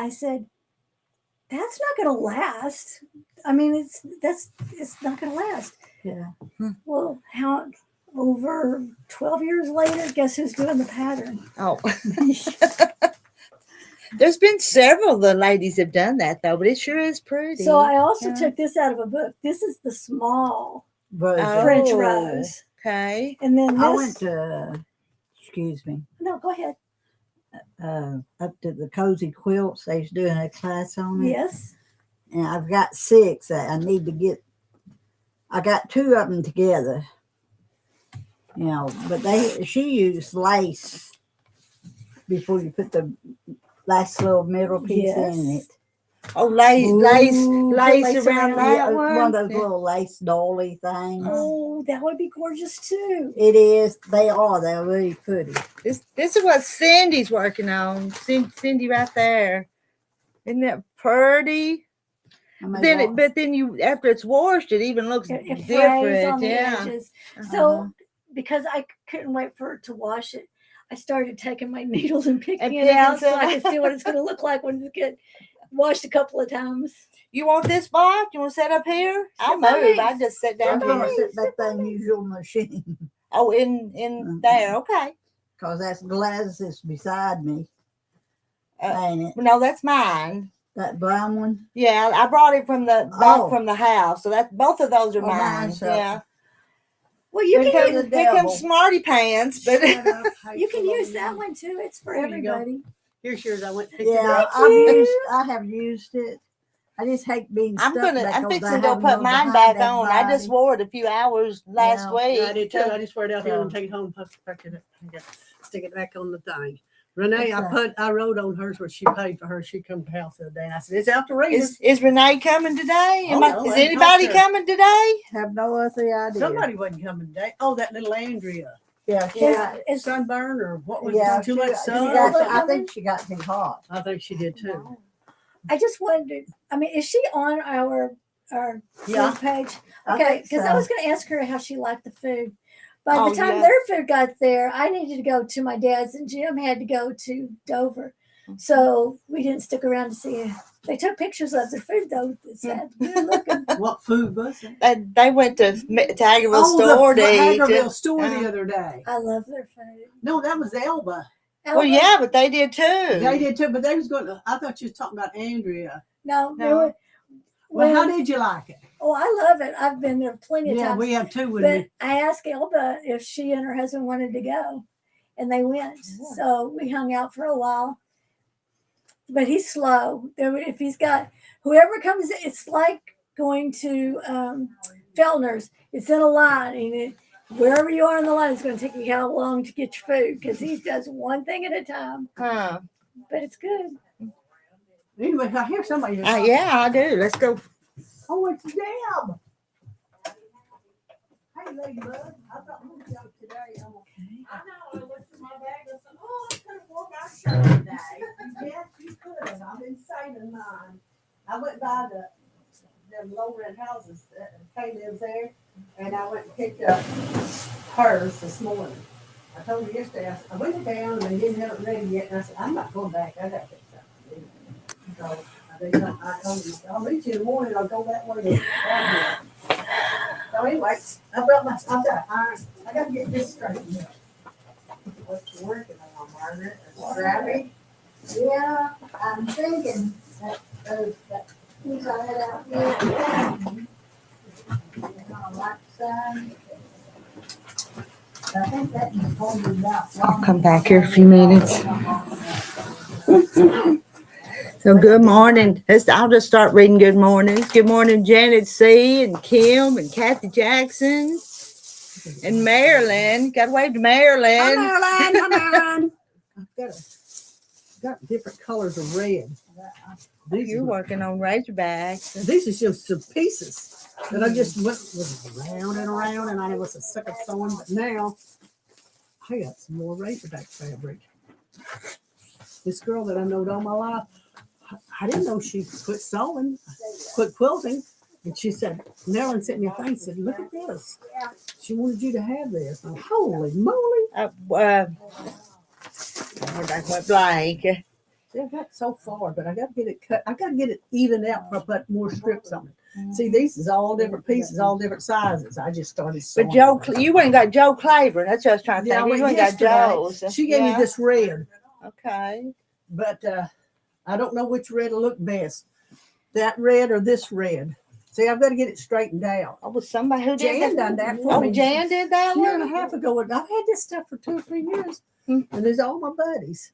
I said, that's not going to last. I mean, it's not going to last. Yeah. Well, how over 12 years later, guess who's doing the pattern? Oh. There's been several the ladies have done that though, but it sure is pretty. So I also took this out of a book. This is the small French rose. Okay. And then this, I went to, excuse me, no, go ahead. up to the Cozy Quilts. They was doing a class on it. Yes. And I've got 6 that I need to get. I got 2 of them together. You know, but she used lace before you put the last little middle piece in it. Oh, lace around that Yeah, one. one of those little lace dolly things. Oh, that would be gorgeous too. It is. They are. They're really pretty. This is what Cindy's working on. Cindy right there. Isn't that pretty? But then you after it's washed, it even looks It different. on the Yeah. edges. So because I couldn't wait for it to wash it, I started taking my needles and picking it out so I could see what it's going to look like when it gets washed a couple of times. You want this box? You want to set up here? I'll move. I just sit down I'm going to here. sit that thing use your machine. Oh, in there. Okay. Because that's Gladys beside me. Ain't it? No, that's mine. That brown one? Yeah, I brought it from the house. So that both of those are mine. Mine, yeah. Well, you can Here comes Smarty Pants, but you can use that one too. It's for everybody. Here's yours. I went. I have used it. I just hate being stuck. I'm fixing to go put mine back on. I just wore it a few hours last week. I did too. I just wear it out here and take it home, stick it back on the thing. Renee, I wrote on hers what she paid for her. She come to the house the other day, and I said, "It's out the reader." Is Renee coming today? No, is anybody coming today? Have no other idea. Somebody wasn't coming today. Oh, that little Andrea. Yeah, Is sunburn or what was it? Too much sun? I think she got too hot. I think she did too. I just wondered. I mean, is she on our page? I Okay, think because so. I was going to ask her how she liked the food. By the time their food got there, I needed to go to my dad's, and Jim had to go to Dover. So we didn't stick around to see it. They took pictures of their food, though. It's good looking. What food was it? They went to Taggart store to eat. Taggart store the other day. I love their food. No, that was Elba. Well, yeah, but they did too. They did too, but they was going to. I thought you was talking about Andrea. No. Well, how did you like it? Oh, I love it. I've been there plenty of times. Yeah, we have too. But I asked Elba if she and her husband wanted to go, and they went. Yeah. So we hung out for a while. But he's slow. If he's got whoever comes, it's like going to Feltner's. It's in a line, and wherever you are in the line, it's going to take you how long to get your food because he does one thing at a time. Huh. But it's good. Anyway, I hear somebody. Yeah, I do. Let's go. Oh, it's Deb. Hey, Ladybug. I thought we were going today. I'm okay. I know. I looked in my bag and said, "Oh, I could have walked out show today." Yes, you could have. I've been saving mine. I went by the low rent houses that Kay lives there, and I went and picked up hers this morning. I told you yesterday. I went down and they didn't have it ready yet, and I said, "I'm not going back. I got to pick something." So I told you, I'll meet you in the morning. I'll go that way. So anyway, I brought my. I got to get this straightened up. What you working on, Margaret? Rabbit? Yeah, I'm thinking that piece I had out here. I think that you told me about. I'll come back here a few minutes. So good morning. I'll just start reading good mornings. Good morning, Janet C. and Kim and Kathy Jackson and Marilyn. Got to wave to Marilyn. Hi, Marilyn. I've got different colors of red. You're working on Razorbacks. These are just some pieces that I just went around and around, and I was sick of sewing. But now I got some more Razorback fabric. This girl that I knowed all my life, I didn't know she quit sewing, quit quilting. And she said, Marilyn sent me a thing and said, "Look at this. She wanted you to have this." I'm, holy moly. I went blank. They've got so far, but I got to get it cut. I got to get it evened out before I put more strips on it. See, these is all different pieces, all different sizes. I just started sewing. But Joe, you ain't got Joe Claiborne. That's what I was trying to Yeah, I think. You went ain't got yesterday. Joe's. She gave me Yeah. this red, Okay. but I don't know which red will look best. That red or this red. See, I've got to get it straightened out. Oh, was somebody who did Jan that? done that for Oh, me. Jan did that A year one? and a half ago. I've had this stuff for 2 or 3 years. Hmm. And there's all my buddies.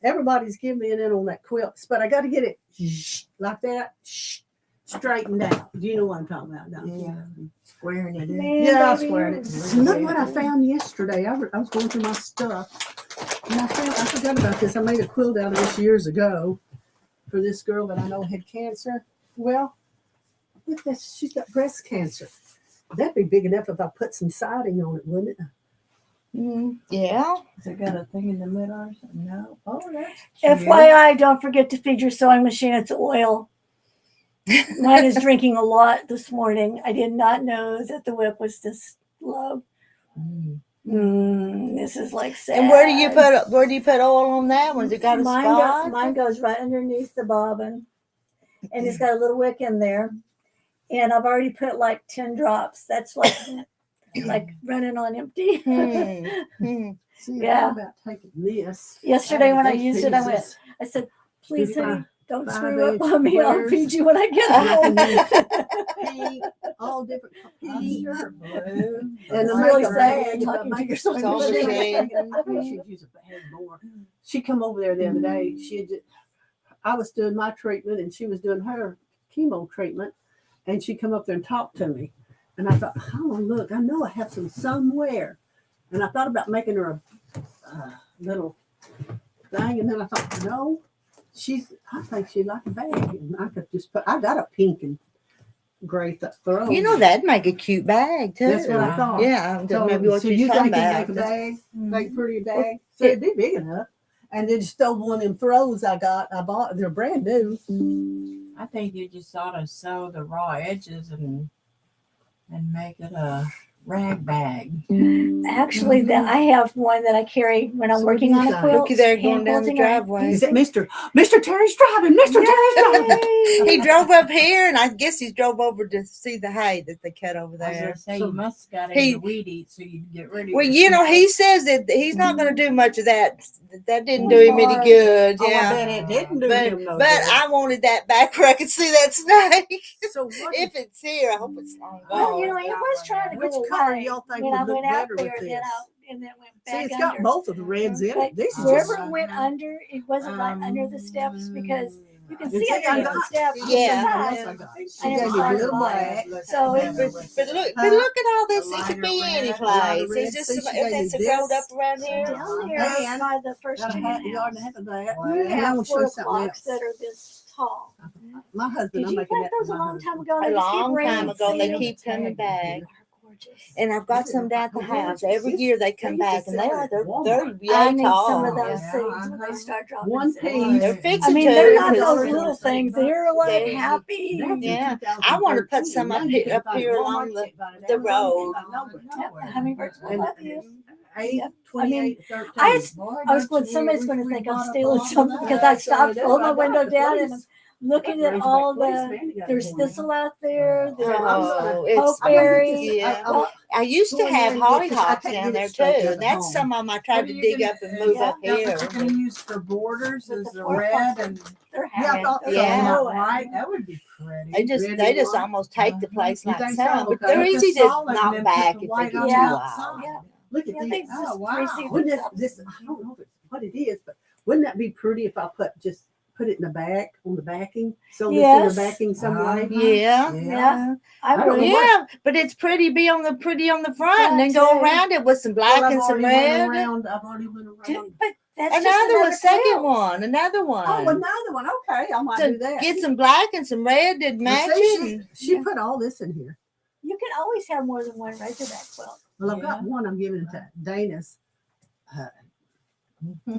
Everybody's giving me an in on that quilt. But I got to get it like that, straightened out. Do you know what I'm talking about? Don't you? Squaring it in. Man, Yeah, I baby, swear it. And look what I found yesterday. I was going through my stuff. And I forgot about this. I made a quilt out of this years ago for this girl that I know had cancer. Well, look at this. She's got breast cancer. That'd be big enough if I put some siding on it, wouldn't it? Yeah. Has it got a thing in the middle or something? No. Oh, that's FYI, don't forget to feed your sewing machine its oil. Mine is drinking a lot this morning. I did not know that the whip was this low. This is like sad. And where do you put oil on that one? Has it got a mine spot? mine goes right underneath the bobbin, and it's got a little wick in there. And I've already put like 10 drops. That's like running on empty. See, Yeah. I'm about taking this. Yesterday when I These used it, I pieces. said, please, If I- honey, don't 5 screw up inch on me. I'll squares. feed you when I get And I home. Pink, all different pink. Sure, blue. And It's to really make a sad bag, talking but to make your it sewing so machine. I think she'd use a bag more. She come over there the other day. I was doing my treatment and she was doing her chemo treatment, and she come up there and talked to me. And I thought, oh look, I know I have some somewhere. And I thought about making her a little thing, and then I thought, no, I think she'd like a bag, and I could just I got a pink and gray throw. You know, that'd make a cute bag too. That's what I thought. Yeah, So, maybe what so you you talking think it'd about. make a bag, Mm-hmm. make a pretty bag? So it'd be big enough. And then just throw one of them throws I bought. They're brand new. I think you just ought to sew the raw edges and make it a rag bag. Actually, I have one that I carry when I'm So working what on is a that? quilt. Looky there going hand down the quilting. driveway. Is that Mr. Terry's driving? Mr. Terry's driving. He drove up here, and I guess he drove over to see the hay that they cut over I was there. gonna say So you must have got it he- in the weed eat so you can get rid of Well, your you know, he snake. says that he's not going to do much of that. That didn't do him any Hard. good. Oh, I Yeah, bet it didn't do but him no but good. I wanted that back where I could see that snake. So what? If it's here, I hope it's long Well, gone. you know, it was trying to Which go color away y'all think when would I look went out better there, with and then this? and then went See, back it's under. got both of the reds in But it. This is wherever just it went under, it wasn't right under the steps because you can You see see, I underneath the got- steps. on the Yeah. side. Yes, I got it. She And gave it's me a hard little to black. So it But look at all this. It could be any lighter place. red. It's just See, she if gave it's me rolled up this. around here. Down there And by the first Got a chicken half yard and a house, half of that. you And I have want to show 4 you something o'clocks else. that are this tall. My husband, Did I'm you making plant that those for a my long time husband. ago? A They just keep long raising time ago, they seed. keep coming back. They're gorgeous. And I've got some down at the house. Every year they come back, and they're Walmart. yay I need tall. some of those Yeah, seeds when they start dropping. One seeds. piece. They're fixing I mean, to. they're not because- those little things. They're like They're- happy. Yeah. I want to put some up here along the road. Yeah, hummingbirds will love you. 28, I was going. Somebody's going to think I'm stealing something because I stopped, rolled my window down, and I'm looking at all the. There's thistle out there. There's Oh, it's pokeberry. yeah. I used to have hollyhocks down there too, and that's some of them I tried to dig up and move up That's here. what you're gonna use for borders With is the the four red points. and They're Yeah, I happy. thought They're so. Yeah. so white. happy. That would be pretty. They just Red they and just white. almost take the place You like think so, so? but Okay. they're Put the easy to solid and knock then back put the if white they on get the too outside. wild. Yeah. Look at Yeah, these. they just Oh, wow. greasy Wouldn't with that, this, I don't know if it's what it is, but wouldn't that be pretty if I put it in the back, on the backing? So this in Yes. the backing some way? Yeah. Yeah, I I don't would. know what- Yeah, but it's pretty be on the front, and then That go too. around it with some black Well, I've and some already went red. around- I've already went around. But that's just Another one, another second quilt. one, another one. Oh, another one. Okay, I might So do that. get some black and some red to Now, match see, it. she put all this in here. You can always have more than one Razorback quilt. Well, I've got one I'm giving to Dana's.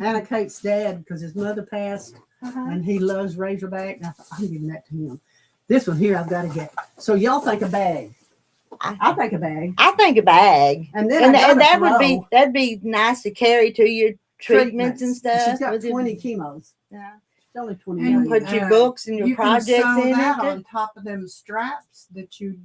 Anna Kate's dad, because his mother passed and he loves Razorback. And I thought, I'm giving that to him. This one here, I've got to get. So y'all think a bag. I think a bag. I think a bag, And then and, I and that gotta would be that'd be nice to carry to your treatments and stuff. She's got with it. 20 chemos. Yeah. It's only 20. And Put your Uh, books and your you can projects sew in that it. on top of them straps that you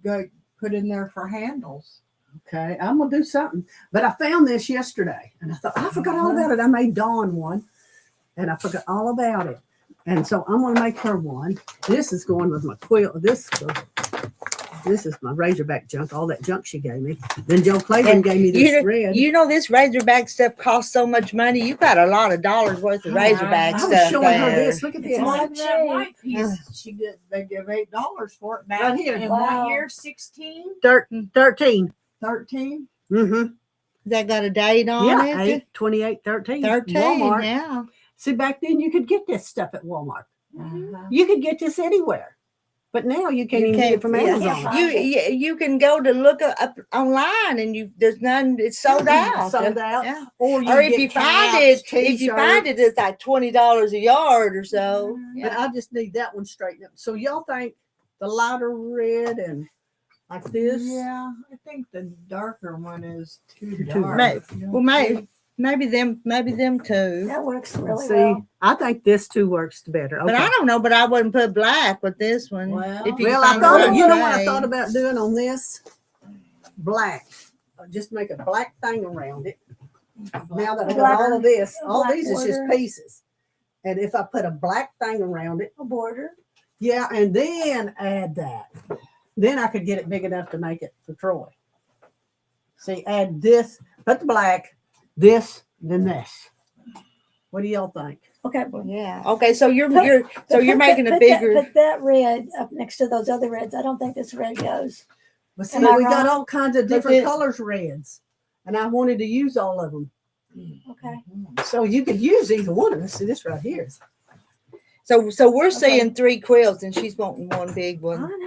go put in there for handles. Okay, I'm gonna do something. But I found this yesterday, and I thought I forgot all about it. I made Dawn one, and I forgot all about it. And so I'm gonna make her one. This is going with my quilt. This is my Razorback junk. All that junk she gave me. Then Joe Clayton And gave me this red. You know this Razorback stuff costs so much money. You got a lot of dollars worth of Razorback I stuff was showing her there. this. Look at this. It's Like not that cheap. white piece, they give $8 for it back Right here. in Wow. what year? 16? 13. 13? Mm-hmm. That got a date on Yeah, it. 8/28/13. 13. Walmart. Yeah. See, back then you could get this stuff at Walmart. Uh-huh. You could get this anywhere. But now you can't even get it from yeah. Amazon. You can go to look up online and there's none. It's sold out. Sold out. Yeah. Or If you find it, it's like $20 a yard or so. But I just need that one straightened up. So y'all think the lighter red and like this? Yeah, I think the darker one is too Too dark. dark. You know, Well, maybe them too. That works really See, well. I think this two works better. But Okay. I don't know. But I wouldn't put black with this one. Well, if you Well, find I thought, the right you know what I shade. thought about doing on this? Black. Just make a black thing around it. Now that I got all of this, all Black these is just border. pieces. And if I put a black thing around it, A border. yeah, and then add that, then I could get it big enough to make it for Troy. See, add this, put the black, this, then this. What do y'all think? Okay. Yeah. Okay. So you're Put- you're making a bigger. Put that red up next to those other reds. I don't think this red goes. But see, Am I we got wrong? all kinds of But different then- colors reds, and I wanted to use all of them. Okay. So you could use either one of them. See, this right here is. So we're seeing 3 quilts, and she's wanting one big I one. know.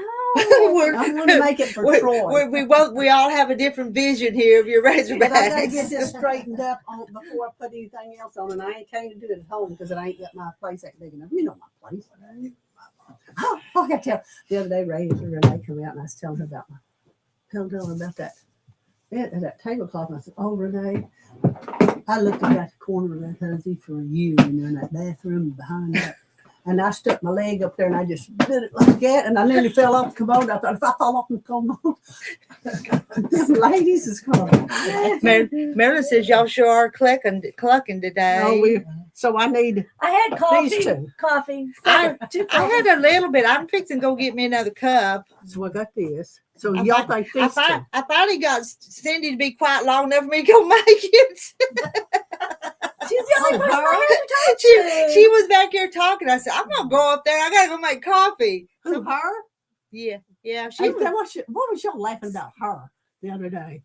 We're- I'm going to make it for Troy. we all have a different vision here of your But I gotta get Razorbacks. this straightened up before I put anything else on, and I ain't can't do it at home because I ain't got my place ain't big enough. You know my place. Oh, I got to tell. The other day, Renee come out, and I was telling her about telling her about that tablecloth. And I said, "Oh, Renee, I looked at that corner of that huzzy for you, in that bathroom behind that." And I stuck my leg up there and I just did it like that. And I nearly fell off the commode. I thought if I fall off the commode, them ladies is coming. Marilyn says y'all sure are clucking today. Oh, so I need I had coffee. these two. Coffee. I- Two I coffees. had a little bit. I'm fixing to go get me another cup. So I got this. So I y'all fin- think these two? I finally got Cindy to be quiet long enough for me to go make it. She's the only Oh, person her? I haven't talked to. she was back here talking. I said, I'm gonna go up there. I gotta go make coffee. Who, her? Yeah. She She was, what was y'all laughing about her the other day?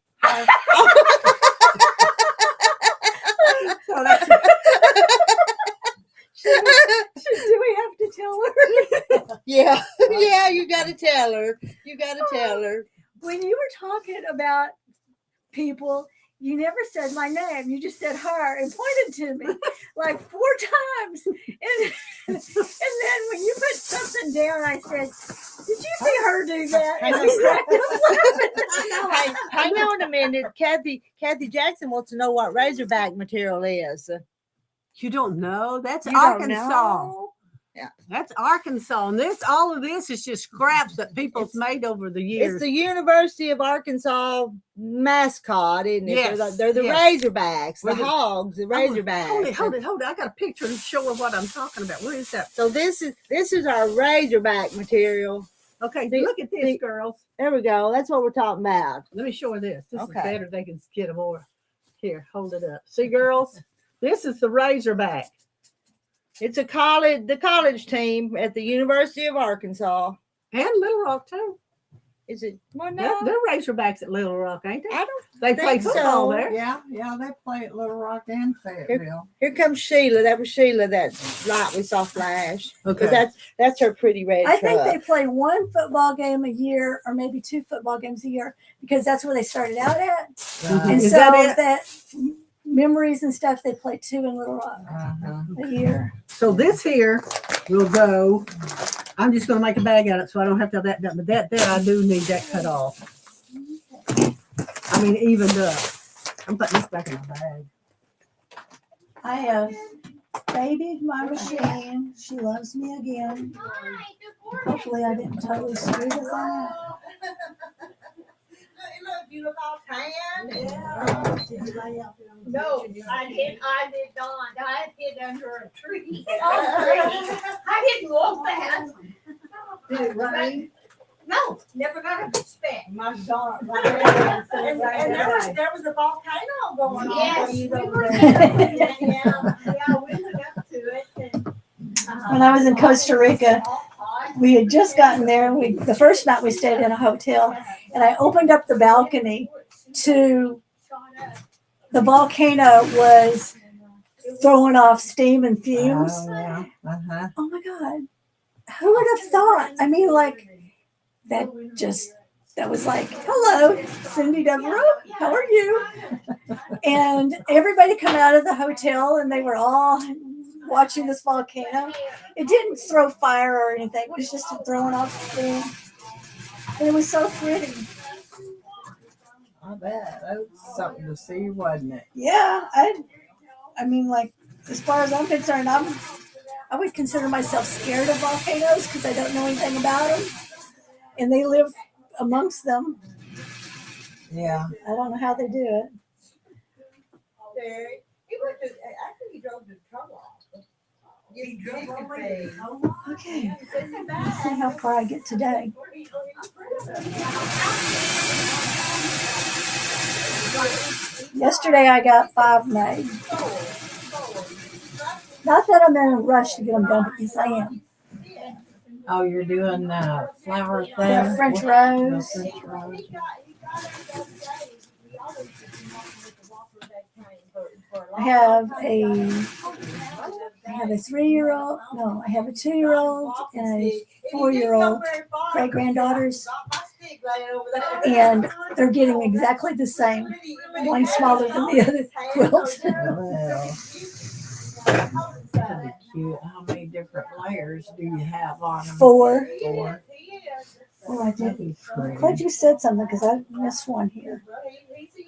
So that's Do we have to tell her? yeah. Yeah, you gotta tell her. You gotta tell her. When you were talking about people, you never said my name. You just said her and pointed to me like 4 times. And then when you put something down, I said, "Did you see her do that?" And we cracked up laughing. Hang on a minute. Kathy Jackson wants to know what Razorback material is. you don't know? That's You don't Arkansas. know? That's Arkansas. And all of this is just scraps that people's made over the years. It's the University of Arkansas mascot, isn't it? Yes, They're the yes. Razorbacks, the Well, Hogs, the Razorbacks. Hold it. I got a picture to show her what I'm talking about. Where is that? So this is our Razorback material. Okay, The- look at this, the- girls. There we go. That's what we're talking about. Let me show her this. This Okay. is better. They can get more. Here, hold it up. See, girls? This is the Razorback. It's the college team at the University of Arkansas. And Little Rock, too. Is it? Well, Yeah, no, they're Razorbacks at Little Rock, ain't they? I don't. They play think football so. there. Yeah, they play at Little Rock and Fayetteville. Here comes Sheila. That was Sheila. That light we saw flash. Okay. But that's her pretty red I think truck. they play 1 football game a year, or maybe 2 football games a year, because that's where they started out at. Uh, And Is so that it? that memories and stuff, they play 2 in Little Rock uh-huh. a year. So this here will go. I'm just going to make a bag out of it so I don't have to have that done. But that I do need that cut off. I mean, evened up. I'm putting this back in my bag. I have baby my machine. She loves me again. Hopefully I didn't totally screw this up. Look, you look all tan. Yeah. Did you lay out there on the No, beach and I everything? did not. I hid under a tree. I didn't want that. Did it rain? No, never got a speck. My God. Right there. And there was a volcano going on. Yes, We we were were there. Yeah, we went up to it. And, When I was in Costa Rica, we had just gotten there. The first night we stayed in a hotel, and I opened up the balcony to the volcano was throwing off steam and fumes. Oh, yeah. Uh-huh. Oh my God. Who would have thought? I mean, like, that was like, hello, Cindy Devereaux, how are you? And everybody come out of the hotel and they were all watching this volcano. It didn't throw fire or anything. It was just throwing off steam. And it was so pretty. I bet. That was something to see, wasn't it? Yeah, I mean, like, as far as I'm concerned, I would consider myself scared of volcanoes because I don't know anything about them. And they live amongst them. Yeah. I don't know how they do it. Actually, he drove the truck off. You drove away. Okay, let's see how far I get today. Yesterday I got 5 made. Not that I'm in a rush to get them done, but yes I am. Oh, you're doing the flower thing? The French The rose. French rose. I have a 3-year-old. No, I have a 2-year-old and a 4-year-old great granddaughters, and they're getting exactly the same. One smaller than the other quilt. Well, pretty cute. How many different layers do you have on them? 4. 4. Oh, I did. That'd be pretty. Glad you said something because I missed one here. I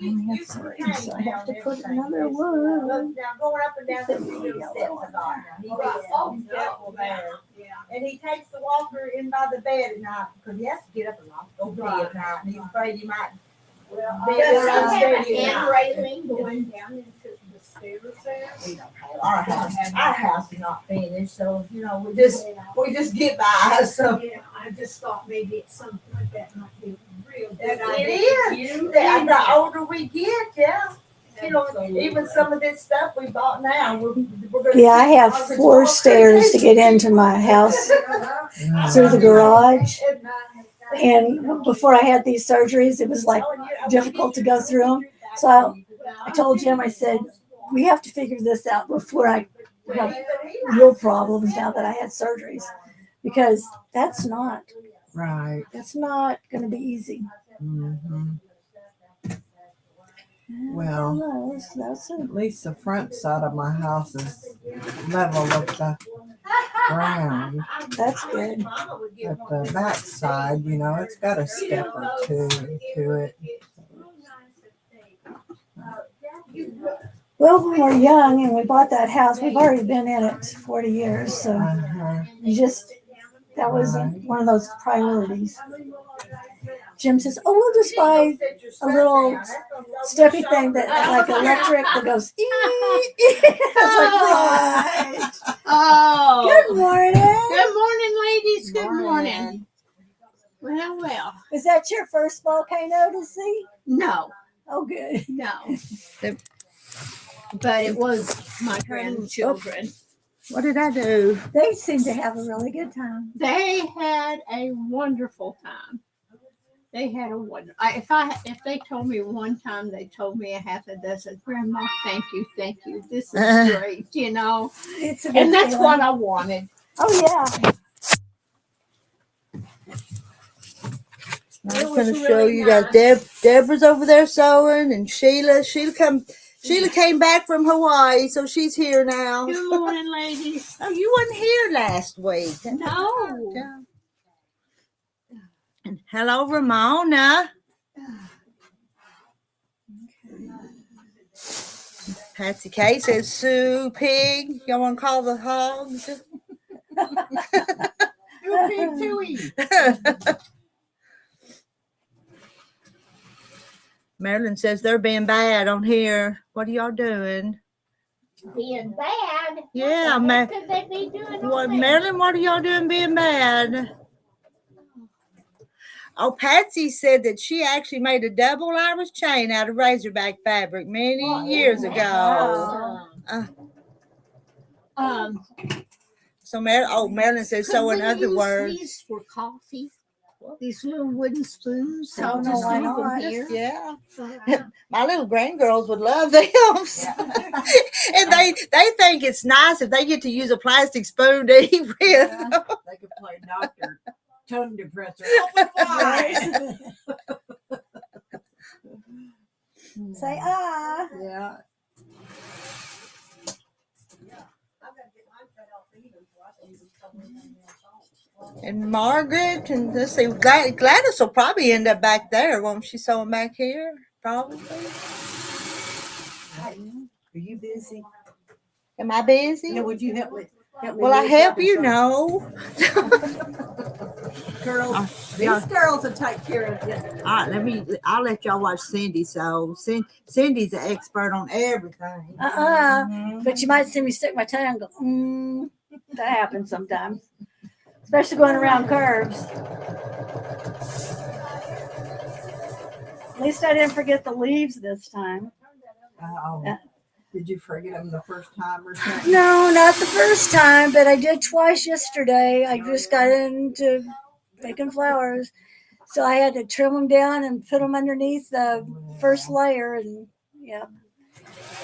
only have 3, so I have to put another one. Now going up and down the steps about and he takes the walker in by the bed at night because he has to get up and go pee at night, and he's afraid he might be Does upstairs he have at a night. railing going down into the stairs there? We don't have our house is not finished, so we just get by. So Yeah, I just thought maybe it's something like that might be real good. it is. The older we get, yeah. Even some of this stuff we bought now, we're gonna. Yeah, I have 4 stairs to get into my house through the garage. And before I had these surgeries, it was like difficult to go through them. So I told Jim, I said, we have to figure this out before I have real problems now that I had surgeries. Because that's not Right. going to be easy. Mm-hmm. Well, That's it. at least the front side of my house is level with the ground. That's good. But the back side, it's got a step or 2 to it. Well, when we were young and we bought that house, we've already been in it 40 years. So Uh-huh. that was one of those priorities. Jim says, oh, we'll just buy a little steppy thing that like electric that goes, ee, ee. I was like, right. Oh. Good morning. Good morning, ladies. Good morning. Well. Is that your first volcano to see? No, Oh, good. no. But it was my grandchildren. What did I do? They seem to have a really good time. They had a wonderful time. They had a wonderful. If they told me one time, they told me a half a dozen. Grandma, thank you. This is great, It's a good And that's feeling. what I wanted. Oh, yeah. I'm going to show you that Deborah's over there sewing, and Sheila came back from Hawaii, so she's here now. Good morning, ladies. Oh, you weren't here last week. No. And hello, Ramona. Patsy K says Sue Pig. Y'all want to call the hogs? You big tooey. Marilyn says they're being bad on here. What are y'all doing? Being bad. Yeah, What could they be doing? What, Marilyn, what are y'all doing being bad? Oh, Patsy said that she actually made a double Irish chain out of razorback fabric many years ago. Wow. So, Marilyn says, Could so we in other use words. these for coffee? These little wooden spoons. I don't know Just why leave them not. here. Yeah. Uh, My little grandgirls would love them. And they think it's nice if they get to use a plastic spoon to eat with. They could play doctor tongue depressor. Open wide. Say ah. Yeah. And Margaret, and let's see, Gladys will probably end up back there, won't she? Sewing back here, probably. Are you busy? Am I busy? Yeah, would you help me? Will I help you? No. Girls, these girls will take care of you. All right, I'll let y'all watch Cindy. So Cindy's an expert on everything. But you might see me stick my tongue and go, that happens sometimes. Especially going around curves. At least I didn't forget the leaves this time. Did you forget them the first time or something? No, not the first time, but I did twice yesterday. I just got into making flowers. So I had to trim them down and put them underneath the first layer. And yeah,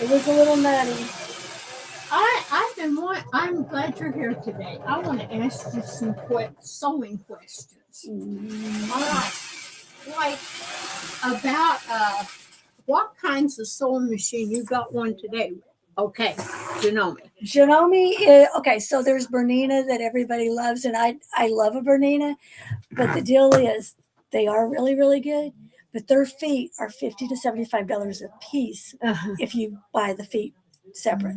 it was a little nutty. I'm glad you're here today. I want to ask you some sewing questions. All right. Like about what kinds of sewing machine? You got one today. Okay. Janome, okay, so there's Bernina that everybody loves, and I love a Bernina, but the deal is they are really, really good, but their feet are $50 to $75 a piece if you buy the feet separate.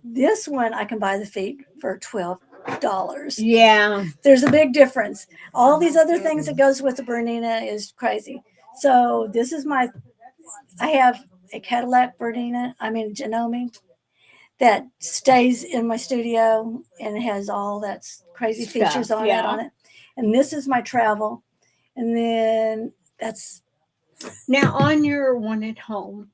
This one, I can buy the feet for $12. Yeah. There's a big difference. All these other things that goes with the Bernina is crazy. So this is I have a Cadillac Janome that stays in my studio and it has all that crazy features on it. And this is my travel. And then that's. Now on your one at home,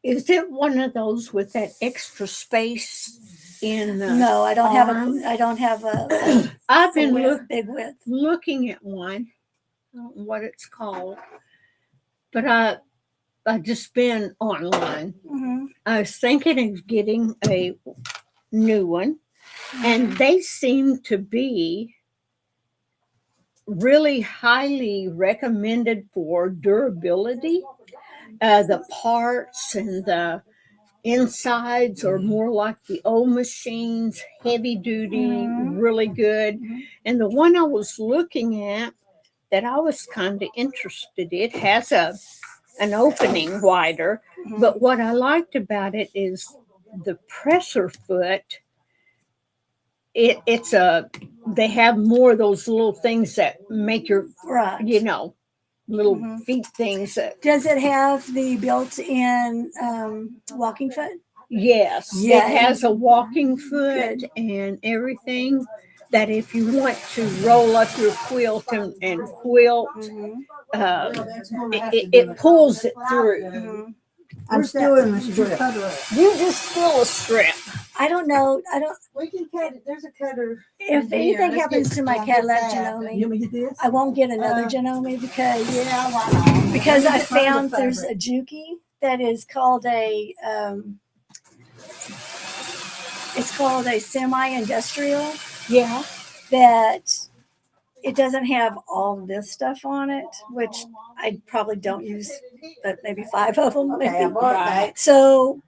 is it one of those with that extra space in the No, I don't arm? have a I've been big width. looking at one. I don't know what it's called, but I just been online. Mm-hmm. I was thinking of getting a new one, and they seem to be really highly recommended for durability. The parts and the insides are more like the old machines, heavy duty, really good. And the one I was looking at that I was kind of interested in, it has an opening wider, but what I liked about it is the presser foot. They have more of those little things that make your little feet things. Does it have the built-in walking foot? Yes, Yeah. it has a walking foot and everything. That if you want to roll up your quilt and quilt, it pulls it through. I'm still in the strip. You just fill a strip. I don't know. We can cut it. There's a cutter. If anything happens to my Cadillac Janome, I won't get another Janome because I found there's a Juki that is called it's called a semi-industrial. Yeah. That it doesn't have all this stuff on it, which I probably don't use, but maybe 5 of them. Maybe. Right. So,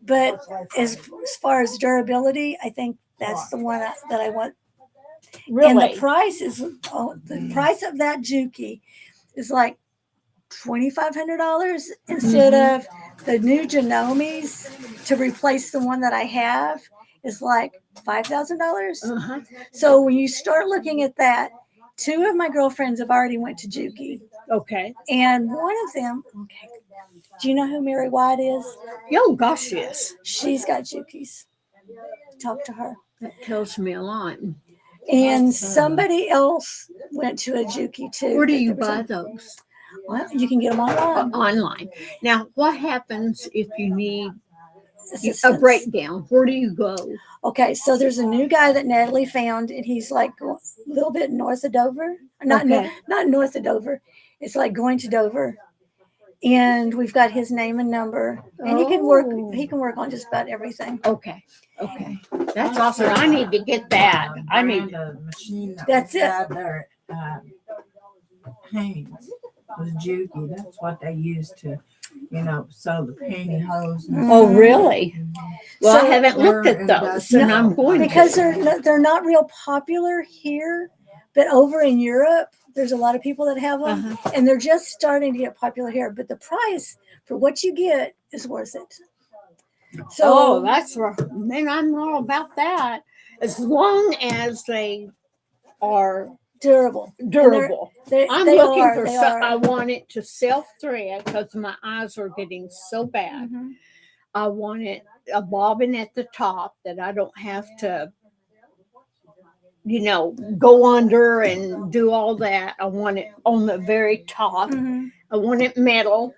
but as far as durability, I think that's the one that I want. Really? And the price is the price of that Juki is like $2,500 instead of the new Genomes to replace the one that I have is like $5,000. Uh-huh. So when you start looking at that, two of my girlfriends have already went to Juki, Okay. and one of them, okay, do you know who Mary White is? Oh gosh, yes. She's got Jukis. Talk to her. That tells me a lot. And somebody else went to a Juki too. Where do but you there was buy a- those? Well, you can get them online. Online. Now, what happens if you need a Assistance. breakdown? Where do you go? Okay, so there's a new guy that Natalie found, and he's like a little bit north of Dover. Not Okay. not north of Dover. It's like going to Dover. And we've got his name and number, and he can work. Oh. He can work on just about everything. Okay. Okay. That's awesome. I need to get that. I need. a machine That's was it. out there, Haynes was Juki. That's what they used to, sew the pantyhose. And Oh, really? Well, So- I haven't looked at those, and No, I'm going because to. they're not real popular here, but over in Europe, there's a lot of people that have them, Uh-huh. and they're just starting to get popular here. But the price for what you get is worth it. So Oh, that's right. Then I'm all about that. As long as they are durable. durable. I'm They looking are, for they some. are. I want it to self thread because my eyes are getting so bad. Mhm. I want it a bobbin at the top that I don't have to, go under and do all that. I want it on the very top. Mhm. I want it metal.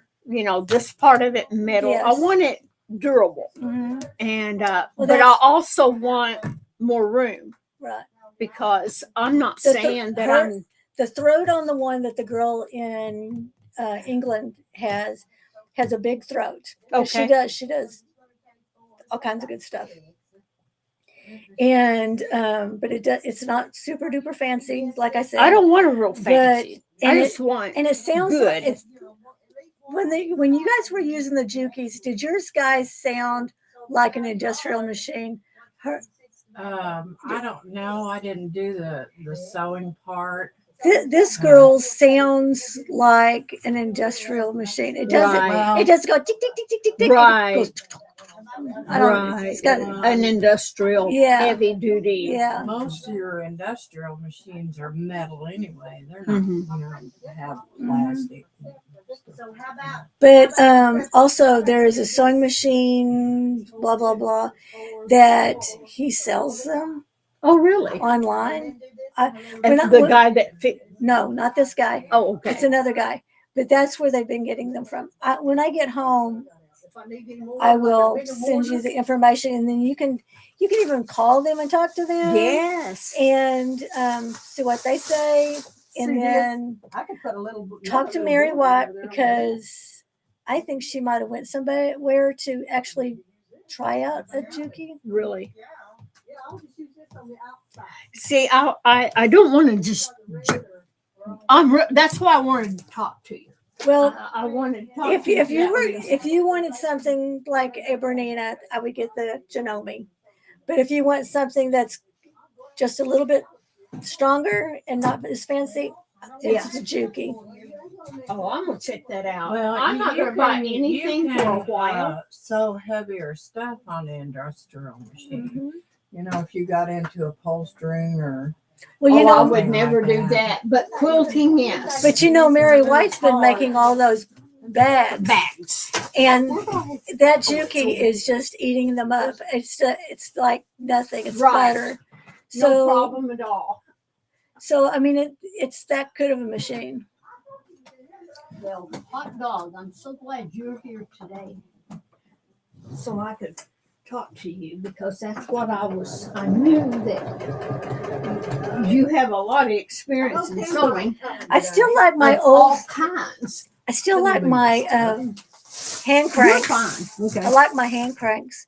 This part of it metal. I Yes. want it durable, Mhm. and Well, but I that's- also want more room Right. because I'm not The- saying that her- I'm. The throat on the one that the girl in England has a big throat. And Okay. She does all kinds of good stuff. And but it's not super duper fancy, like I said. I don't want a real fancy. I and just want. And it sounds good. like it's when you guys were using the Jukis, did yours guys sound like an industrial machine? I don't know. I didn't do the sewing part. This girl sounds like an industrial machine. It doesn't. Right. It doesn't go tick tick tick tick tick tick. Right. It goes, I don't know. Right. It's got An industrial, Yeah. heavy duty. yeah. Most of your industrial machines are metal anyway. They're not, Mhm. have plastic. But also there is a sewing machine, blah blah blah, that he sells them Oh, really? online. And the guy that No, not this guy. Oh, okay. It's another guy. But that's where they've been getting them from. When I get home, I will send you the information, and then you can even call them and talk to them. Yes. And see what they say, and then I could put a little. talk to Mary White, because I think she might have went somewhere to actually try out a Juki. Really. Yeah, I'll just use this on the outside. See, I don't want to just. That's why I wanted to talk to you. Well, I wanted to talk if to you. if you wanted something like a Bernina, I would get the Janome. But if you want something that's just a little bit stronger and not as fancy, it's a Juki. Oh, I'm gonna check that out. Well, I'm not gonna buy anything for a while. Sew heavier stuff on the industrial machine. Mhm. If you got into upholstering or Well, you I know, would never do that. But quilting, yes. but Mary White's been making all those bags, and that Juki is just eating them up. It's like nothing. It's Right. butter. No So, problem at all. so I mean, it's that good of a machine. Well, hot dog, I'm so glad you're here today. So I could talk to you because that's what I knew that you have a lot of experience in sewing. I still like my of old. all kinds. I still like my hand You're cranks. fine. Okay. I like my hand cranks.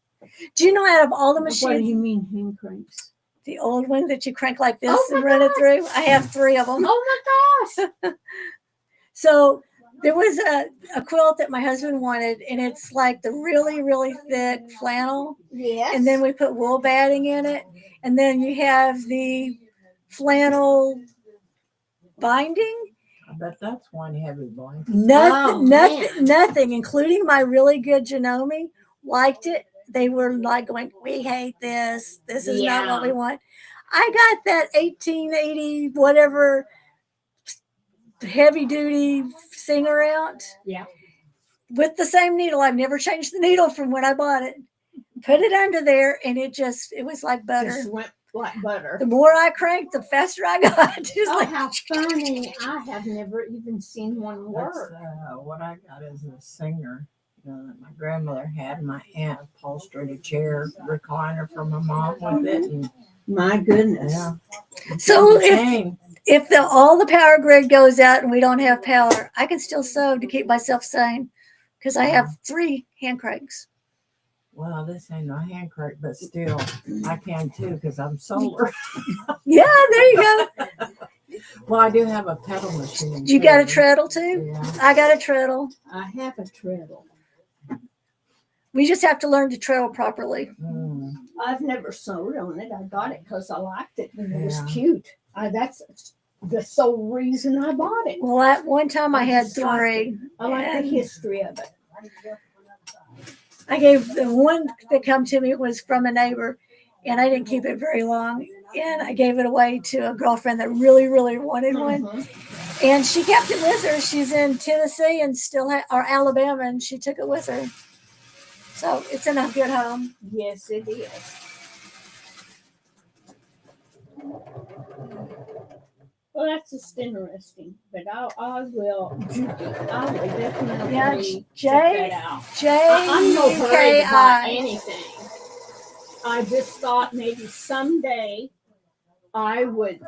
Do you know out of all the What do machines, you mean hand cranks? the old one that you crank like this Oh my and run it gosh. through? I have 3 of them. Oh my gosh. So there was a quilt that my husband wanted, and it's like the really, really thick flannel. Yes. And then we put wool batting in it. And then you have the flannel binding. I bet that's one heavy blanket. Nothing, including my really good Janome, liked it. They were like going, "We hate this. This is not what we want." I got that 1880 whatever heavy duty singer out. Yeah. With the same needle. I've never changed the needle from when I bought it. Put it under there, and it was like butter. Just went like butter. The more I cranked, the faster I got. Just Oh, like, how funny. I have never even seen one That's work. what I got is a singer. That my grandmother had. My aunt upholstered a chair recliner for my mom with it. And, My goodness. yeah. so Same. if all the power grid goes out and we don't have power, I can still sew to keep myself sane because I have 3 hand cranks. Well, this ain't no hand crank, but still, I can too because I'm solar. Yeah, there you go. Well, I do have a pedal machine. You got a treadle too? Yeah. I got a treadle. I have a treadle. We just have to learn to treadle properly. Mm. I've never sewed on it. I got it because I liked it and it was Yeah. cute. That's the sole reason I bought it. Well, at one time I had 3. I like the and history of it. I gave the one that come to me was from a neighbor, and I didn't keep it very long. And I gave it away to a girlfriend that really, really wanted one. Mhm. And she kept it with her. She's in Tennessee and or Alabama, and she took it with her. So it's in a good home. Yes, it is. Well, that's just interesting, but I will definitely Yeah, check that out. I'm no hurry to buy JUKI. anything. I just thought maybe someday I would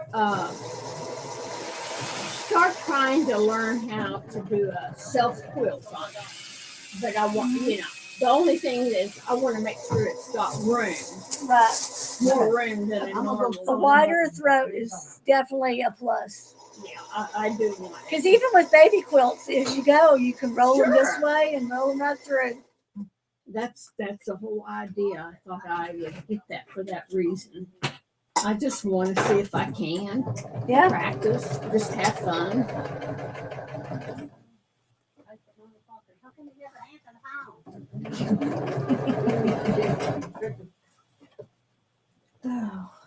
start trying to learn how to do a self quilt on it. But I want, the only thing is I want to make sure it's got room, Right. more room than a A normal. wider throat is definitely a plus. Yeah, I do want it. Because even with baby quilts, as you go, you can roll them this Sure. way and roll them right through. That's the whole idea. I thought I would get that for that reason. I just want to see if I can Yeah. practice, just have fun.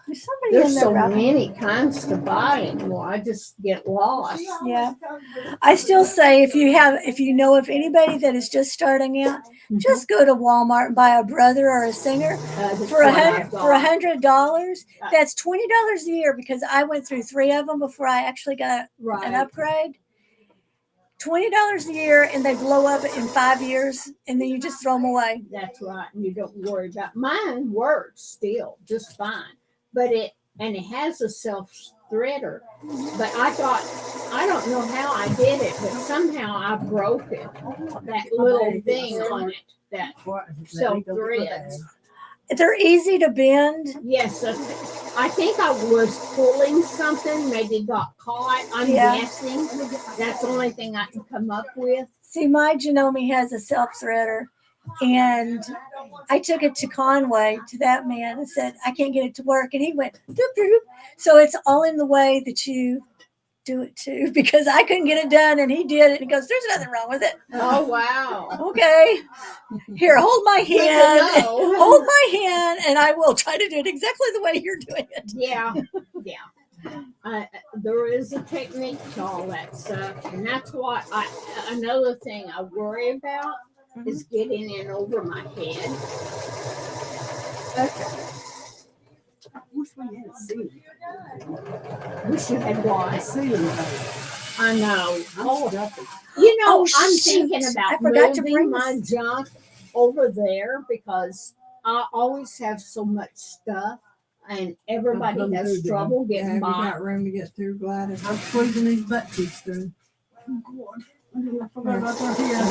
There's somebody There's in so there. Rocking. many kinds to buy anymore. I just get lost. Yeah. I still say if you know of anybody that is just starting out, just go to Walmart and buy a brother or a singer That's for what I've got. $100. That's $20 a year because I went through 3 of them before I actually got an Right. upgrade. $20 a year, and they blow up in 5 years, and then you just throw them away. That's right. And you don't worry about mine works still just fine. But it has a self threader. But I don't know how I did it, but somehow I broke it. That little thing on it that self threads. They're easy to bend. Yes, I think I was pulling something, maybe got caught. I'm Yeah. guessing. That's the only thing I can come up with. See, my Janome has a self threader, and I took it to Conway to that man and said, I can't get it to work. And he went, doop, doop. So it's all in the way that you do it too, because I couldn't get it done and he did it. And he goes, there's nothing wrong with it. Oh, wow. Okay. Here, hold my Good to hand. know. Hold my hand, and I will try to do it exactly the way you're doing it. Yeah, yeah. There is a technique to all that stuff, and that's what another thing I worry about is getting in over my head. Okay. I wish we had a ceiling. Wish you had what? A ceiling. I know. I'm stuffy. You know, Oh, I'm shoot. thinking I about forgot to moving bring my junk over there because I always have so much stuff, and everybody Come has through, trouble Yeah, getting we by. got room to get through, Gladys. I'm squeezing these butt cheeks through. Oh, God. I forgot about that here.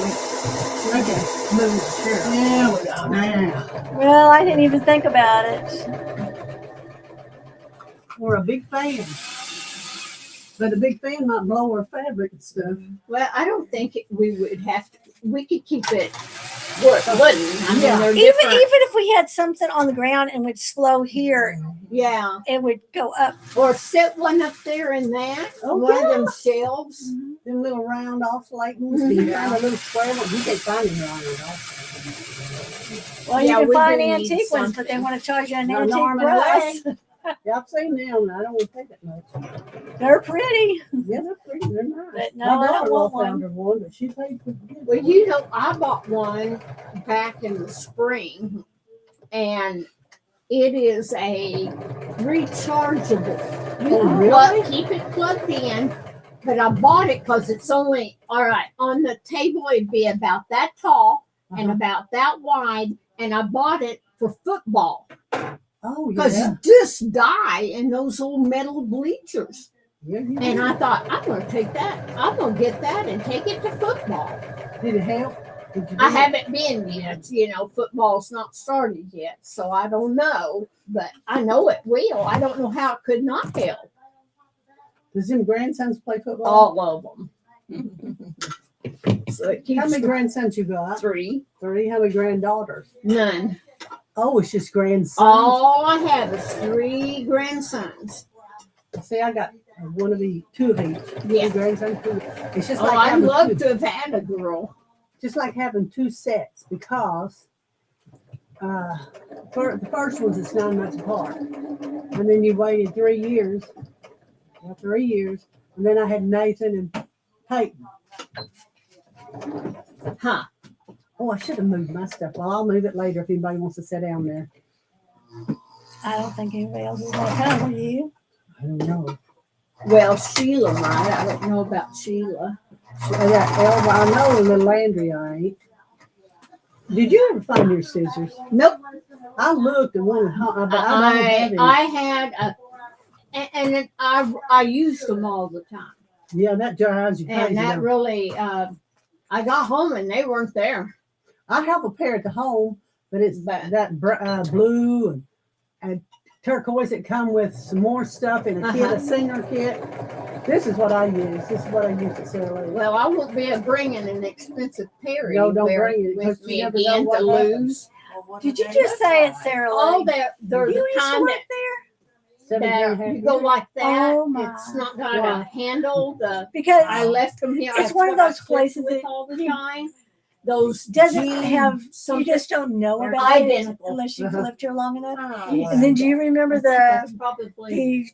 Okay, move the chair. There we go. Now. Well, I didn't even think about it. Or a big fan. But a big fan might blow our fabric and stuff. Well, I don't think we would have to. We could keep it where it wouldn't. I mean, Yeah. they're Even different. if we had something on the ground and would slow here, Yeah. it would go up. Or set one up there in that. Oh, one yeah. of them shelves. Them little round oscillating ones. Can you find a little square one? You can find them around it also. Well, Yeah, you can we find do need antique ones, but they something. want to charge you an An antique arm and a price. Yeah, I've seen them. I don't want to pay that much. They're pretty, Yeah, they're pretty. They're nice. but no, My I don't daughter-in-law want one. found her one, but she paid pretty good. Well, you know, I bought one back in the spring, and it is a rechargeable. You Oh, can really? keep it plugged in, but I bought it because it's only, all right, on the table it'd be about that tall and about that wide, and I bought it for football Oh, because yeah. you just die in those old metal bleachers. Yeah, you And I thought, I'm going to take that, I'm going to get that and take it to football. Did it help? Did you I do it? haven't been yet. You know, football's not started yet, so I don't know. But I know it will. I don't know how it could not help. Does them grandsons play football? All of them. So it How keeps many grandsons you got? 3. 3. How many granddaughters? None. Oh, it's just grandsons. All I have is 3 grandsons. See, I got one of each, 2 of each. Yeah. 2 grandsons. 2. It's just Oh, like I'd having love 2, to have had a girl. just like having 2 sets because for the first one's it's 9 months apart, and then you waited 3 years. Well, 3 years, and then I had Nathan and Peyton. Huh. Oh, I should have moved my stuff. Well, I'll move it later if anybody wants to sit down there. I don't think anybody else is going to come. Will you? I don't know. Well, Sheila might. I don't know about Sheila. I got Elba. I know a little Landry I ain't. Did you ever find your scissors? Nope. I looked and wanted, but I don't have any. I had a, and it, I used them all the time. Yeah, that drives you crazy. And that though. really, I got home and they weren't there. I have a pair at the home, but it's But- that blue and turquoise that come with some more stuff in a kit, a singer kit. This is what I use. This is what I use at Sarah Lee. Well, I won't be bringing an expensive pair No, don't anywhere bring it, with 'cause me you never know again what to happens. lose. Did you just say it's Sarah Oh, Lee? they're You the used to kind work that, there? 17 that and you a go half like that. Oh, my. It's not got Why? a handle. Because I left them here. It's That's one of what I those slept places with that all the you- time. Those doesn't jean have, you something. just don't know They're about it identical. unless you've Uh-huh. lived here long enough. Oh, And then do you remember That's the probably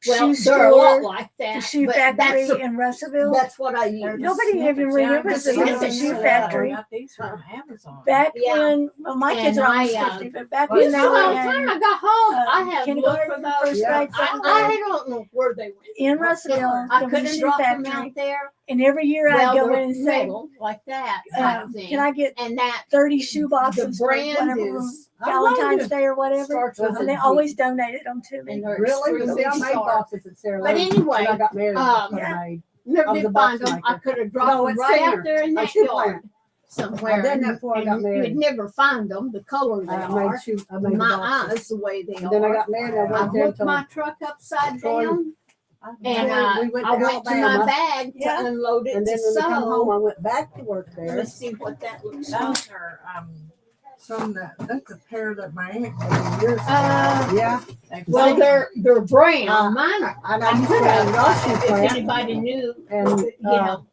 shoe they're a lot store, like that. the shoe but factory that's, in Russellville? that's what I use. Nobody even remembers the that there was a snippets. shoe factory. Got these from Amazon. Back Yeah. when, well, my kids And are almost I, 50, but back You when they know, by were the time in I got home, I have looked kindergarten, for those. first Yeah. grade, second I grade, don't know where they went. in Russellville, I there was a couldn't shoe drop them factory. out there. And every year Well, I'd go they're in and say, metal, like that type thing. can I get and that 30 shoe boxes for brand whatever is Valentine's Day or whatever? starts with And a they G. always donated them to me. And they're Really? extremely See, I made sharp. boxes at Sarah But Lee. anyway, when I got married. That's what yeah. I made. Never I was a did find box them. I maker. could have dropped No, them it's right Singer. out there in I that should yard plant. somewhere. I've done that before I got married. You'd never find them, the color they I are. made shoe. I made the My boxes. eyes, the way they And then I are. got married. I I went there hooked until my truck upside Troy- down, and we went to I went to my Alabama. bag Yeah. to unload it And then to when we come home, sew. I went back to work Let there. me see what that looks like. Those are some that's a pair that my aunt gave me years ago. Yeah. Well, they're brown. Uh, Mine are. And I I used to could have have, a shoe if plant. anybody knew, And, you know,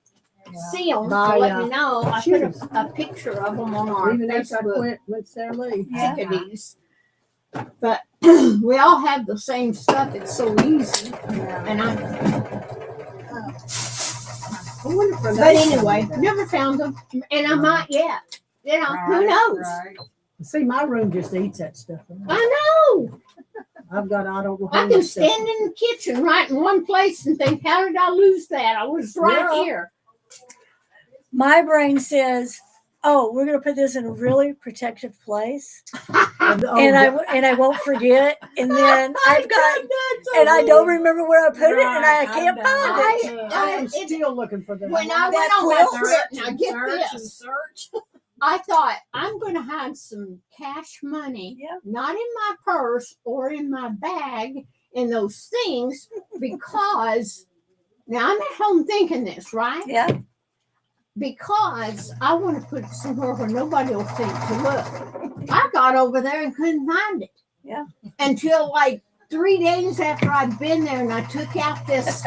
see them, my, let me know. I put shoes. a picture of them on our Even after I Facebook. quit, went to Sarah Lee. Yeah. Chickadees. But we all have the same stuff. It's so easy. And I wonder if but they anyway, found that. never found them, and I might yet. You know, who knows? Right. See, my room just eats that stuff. I know. I don't know I how can much stuff. stand in the kitchen right in one place and think, how did I lose that? I was right Yeah. here. My brain says, "Oh, we're going to put this in a really protective place, Oh, and I won't forget." And then I've got, and I don't remember where I put it, and I can't find it. I am still looking for that. When I That went on my quilt? trip, now get Search and this. search. I thought I'm going to hide some cash money, Yeah. not in my purse or in my bag, in those things, because now I'm at home thinking this, right? Yeah, because I want to put it somewhere where nobody will think to look. I got over there and couldn't find it. Yeah. Until like 3 days after I'd been there, and I took out this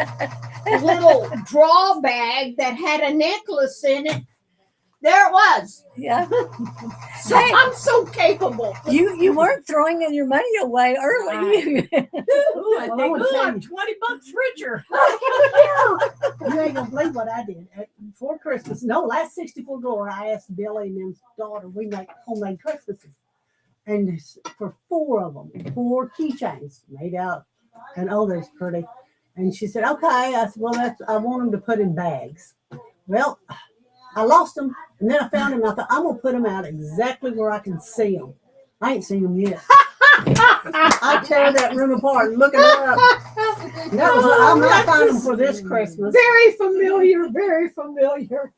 little draw bag that had a necklace in it. There it was. Yeah. So I'm so capable. You weren't throwing your money away early. Ooh, I Well, I think, wanna ooh, tell I'm you. $20 richer. You ain't gonna believe what I did. Before Christmas, no, last 64 Glory, I asked Billy and his daughter, we make homemade Christmases. And for 4 of them, 4 keychains made out, and oh, that's pretty. And she said, okay. I said, well, I want them to put in bags. Well, I lost them, and then I found them. I thought, I'm going to put them out exactly where I can see them. I ain't seen them yet. I tear that room apart looking up. That was, I'm not finding them for this Christmas. Very familiar, very familiar.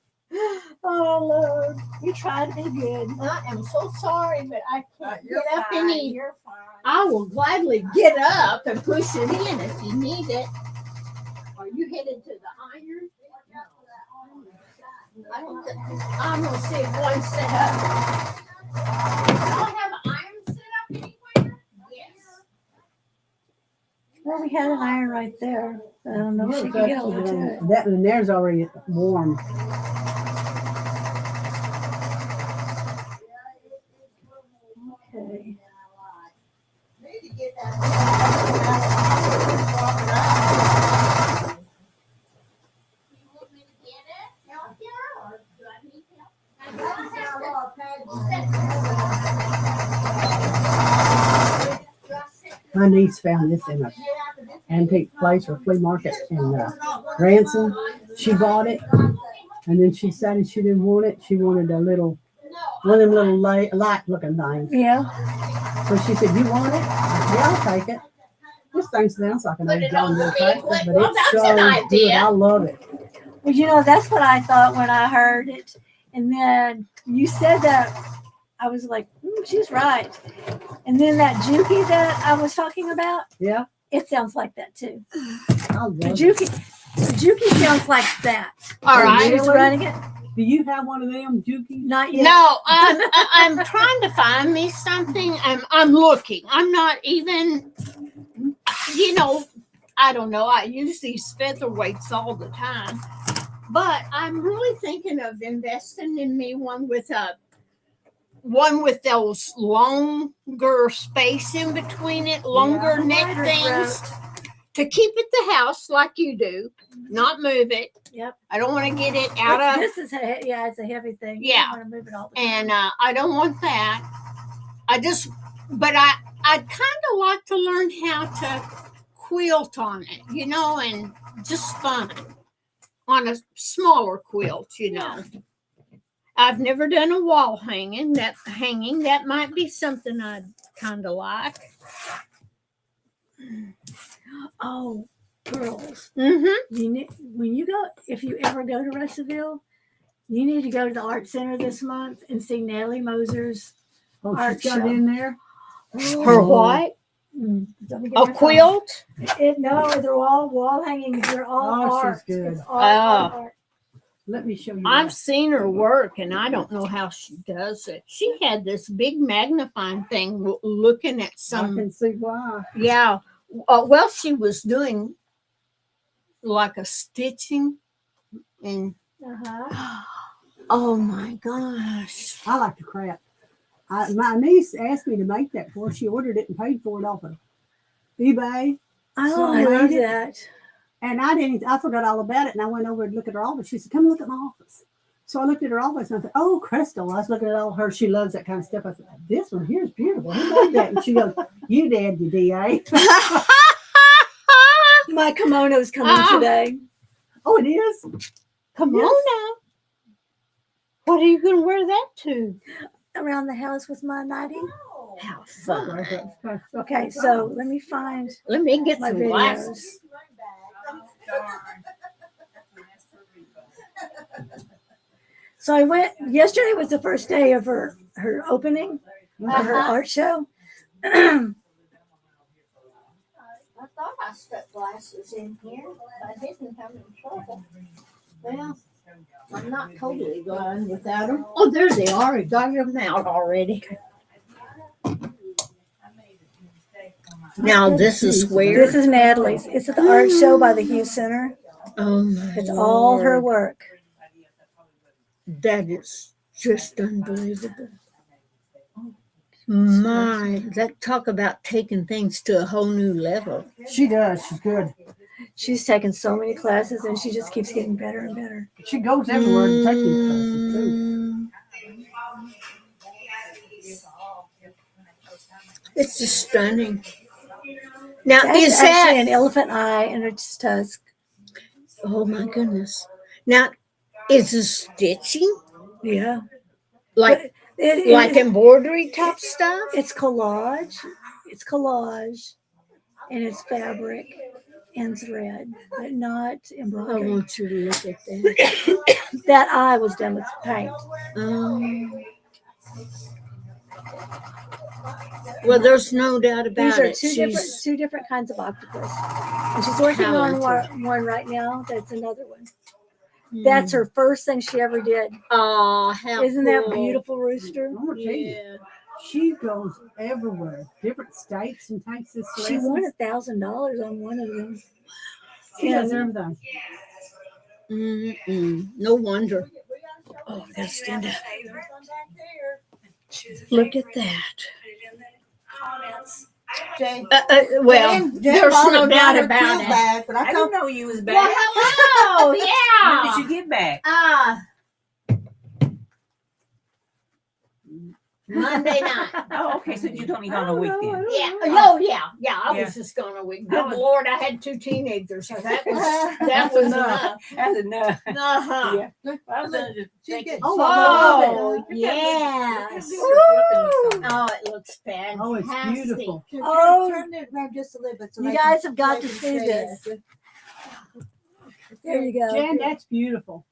Oh Lord, you tried to be good. I am so sorry, but I can't You're get up and fine, eat. You're fine. I will gladly get up and push it in if you need it. Are you headed to the iron? I don't think, I'm gonna see if one set up. Y'all have an iron set up anywhere? Yes. Well, we had an iron right there. I don't know if she could get over to it. That one there's already warm. Okay. My niece found this in an antique place or flea market in Ransom. She bought it, and then she decided she didn't want it. She wanted a little, one of them little light-looking things. Yeah. So she said, "You want it?" I said, "Yeah, I'll take it." This thing sounds like an Put old it John on the Deere big tractor, one. but Well, it's that's so an good. idea. I love it. Well, you know, that's what I thought when I heard it. And then you said that, I was like, she's right. And then that Juki that I was talking about, Yeah, it sounds like that too. I love The it. Juki sounds like that. All right. She's Really? running it. Do you have one of them, Juki? Not yet. No, I'm trying to find me something. I'm looking. I'm not even, I don't know. I use these featherweights all the time, but I'm really thinking of investing in me one with those longer space in between it, longer neck Wider things throat. to keep it the house like you do, not move it. Yep. I don't want to get it out of. This is it's a heavy thing. You Yeah. don't want to move it all the time. And I don't want that. But I'd kind of like to learn how to quilt on it, and just fun on a smaller quilt, I've never done a wall hanging. That might be something I'd kind of like. Oh, girls. Mm-hmm. If you ever go to Russellville, you need to go to the art center this month and see Natalie Moser's Oh, art she's got show. it in there. Her what? Let me get A my phone. quilt? No, they're all wall hangings. They're all Oh, she's art. good. It's all art. Let me show you. I've that. seen her work, and I don't know how she does it. She had this big magnifying thing looking at I some. can see why. Yeah. Well, she was doing like a stitching, and Uh-huh. oh my gosh. I like to craft. My niece asked me to make that for her. She ordered it and paid for it off of eBay. Oh, So I I love made it. that. And I forgot all about it. And I went over and looked at her office. She said, "Come look at my office." So I looked at her office and I said, "Oh, Crystal." I was looking at all her. She loves that kind of stuff. I said, "This one here is beautiful. Who made that?" And she goes, "You did, you DA." My kimono's coming Ah. today. Oh, it is? Come Yes. on now. What are you going to wear that to? Around the house with my nightie. How fun. Okay, so let me find Let me get my some videos. glasses. So I went yesterday was the first day of her opening of her art show. I thought I stuck glasses in here, but I didn't have any trouble. Well, I'm not totally gone without them. Oh, there they are. I got them out already. Now this is where. This is Natalie's. It's at the art show by the Hughes Center. Oh my It's all her Lord. work. That is just unbelievable. My, that talk about taking things to a whole new level. She does. She's good. She's taken so many classes and she just keeps getting better and better. She goes everywhere to take these classes too. It's just stunning. Now, That's is actually that? an elephant eye and its tusk. Oh my goodness. Now, is the stitching Yeah. like It- embroidery type stuff? it's collage. It's collage. And it's fabric and thread, but not I embroidery. want you to look at that. That eye was done with paint. Well, there's no doubt about These are it. two different kinds of octopus. And she's working on one right now. That's another one. That's her first thing she ever did. Oh, how Isn't that cool. beautiful, Rooster? I'm gonna tell you, Yeah. she goes everywhere, different states, and takes this She lesson. won $1,000 on one of them. She does everything. No wonder. Oh, they'll stand up. Look at that. Jane, Well, Jane there's bought no her doubt daughter about quilt it. bag, but I I didn't told know you was Well, back. hello. When Yeah. did you get back? Monday night. Oh, okay. So you only gone a week then. Yeah. Oh, yeah. I Yeah. was just gone a week. I Good was- Lord, I had 2 teenagers, so that was That's enough. That's enough. Uh-huh. Yeah. I was just She thinking. gets- Oh, I love it. Oh, yes. Oh, Oh, it looks fantastic. Oh, it's beautiful. Oh. turn it around just a little bit. So You they guys can- have got they to can see this. it. There you go. Jan, that's beautiful.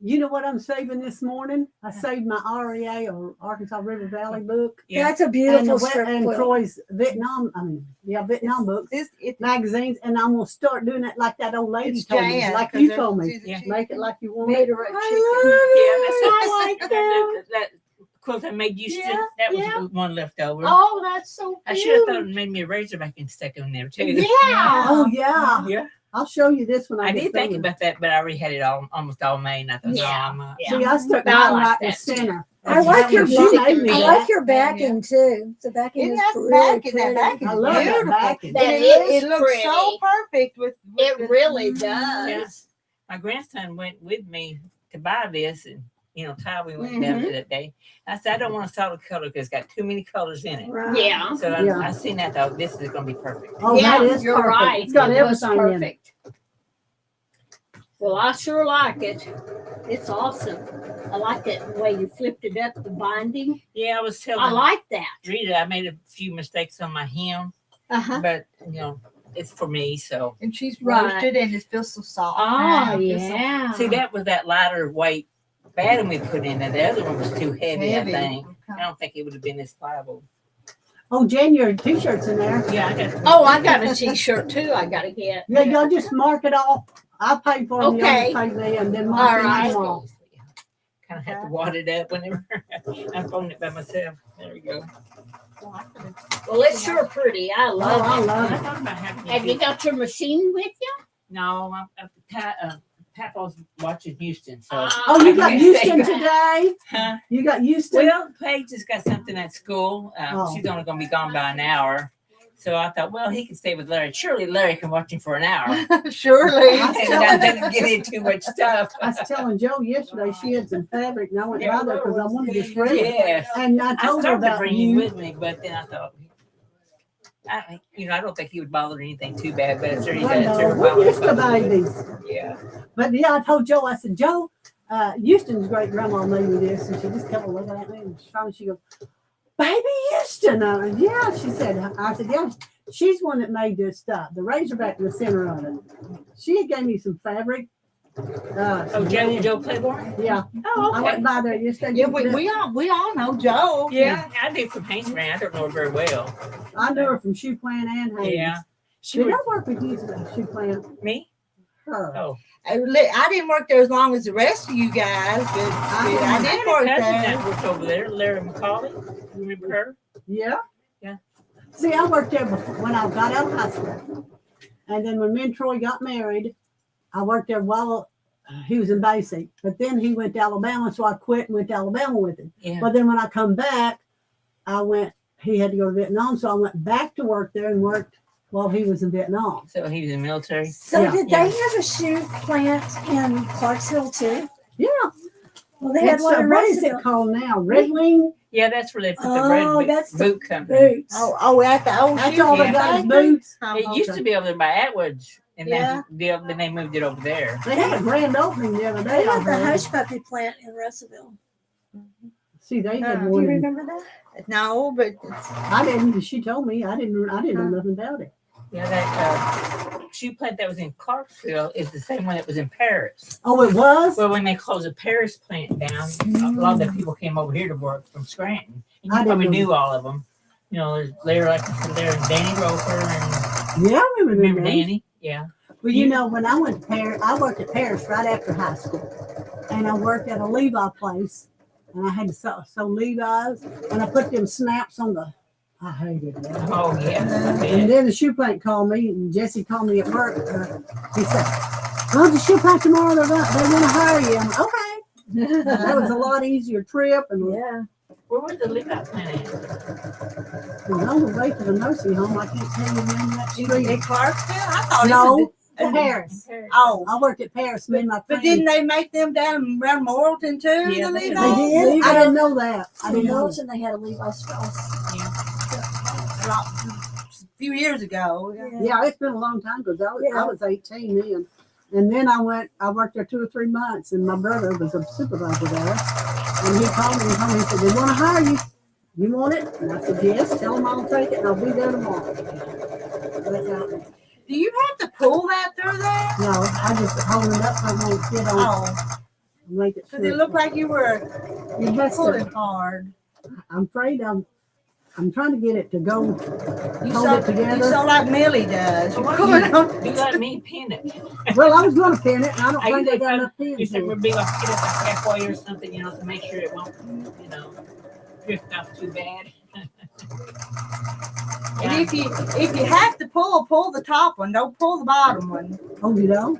You know what I'm saving this morning? I saved my REA or Arkansas River Valley book. Yeah. That's a And, beautiful the, strip and quilt. Troy's Vietnam books, magazines, and I'm gonna start doing it like that old lady It's told me, Jan, like 'cause you they're- told me. she's a Yeah. cheap- Make it like you want Made it. her a chicken. Yeah, that's I like that. that quilt I made you Yeah, still. That was yeah. the one left over. Oh, that's so I cute. should have thought it made me a razorback and stuck on there too. Yeah. Oh yeah, Yeah. I'll show you this when I I get did think through. about that, but I already had it almost all made. And I thought, Yeah. no, I'm not. Yeah. See, I stuck I mine like right in the that too. center. I like your She back. made me I that. like your backing too. The backing Isn't is that really backing? That pretty. backing I is love that beautiful. backing. That And is it looks so pretty. perfect with It the- really Mhm. Yeah. does. My grandson went with me to buy this, and Ty, we went down there that day. I said, I don't want a solid color because it's got too many colors in it. Right. Yeah. So Yeah. I seen that, though. This is going to be perfect. Oh, Yeah, that is you're perfect. right. It's got It was everything in it. perfect. Well, I sure like it. It's awesome. I like that way you flipped it up, the binding. Yeah, I was telling I like that. Rita, I made a few mistakes on my hem, Uh-huh. but, it's for me. So, And she's Right. roasted and it feels so soft. Oh, It feels so yeah. see, that was that lighter weight batting we put in there. The other one was too heavy, heavy. I think. Okay. I don't think it would have been this pliable. Oh, Jan, your t-shirts in there. Yeah, I got Oh, I got a t-shirt too I got to get. Yeah, y'all just mark it off. I pay for them. Okay. Y'all just pay me, and then All mark right. them all. Kind of have to wad it up whenever I'm phoning it by myself. There we go. Well, it's sure pretty. I Oh, love I it. love I it. thought about having Have you got your machine with you? No, Papa's watching Houston. So, Oh, you got Okay. Houston today? huh? You got Houston? Well, Paige has got something at school. Oh. She's only going to be gone by an hour. So I thought, well, he can stay with Larry. Surely Larry can watch him for an hour. Surely. I And I didn't get in too much stuff. I was telling Joe yesterday she had some fabric, and I went by there because I wanted to shred it. Yes. And I I told her started to about bring him you. with me, but then I thought, I don't think he would bother anything too bad, but it's already I got know, we're used to bother. babies. Yeah. But yeah, I told Joe, I said, Joe, Houston's great grandma made me this. And she just kept looking at me and she goes, Baby Houston. I went, yeah, she said, I said, yeah, she's one that made this stuff. The razorback in the center of it. She gave me some fabric. Oh, Joe Claiborne? Yeah, Oh, I okay. went by there yesterday. Yeah, we all know Joe. Yeah, I do from Paint Brand. I don't know her very well. I knew her from Shoe Plant and Hayes. Yeah. She Did was, I work with you at Shoe Plant? me? her. Oh, I didn't work there as long as the rest of you guys, but I I did had a work cousin there. that worked over there, Larry McCauley. You remember her? Yeah. Yeah. See, I worked there before, when I got out of high school. And then when me and Troy got married, I worked there while he was in basic. But then he went to Alabama, so I quit and went to Alabama with him. Yeah. But then when I come back, he had to go to Vietnam, so I went back to work there and worked while he was in Vietnam. So he was in the military. So Yeah. did they have a shoe plant in Clarksville too? Yeah. Well, they had It's, one in what is Russellville. it called now? Red Wing? Yeah, that's where they put the Oh, red that's the boot company. Boots. Oh, at the old That's shoe all they yeah. got is factory? boots. It used to be over there by Atwood's, and Yeah. then they moved it over there. They had a grand opening the other They day. I had the heard. Hush Puppy plant in Russellville. See, they had Do Do one. you in- remember that? No, but I didn't. She told me. I didn't know nothing about it. Yeah, that shoe plant that was in Clarksville is the same one that was in Paris. Oh, it was. Well, when they closed the Paris plant down, a lot of the people came over here to work from Scranton. And I you didn't probably know knew all of them. You know, there's Larry, like I said, there, and Danny Roper, and Yeah, I remember that. Danny? Yeah. Well, you know, when I went to Paris, I worked at Paris right after high school, and I worked at a Levi place, and I had to sew Levi's, and I put them snaps on the. I hated that. Oh, yeah. And then the shoe plant called me, and Jesse called me at work. He said, "Go to the shoe plant tomorrow. They want to hire you." I'm like, okay. That was a lot easier trip, and Yeah. Where was the Levi plant at? it was on the way to the nursing home. I can't tell you the name of that street. in Clarksville, I thought it No, was. Paris. Oh, I worked at Paris. Me and my but friend. didn't they make them down around Morrilton too? Yeah, the they Levi's? did. They did. I didn't know that. I In didn't know. Milton, they had a Levi Strauss. A few years ago. Yeah. Yeah, it's been a long time because I Yeah. was 18 then. And then I worked there 2 or 3 months, and my brother was a supervisor there. And he called me and told me, he said, "They want to hire you. You want it?" And I said, "Yes, tell them I'll take it, and I'll be there tomorrow." That's how, Do you have to pull that through there? no, I just hold it up so I won't get on Oh, and make it because it looked like you were it has pulling to, hard. I'm afraid I'm trying to get it to go You hold sound, it together. you sound like Millie does. You're Why pulling don't on. you let me pin it? Well, I was going to pin it, and I don't I think they usually got find- enough pins. You said in we're it. big like get it like halfway or something, you know, to make sure it won't, you know, drift off too bad. And if you have to pull the top one. Don't pull the bottom one. Oh, you know?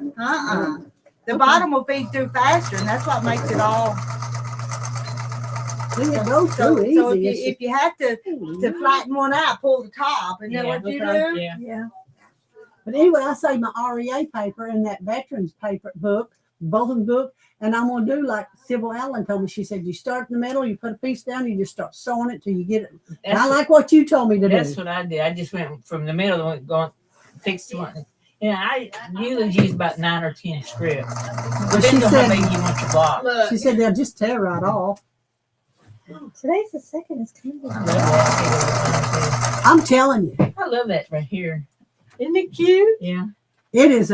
The Okay. bottom will feed through faster, and that's what makes it all. See, it goes So, so easy. so It's if you have to flatten one out, pull the top, and then what you okay. do? Yeah. Yeah. But anyway, I saved my REA paper and that veterans paper book, both of them book, and I'm gonna do like Sybil Allen told me. She said, "You start in the middle, you put a piece down, you just start sewing it till you get it." And I That's, like what you told me to that's do. what I did. I just went from the middle and going fixed one. Yeah, I usually use about 9 or 10 strips. But she Depends on how said, big you want your block. Look, she said they'll just tear right off. Today's the second. It's coming. I love that. I'm telling you, I love that right here. isn't it cute? Yeah. it is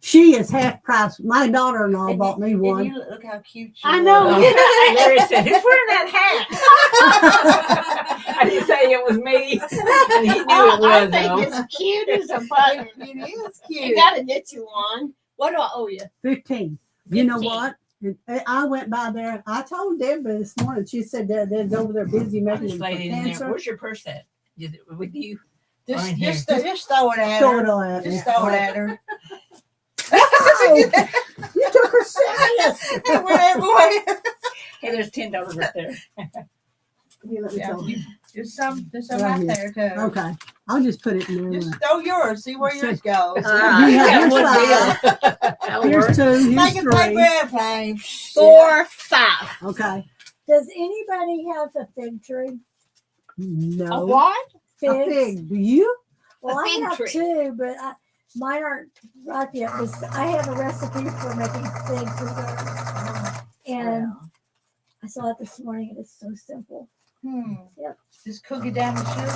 she is half price. My daughter-in-law bought me And one. you look how cute she I know. Oh, Larry said, "Who's wearing that hat?" I didn't say it was me, and he knew it was. though. it's cute as a button. It is You cute. gotta get you one. What do I owe you? 15. You know 15. what? I went by there. I told Deborah this morning. She said they're over there busy making This them for lady in there. cancer. Where's your purse at? Is it with you? Just, Right here. just throw it at Throw it her. all at me. Just throw it at her. Oh, you took her serious. It went everywhere. Hey, there's $10 right there. Here, let me Yeah. tell you. There's some Right right here. there too. Okay, I'll just put it in there. Just throw yours. See where yours goes. You have One here's deal. Here's 2, Make here's it like 3. airplane. 4, 5. Okay. Does anybody have a fig tree? No. What? Figs? A fig. Do you? Well, I fig have tree. 2, but mine aren't ripe yet. But I have a recipe for making fig preserve, and I saw it this morning, and it's so simple. Yep. Just cook it down to sugar.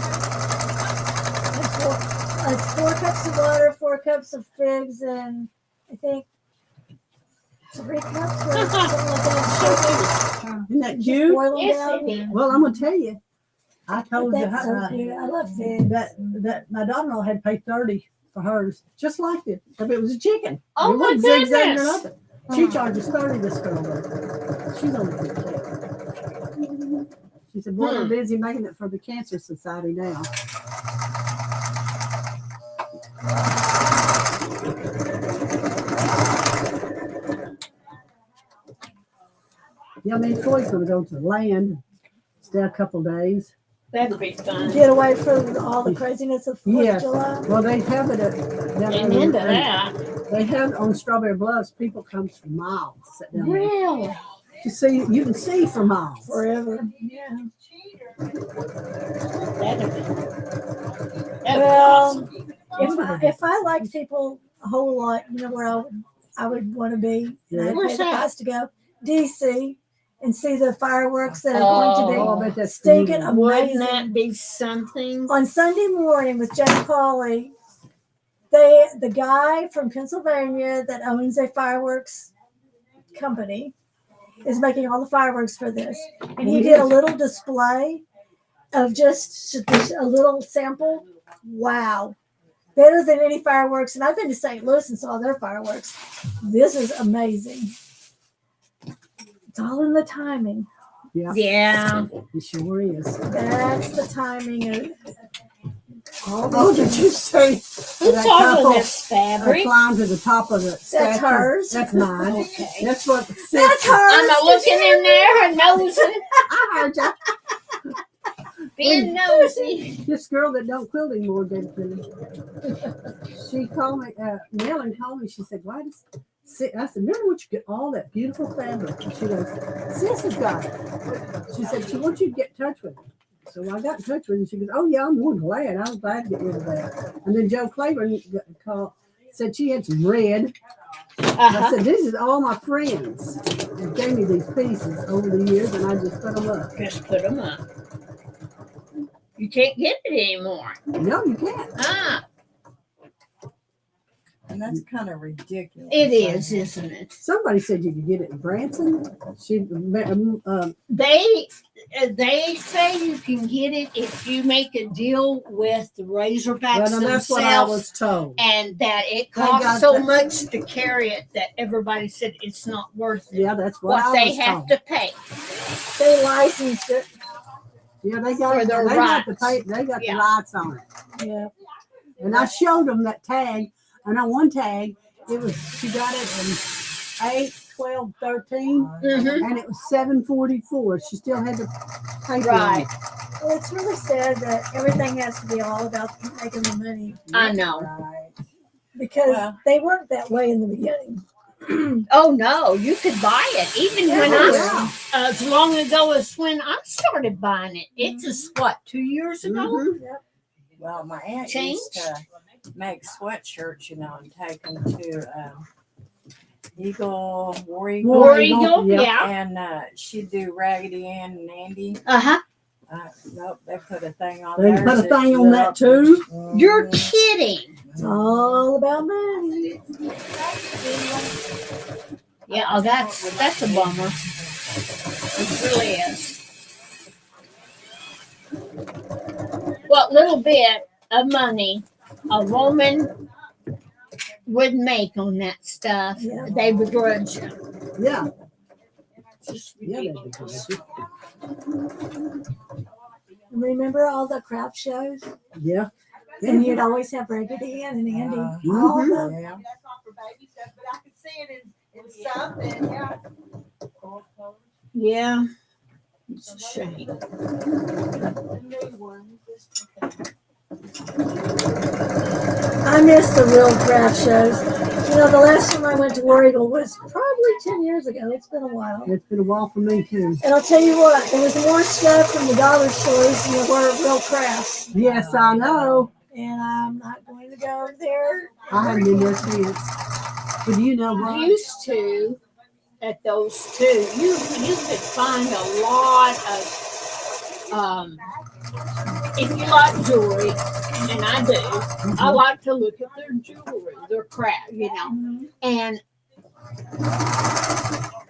It's 4 cups of water, 4 cups of figs, and I think 3 cups or something like that. Isn't that Just cute? boil them Yes, down. it is. Well, I'm gonna tell you. I But told you that's so cute. I love figs. that my daughter-in-law had to pay $30 for hers, just like it. If it was a chicken. Oh, it my wasn't zigzagging or goodness. nothing. She charges 30 this girl. Though. She's only 15. She said, boy, they're busy making it for the Cancer Society now. Yeah, me and Troy's going to go to the land, stay a couple days. That'd be fun. Get away from all the craziness of 4th Yes. of July. Well, they have it at Amen to that. They have on Strawberry Bluffs. People come for miles. Sit down there. Really? To see, you can see for miles. Forever. Yeah. That'd be Well, awesome. if I liked people a whole lot, you know where I would want to be, and I'd pay Where's the that? price to go, DC, and see the fireworks that are Oh, I going to bet be that's stinking beautiful. Wouldn't amazing. that be something? On Sunday morning with Jenny Pauley, the guy from Pennsylvania that owns a fireworks company is making all the fireworks for this, and he did a little display of just a little sample. Wow. Better than any fireworks. And I've been to St. Louis and saw their fireworks. This is amazing. It's all in the timing. Yeah, Yeah. it sure is. That's the timing of all Oh, these did you say Who that taught couple you this fabric? climbed to the top of the statue? hers. That's mine. Okay. That's what. That's hers. I'm a looking in there and nosing, I heard ya. being nosy. This girl that don't quilt anymore did it to me. She called me, Nellen called me. She said, "Why does?" I said, "Remember what you get all that beautiful fabric?" And she goes, "Sis has got it." She said, "She wants you to get in touch with it." So I got in touch with her, and she goes, "Oh yeah, I'm more than glad. I was glad to get rid of that." And then Joe Claiborne called, said she had some red. I Uh-huh. said, "This is all my friends." They gave me these pieces over the years, and I just put them up. Just put them up. You can't get it anymore. No, you can't. Ah, And that's kind of ridiculous. it is, isn't it? Somebody said you could get it in Branson. They say you can get it if you make a deal with the Razorbacks Well, that's what I themselves, was told. and that it They got costs so that. much to carry it that everybody said it's not worth it. Yeah, that's what What I they was have told. to pay. They licensed it. Yeah, they got for their they got the rights. they got Yeah. the rights on it. Yeah. And I showed them that tag, and on one tag, it was she got it in 8, 12, 13, Mhm. and it was 744. She still had to pay for Right. it. Well, it's really sad that everything has to be all about making the money I know. Right. because Well. they weren't that way in the beginning. Oh no, you could buy it even when Yeah. as long ago as when I started buying it. It's just what 2 years ago. Mhm. Well, my aunt Change? used to make sweatshirts, and take them to Eagle, War Eagle, War Eagle, yeah. yeah. and she'd do Raggedy Ann and Andy. Uh huh. Nope, they put a thing on They there. put a thing on that too. You're kidding. It's all about money. Yeah, oh, that's a bummer. It really is. What little bit of money a woman would make on that stuff, Yeah. they begrudge you. Yeah. Just Yeah, ridiculous. Remember all the craft shows? Yeah. And you'd always have Raggedy Ann and Andy. Uh, All Mhm. the Yeah. Mm-hmm. That's not for baby stuff, but I could see it in some, and yeah. Yeah. It's a shame. The new one, just I miss the real craft shows. You know, the last time I went to War Eagle was probably 10 years ago. It's been a while. It's been a while for me too. And I'll tell you what, there was more stuff from the dollar stores than there were real crafts. Yes, I know. And I'm not going to go there. I haven't been there since. But you know what? Used to at those two, you could find a lot of if you like jewelry, and I do, I like to look at their jewelry, their craft, and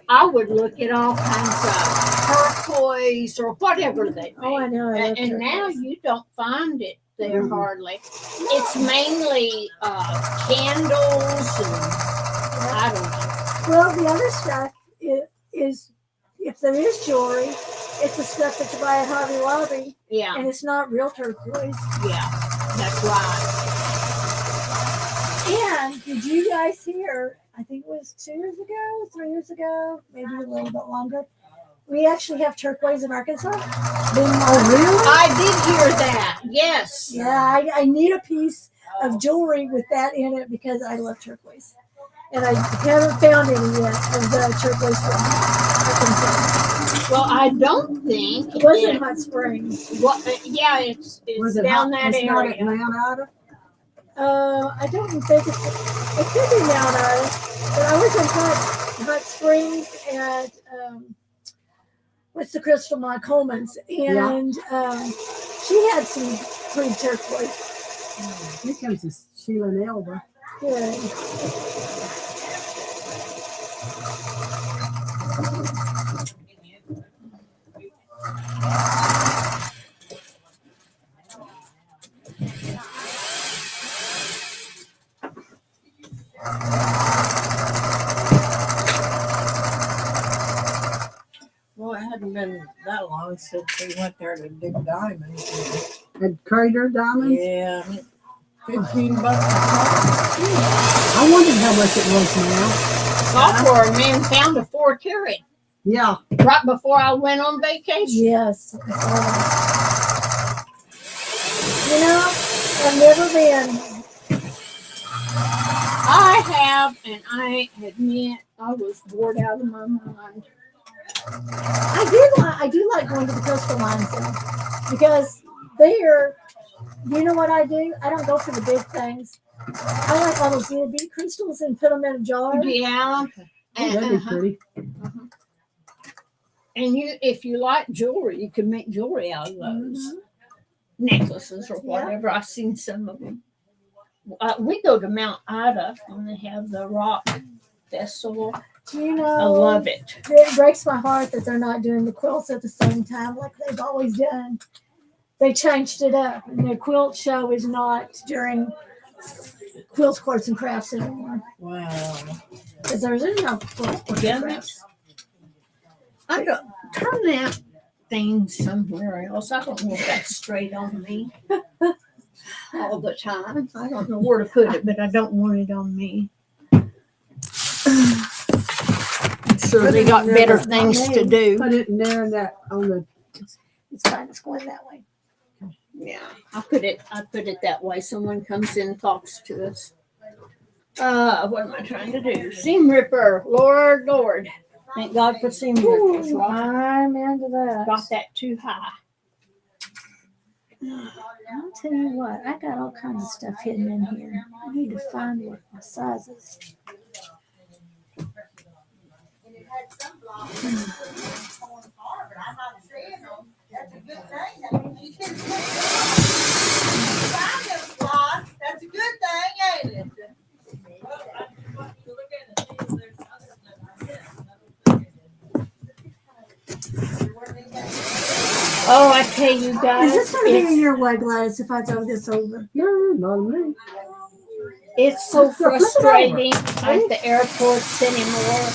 I would look at all kinds of turquoise or whatever they Oh, I make. know. I love And now turquoise. you don't find it there hardly. It's mainly candles and I don't know. Well, the other stuff is if there is jewelry, it's the stuff that you buy at Hobby Lobby, Yeah, and it's not real turquoise. yeah, that's right. And did you guys hear? I think it was 2 years ago, 3 years ago, maybe a little bit longer. We actually have turquoise in Arkansas. Oh, I did hear that. Yes. Yeah, I need a piece of jewelry with that in it because I love turquoise. And I haven't found any yet of the turquoise from Arkansas. Well, I don't think It wasn't Hot Springs. yeah, it's Was it down hot? that It's not area. at Mount Ida? I don't think it could be Mount Ida, but I was in Hot Springs at what's the Crystal Mine Coleman's, and she had some pretty turquoise. Here comes this Sheila and Elba. Good. Well, it hadn't been that long since we went there to dig diamonds. At Crater Diamonds? Yeah, $15 a ton. I wondered how much it was now. Software man found a 4 carat Yeah. right before I went on vacation. Yes. I saw that. You know, I've never been. I have, and I admit I was bored out of my mind. I do like going to the Crystal Mines though, because there, you know what I do? I don't go for the big things. I like all those little bead crystals and put them in a jar. Yeah. That'd be pretty. And if you like jewelry, you can make jewelry out of those necklaces or whatever. I've seen some of them. We go to Mount Ida and they have the rock festival. Do you know? I love it. It breaks my heart that they're not doing the quilts at the same time like they've always done. They changed it up, and the quilt show is not during Quilts, Quartz, and Crafts anymore Wow. because there's no Quilts, Quartz, and Crafts. I don't turn that thing somewhere else. I don't know if that's straight on me all the time. I don't know where to put it, but I don't want it on me. I'm sure they got better things to do. Put it in there and that on the. It's fine. It's going that way. Yeah, I put it that way. Someone comes in and talks to us. What am I trying to do? Seam ripper. Lord. Thank God for seam rippers. Ooh, Right? I'm into that. Got that too high. I'll tell you what, I got all kinds of stuff hidden in here. I need to find what my size is. And it had some blocks torn apart, but I'm not seeing them. That's a good thing. That means you can find those blocks. That's a good thing, ain't it? Oh, I tell you guys, Is this going to be in it's, your way, Gladys, if I throw this over? No, not me. it's so Flip it over. frustrating at the airports anymore.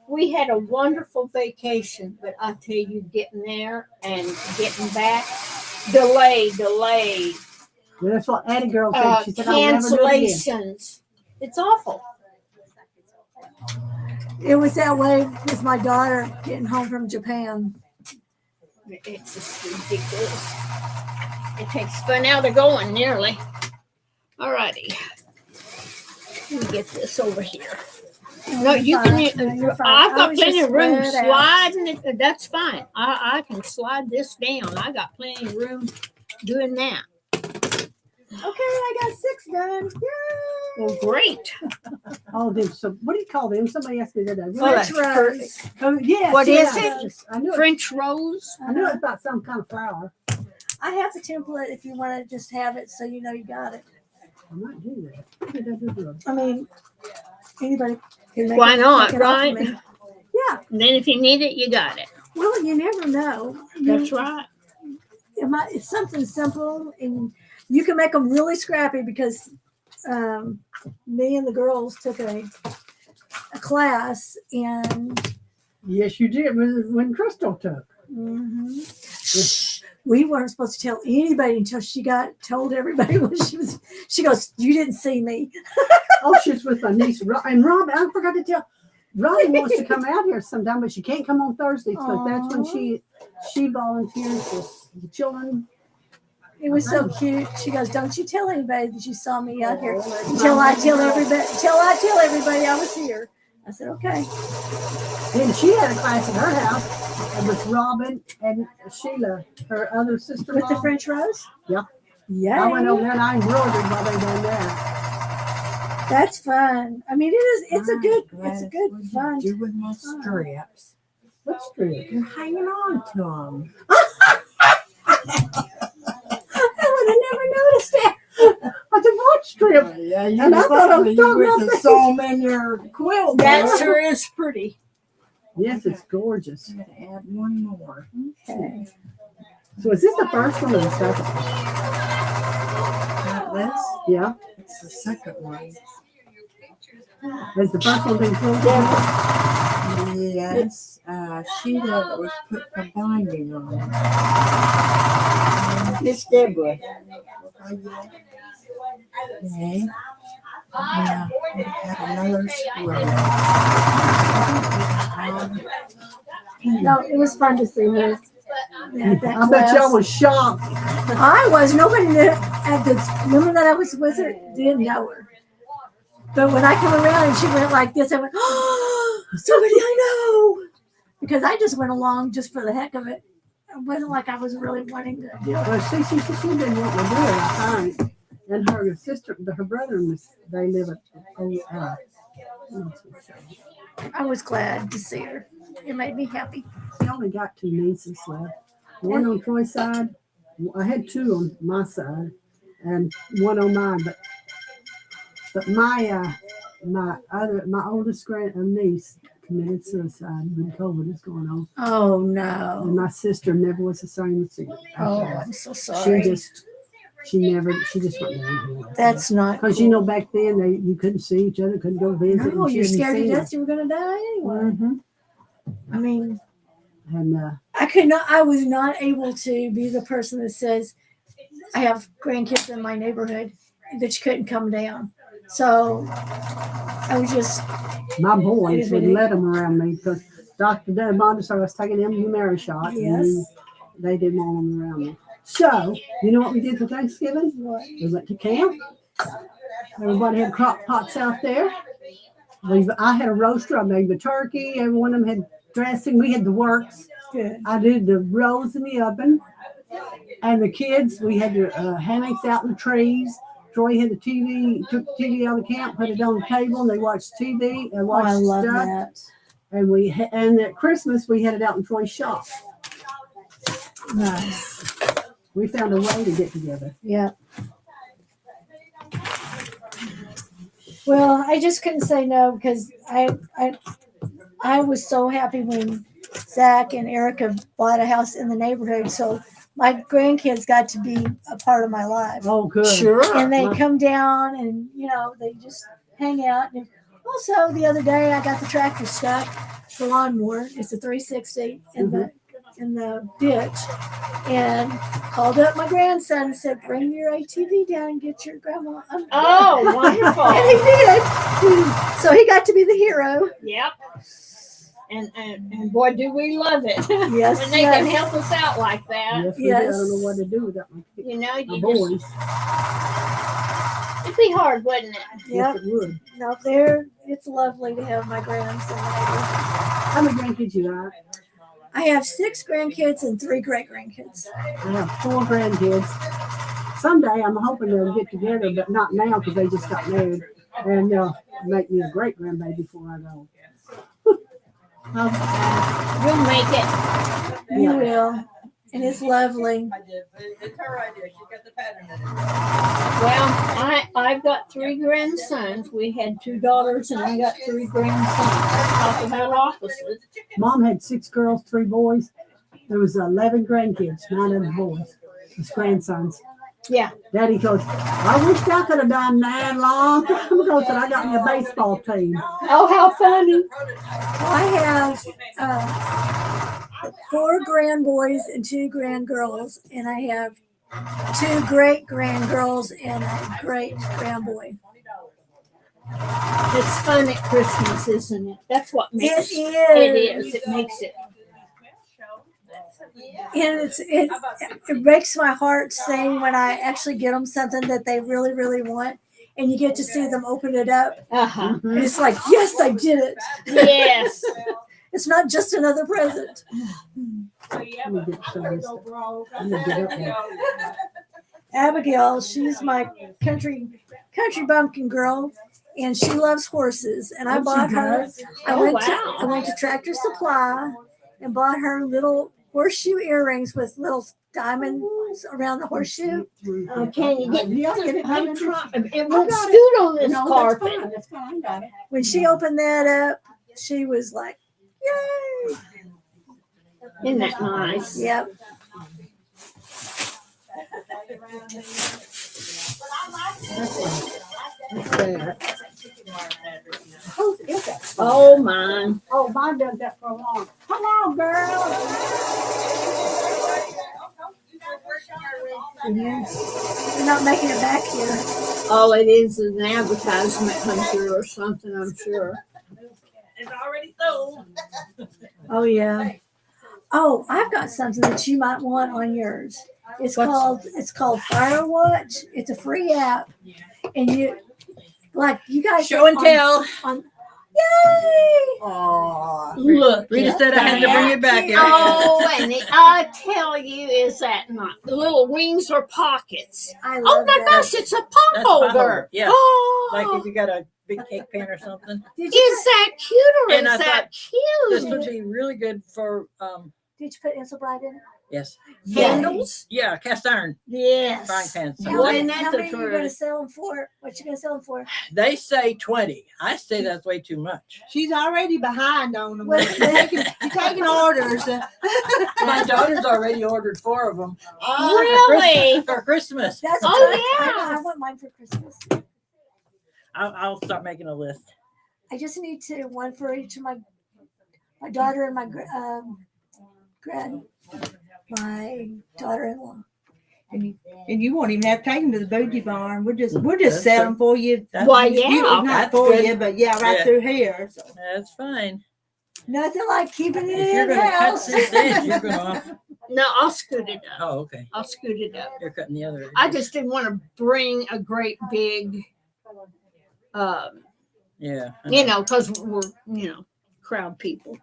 We had a wonderful vacation, but I tell you, getting there and getting back, delay. Well, that's what Addie girl said. She said, I'll never do it again. Cancellations. It's awful. It was that way with my daughter getting home from Japan. It's just ridiculous. It takes fun out of going nearly. All righty. Let me get this over here. No, you can. I've got plenty of room sliding it. That's fine. I can slide this down. I got plenty of room doing that. Okay, I got 6 done. Yay! Well, great. Oh, them. So, what do you call them? Somebody asked me that. Oh, that's Rose. Oh, yes. What is yes. it? I knew it. French rose. I knew it about some kind of flower. I have the template if you want to just have it so you know you got it. I might do that. What did I do? I mean, anybody can make Why it, not, make it off of right? me. Yeah. And then if you need it, you got it. Well, you never know. That's right. it's something simple, and you can make them really scrappy because me and the girls took a class, and Yes, you did when Crystal took. we weren't supposed to tell anybody until she told everybody when she goes, you didn't see me. Oh, she's with my niece. And Rob, I forgot to tell. Robbie wants to come out here sometime, but she can't come on Thursdays because that's when she volunteers with the children. It was so cute. She goes, don't you tell anybody that you saw me out here until I tell everybody I was here. I said, okay. Then she had a class at her house with Robin and Sheila, her other sister. With the French rose? Yeah. Yeah. I went over there and I embroidered while they done that. That's fun. I mean, it's a good fun. Do with my strips. What strip? You're hanging on to them. I would have never noticed that. I said, what strip? Yeah, you And I thought I was talking with about the this. seam in your quilt. That there. sure is pretty. Yes, it's gorgeous. I'm gonna add one more. Okay. So is this the first one or the second? Not this. Yeah. It's the second one. Has the first one been pulled down? Yes. Sheila was put the binding on it. Miss Deborah. Okay. Now we have another square. No, it was fun to see her. At that I bet y'all class. was shocked. I was. Nobody at the woman that I was with her didn't know her. But when I come around and she went like this, I went, oh, somebody I know. Because I just went along just for the heck of it. It wasn't like I was really wanting to do it. Well, she didn't want to do it, I think. And her sister, her brother, they live at I was glad to see her. It made me happy. I only got two nieces left. One on Troy's side. I had two on my side, and one on mine. But my oldest niece committed suicide when COVID was going on. Oh, And no. my sister never was the same as Oh, I'm so sorry. She just went down. That's not Because cool. back then you couldn't see each other, couldn't go visit. No, and she you're hadn't scared to seen death you were going to die anyway. Mhm. I mean, And I was not able to be the person that says, I have grandkids in my neighborhood that you couldn't come down. So I was just, my boys wouldn't let them around me because Dr. Deb Montessori was taking them numeric shots. Yes. And they didn't want them around me. So, you know what we did for Thanksgiving? what? We went to camp. Everybody had crock pots out there. I had a roaster. I made the turkey. Every one of them had dressing. We had the works. Good. I did the rolls in the oven. And the kids, we had the hammocks out in the trees. Troy had the TV, took the TV out of the camp, put it on the table, and they watched TV and Oh, watched I love stuff. that. And at Christmas, we had it out in Troy's shop. Nice. We found a way to get together. Yeah. Well, I just couldn't say no because I was so happy when Zach and Erica bought a house in the neighborhood. So my grandkids got to be a part of my life. Oh, good. Sure. And they come down and, they just hang out. And also the other day I got the tractor stuck, the lawnmower. It's a 360 in the ditch, and called up my grandson and said, bring your ATV down and get your grandma. Oh, wonderful. And he did. So he got to be the hero. Yep. And boy, do we love it. Yes, When they can help us out like that. Yes, we did. I don't know what to do without my You boys. it'd be hard, wouldn't it? Yep. Yes, it would. No, it's lovely to have my grandson. How many grandkids you got? I have 6 grandkids and 3 great grandkids. I have 4 grandkids. Someday I'm hoping they'll get together, but not now because they just got married. And they'll make me a great grandbaby before I go. We'll make it. You will. And it's lovely. It's her idea. She's got the pattern in it. Well, I've got 3 grandsons. We had 2 daughters, and I got 3 grandsons. Talk about opposites. Mom had 6 girls, 3 boys. There was 11 grandkids, 9 of them boys. his grandsons. Yeah. Daddy goes, I wish I could have done that long time ago. Said I got me a baseball team. Oh, how funny. I have 4 grandboys and 2 grandgirls, and I have 2 great grandgirls and a great grandboy. It's fun at Christmas, isn't it? That's what makes It it is. is. It makes it. And it breaks my heart sing when I actually get them something that they really, really want, and you get to see them open it up. Uh-huh. And it's like, yes, I did it. Yes. It's not just another present. Abigail, she's my country bumpkin girl, and she loves horses. And I bought her. I went to Tractor Supply and bought her little horseshoe earrings with little diamonds around the horseshoe. Can you get Honey, it won't scoot on this carpet. That's fine. Got it. when she opened that up, she was like, "Yay!" Isn't that nice? Yep. Who is that? Oh, mine. Oh, mine does that for a long. Come on, girl. We're not making it back here. All it is an advertisement come through or something, I'm sure. It's already sold. Oh yeah. Oh, I've got something that you might want on yours. It's called Firewatch. It's a free app, and you guys Show and tell. Yay! Aw. Look. Rita at said I had to bring it back. Eric. Oh, and I tell you, is that not the little wings or pockets? I Oh love my that. gosh, it's a pot That's pot holder. holder, yeah. Oh, Like if you got a big cake pan or something. Did you is that cute or And I is that This cute? would be really good for put Insulbrite in it? yes. Candles? Yeah, cast iron Yes. frying pans. Yeah. How Boy, many, and that's how a many are you truth. gonna sell them for? What you gonna sell them for? They say 20. I say that's way too much. She's already behind on them. Well, She's taking orders. My daughter's already ordered 4 of them. Really? For Christmas. That's Oh, good. yeah. I want mine for Christmas. I'll start making a list. I just need one for each of my daughter and my daughter-in-law. And you won't even have to take them to the bougie barn. We'll just That's sell them for you. Why, yeah. Not That's for good. you, but yeah, right Yeah. through here. So. That's fine. Nothing like keeping it If you're in the going to cut house. this edge, you're going to. No, I'll scoot it up. Oh, okay. I'll scoot it up. You're cutting the other edge. I just didn't want to bring a great big, Yeah. because we're, crowd people.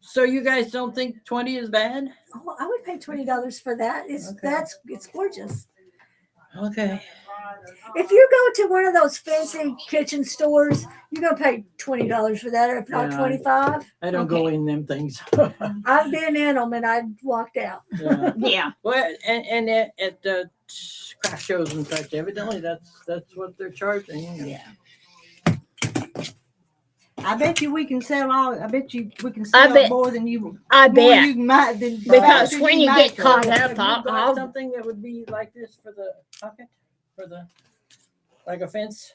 So you guys don't think 20 is bad? Oh, I would pay $20 for that. It's gorgeous. Okay. If you go to one of those fancy kitchen stores, you're gonna pay $20 for that, or if not Yeah. 25. I don't go in them things. I've been in them and I walked out. Yeah. Yeah. Well, and at the craft shows and such, evidently that's what they're charging. Yeah. I bet you we can sell more than you. I More bet. you might than Because than when you might get caught for. up, Have you got I'll something that would be like this for the pocket, like a fence?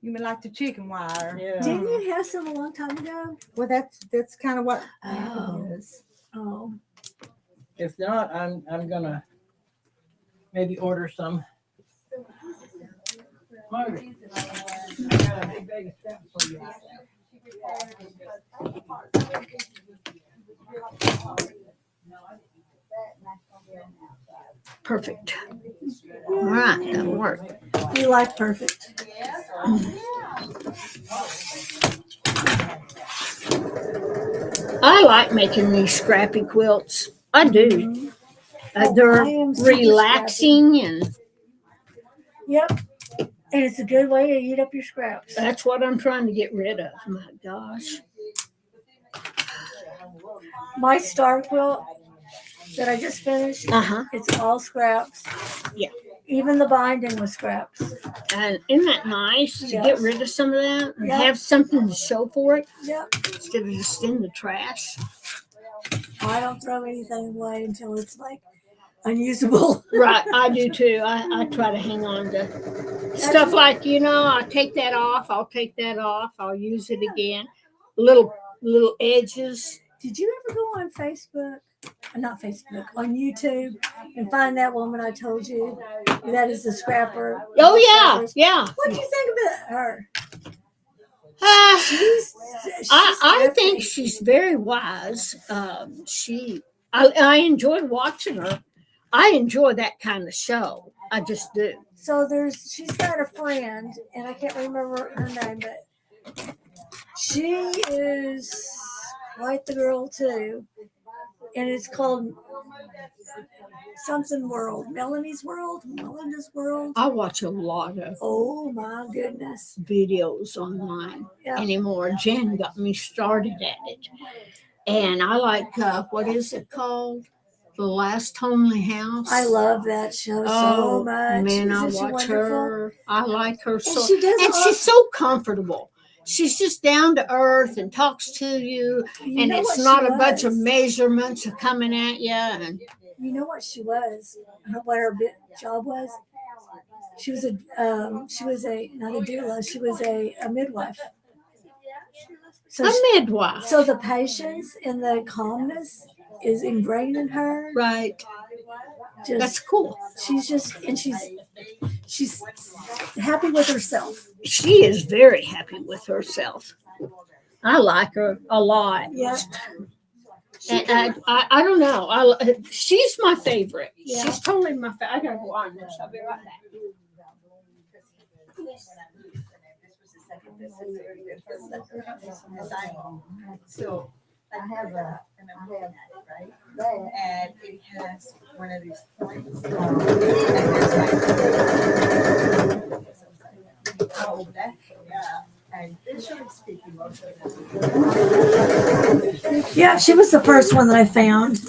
You mean like the chicken wire? Yeah. Didn't you have some a long time ago? Well, that's kind of what Oh. it is. Oh, If not, I'm gonna maybe order some. Margaret, I got a big bag of stamps for you. perfect. All right, that'll work. you like perfect. I like making these scrappy quilts. I do. Oh, They're I am super relaxing, and Yep. And it's a good way to eat up your scraps. that's what I'm trying to get rid of. My gosh. My star quilt that I just finished, Uh-huh. it's all scraps. Yeah. Even the binding was scraps. And isn't that nice to Yes. get rid of some of that and Yeah. have something to show for it Yep. instead of just in the trash? I don't throw anything away until it's like unusable. Right, I do too. I try to hang on to stuff like, I take that off, I'll take that off, I'll use it again. Little edges. Did you ever go on Facebook? Not Facebook, on YouTube and find that woman I told you that is the scrapper? Oh yeah. What do you think about her? I think different. she's very wise. I enjoy watching her. I enjoy that kind of show. I just do. So she's got a friend, and I can't remember her name, but she is quite the girl too. And it's called something World, Melanda's World. I watch a lot of Oh my goodness. videos online Yeah. anymore. Jen got me started at it. And I like, what is it called? The Last Homely House. I love that show Oh, so much. man, I Isn't she watch wonderful? her. I like her And so. she does And all- she's so comfortable. She's just down to earth and talks to you. You And know it's what not she a bunch of was? measurements coming at you. And You know what she was? What her job was? She was a not a doula. She was a midwife. So a midwife. so the patience and the calmness is ingrained in her. Right. Just That's cool. she's happy with herself. She is very happy with herself. I like her a lot. Yeah. And I don't know. She's my favorite. Yeah. She's totally my favorite. I gotta go on this. I'll be right back. So I have that, and it has one of these points. Oh, that, yeah. And visually speaking, most of Yeah, she was the first one that I found.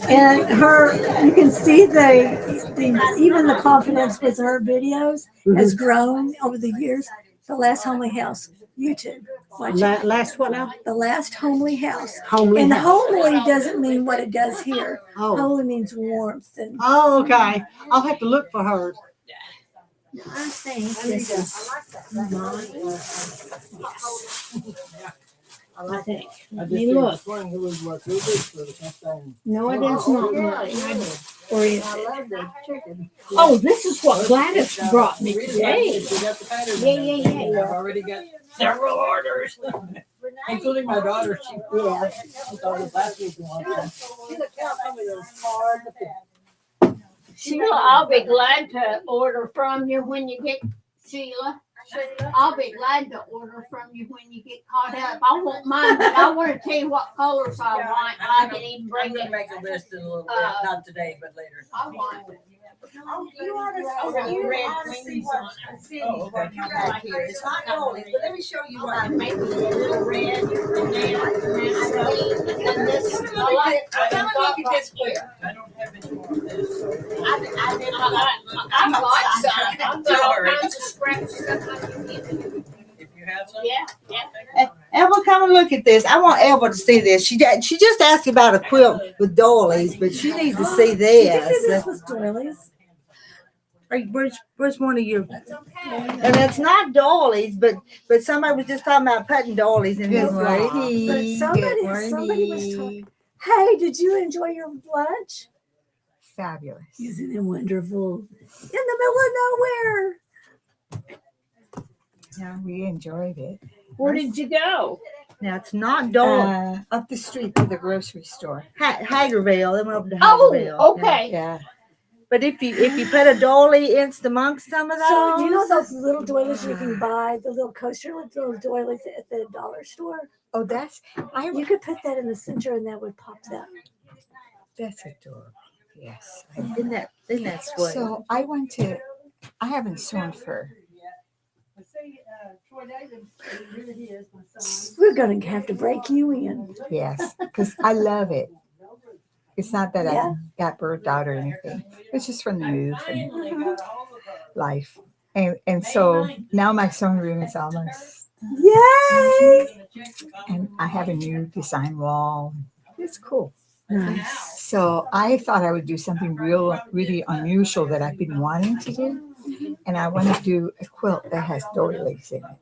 And you can see even the confidence with her videos has grown over the years. The Last Homely House, YouTube. Watch it. Last what now? The Last Homely House. Homely And house. homely doesn't mean what it does here. Oh. Holy means warmth. And Oh, okay. I'll have to look for hers. I think this is I think. Let me look. No, it is not mine. Or is it? Oh, this is what Gladys brought me today. Yeah. I've already got several orders, including my daughter. She thought it was last week. Sheila, I'll be glad to order from you when you get, Sheila. I'll be glad to order from you when you get caught up. I won't mind, but I want to tell you what colors I want. I can even I'm bring gonna it. make a list in a little bit, not today, but later. I want it. Oh, you ought to see what the city, Oh, okay. what you got here. It's not only, but let me show you what I Maybe a little red and then and this. I like it. Tell me look at this quick. I don't have any more of this. I've got some. I've got all kinds of scraps stuff I can give you. If you have some. Yeah. Elba, come and look at this. I want Elba to see this. She just asked about a quilt with doilies, but she needs to see She did this. this with doilies. Where's one of your? And it's not doilies, but somebody was just talking about putting doilies in his life. But somebody was talking. Hey, did you enjoy your lunch? Fabulous. Isn't it wonderful? In the middle of nowhere. Yeah, we enjoyed it. Where did you go? Now it's not doilies. Up the street to the grocery store. Hagerville. They went over to Oh, Hagerville. okay. Yeah. But if you put a doily in amongst some of those, So you know those little doilies you can buy, the little coaster with little doilies at the dollar store? Oh, that's You could put that in the center and that would pop up. that's adorable. Yes. isn't that sweet? So I haven't sewn for. We're going to have to break you in. Yes, because I love it. It's not that Yeah. I got burnt out or anything. It's just from the move and life. And so now my sewing room is almost Yay! And I have a new design wall. It's cool. Nice. So I thought I would do something really unusual that I've been wanting to do. And I want to do a quilt that has doilies in it.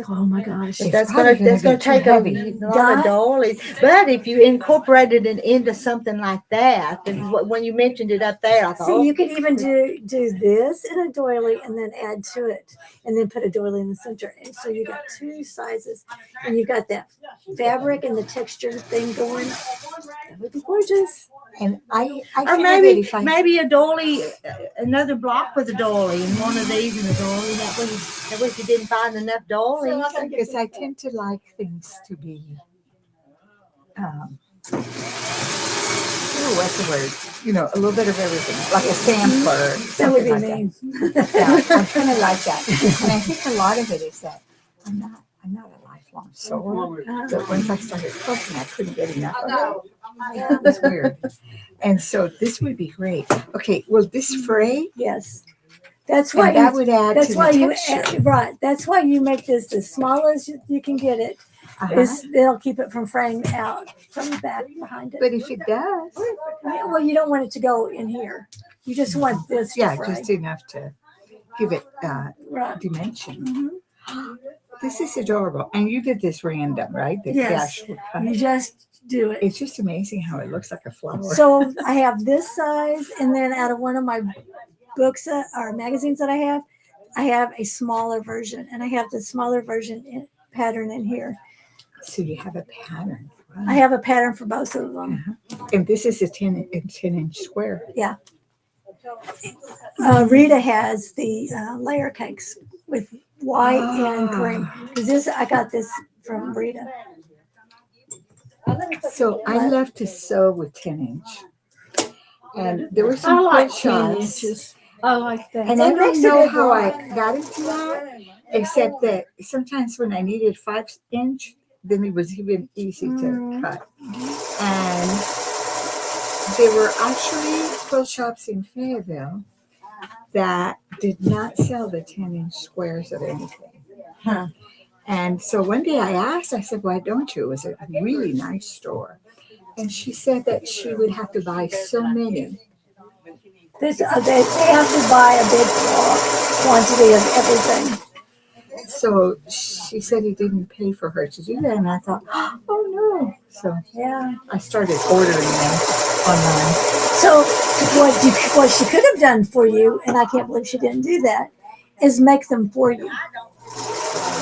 Oh my gosh. It's That's probably gonna be too take heavy. a lot of doilies. But if you incorporated it into something like that, then when you mentioned it up there, I thought, See, you could even do this in a doily and then add to it, and then put a doily in the center. And so you got two sizes, and you got that fabric and the texture thing going. That would be gorgeous. And I or figured that if maybe a doily, another block with a doily, and one of these and a doily. That way, if you didn't find enough dollies. because I tend to like things to be, what's the word? You know, a little bit of everything, like a sampler. That would something be like mean. Yeah, I'm kind of like that, and I think a lot of it is that I'm not a lifelong sewer. But once I started quilting, I couldn't get enough of it. It was weird, and so this would be great. Okay, well, this fray, Yes, that's why. and that would add That's to why the you texture. right. That's why you make this as small as you can get it. Is they'll keep it from fraying out from the back behind it. But if it does, Well, you don't want it to go in here. You just want this to yeah, fray. just enough to give it Right. dimension. Mhm. This is adorable, and you did this random, right? The Yes. actual cut. You just do it. It's just amazing how it looks like a flower. So I have this size, and then out of one of my books or magazines that I have a smaller version, and I have the smaller version pattern in here. So you have a pattern. Wow. I have a pattern for both of them. And this is a 10-inch square. Rita has the layer cakes with white and cream. Because I got this from Rita. So I love to sew with 10-inch. And there were some I like quilt 10 shops. inches. I like that. And It I makes don't a know good how I block. got into that, except that sometimes when I needed 5-inch, then it was even easy to cut. And there were actually quilt shops in Fayetteville that did not sell the 10-inch squares of anything. Huh. And so one day I asked, I said, why don't you? It was a really nice store. And she said that she would have to buy so many. They have to buy a big quantity of everything. So she said it didn't pay for her to do that. And I thought, oh no. So Yeah. I started ordering them online. So what she could have done for you, and I can't believe she didn't do that, is make them for you.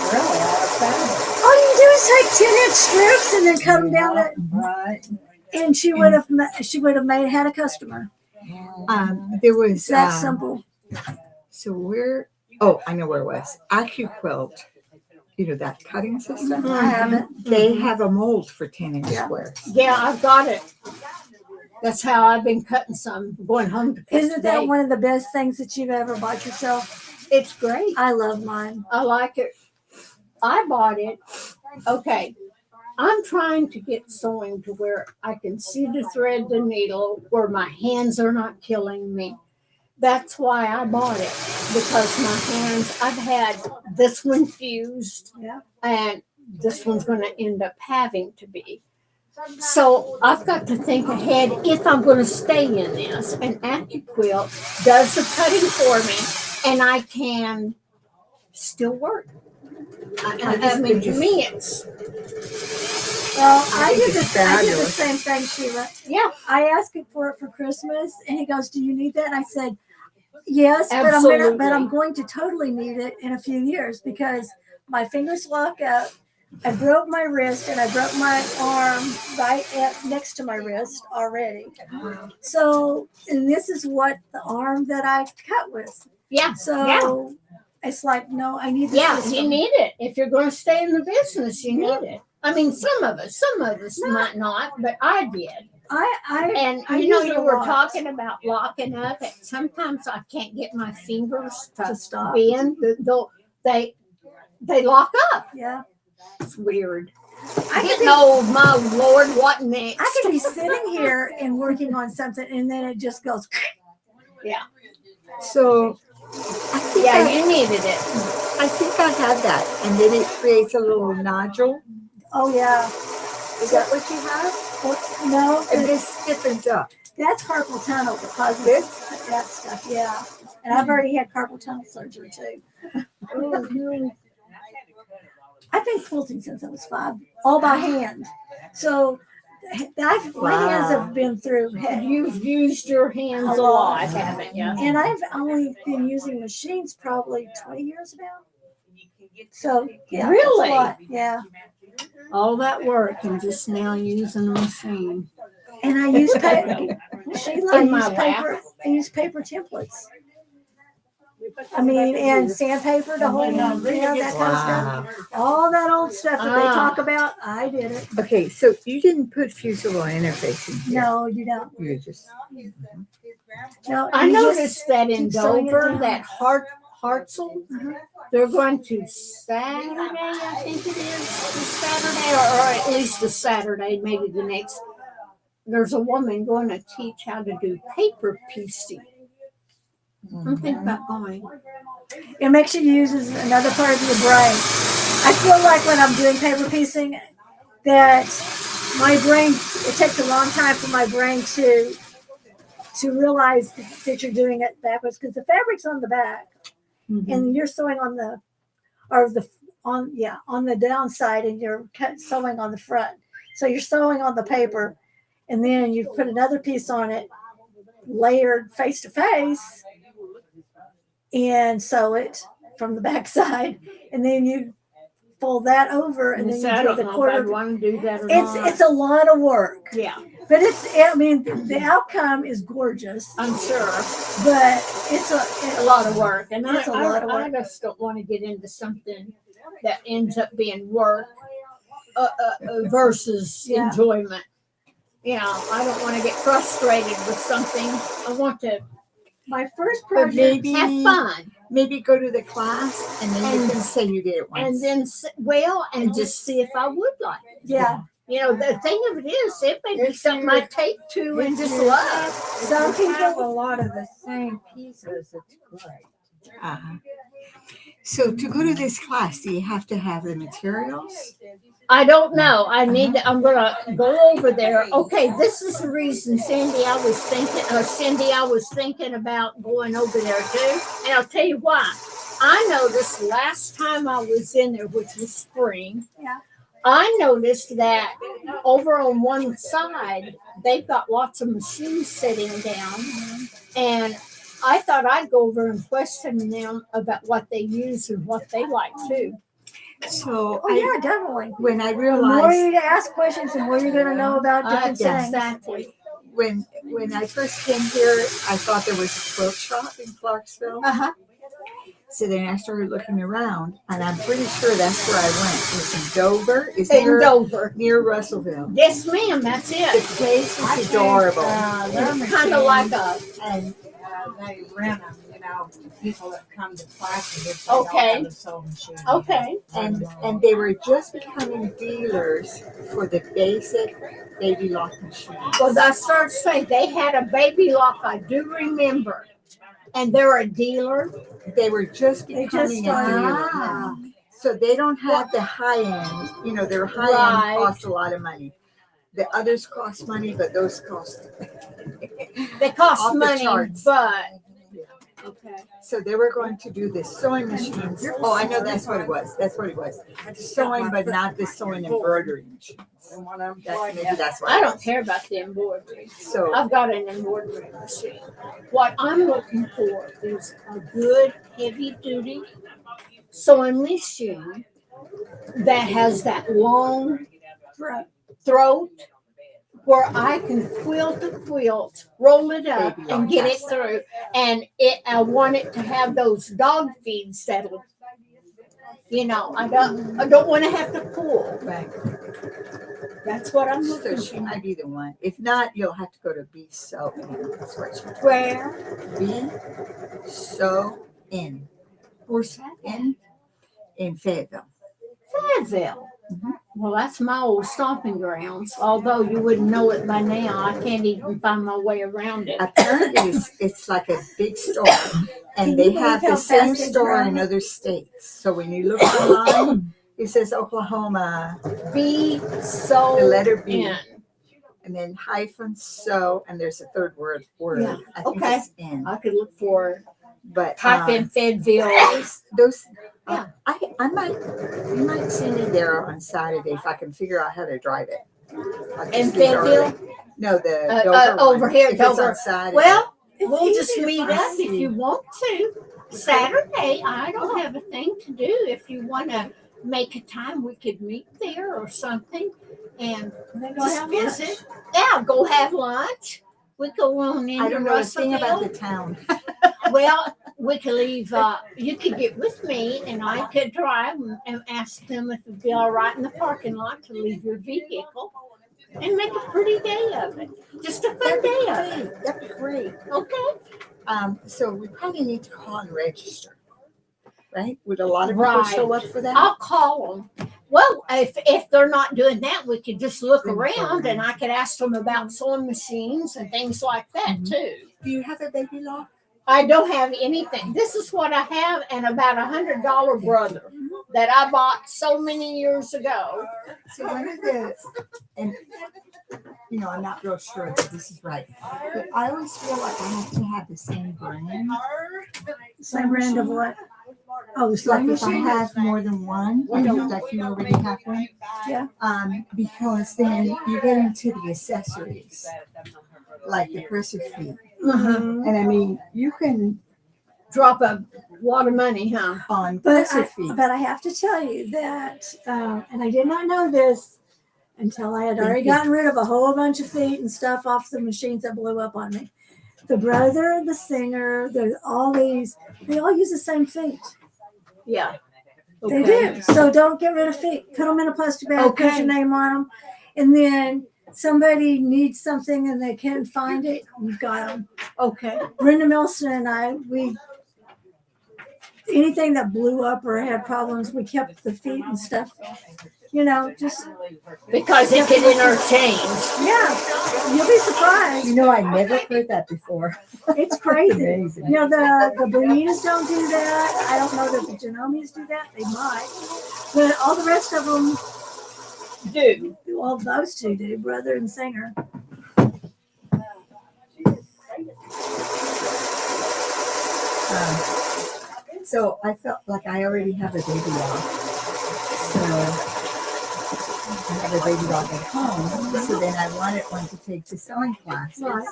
All you do is take 10-inch strips and then cut them down. And she would have had a customer. There was It's that simple. So I know where it was. Quilt, you know, that cutting system. I haven't. They have a mold for 10-inch Yeah. squares. Yeah, I've got it. That's how I've been cutting some, going home to cut Isn't that today. one of the best things that you've ever bought yourself? It's great. I love mine. I like it. I bought it. Okay. I'm trying to get sewing to where I can see the thread, the needle, where my hands are not killing me. That's why I bought it, because my hands, I've had this one fused, Yeah. and this one's going to end up having to be. So I've got to think ahead if I'm going to stay in this. And AccuQuilt does the cutting for me, and I can still work. I mean, to me, it's, Well, I I think did it's the fabulous. same thing, Sheila. yeah, I asked him for it for Christmas, and he goes, "Do you need that?" And I said, "Yes, but Absolutely. I'm going to totally need it in a few years because my fingers lock up. I broke my wrist and I broke my arm next to my wrist already. So, and this is what the arm that I cut with. yeah. So it's like, no, I need this. Yeah, system. you need it. If you're going to stay in the business, you need it. I mean, some of us might not, but I did. And I you know, use it you a were lot. talking about locking up. And sometimes I can't get my fingers To to stop. bend. They lock up. Yeah. It's weird. I could Getting be- old, my Lord, what next? I could be sitting here and working on something, and then it just goes. So I think Yeah, I- you needed it. I think I have that, and then it creates a little nodule. Oh yeah. Is that what you have? No, And this stiffens up. that's carpal tunnel because of that stuff. Yeah. And I've already had carpal tunnel surgery too. Oh, no. I've been quilting since I was 5, all by hand. So my hands have been through heck. You've used your hands a lot, haven't you? And I've only been using machines probably 20 years now. So yeah, Really? that's a lot. Yeah. All that work and just now using a machine. And I use paper. Sheila, In my lap. I use paper templates. I mean, and sandpaper to hold, that kind of stuff. All that old stuff that they talk about, I did it. Okay, so you didn't put fusible interface in here. No, you don't. You just No, I you just noticed that in keep sewing it Dover, down. that Hartzell, they're going to Saturday, I think it is, this Saturday, or at least a Saturday, maybe the next. There's a woman going to teach how to do paper piecing. I'm thinking about going. It makes you use another part of your brain. I feel like when I'm doing paper piecing, that my brain, it takes a long time for my brain to realize that you're doing it backwards because the fabric's on the back and you're sewing on the downside and you're sewing on the front. So you're sewing on the paper and then you put another piece on it layered face to face and sew it from the back side, and then you fold that over, and then I you do don't the know if quarter. I'd want to do that or not. It's a lot of work, Yeah, but the outcome is gorgeous, I'm sure. but it's A lot of work. And It's a lot of I work. just don't want to get into something that ends up being work versus Yeah. enjoyment. You know, I don't want to get frustrated with something. I want to my first But project. have fun. maybe go to the class and then you can say you did it once. And then, and just see if I would like it. Yeah, You know, the thing of it is, it may be something I take to and just love. some Have a people. lot of the same pieces, it's great. So to go to this class, do you have to have the materials? I don't know. I'm gonna go over there. Okay, this is the reason, Cindy, I was thinking about going over there too. And I'll tell you why. I noticed last time I was in there, which was spring, Yeah. I noticed that over on one side, they've got lots of machines sitting down. And I thought I'd go over and question them about what they use and what they like too. So Oh yeah, definitely. when I The more realized you ask questions, the more you're going to know about different things. Exactly. when I first came here, I thought there was a quilt shop in Clarksville. Uh-huh. So then I started looking around, and I'm pretty sure that's where I went. It was in Dover. It's In near, Dover. near Russellville. Yes, ma'am, that's The it. place was adorable. It's kind of like a, And They rent them, you know, to people that come to classes. If they Okay. don't have a sewing machine. okay. and they were just becoming dealers for the basic baby lock machines. Well, I started to say they had a baby lock, I do remember. And they're a dealer. They were just They becoming just a dealer. Ah. So they don't have the high end. You know, their high Right. end cost a lot of money. The others cost money, but those cost. They cost Off the money, charts. but okay. So they were going to do the sewing machines. Oh, I know that's what it was. That's what it was. Sewing, but not the sewing embroidery machines. Maybe that's what. I it don't was. care about the embroidery. So I've got an embroidery machine. What I'm looking for is a good heavy duty sewing machine that has that long throat where I can quilt a quilt, roll it up, Baby and lock, get it yes. through. And I want it to have those dog feeds that'll, you know, I don't want to have to pull. right. That's what I'm So looking she for. might be the one. If not, you'll have to go to Be Sew In. That's what she. Where? Be Sew In. Where's that? In Fayetteville. Fayetteville. Well, that's my old stomping grounds. Although you wouldn't know it by now, I can't even find my way around it. Apparently, it's like a big store, Can and you they believe have how the same fast they store grow? in other states. So when you look online, it says Oklahoma, B so the letter B, N. and then hyphen so, and there's a third word. Yeah, I think okay. it's N. I could look for But type in Fayetteville. those Yeah. I might, you might see me there on Saturday if I can figure out how to drive it. I'll In just leave Fayetteville? early. No, the Dover one. Over here, If it's on Dover. Saturday. Well, It's we'll easy just to meet find. up if you want to. Saturday, I don't have a thing to do. If you want to make a time, we could meet there or something and Then go just have lunch. visit. Yeah, go have lunch. We go on into I don't know a thing about the Russellville. town. Well, we could leave. You could get with me, and I could drive and ask them if it'd be all right in the parking lot to leave your vehicle and make a pretty day of it. Just a fun day of it. That'd be great. Okay. So we probably need to call and register, right? Would a lot of people Right. show up for that? I'll call them. Well, if they're not doing that, we could just look Bring around, and I programs. could ask them about sewing machines and things like that Mhm. too. Do you have a baby lock? I don't have anything. This is what I have, and about $100 brother that I bought so many years ago. So one of the, and you know, I'm not real sure that this is right, but I always feel like I have to have the same brand. Same brand of what? Oh, the It's like sewing if I machine? have more than one, like you already have one. Yeah. Because then you get into the accessories, like the presser feet. Mhm. And I mean, you can Drop a lot of money, huh? on But presser feet. I have to tell you that, and I did not know this until I had already gotten rid of a whole bunch of feet and stuff off the machines that blew up on me. The brother, the singer, all these, they all use the same feet. Yeah. They do. So don't get rid of feet. Put them in a plastic bag, put Okay. your name on them. And then somebody needs something and they can't find it, we've got them. Okay. Brenda Milson and I, anything that blew up or had problems, we kept the feet and stuff. You know, just, Because it can interchange. yeah, you'll be surprised. You know, I never heard that before. It's crazy. Amazing. You know, the Bonitas don't do that. I don't know that the Genomies do that. They might. But all the rest of them, Do. well, those two do, brother and singer. So I felt like I already have a baby doll. So I have a baby doll at home. So then I wanted one to take to sewing classes. Right.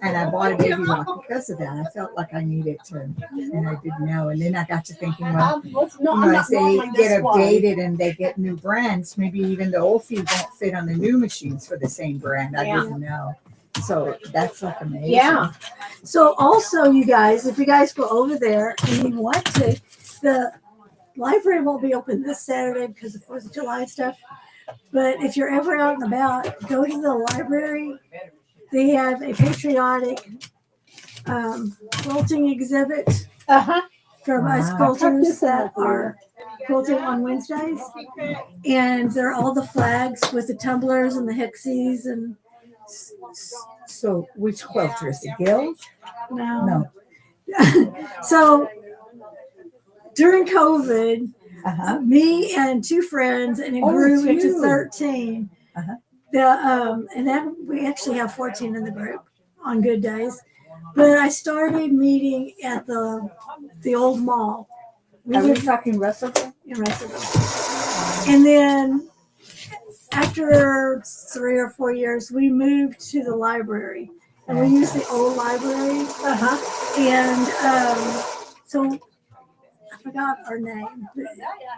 And I bought a baby doll because of that. I felt like I needed to, and I didn't know. And then I got to thinking, well, as they get updated and they get new brands, maybe even the old feet won't fit on the new machines for the same brand. I didn't know. So that's like amazing. Yeah. So also, you guys, if you guys go over there and you want to, the library won't be open this Saturday because of 4th of July stuff. But if you're ever out and about, go to the library. They have a patriotic quilting exhibit Uh-huh. from us Wow. quilters that are quilting on Wednesdays. And they're all the flags with the tumblers and the hexies and So which quilters? The Guild? No. So during COVID, Uh-huh. me and two friends, and it Oh, grew it's into you. 13. Uh-huh. And then we actually have 14 in the group on good days. But I started meeting at the old mall. We Are we lived talking Russellville? in Russellville. And then after 3 or 4 years, we moved to the library. And we used the old library. Uh-huh. And so I forgot our name. But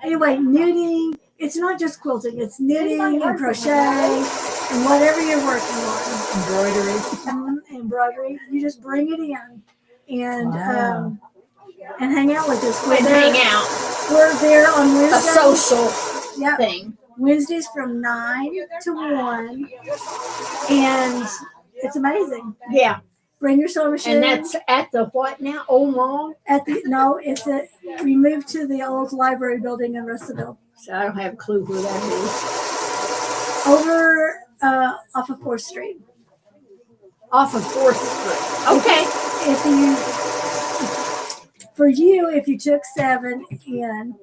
anyway, knitting. It's not just quilting. It's knitting and crochet and whatever you're working on. Embroidery. Embroidery. You just bring it in and Wow. and hang out with us. And hang out. We're there on A Wednesdays. social Yeah, thing. Wednesdays from 9 to 1, and it's amazing. Yeah. Bring your sewing machine. And that's at the what now? Old Mall? at the no, it's a we moved to the old library building in Russellville. So I don't have a clue where that Over off of 4th Street. is. Off of 4th Street. Okay. If you for you, if you took 7 in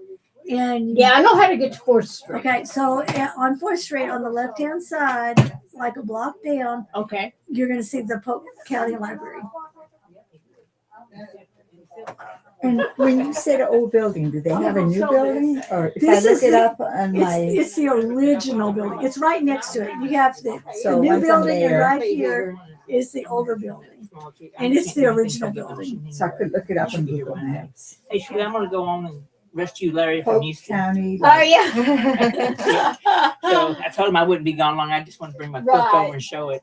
and Yeah, I know how to get to 4th Street. okay, so on 4th Street on the left hand side, like a block down, Okay. you're gonna see the Polk County Library. And when you said an old building, do they have a new building? Or if This I is look it the- up on It's, my, it's the original building. It's right next to it. You have the so new once I'm building, and there, right here is the older building. And it's the original building. so I could look it up on Google Maps. Hey, Sheila, I'm gonna go on and rescue Larry from Polk Houston. County. Oh, yeah. So I told him I wouldn't be gone long. I just want to bring my quilt Right. over and show it.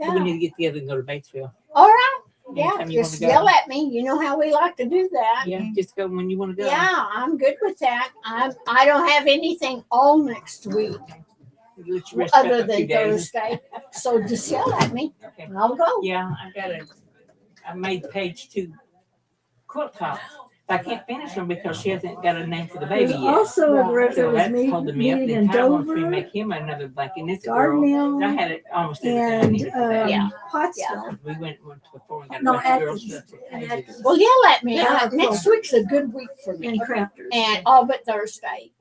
So we Yeah. need to get together and go to Batesville. All right. Yeah, Anytime you just wanna go. yell at me. You know how we like to do that. Yeah, just go when you want to go. Yeah, I'm good with that. I don't have anything all next week Let you rest up other a few than days. Thursday. So just yell at me. Okay. And I'll go. Yeah, I made page 2 quilt tops. But I can't finish them because she hasn't got a name for the baby There's yet. also a group that So was that's holding me up. meeting Then in Ty wants me to Dover, make him another blanket. And it's a girl. Darnell, I had it almost everything I and needed for that. Yeah. Pottsville. We went before and got No, a bunch of girls Atkins. stuff. And Atkins. Well, yell at me. Yeah, Next week's a good week for me. And crafters. And all but Thursday.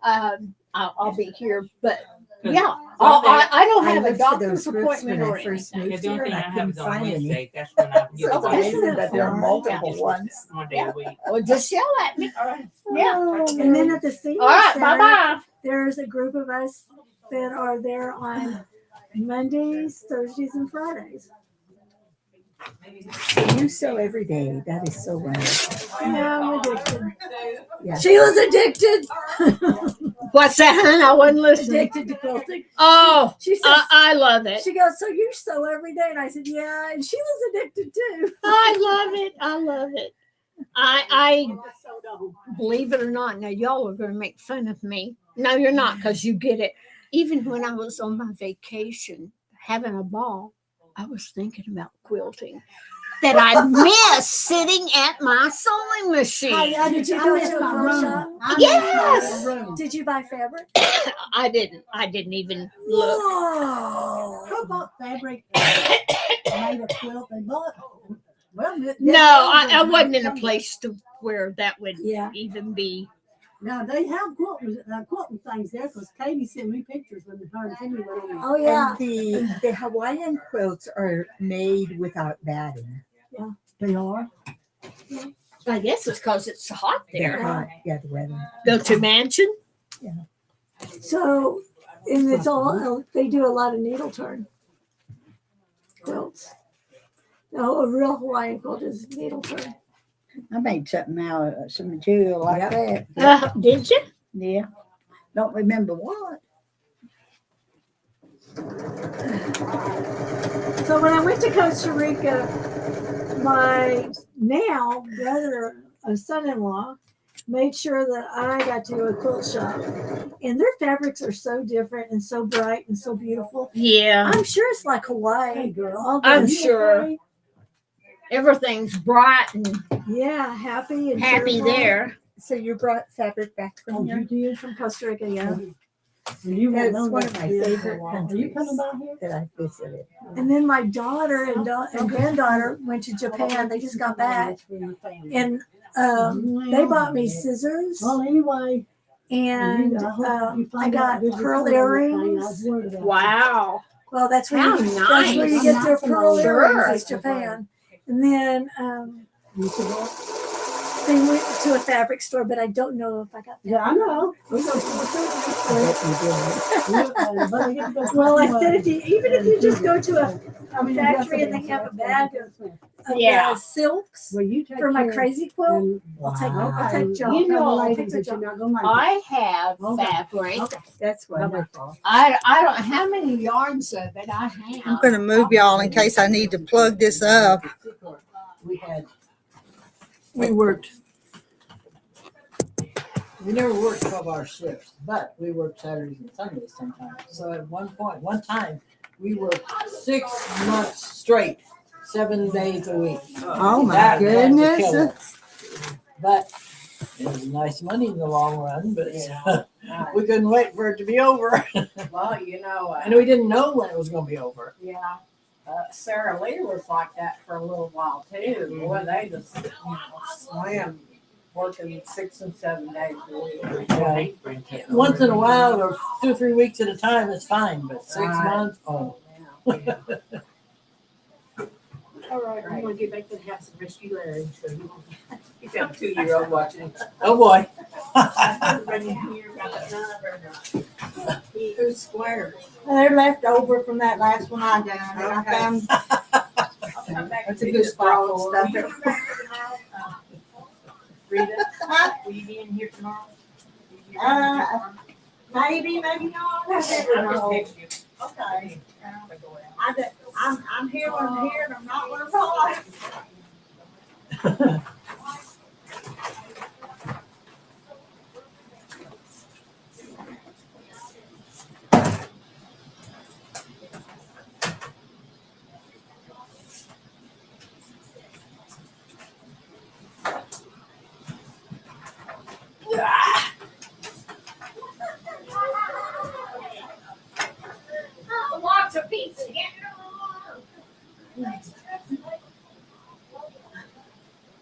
I'll be here. But Cause yeah, Well, I don't I have a looked for those doctor's groups when appointment or I first anything. Yeah, moved the here, only thing and I I have couldn't is on find any. Wednesday. That's when I get So the I Isn't knew it that there are fun? multiple ones. one day Yeah. a week. Well, just yell at me. Yeah. And then at the senior All right. center, Bye bye. there's a group of us that are there on Mondays, Thursdays, and Fridays. You sew every day. That is so wonderful. Yeah, I'm addicted. Yeah. Sheila's addicted. What's that, hon? I wasn't listening. Addicted to quilting. Oh, She says, I love it. she goes, so you sew every day? And I said, yeah. And Sheila's addicted too. I love it. I love it. I believe it or not. Now y'all are going to make fun of me. No, you're not, because you get it. Even when I was on my vacation having a ball, I was thinking about quilting. That I miss sitting at my sewing machine. Did you go to a quilt shop? Yes. Did you buy fabric? I didn't even look. Whoa. Who bought fabric, made a quilt and bought? Well, No, I wasn't in a place to where that would Yeah. even be. Now they have quilting things there because Katie sent me pictures when her and Timmy went on. Oh, yeah. And the Hawaiian quilts are made without batting. They are. I guess it's because it's hot They're there. hot. Yeah, the weather. Go to mansion. So, and it's all, they do a lot of needle turn quilts. No, a real Hawaiian quilt is needle turn. I made something out of some material like that. Did you? Yeah. Don't remember what. So when I went to Costa Rica, my now brother, son-in-law, made sure that I got to a quilt shop. And their fabrics are so different and so bright and so beautiful. Yeah, I'm sure it's like Hawaii. Hey, girl. All I'm the- sure. Everything's bright and Yeah, happy and happy cheerful. there. So you brought fabric back Oh, from you here? did? From Costa Rica, yeah. You won't That's know one that of my here for a favorite while. Are you countries coming by here? that I visited. And then my daughter and granddaughter went to Japan. They just got back. And they bought me scissors Well, anyway. and I got pearl earrings. Wow. Well, that's where How you, that's where you get their nice. pearl Sure. earrings. It's Japan. And then they went to a fabric store, but I don't know if I got that. Yeah, I know. We go to the Well, I said even if you just go to a factory and they have a bag of Yeah. silks Well, you take for my care. crazy quilt, And I'll take You John. know, I'll take ladies, the that you're John. not gonna make it. I have Okay. fabric. That's wonderful. I don't how many yards of it I have. I'm going to move y'all in case I need to plug this up. We never worked 12-hour shifts, but we worked Saturdays and Sundays sometimes. So at one time, we worked 6 months straight, 7 days a week. Oh my That's a goodness. killer. But it was nice money in the long run, but we couldn't wait for it to be over. Well, you know, And we didn't know when it was going to be over. yeah. Sarah Lee was like that for a little while too. Boy, they just slammed working 6 and 7 days a week. Yeah. Once in a while, or 2 or 3 weeks at a time, it's fine. But 6 Right. months, oh. Yeah. All right, I'm gonna get back to the house and rescue Larry. So you got a 2-year-old watching. Oh boy. Everybody here got that number. Who's squares? They're left over from that last one I done. And I found That's a good spot for stuff. them. Rita, will you be in here tomorrow? Maybe not. I I'll just never know. text you. Okay. If I go out. I'm here when I'm here, and I'm not when I'm not. Lots of pizza.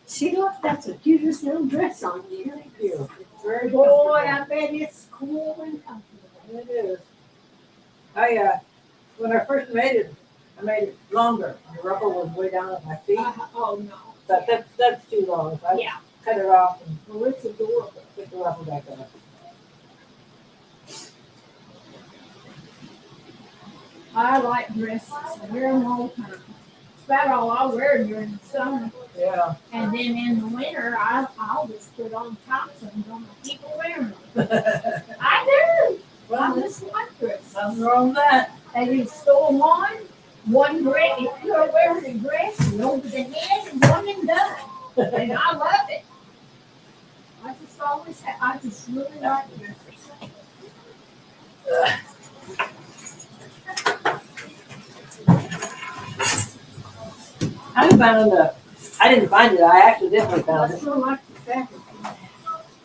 Sheila, that's the cutest little dress on you. Thank you. It's very Boy, I bet it's cool and comfortable. It is. When I first made it, I made it longer. The rubber was way down at my feet. Oh, no. But that's too long. So I Yeah. cut it off and Well, it's adorable. put the rubber back on. I like dresses. I wear them all the time. It's about all I wear during the summer. Yeah. And then in the winter, I'll just put on tops and don't people wearing them. I do. I just like dresses. Nothing wrong with that. And you sew one dress. If you're wearing a dress, and over the head and one and done. And I love it. I just really like dresses. I found I didn't find it. I accidentally I found it. still like the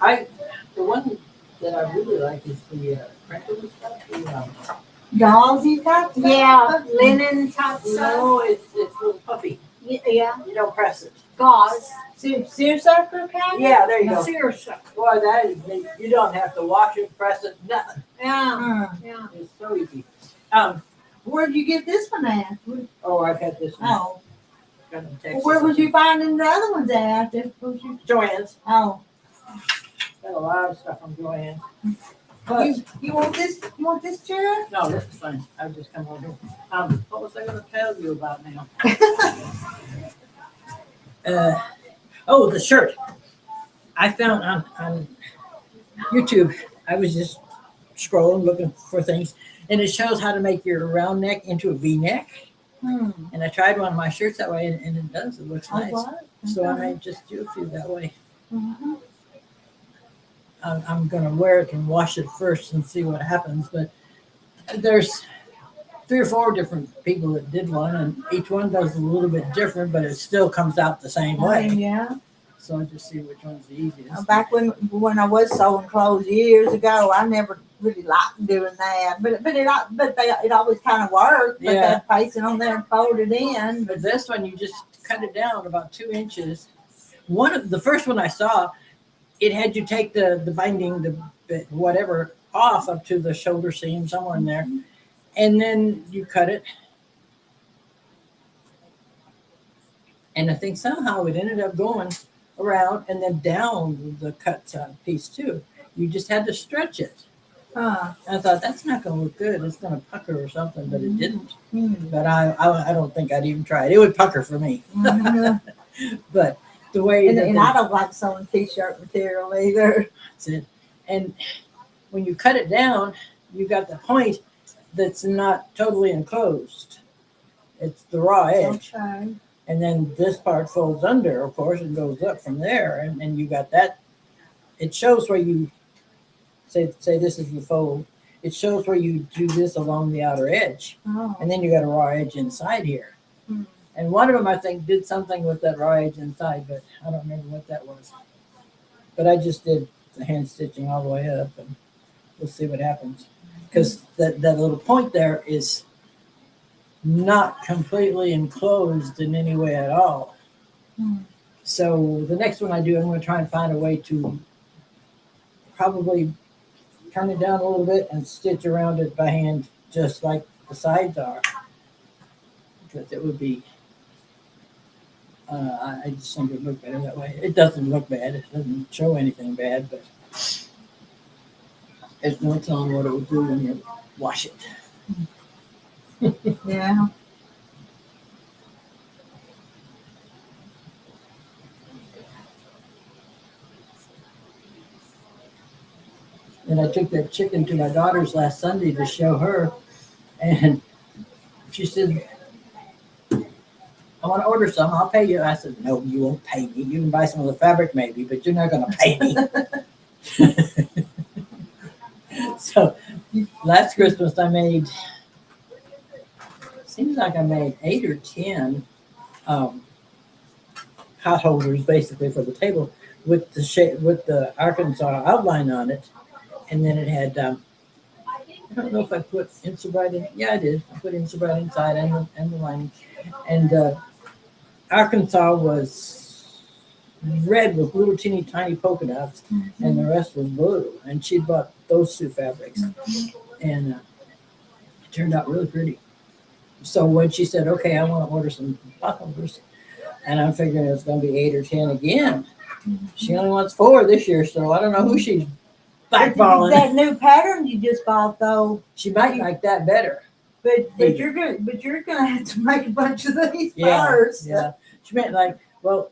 fabric. The one that I really like is the crinkly stuff. Dolls you got? Yeah, linen type stuff. No, it's a little puffy. Yeah, You don't press it. gauze. Seersucker kind? Yeah, there you go. Seriously. Boy, that is neat. You don't have to wash it, press it, nothing. Yeah, yeah. It's so easy. Where'd you get this one at? Oh, I've had this one. Oh, Got it in well, Texas. where was you finding the other ones at? Joann's. Oh, Got a lot of stuff from Joann's. But, you want this? You want this chair? no, this is fine. I've just come over. What was I gonna tell you about now? Oh, the shirt. I found on YouTube. I was just scrolling, looking for things, and it shows how to make your round neck into a V-neck. And I tried one of my shirts that way, and it does. It looks nice. So I may just do a few that way. I'm going to wear it and wash it first and see what happens. But there's 3 or 4 different people that did one, and each one does a little bit different, but it still comes out the same way. Yeah. So I just see which one's the easiest. Back when I was sewing clothes years ago, I never really liked doing that, but it always kind of worked. But Yeah. that placing on there and fold it in. But this one, you just cut it down about 2 inches. The first one I saw, it had you take the binding, the whatever, off up to the shoulder seam, somewhere in there. And then you cut it. And I think somehow it ended up going around and then down the cut piece too. You just had to stretch it. Huh. I thought, that's not going to look good. It's going to pucker or something, but it didn't. But I don't think I'd even try it. It would pucker for me. But the way that And I don't like sewing t-shirt material either. that's it. And when you cut it down, you got the point that's not totally enclosed. It's the raw edge. Okay. And then this part folds under, of course, and goes up from there. And you got that. It shows where you say this is the fold. It shows where you do this along the outer edge. Oh. And then you got a raw edge inside here. Hmm. And one of them, I think, did something with that raw edge inside, but I don't remember what that was. But I just did the hand stitching all the way up, and we'll see what happens. Because that little point there is not completely enclosed in any way at all. So the next one I do, I'm going to try and find a way to probably turn it down a little bit and stitch around it by hand, just like the sides are. Because it would be, I just think it would look better that way. It doesn't look bad. It doesn't show anything bad, but there's no telling what it will do when you wash it. Yeah. And I took that chicken to my daughter's last Sunday to show her, and she said, I want to order some. I'll pay you. I said, no, you won't pay me. You can buy some of the fabric maybe, but you're not going to pay me. So last Christmas I made, seems like I made 8 or 10 hot holders basically for the table with the shape, with the Arkansas outline on it. And then it had, I don't know if I put Insubrite in. Yeah, I did. I put Insubrite inside and the lining. And Arkansas was red with little teeny tiny polka dots, and the rest was blue. And she bought those 2 fabrics, and it turned out really pretty. So when she said, "Okay, I want to order some pot holders," and I'm figuring it's going to be 8 or 10 again. She only wants 4 this year, so I don't know who she's blackballing. That new pattern you just bought, though. She might like that better. But you're gonna have to make a bunch of these first. Yeah. She meant like, well,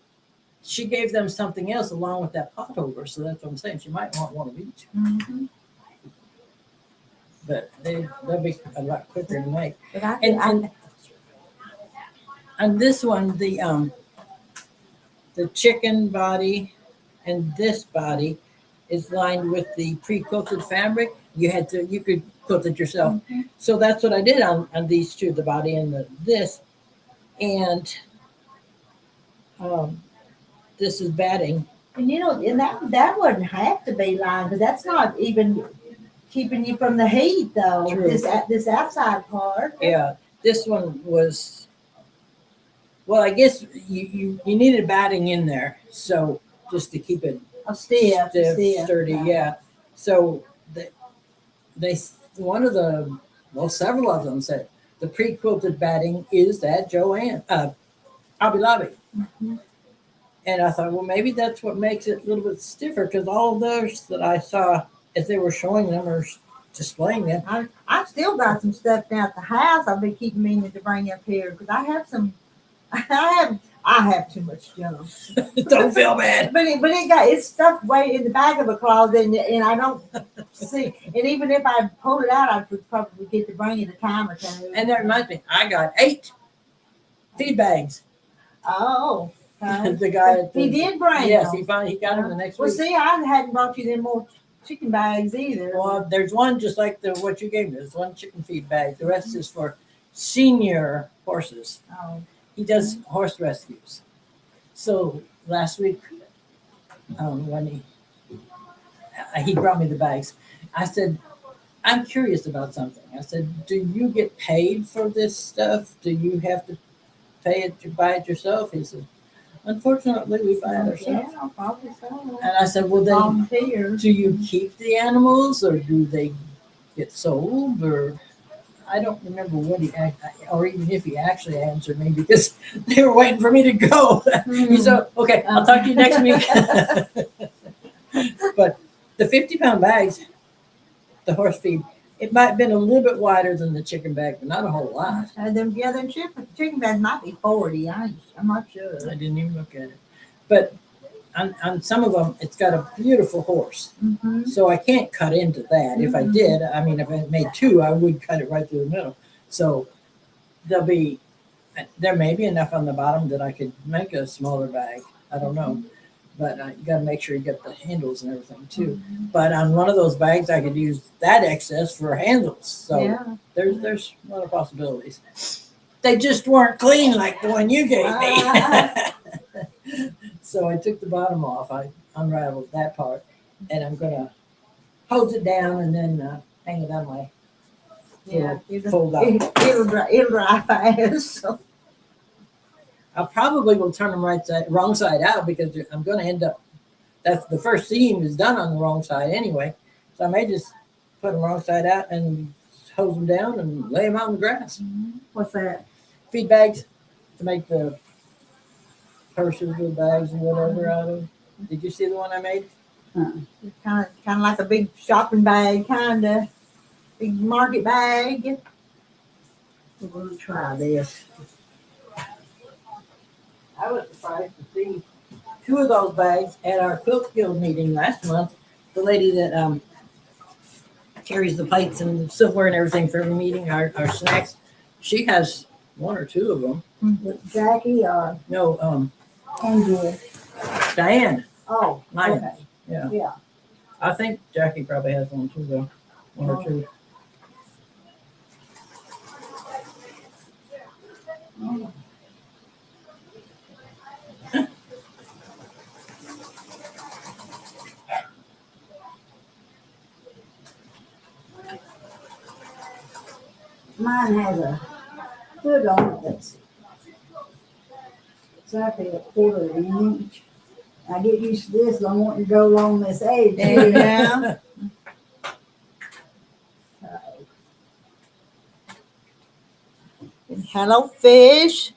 she gave them something else along with that pot holder, so that's what I'm saying. She might want one of each, but they'll be a lot quicker to make. But And this one, the chicken body and this body is lined with the pre-quilted fabric. You could quilt it yourself. So that's what I did on these 2, the body and this. And this is batting. And and that wouldn't have to be lined, because that's not even keeping you from the heat, though. True. This outside part. Yeah, this one was, well, I guess you needed batting in there, so just to keep it Stiff, sturdy, yeah. So they several of them said the pre-quilted batting is that Joanne, Hobby Lobby. And I thought, well, maybe that's what makes it a little bit stiffer, because all of those that I saw as they were showing them or displaying them. I've still got some stuff down at the house I've been keeping meaning to bring up here, because I have too much junk. Don't feel bad. But it's stuffed way in the back of a closet, and I don't see. And even if I pulled it out, I would probably get to bring it a time or 2. And that reminds me, I got 8 feed bags. Oh. The guy He did bring Yes, them. he got them the next Well, week. see, I hadn't brought you them more chicken bags either. Well, there's one just like what you gave me. There's one chicken feed bag. The rest is for senior horses. Oh. He does horse rescues. So last week, when he brought me the bags, I said, I'm curious about something. I said, do you get paid for this stuff? Do you have to pay it to buy it yourself? He said, unfortunately, we buy it ourselves. Yeah, probably so. And I said, well, then, Volunteers. do you keep the animals, or do they get sold? Or I don't remember what or even if he actually answered me, because they were waiting for me to go. He said, okay, I'll talk to you next week. But the 50-pound bags, the horse feed, it might have been a little bit wider than the chicken bag, but not a whole lot. Them chicken bags might be 40. I'm not sure. I didn't even look at it. But on some of them, it's got a beautiful horse. So I can't cut into that. If I did, I mean, if I made 2, I would cut it right through the middle. So there may be enough on the bottom that I could make a smaller bag. I don't know. But you got to make sure you get the handles and everything too. But on one of those bags, I could use that excess for handles. So there's a lot of possibilities. They just weren't clean like the one you gave me. So I took the bottom off. I unraveled that part, and I'm gonna hose it down and then hang it on my fold out. It'll dry fast. So. I probably will turn them wrong side out because I'm going to end up. That's the first seam is done on the wrong side anyway, so I may just put them wrong side out and hose them down and lay them out in the grass. What's that? Feed bags to make the purses or bags and whatever out of. Did you see the one I made? Kind of like a big shopping bag, kind of big market bag. We're gonna try this. I was surprised to see 2 of those bags at our Quilt Guild meeting last month. The lady that carries the plates and silverware and everything for every meeting, our snacks, she has 1 or 2 of them. With Jackie or No, Andrew? Diane. Oh, Lyons. okay. Yeah. Yeah. I think Jackie probably has 1 too, though. 1 or 2. Mine has a foot on it that's exactly a quarter of an inch. I get used to this, I want to go along this edge. Yeah. And hello, Fish.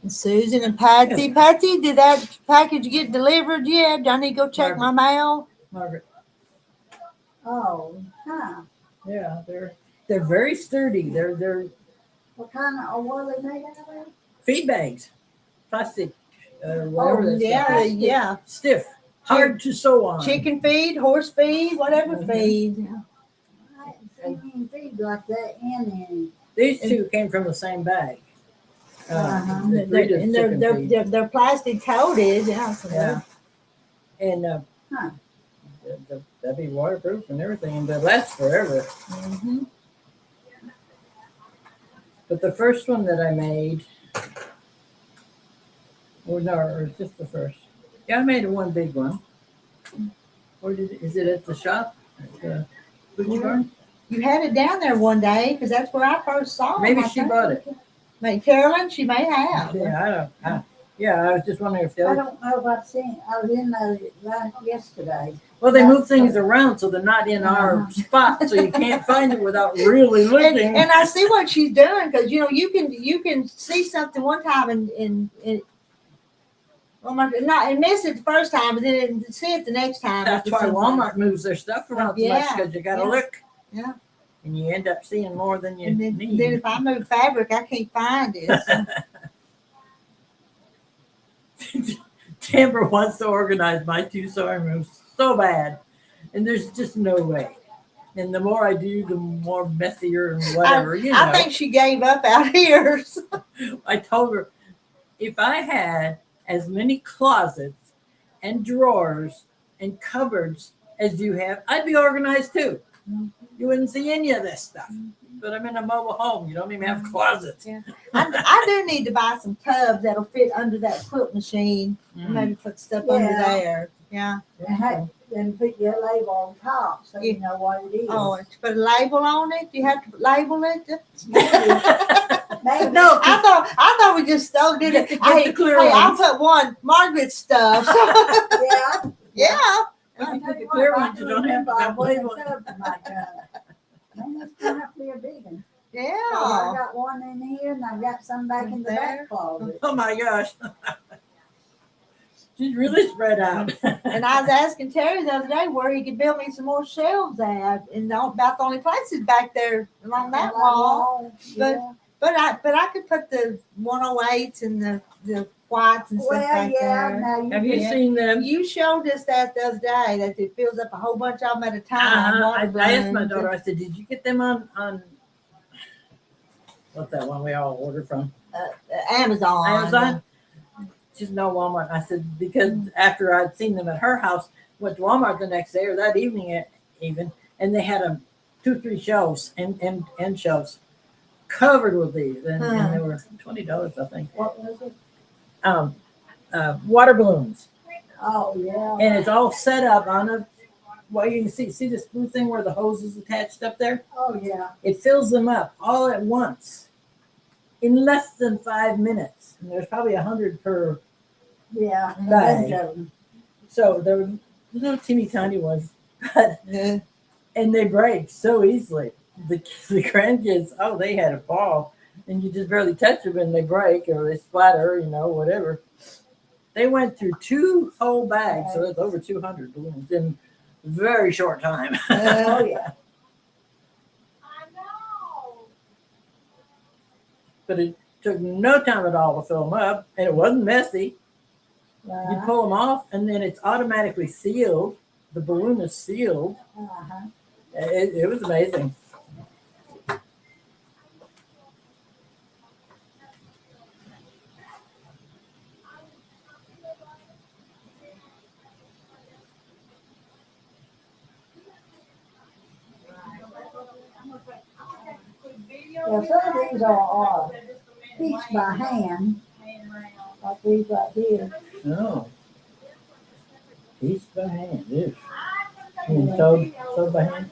And Susan and Patsy. Patsy, did that package get delivered yet? Do I need to go check my mail? Margaret. Oh, huh. Yeah, they're very sturdy. They're What kind of, what are they made out of? feed bags, plastic, whatever. that's Yeah. stiff, hard to sew on. Chicken feed, horse feed, whatever feed. I haven't seen any feed like that in any. These 2 came from the same bag. Uh-huh. The Rita's And chicken feed. they're plastic coated. Yeah. So Yeah. And Huh. they'll be waterproof and everything, and they'll last forever. Mhm. But the first one that I made, or no, or it's just the first. Yeah, I made 1 big one. Is it at the shop? At the Butcher Barn? You had it down there one day because that's where I first saw it. Maybe she bought it. Maybe Carolyn, she may have. Yeah, I was just wondering if the I other. don't know if I've seen, I was in there yesterday. Well, they move things around so they're not in our spot, so you can't find it without really looking. And I see what she's doing because you can see something one time and miss it the first time, but then see it the next time. That's why Walmart moves their stuff around so much Yeah, because you got to yeah. look. Yeah. And you end up seeing more than you And then need. if I move fabric, I can't find it. So. Tamara wants to organize my 2 sewing rooms so bad, and there's just no way. And the more I do, the more messier and whatever. I think she gave up out here. So. I told her if I had as many closets and drawers and cupboards as you have, I'd be organized too. You wouldn't see any of this stuff. But I'm in a mobile home. You don't even have closets. Yeah. I do need to buy some tubs that'll fit under that quilt machine. Mm. Maybe put stuff under Yeah. there. Yeah. And put your label on top so you know what it is. Oh, and to put a label on it? You have to label it? Maybe. No, I thought we just did it. Get Hey, the clear I'll ones. put one Margaret's stuff. Yeah. Yeah. If you I put the tell clear what, ones, you don't have to I have believe labels. Man, that's gonna have to be a big one. So I Yeah. got one in here and I've got some back in the back closet. Oh my gosh. She's really spread out. And I was asking Terry the other day where he could build me some more shelves at, and about the only place is back there along that wall. Yeah. But I could put the 108s and the whites and stuff Well, back yeah, there. now you Have you Yeah. seen them? You showed us that the other day that it fills up a whole bunch of them at a time. I water asked my balloons. daughter, I said, did you get them on what's that one we all order from? Amazon. Amazon? She's no Walmart. I said, because after I'd seen them at her house, went to Walmart the next day or that evening even, and they had 2-3 shelves and shelves covered with these, and they were $20, I think. What was it? Water balloons, Oh, yeah. and it's all set up on a. Well, you can see this blue thing where the hose is attached up there. Oh, yeah. It fills them up all at once in less than 5 minutes. And there's probably 100 per. Yeah. Bag. A bunch of 'em. So there were little teeny tiny ones, but and they break so easily. The grandkids, oh, they had a ball, and you just barely touch them and they break or they splatter, whatever. They went through 2 whole bags, so that's over 200 balloons in a very short time. Oh, yeah. But it took no time at all to fill them up, and it wasn't messy. You pull them off, and then it's automatically sealed. The balloon is sealed. Uh-huh. It was amazing. Yeah, some of these are pieced by hand, like these right here. No. Piece by hand. Yes. Sewed by hand.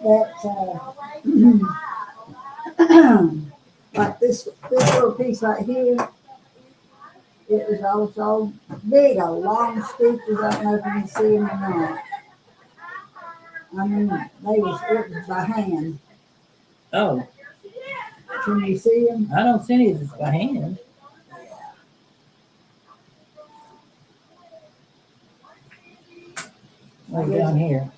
That's like this little piece right here. It was also big, a long stitches. I don't know if you can see them or not. I mean, it was by hand. Oh, Can you see them? I don't see any of this by hand. Like down here.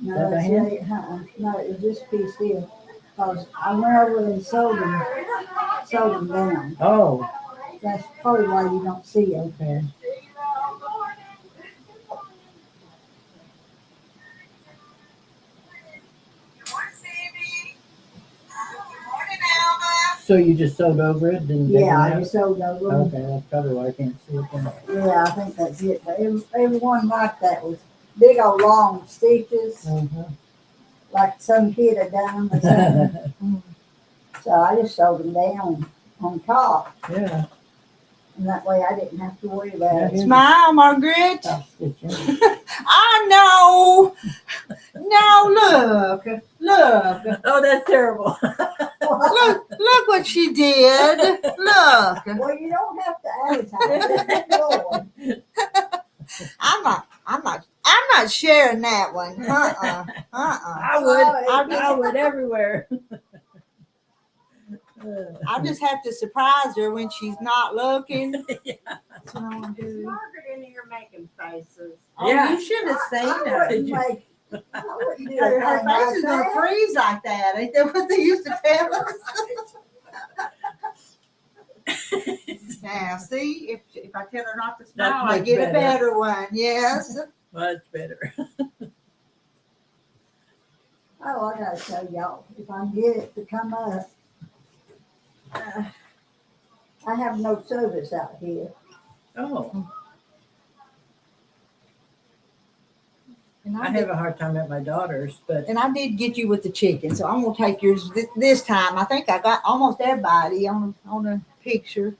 No, that by it's hand? no, it was this piece here. Cause I went over and sewed them down. Oh, That's probably why you don't see them. okay. So you just sewed over it? Didn't take it Yeah, I out? just sewed over them. Okay, that's probably why I can't see it then. Yeah, I think that's it. But every one like that was big old long stitches, like some kid had done. Or something. So I just sewed them down on top, Yeah. and that way I didn't have to worry about Yeah, it. here's Smile, Margaret. top stitching. I know. No, look. Oh, that's terrible. Look what she did. Look. Well, you don't have to advertise it. I'm not sharing that one. I would everywhere. I just have to surprise her when she's not looking. That's what I want to do. Margaret in here making faces. Yeah. You should have seen I her. wouldn't make. I wouldn't do a Her thing face like is gonna that. freeze like that. Ain't that what they used to tell us? Now, see, if I tell her not to smile, I much get a better. better one. Yes. Much better. Oh, I gotta tell y'all, if I can get it to come up, I have no service out here. Oh, And I have a hard time at my daughter's, but And I did get you with the chicken, so I'm gonna take yours this time. I think I got almost everybody on a picture.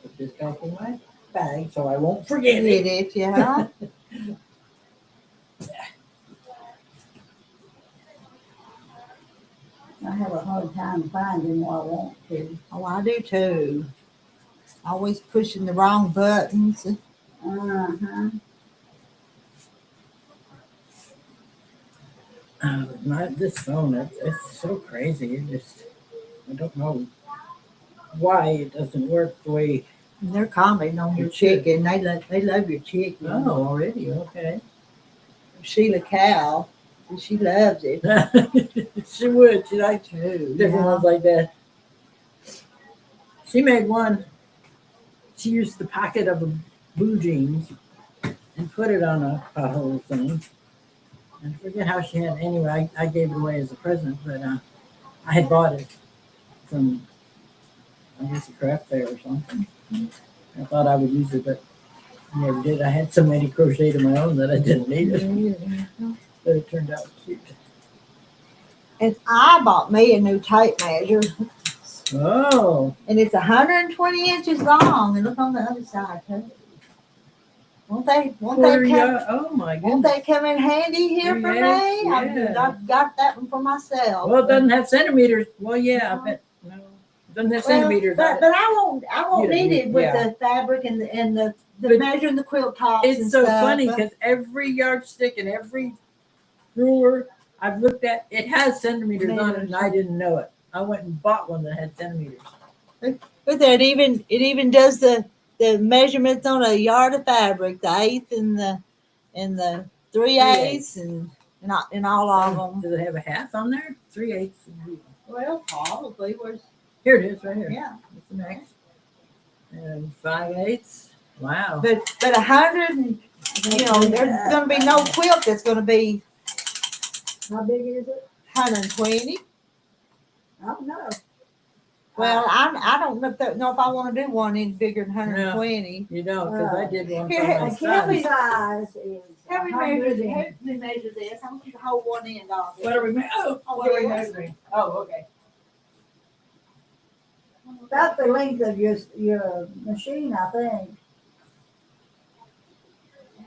put this back in my bag so I won't forget it. Get it, yeah. I have a hard time finding what I want to. Oh, I do too. Always pushing the wrong buttons. Uh-huh. This phone, it's so crazy. I don't know why it doesn't work the way. And they're commenting on your It should. chicken. They love your chicken. Oh, already? Okay. Sheila Cow, and she loves it She would. She likes too. different ones like that. She made one. She used the pocket of a blue jeans and put it on a pothole thing. And I forget how she had. Anyway, I gave it away as a present, but I had bought it from, I guess, a craft fair or something. I thought I would use it, but I never did. I had so many crocheted of my own that I didn't need it. But it turned out cute. And I bought me a new tape measure, Oh, and it's 120 inches long. And look on the other side too. Won't they quarter come? yard. Oh my Won't goodness. they come in handy here for Yes, me? yes. I've got that one for myself. Well, it doesn't have centimeters. Well, yeah, I bet. No, it doesn't have centimeters. But I won't You need know, it with yeah. the fabric and the But measuring the quilt tops. It's and so stuff, funny but- because every yardstick and every ruler I've looked at, it has centimeters on it, and I didn't know it. I went and bought one that had centimeters. But that even does the measurements on a yard of fabric, the eighth and the 3/8 and all of them. Does it have a half on there? 3/8. Well, probably. Where's Here it is, right here. yeah. That's the next. And 5/8. Wow. But 100, and, there's going to be no quilt that's going to be. How big is it? 120. I don't know. Well, I don't know if I want to do one any bigger than 120. You don't, because I did one for Here, my A son. Kelly size is Help me 100 measure, and- help me measure this. I want you to hold one end off it. What are we? What are we measuring? Oh, okay. about the length of your machine, I think.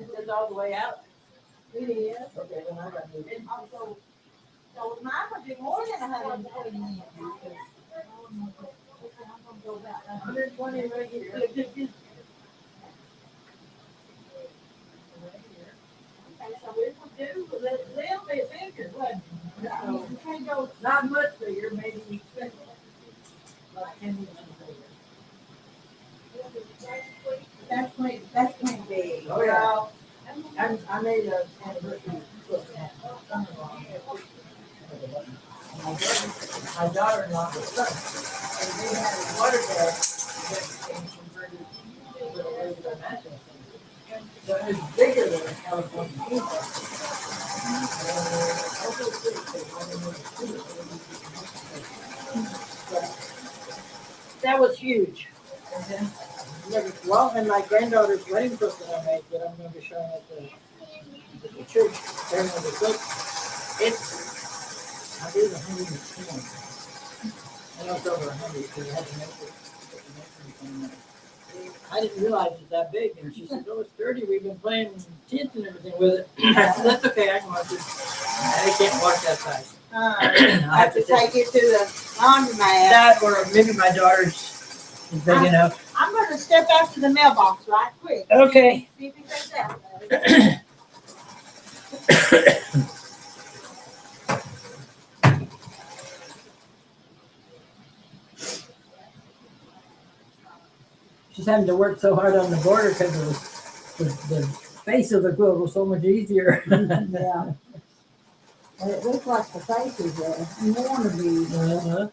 Is it all the way out? It is. Okay, then I got to move it. So mine would be more than 120 inches. I'm gonna go about 120 right here. So we will do a little bit bigger, wouldn't it? No. You can't go. Not much bigger, maybe like 10 inches bigger. That's pretty big. Oh, yeah. I made an anniversary book. My daughter-in-law was son, and they had a water bed that came converted to a regular mattress. So it was bigger than a California king bed. That was huge. And then, well, and my granddaughter's wedding book that I made that I'm going to be showing at the church, there in the book, it's, I believe 110. I know it's over 100 because I had to make it. I didn't realize it was that big, and she said, "Oh, it's dirty. We've been playing tents and everything with it." I said, "That's okay. I can watch it. I can't watch that size. I have to take it to the laundromat. That, or maybe my daughter's is big enough." I'm going to step out to the mailbox right quick. Okay. See if he takes that. She's having to work so hard on the border because the face of the quilt was so much easier. Yeah. And it looks like the faces there. You want to be. Uh-huh.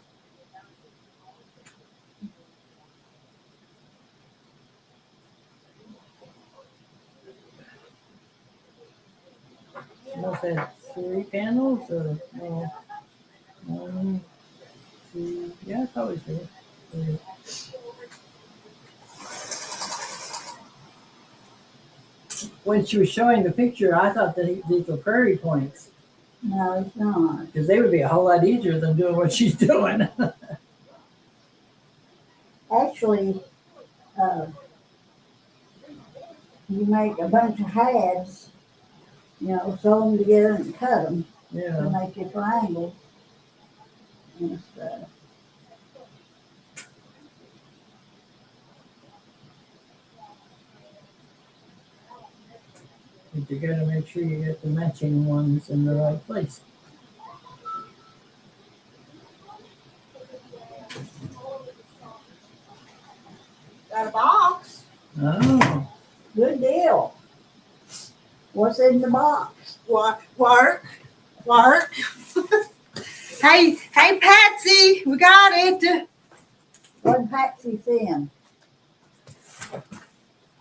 Must have 3 panels or no? 1, 2, yeah, it's always there. When she was showing the picture, I thought that these were prairie points No, it's not. because they would be a whole lot easier than doing what she's doing. Actually, you make a bunch of halves, sew them together and cut them to Yeah. make your triangle and stuff. But you gotta make sure you get the matching ones in the right place. Got a box. Oh, Good deal. What's in the box? Work. Hey, Patsy, we got it. What Patsy in?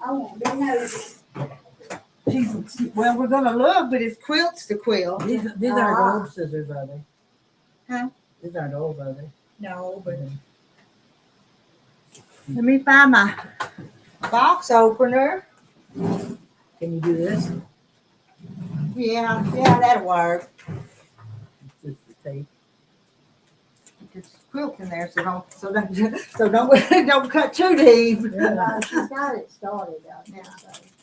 I won't be nosy. Well, we're gonna look, but it's Quilt's the quilt. These aren't old scissors, are they? Huh? These aren't old, are they? No, but let me find my box opener. Can you do this? Yeah, that'll work. It's just the tape. There's quilt in there, so don't cut too deep. Yeah. She's got it started out now.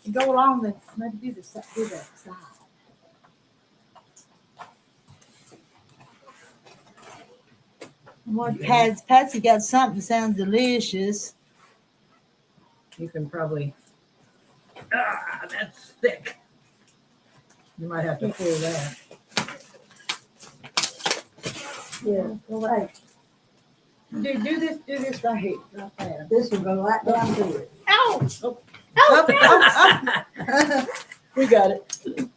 So go along and maybe do that side. What Patsy got something that sounds delicious. You can probably. That's thick. You might have to pull that. Yeah, right. Do this right here. Right there. This will go right down to it. Ow! We got it.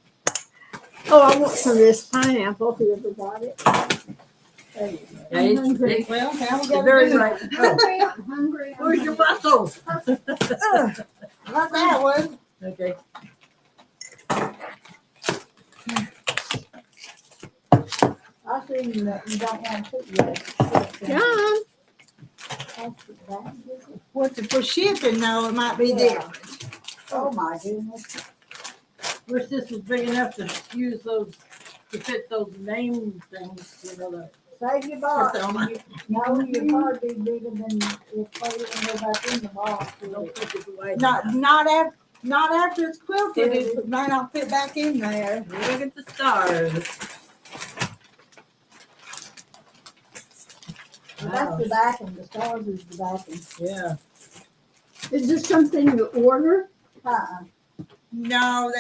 Oh, I want some of this pineapple. Whoever got it. Yeah, I'm hungry. Well, now we it's got very to right. Oh, Hungry, I'm hungry. I'm where's your hungry. muscles? Not that one. Okay. I see that you don't want to put yet. John, What's it for shipping? No, it might be different. Oh my goodness. Wish this was big enough to use those, to fit those name things, you know, the. Save your box. Put them on. No, your card be bigger than if it go back in the box. Don't put it away. Not after it's quilted. It might not fit back in there. Look at the stars. That's the backing. The stars is the backing. Yeah. is this something you order? No,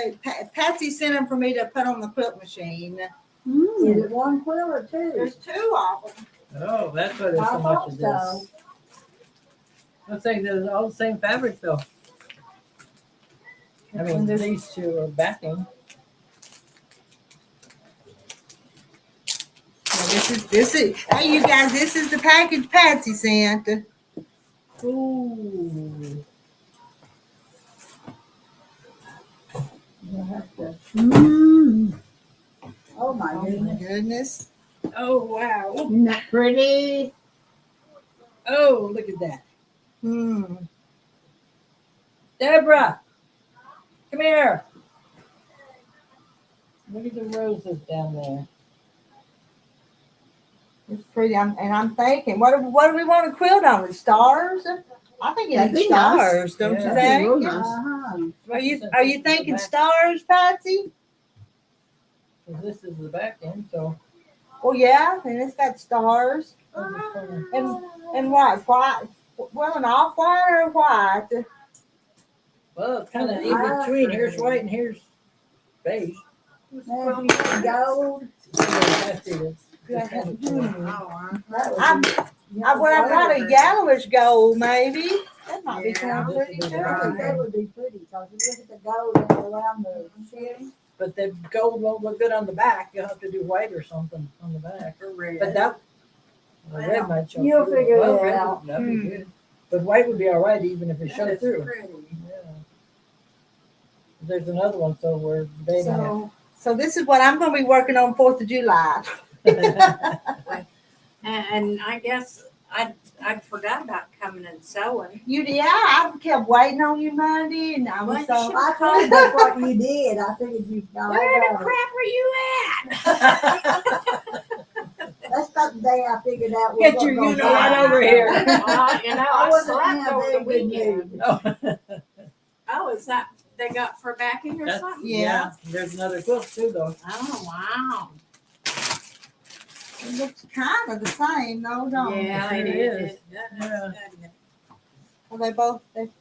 Patsy sent them for me to put on the quilt machine. Mm. Is it one quilt or two? There's two of them. Oh, that's what it's I so much thought of so. this. I'm saying they're all the same fabric though. I mean, these two are backing. This is. Hey, you guys, this is the package Patsy sent. Ooh. Mm. Oh my goodness. Oh, wow. Isn't that pretty? Oh, look at that. Hmm. Deborah, come here. Look at the roses down there. It's pretty. I'm thinking, what do we want to quilt on? The stars? I think That'd it's be nice. stars, don't Yeah. you That'd be real think? nice. Are you thinking stars, Patsy? This is the back end, so. Oh yeah, and it's got stars and white. Well, an off white or white. Well, it's kind of in between. Here's white and here's beige. Gold. I've got a yellowish gold, maybe. That might be kind of pretty too. That would be pretty because you look at the gold around the chin. But the gold won't look good on the back. You'll have to do white or something on the back. Or red. But that, the red might show You'll through. figure Well, it red, out. that'd be good. But white would be all right even if it showed through. Yeah. There's another one, so we're debating So this is what I'm going to be working on 4th of July. And I guess I forgot about coming and sewing. I kept waiting on you Monday, and I was Well, so. you I told you that's what you did. I figured you got Where the crap were you at? That's about the day I figured out. Get your unit right over here. You know, I wasn't slept in a over the very good weekend. mood. Oh, is that they got for backing or something? Yeah. There's another quilt too, though. Oh, wow. It looks kind of the same, though, don't it? Yeah, It it is. is. It does, Yeah. doesn't it? Are they both just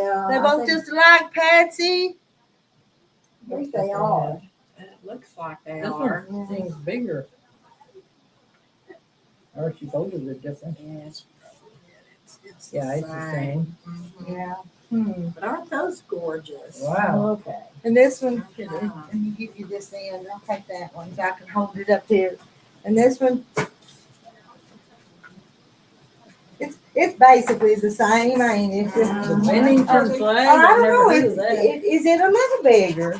Yeah, they I both think- just like Patsy? I think they are. It looks like they This are. one seems bigger. Or she folded it different. Yes. It's Yeah, it's the same. Yeah. But aren't those gorgeous? Wow. Okay. And this one, let me give you this end. I'll take that one so I can hold it up there. And this one, it's It's basically the same, ain't it? The Bennington flag. I I don't never know. heard of that. Is it a little bigger?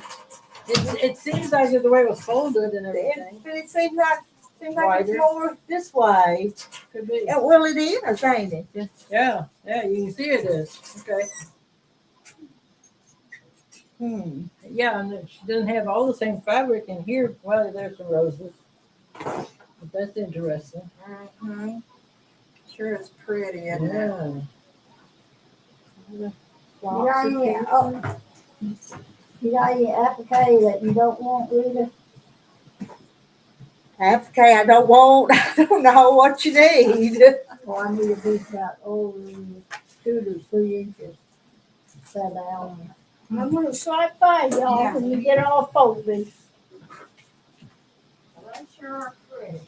It seems like the way it was folded and everything. But it seems like it's Wider. more this way. Could be. Yeah, well, it is, ain't it? Yeah, you can see it is. Okay. Yeah, and she doesn't have all the same fabric in here. Well, there's some roses. But that's interesting. Mm-hmm. Sure is pretty, isn't it? Yeah. You got any applique that you don't want, Rita? Applique I don't want. I don't know what you need. Well, I need a piece about 2 to 3 inches. Set down. I'm gonna slide by y'all Yeah. when you get all folded. They sure are pretty.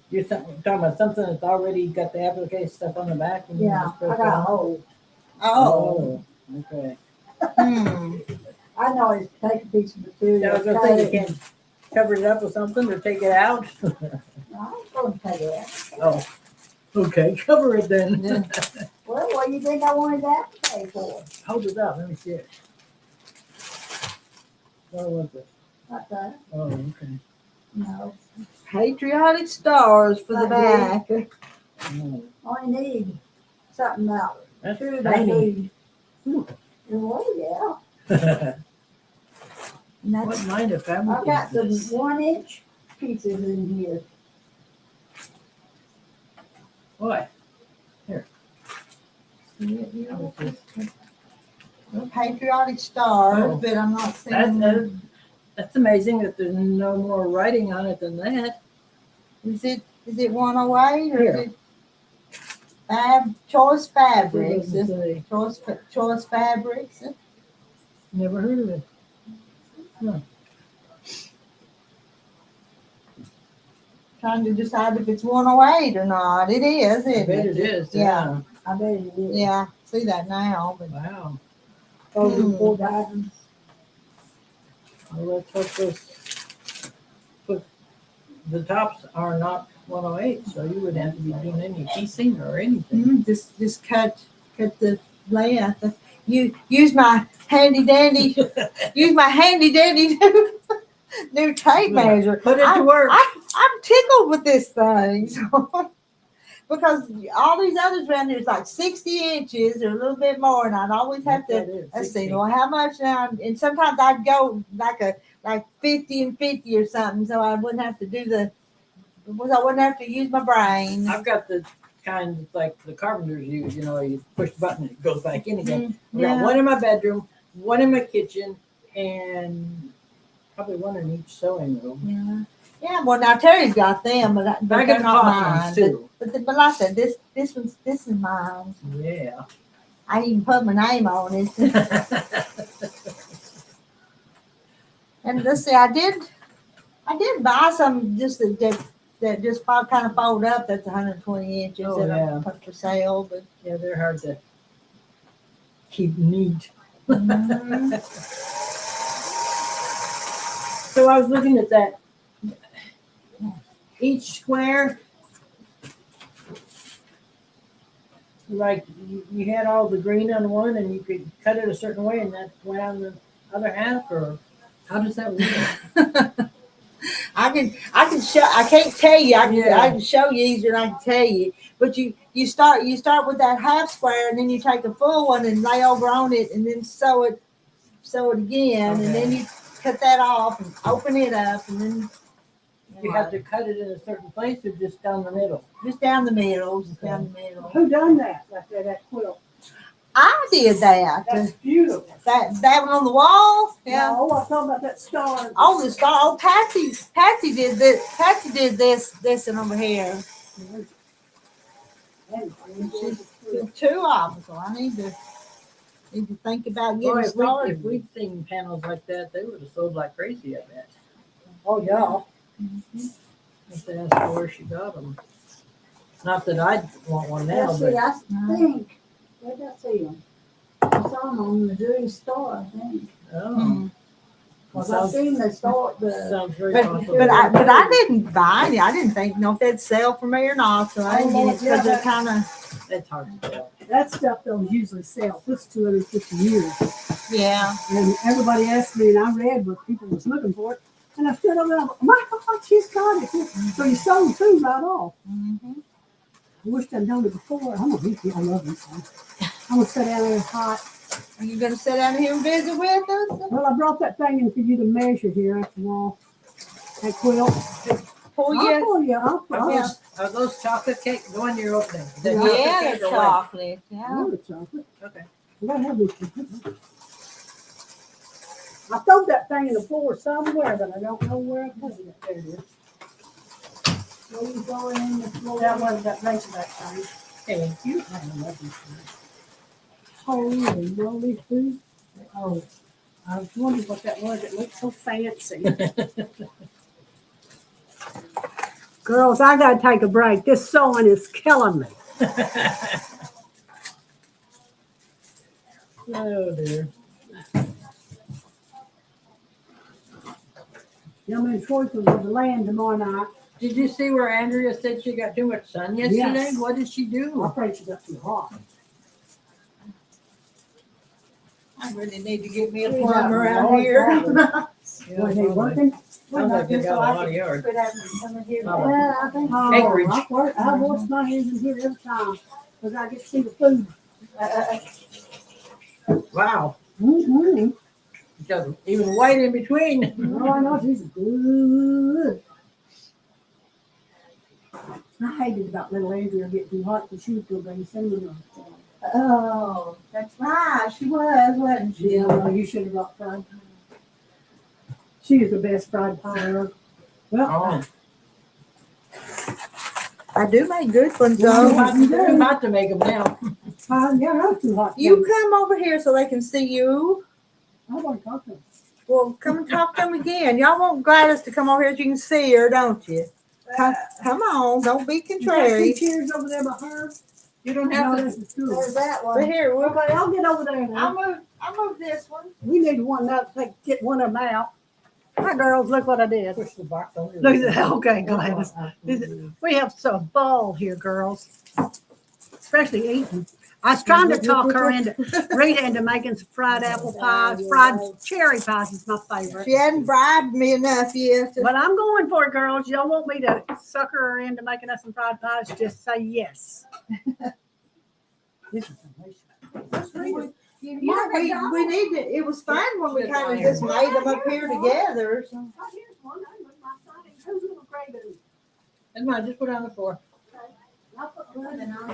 You're talking about something that's already got the applique stuff on the back? And you Yeah, just press I got a it on? hole. Oh. Okay. I know it's take a piece of material. Yeah, I was gonna cut say you it. can't cover it up with something or take it out. I ain't gonna take it out. Oh, okay, cover it then. Well, what do you think I wanted that to pay for? Hold it up, let me see it. Where was it? Like that? Oh, okay. No. Patriotic stars for the back. Oh, Only need something about that's 2 to tiny. 3. Well, yeah. And What that's, kind of fabric I've got is some this? 1-inch pieces in here. What? Patriotic stars, Oh. but I'm not seeing. That's amazing that there's no more writing on it than that. Is it 108 or Here. is it choice It fabrics? doesn't say. Choice fabrics. Never heard of it. Trying to decide if it's 108 or not. It is, I isn't bet it? it is. Yeah. I bet it is. Yeah, see that now. But Wow. Folded 4 diamonds. Well, let's hope the tops are not 108, so you wouldn't have to be doing any piecing or anything. just cut the length. You use my handy dandy. Use my handy dandy new tape Yeah. measure. Put it to work. I'm tickled with this thing. So, because all these others around here is like 60 inches or a little bit more, and I'd always have That to. is Let's 60. see. Well, how much now? And sometimes I'd go like 50 and 50 or something, so I wouldn't have to do I wouldn't have to use my brain. I've got the kind that's like the carpenters use, you push the button and it goes back in again. I've got Yeah. one in my bedroom, one in my kitchen, and probably one in each sewing room. Yeah. Well, now Terry's got them, but I they're got the not cloth mine. ones too. But like I said, this is mine. Yeah. I even put my name on it. And let's see, I did buy some just that just kind of fold up. That's 120 inches Oh, that I yeah. put for sale. But Yeah, they're hard to keep neat. So I was looking at that. Each square, like you had all the green on one and you could cut it a certain way and that went on the other half, or how does that work? I can show. I can't tell you. I Yeah. can show you easier than I can tell you. But you start with that half square, and then you take a full one and lay over on it, and then sew it again, and then you cut that off and open it up, and then You have to cut it in a certain place or just down the middle? just down the middle, just down the middle. Who done that? Like that quilt? I did that. That's beautiful. That one on the wall. Yeah. No, I'm talking about that star. Oh, the star. Oh, Patsy did this. Patsy did this and over here. She's two of them, so I need to think about getting Boy, started. if we'd seen panels like that, they would have sold like crazy, I bet. Oh, yeah. Have to ask her where she got them. Not that I'd want one now, Let's but see, I think, where did I see them? I saw them on the Missouri Star, I think. oh, Cause I seen the store, the, Sounds very But, possible. but I didn't buy any. I didn't think if they'd sell for me or not. So I didn't get it because they're kind of, It's hard to tell. That stuff they'll usually sell. This 250 years. yeah. And everybody asked me, and I read what people was looking for. And I stood over there, my God, she's got it. So you sold two right off. Mm-hmm. I wish I'd done it before. I'm gonna I love this one. I'm gonna sit down there hot. Are you going to sit down here and visit with us? Well, I brought that thing in for you to measure here after all. That quilt. Pull I'll you. pull you. I'll pull you. Are those chocolate cake, the one you're opening? The Yeah, chocolate the cake or what? chocolate. I Yeah. love the chocolate. Okay. I gotta have this. I threw that thing in the floor somewhere, but I don't know where I put it. There it is. Where you going in the floor? That was that razorback thing. Thank you. I love this thing. Holy moly food. Oh, I was wondering what that was. It looked so fancy. Girls, I gotta take a break. This sewing is killing me. Oh dear. I'm in Troyton with the land tomorrow night. Did you see where Andrea said she got too much sun yesterday? Yes. What did she I'm do? afraid she got too hot. I really need to get me a She's plumber out around in here. Lord Was he working? Sounds like they got a lot of yard. Yeah, I think. Acreage. I wash my hands in here every time because I get to see the food. Wow. Mm-hmm. Because even white in between. No, I know she's good. I hated about little Andrea getting too hot because she was going to bring cinnamon rolls. oh, that's right. She was, wasn't she? Yeah, well, you should have brought fried pie. She is the best fried pie ever. Well, Oh. I do make good ones Too though. hot, too hot to make them now. yeah, that's too hot. You come over here so they can see you. I want to talk to her. Well, come and talk to them again. Y'all want Gladys to come over here so you can see her, don't you? Come on, don't be You got two contrary. chairs over there by her. You don't No, have to. this is cool. There's that But one. here, we'll, Okay, I'll get over there now. I'll move this one. We need one that get one of them out. Hi, girls, look what I did. Push the box over. Look at that. Okay, Gladys. We have some ball here, girls. Especially eating. I was trying to talk her into Rita into making some fried apple pies. Fried cherry pies is my favorite. She hadn't bribed me enough yet. But I'm going for it, girls. Y'all want me to sucker her into making us some fried pies? Just say yes. This is delicious. Yeah, we need to, it was fun when we kind of just made them up here together. So. Oh, here's one. I look my side. Who's little gray boo? That's mine, just put it on the floor. I'll put one and I'll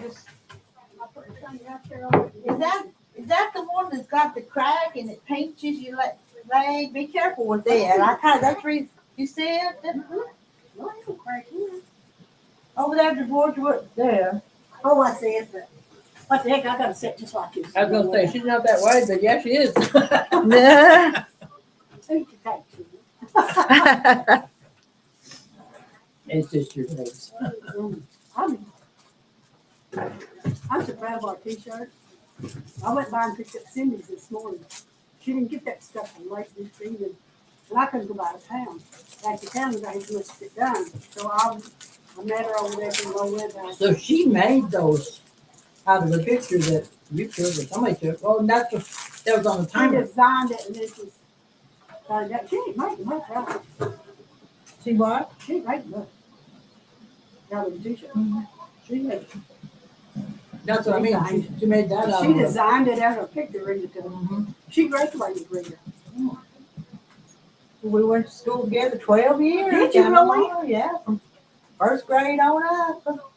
put the thing out there on it. Is that the one that's got the crack and it pinches your leg? Be careful with that. I kind of, that's the reason, you see it? No, it's a crack here. Over there towards what, there. Oh, I see it. But what the heck? I gotta sit just like this. I was gonna say, she's not that wide, but yeah, she is. Nah. Eat your cake, Susan. It's just your legs. I'm so proud of our t-shirts. I went by and picked up Cindy's this morning. She didn't get that stuff from late this evening. And I couldn't go out of town. Back to town today, she must get done. So I met her over there from Lowell. So she made those out of the picture that you took or somebody took. Oh, that was on the She timer. designed it and it was, she ain't making much out of it. See what? She ain't making much out of the t-shirt. She made That's what I mean. She made that out She of it. designed it as a picture in the She graduated with her. We went to school together 12 years. Did you really? Oh, yeah, from first grade on up.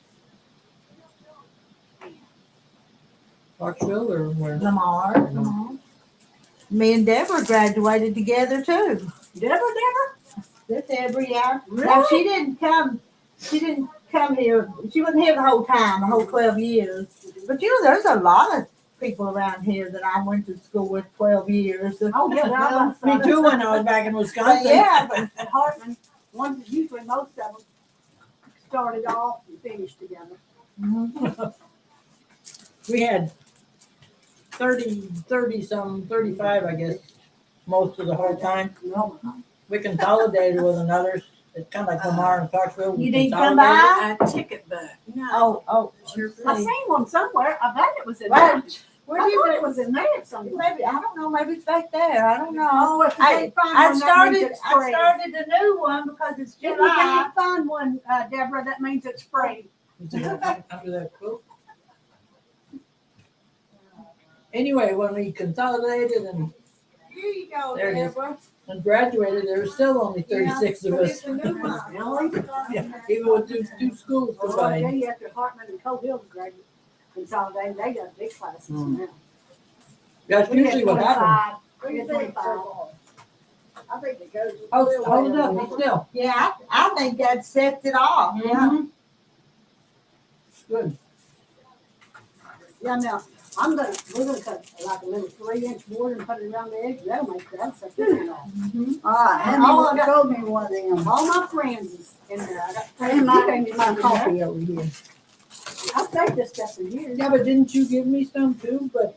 Clarksville or where? Lamar. Me and Deborah graduated together too. Deborah? This every year. Now she didn't come here. She wasn't here the whole time, the whole 12 years. But you know, there's a lot of people around here that I went to school with 12 years. Oh, yeah, well, Me too when I was back in But Wisconsin. yeah, but At Hartman, usually most of them started off and finished together. We had 30 some, 35, I guess, most of the whole time. No, We consolidated with another. It's kind of like Lamar and Clarksville. We You didn't come consolidated. by? a ticket book. Oh, I seen one somewhere. I bet it was in Well, there. where I did thought you? it was in there somewhere. Maybe I don't know. Maybe it's back there. I don't know. Oh, if you I can't find I one, that means started. it's I free. started a new one because it's If you July. can't find one, Deborah, that means it's free. Is it under that quilt? Anyway, when we consolidated and Here you go, There it is. Deborah. graduated, there were still only 36 of But us. it's a new one. Really? Yeah, even with two schools Oh, I tell combined. you, after Hartman and Coe Hill graduated, consolidated, they got big classes now. That's We had usually what happens. 25. We had 25. I think it goes. Oh, hold it up, be still. Yeah, I think that sets it off. Yeah. Mhm. Good. Yeah, now, we're gonna cut like a little 3-inch board and put it around the edge. That'll make that set it off. All right, And all I Andy got- told me one of them. All my friends is in there. I got friends. And my in there. coffee over here. I've saved this stuff for years. Yeah, but didn't you give me some too? But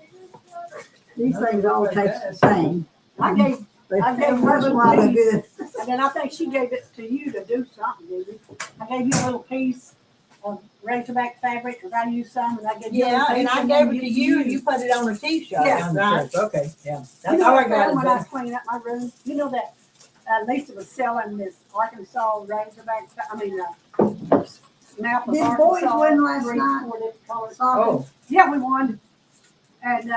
These things all taste the same. I gave, But I gave her a that's little why they're piece. good. And then I think she gave it to you to do something, did you? I gave you a little piece of Razorback fabric, because I used some, and I gave you a Yeah, little and piece. I then gave it to you, and you put it on a T-shirt. Yeah. Right. Okay, yeah. You That's know how I what I got found it when I was done. cleaning up my room? You know that Lisa was selling this Arkansas Razorback, map of Did Arkansas. boys win last 3, night? 4 different colors. Oh, Yeah, we won. And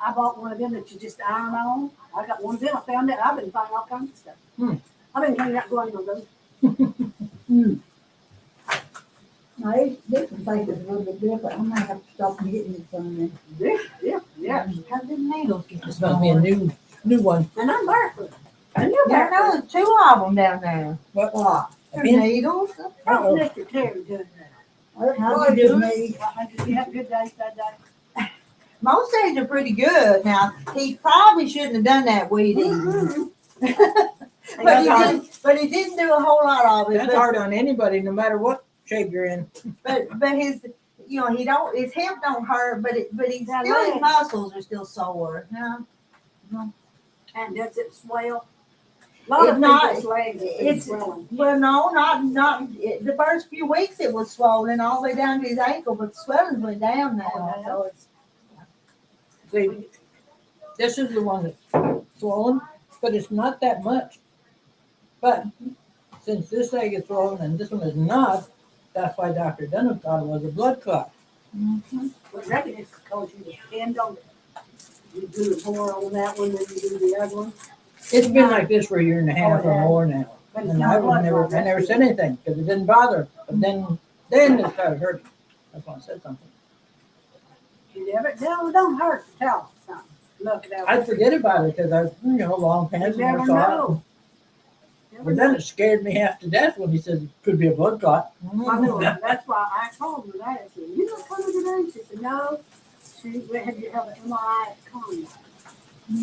I bought one of them that you just iron on. I got one of them. I found that. I've been finding all kinds of stuff. Hmm. I've been cleaning up going to my room. Now, this place is a little bit different. I might have to stop and get me some. Yeah. How did nails get this must be a new one. And I'm barefoot. And you're Yeah, barefoot. there's 2 of them down there. What? What? A They're pin? needles. How's Uh-oh. Mr. Terry doing That's How what you you doing? need. now? You have a good day, bad day? Most days are pretty good. Now, he probably shouldn't have done that weeding. But he didn't do a whole lot of it. That's But, hard on anybody, no matter what shape you're in. but his, he don't, his hip don't hurt, but he's That still, his leg. muscles are still sore. No, And does it swell? A lot It's of not- people's legs have been it's- swelling. well, no, not the first few weeks it was swollen all the way down to his ankle, but the swelling went down now. So it's, See, this is the one that's swollen, but it's not that much. But since this leg is swollen and this one is not, that's why Dr. Dunham thought it was a blood clot. But I reckon it's because you depend on it. You do more on that one than you do the other one. It's been like this for a year and a half Oh, or yeah. more now. But it's And not I never said anything because it didn't bother. But then it started hurting. That's why I said something. You never, don't hurt to tell something. Look it I'd up. forget about it because long You pants never never saw it. know. But then it scared me half to death when he said it could be a blood clot. I know, that's why I told her that. I said, you not coming today? She said, no. She had to have an MRI at Conway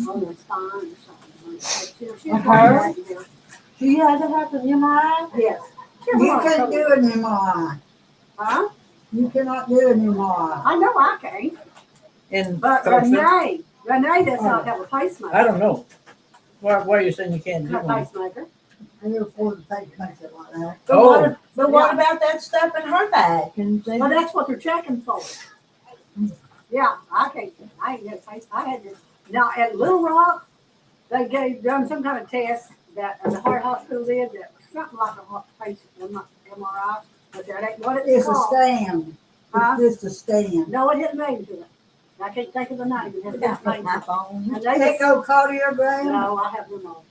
on the spine or something. She was Her? right there. she had to have an MRI. Yes. She You was can't right. do an MRI. Huh? You cannot do an MRI. I know I can't. And But Renee does not have a pacemaker. I don't know. Why are you saying you can't do Her one? pacemaker. I can afford to take something like that. But Oh. what about that stuff in her back? And Well, that's what they're checking for. Yeah, I can't. I ain't got a pace. I had to. Now at Little Rock, they done some kind of test that the heart hospital did that was something like a heart patient MRI, but that ain't what it's It's a called. stand. Huh? It's just a stand. No, it hadn't named to it. I can't think of the name. It hasn't That's named my to it. phone. And they just, Echocardiogram? no, I have them all.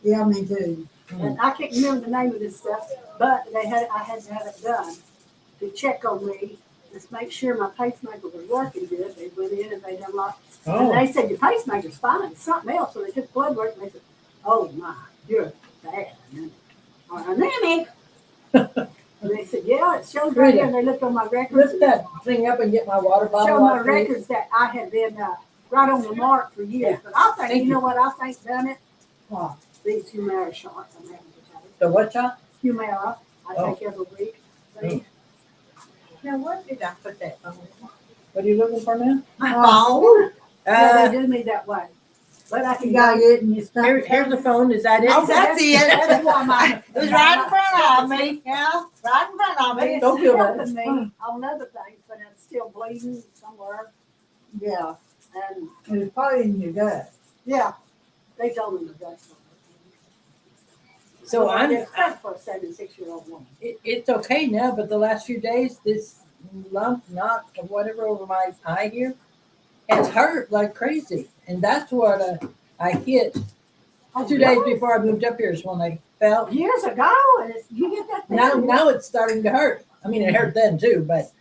Yeah, me too. And I can't remember the name of this stuff, but I had to have it done to check on me, just make sure my pacemaker was working good. They went in and they done lots. And Oh, they said, your pacemaker's fine, it's something else. So they took blood work and they said, oh my, you're bad. Or anemic. And they said, yeah, it shows right here. And they looked on my records. lift that thing up and get my water Showed bottle my out, please. records that I had been right on the mark for years. But I think, Thank you know what I think done it? What? These Humira shots I'm having to take. The what shot? Humira, I Oh. take every week. See? Now, where did I put that phone? What are you looking for now? My phone? Yeah, Uh, they do me that way. But I You can gotta go. get in your stuff. Here's the phone. Is that it? Oh, that's it. That's why my. It was right in front of me. Yeah, right in front of But me. it's Don't feel bad. helping me on other things, but it's still bleeding somewhere. Yeah, And it was probably in your gut. yeah, they told me to go. So That's for a 76-year-old woman. it's okay now, but the last few days, this lump, knot, or whatever over my eye here, has hurt like crazy. And that's what I hit 2 days before I moved up here is when I felt. Years ago, and you get that thing. Now it's starting to hurt. I mean, it hurt then too, but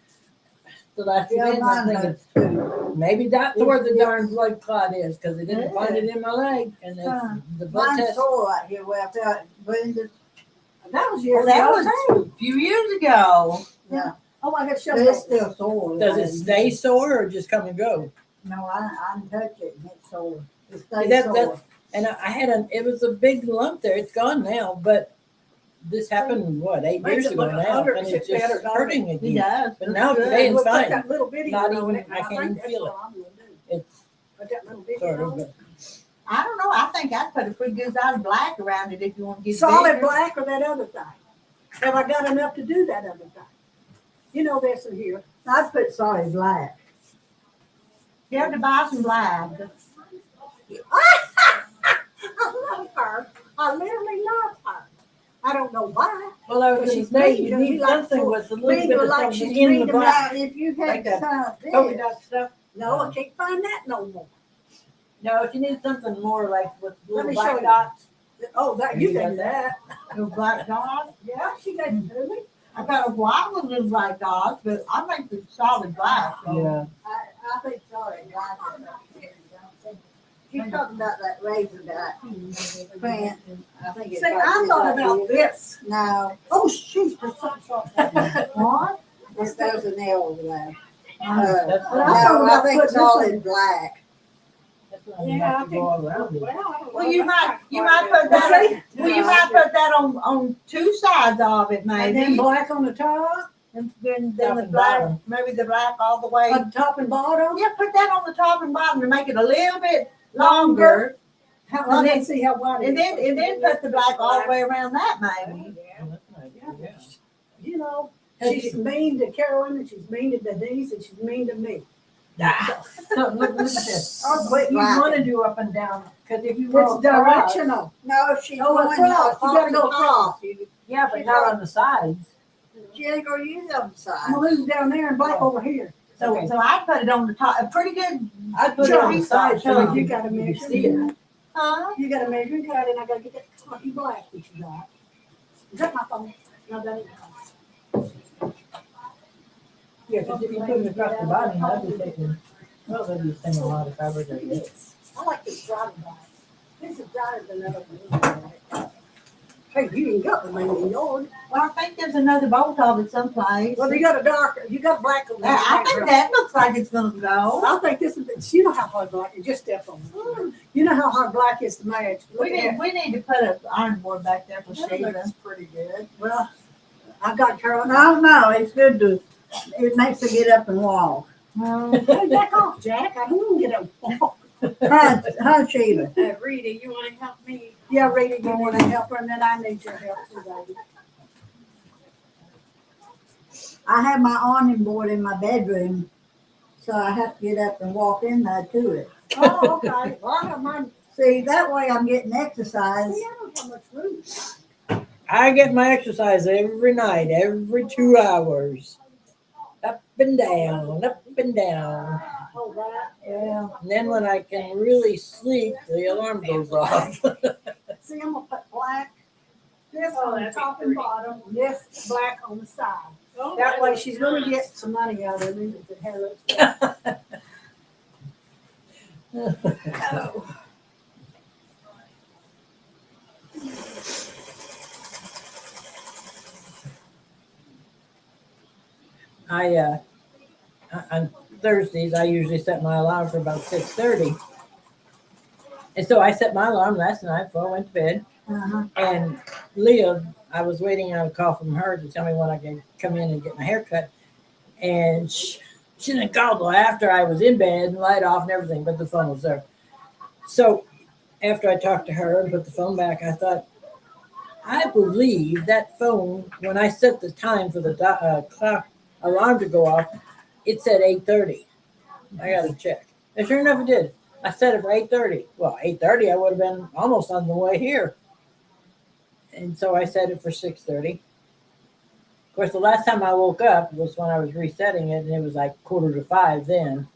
the last few Yeah, days, I'm mine thinking, hurts too. maybe that's where the darn blood clot is, because they didn't find it in my leg. And the blood Mine's test. sore right here where I felt Brenda's. That was Well, years that ago. was a few years ago. Yeah, Oh, I got but it's still sore. Does it stay sore or just come and go? No, I can touch it and it's sore. It See, stays that- sore. And I had it was a big lump there. It's gone now, but this happened, what, 8 Makes years it ago look now? 100 And it's better, just doesn't hurting He again. does. But now That's today good. it's Put fine. that little bitty Not one on even- it, and I can't think even that's feel it. what I'm gonna do. It's Put that little bitty sort on of, it. but I don't know. I think I'd put a pretty good solid black around it if you want to get Solid bigger. black or that other thing? Have I got enough to do that other thing? You know this in here. I'd put solid black. You have to buy some black. I love her. I literally love her. I don't know why. well, I was But going she's to say mean, you she need likes something to with a little read bit her of like something she's in the reading black. Now, if you Like had that some of Polka this, dot stuff. No, I can't find that no more. No, if you need something more like with little me show black you. dots. Oh, that You you got did that. Little black dots. Yeah, she gave it to me. I got a white with little black dots, but I make the solid black. So. I think solid black. She's talking about that razor dot print. I think it's. See, like I this thought right about here. this. No, Oh, shoot, there's something short. What? there's a nail over there. That's But I thought No, I about think putting this solid black. That's what you have to go all around it. Well, you might put that. Well, you might put that on two sides of it, And then maybe. black on the top, And then Top the and black, bottom. maybe the black all the way. on top and bottom. Yeah, put that on the top and bottom to make it a little bit longer. Let's see how wide it And is. then put the black all the way around that, maybe. Oh, that's an idea, yeah. You know, Have she's mean to Carolyn and she's mean to Denise and she's mean to me. So look at this. Oh, But you black. want to do up and down, because if you go It's across- directional. No, she's Oh, going across. You gotta go off the top. Yeah, but not on the sides. She ain't gonna use it on the I'm side. gonna lose down there and black over here. So, Okay. so I put it on the top, a pretty good, I put it on the sides so You you gotta can measure. see it. huh? You gotta measure and cut and I gotta get that coffee black that you got. Is that my phone? No, that ain't. Yeah, because if you put it across the bottom, that'd be taking, well, that'd be spending a lot of fabric like this. I like this dry black. This is drier than the other one. Hey, you didn't got the main in yours. Well, I think there's another bolt of it someplace. Well, you got a darker, you got black on there. I think that looks like it's gonna go. I think this is, you know how hard black is, just step on it. You know how hard black is to match. Look at that. We need to put an iron board back there for That Sheila. looks pretty good. Well, I've got Carolyn. No, it's good to, it makes her get up and walk. Hey, back off, Jack. I don't want to get up. Huh, Sheila? Rita, you wanna help me? Yeah, Rita, you want to help her, and then I need your help too, baby. I have my awning board in my bedroom, so I have to get up and walk in there to it. Oh, okay. Well, I have mine. See, that way I'm getting exercise. See, I don't have much room. I get my exercise every night, every 2 hours. Up and down, up and down. Oh, that. Yeah. And then when I can really sleep, the alarm goes off. See, I'm gonna put black, this Oh, on the that'd be top and pretty. bottom, this black on the side. Oh, That way looks she's gonna nice. get some money out of me if the hair looks good. On Thursdays, I usually set my alarm for about 6:30. And so I set my alarm last night before I went to bed. Uh-huh. And Leah, I was waiting on a call from her to tell me when I could come in and get my hair cut. And she didn't call till after I was in bed and light off and everything, but the phone was there. So after I talked to her and put the phone back, I thought, I believe that phone, when I set the time for the clock alarm to go off, it said 8:30. I got to check. And sure enough, it did. I set it for 8:30. Well, 8:30, I would have been almost on the way here. And so I set it for 6:30. Of course, the last time I woke up was when I was resetting it, and it was like 4:45 then,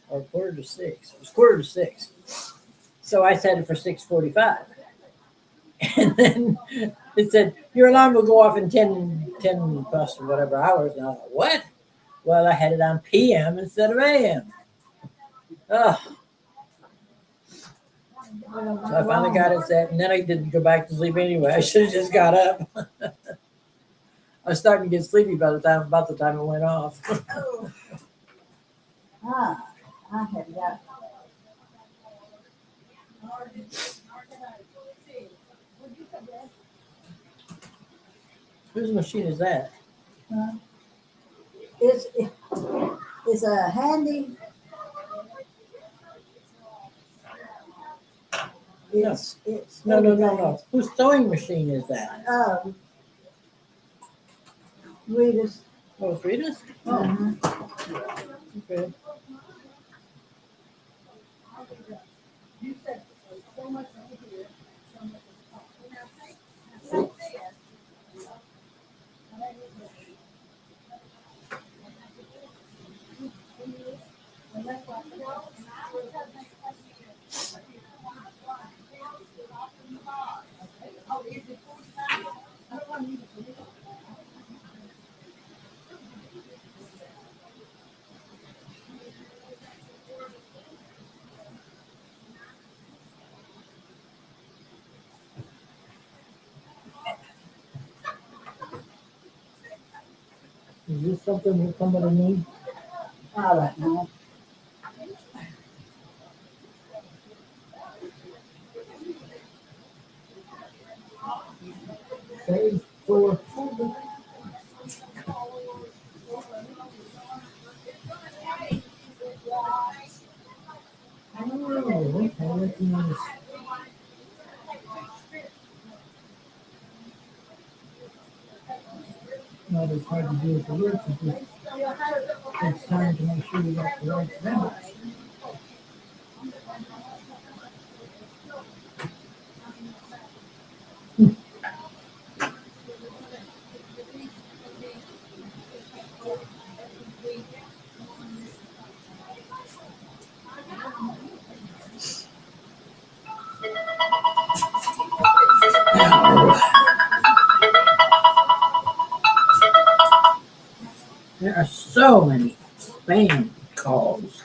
or 5:45. It was 5:45. So I set it for 6:45. And then it said, your alarm will go off in 10 plus or whatever hours. And I thought, what? Well, I had it on PM instead of AM. Oh, so I finally got it set, and then I didn't go back to sleep anyway. I should have just got up. I was starting to get sleepy about the time it went off. I have got. Whose machine is that? It's a handy. It's No. Whose sewing machine is that? Rita's. Oh, it's Rita's? Oh, okay. Is this something that somebody needs? I don't know. Save for. Oh, okay, that's nice. Not as hard to do as the work, it just takes time to make sure you got the right balance. There are so many spam calls.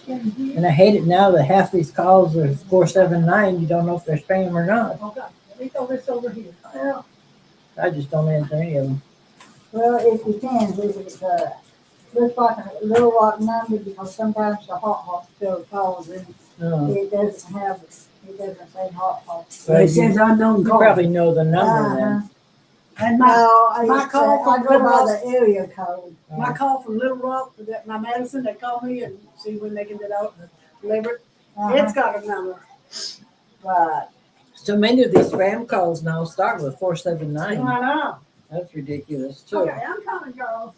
And I hate it now that half these calls are 479. You don't know if they're spam or not. Okay, let me throw this over here. Well, I just don't answer any of them. it depends. If it's looks like a Little Rock number, because sometimes the hot hospital calls and it doesn't have. It doesn't say hot hospital. Well, It says unknown You call. probably know the number then. And No, my call I from go Little by Rock, the area code. my call from Little Rock, my medicine, they call me and see when they can get out and deliver it. It's got a number. Right. So many of these spam calls now start with 479. I know. That's ridiculous too. Okay, I'm coming, girls.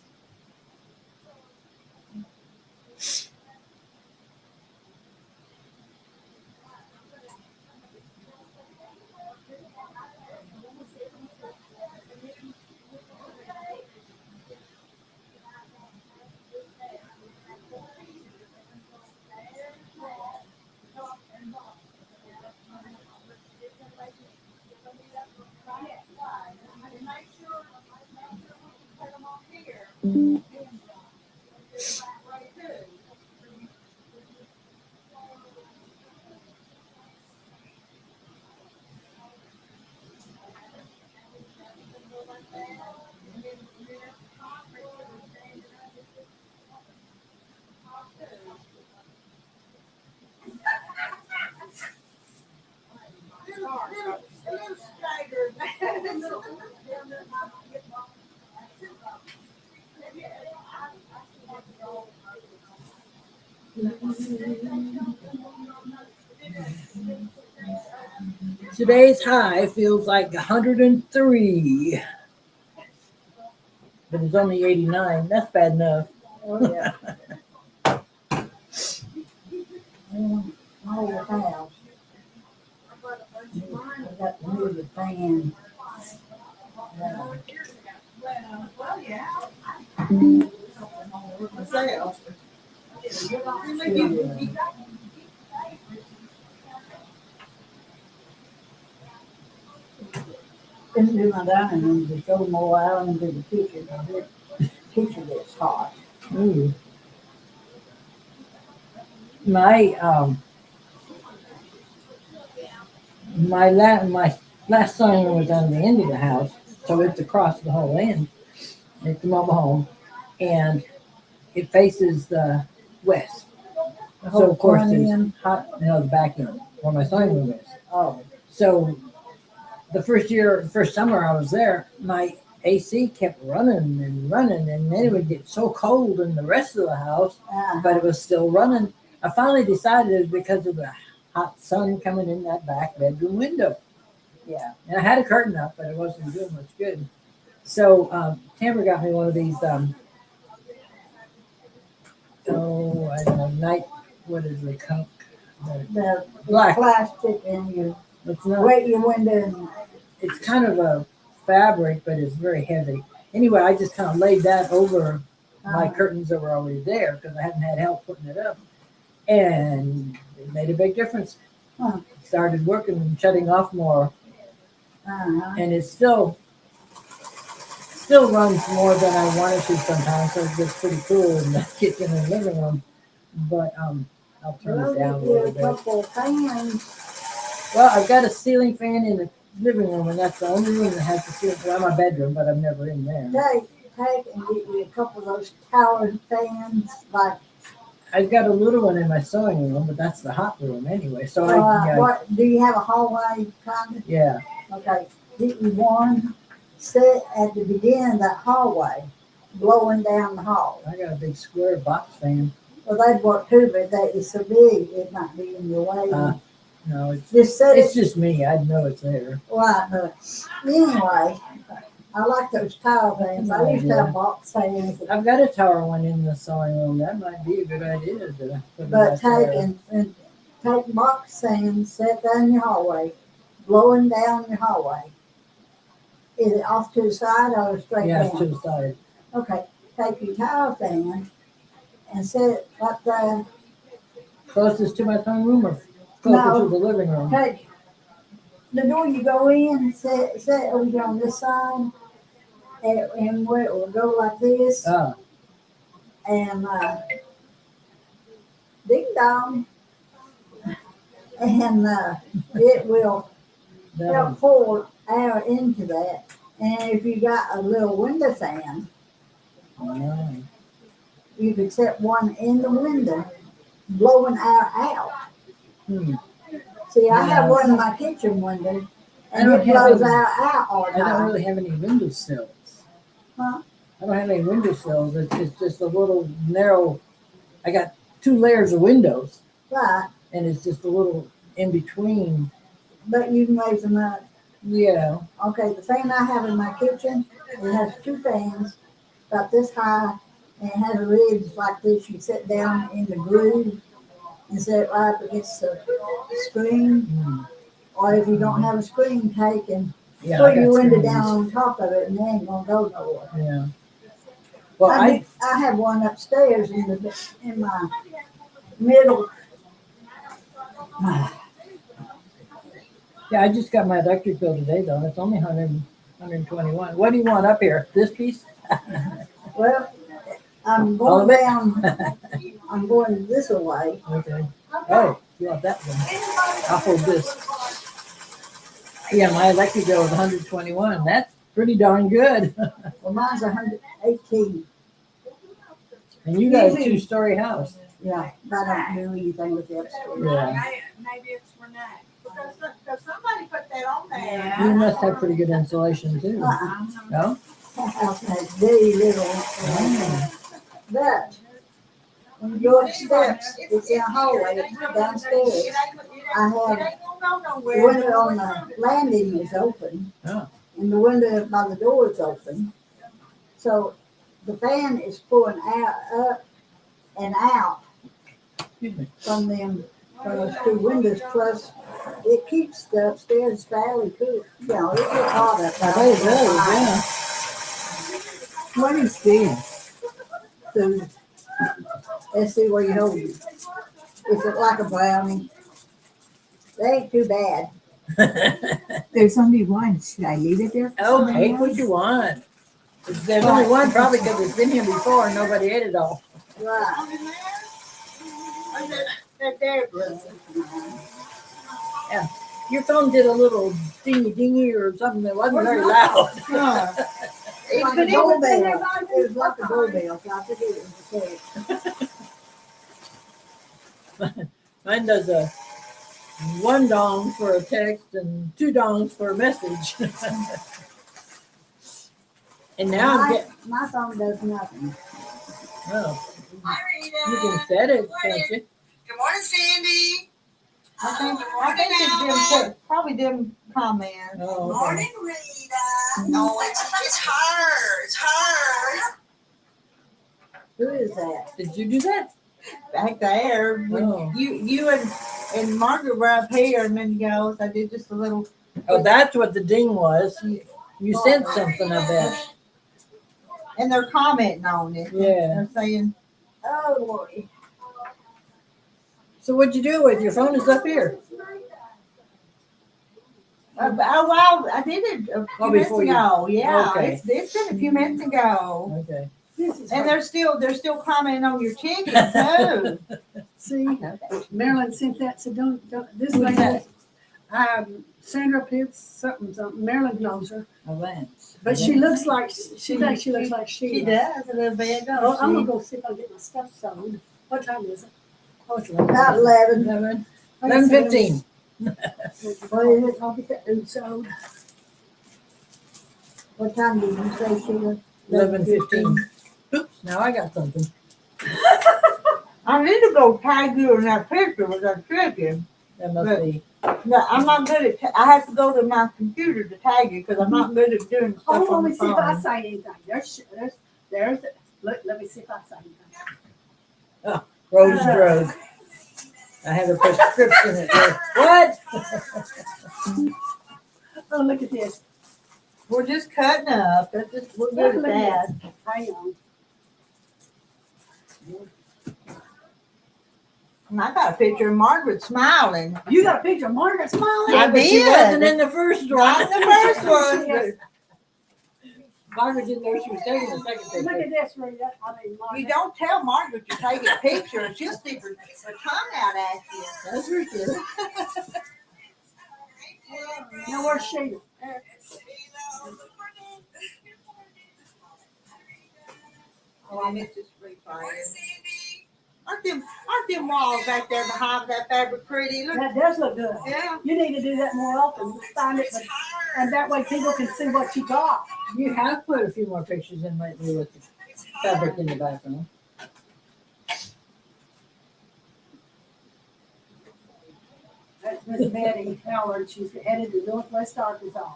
Today's high feels like 103, but it's only 89. That's bad enough. Oh, yeah. All the house. I got to move the fan. Didn't do my dining room, to throw more out into the kitchen. The kitchen gets hot. Ooh. My my last sewing room was on the end of the house, so it's across the whole end. It's a mobile home, and it faces the west. The So whole of course front there's end. hot, no, the back end where my sewing room is. Oh, So the first summer I was there, my AC kept running and running, and then it would get so cold in the rest of the house, but it was still running. I finally decided it was because of the hot sun coming in that back bedroom window. yeah. And I had a curtain up, but it wasn't doing much good. So Tamara got me one of these, I don't know, what is it, The black. plastic and you It's not. wet your window and It's kind of a fabric, but it's very heavy. Anyway, I just kind of laid that over my curtains that were already there because I hadn't had help putting it up. And it made a big difference. Huh. Started working and shutting off more. And it still runs more than I wanted to sometimes, so it gets pretty cool in the kitchen and living room. But I'll turn it down a little a bit. couple of fans. Well, I've got a ceiling fan in the living room, and that's the only room that has the ceiling. Well, my bedroom, but I'm never in there. Take and get you a couple of those tower fans, like. I've got a little one in my sewing room, but that's the hot room anyway. So What do you have a hallway kind of? Yeah. Okay, get you one set at the beginning of that hallway, blowing down the hall. I got a big square box fan. Well, that'd work too, but that is so big it might be in your way. No, it's Just just me. I know it's there. Well, anyway, I like those tile fans. I used to have box fans. I've got a tower one in the sewing room. That might be a good idea to put But it back take there. and take box fans, set down your hallway, blowing down your hallway. Is it off to the side or straight Yeah, down? it's to the side. Okay, take your tile fan and set it right there. Closest to my sewing room or closer to the living room? Take the door you go in, set over here on this side, and where it will go like this, and ding dong, and it will help pour air into that. And if you got a little window fan, you could set one in the window, blowing air out. See, I have one in my kitchen window, and it blows air out all the time. I don't really have any windowsills. Huh? I don't have any windowsills. It's just a little narrow. I got 2 layers of windows. Right. And it's just a little in between. But you can raise them up. Yeah. Okay, the fan I have in my kitchen, it has 2 fans about this high, and it has a ridge like this. You sit down in the groove and set it right up against the screen. Or if you don't have a screen, take and put your window down on top of it, and they ain't gonna go nowhere. Yeah. Well, I have one upstairs in my middle. Yeah, I just got my electric bill today, though. It's only 121. What do you want up here? This piece? Well, I'm going down. I'm going this way. Okay. Oh, you want that one? I'll hold this. Yeah, my electric bill is 121. That's pretty darn good. Well, mine's 118. And you got a 2-story house. Yeah, I don't do anything with the upstairs. Yeah. Maybe it's Renee. Because somebody put that on there. You must have pretty good insulation, too. No? That house has very little. But when you go up the steps, it's in a hallway downstairs. I have the window on the landing is open. Oh. And the window by the door is open. So the fan is pulling out, up and out from those two windows. Plus, it keeps the upstairs fairly cool. You know, it gets hot up there. Oh, it does, yeah. What is this? Food. Let's see where you hold it. Is it like a brownie? They ain't too bad. There's only one. Should I leave it there? for Oh, somebody take what else? you want. There's only one probably because it's been here before and nobody ate it all. Right. Your phone did a little dingy dingy or something that wasn't very loud. It's like a doorbell. It was like a doorbell, so I figured it was a text. Mine does a one dong for a text and two dongs for a message. And now I'm getting, My phone does nothing. oh, Hi, you Rita. can set it, can't you? Good morning, Sandy. I think it's them, probably them comments. Oh, okay. Morning, Rita. No, it's her. It's her. Who is that? Did you do that? Back there, when Oh. you and Margaret were up here a minute ago, so I did just a little. Oh, that's what the ding was. You sent something, I bet. And they're commenting on it. Yeah. They're saying, Oh, Lordy. So what'd you do with it? Your phone is up here. oh, wow, I did it a few Oh, minutes before you- ago. Yeah, Okay. it's been a few minutes ago. Okay. This is And her. they're still commenting on your chicken too. See, Marilyn sent that, so don't, this Who's lady, that? Sandra Pitts, something. Marilyn knows her, Oh, Lance. but she looks like, she thinks she looks like She Sheila. does a little bit, Well, I'm gonna don't go see if I can get my stuff sewn. What time is it? Oh, it's About 11. 11:15. What is it? I'll get that dude sewed. What time did you say, Sheila? 11:15. Oops, now I got something. I need to go tag you in that picture with that chicken. That must be. No, I'm not good at, I have to go to my computer to tag you because I'm not good at doing stuff Oh, on let the me see if I phone. say anything. There's, let me see if I say anything. Rose drug. I have a prescription at work. What? Oh, look at this. We're just cutting up. That's just, we're good at Look at that. this. Hang on. And I got a picture of Margaret smiling. You got a picture of Margaret smiling? I But she did. wasn't in the first one. Not the first one. Yes. Margaret didn't know she was taking the second Look picture. at this, Rita. I mean, You Margaret. don't tell Margaret you're taking a picture. She'll stick her tongue out at you. That's for sure. Now where's Sheila? Oh, I missed this replay. Aren't them walls back there behind that fabric pretty? Look, That does look good. yeah. You need to do that more often. Find it, and that way people can see what you got. You have put a few more pictures in lately with the fabric in the background. That's Miss Betty Howard. She's headed to Northwest Arkansas.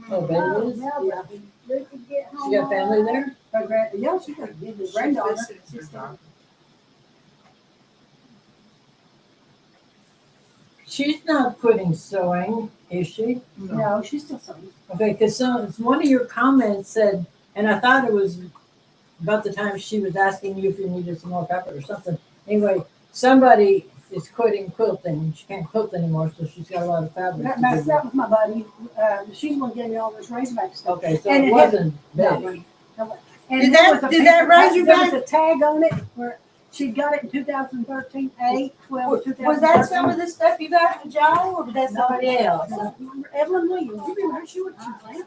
Oh, Betty is? Yeah. She got family there? Her yeah, she got a granddaughter. She's got- She's not quitting sewing, is she? No, she's still sewing. Okay, because one of your comments said, and I thought it was about the time she was asking you if you needed some more fabric or something. Anyway, somebody is quitting quilting. She can't quilt anymore, so she's got a lot of fabric. to give That was my buddy. She's the one gave me all this Razorback stuff. Okay, so And it it had- wasn't Betty. And Did there that- was a did that picture- Razorback- There was a tag on it where she got it in 2013, 8, 12, Was 2013. that some of the stuff you got from Joe, or was that somebody else? No, Evelyn Williams. You remember she was playing?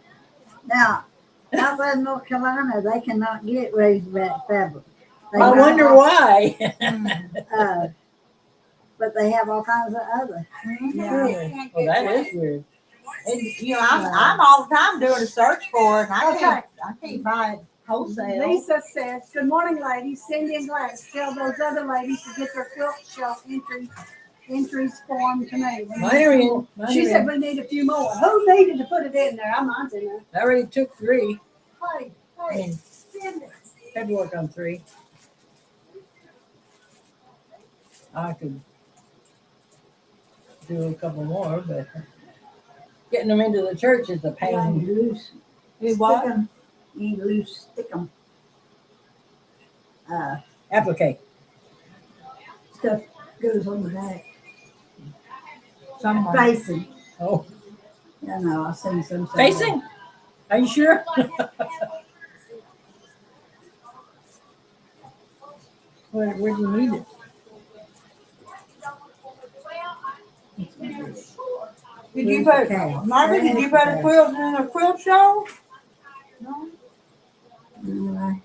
Now, outside North Carolina, they cannot get Razorback fabric. They I might wonder have, why. But they have all kinds of other. Really? Well, that is weird. And, you know, I'm all the time doing a search for it, and I can't buy it wholesale. Lisa says, good morning, ladies. Cindy and Gladys, tell those other ladies to get their quilt show entries form to me. Mine are in. Mine She are said in. we need a few more. Who needed to put it in there? I'm not in there. I already took 3. Hey, I mean, Cindy. had to work on 3. I could do a couple more, but getting them into the church is a You pain. loose. You what? Stick 'em. You loose, stick 'em. Applique. Stuff goes on the back. Somewhere. Facing. Oh, I know, I've seen some. facing? Are you sure? Where do you need it? Did you put, Margaret, did you put a quilt in a quilt show? No. Anyway,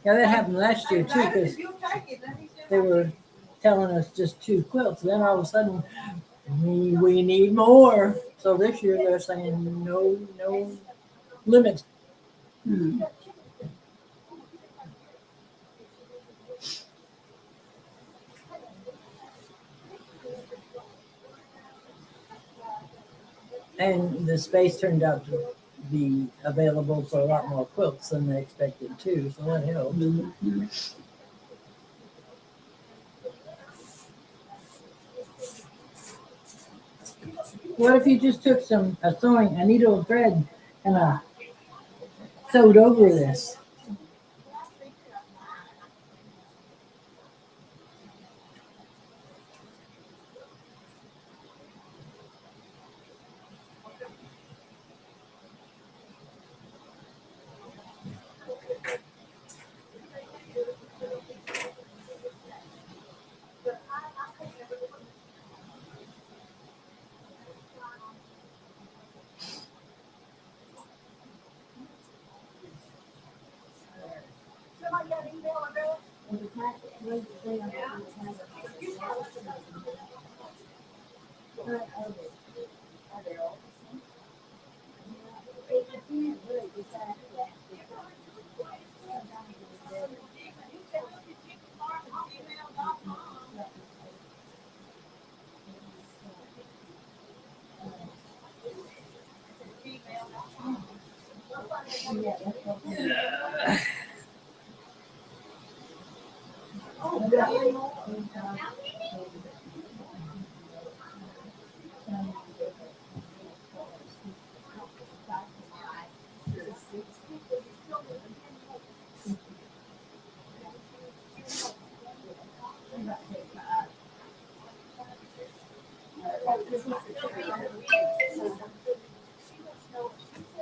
Yeah, that happened last year too, because they were telling us just 2 quilts. Then all of a sudden, we need more. So this year they're saying no limit. hmm. And the space turned out to be available for a lot more quilts than they expected too. So that helped. Mhm. What if you just took a needle and thread, and sewed over this?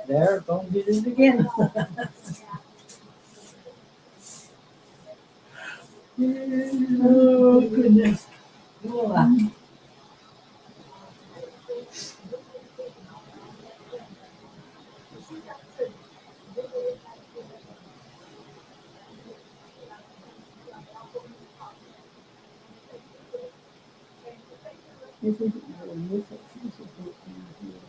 There, don't do it again. Oh goodness. Oh, This isn't really this is this down here.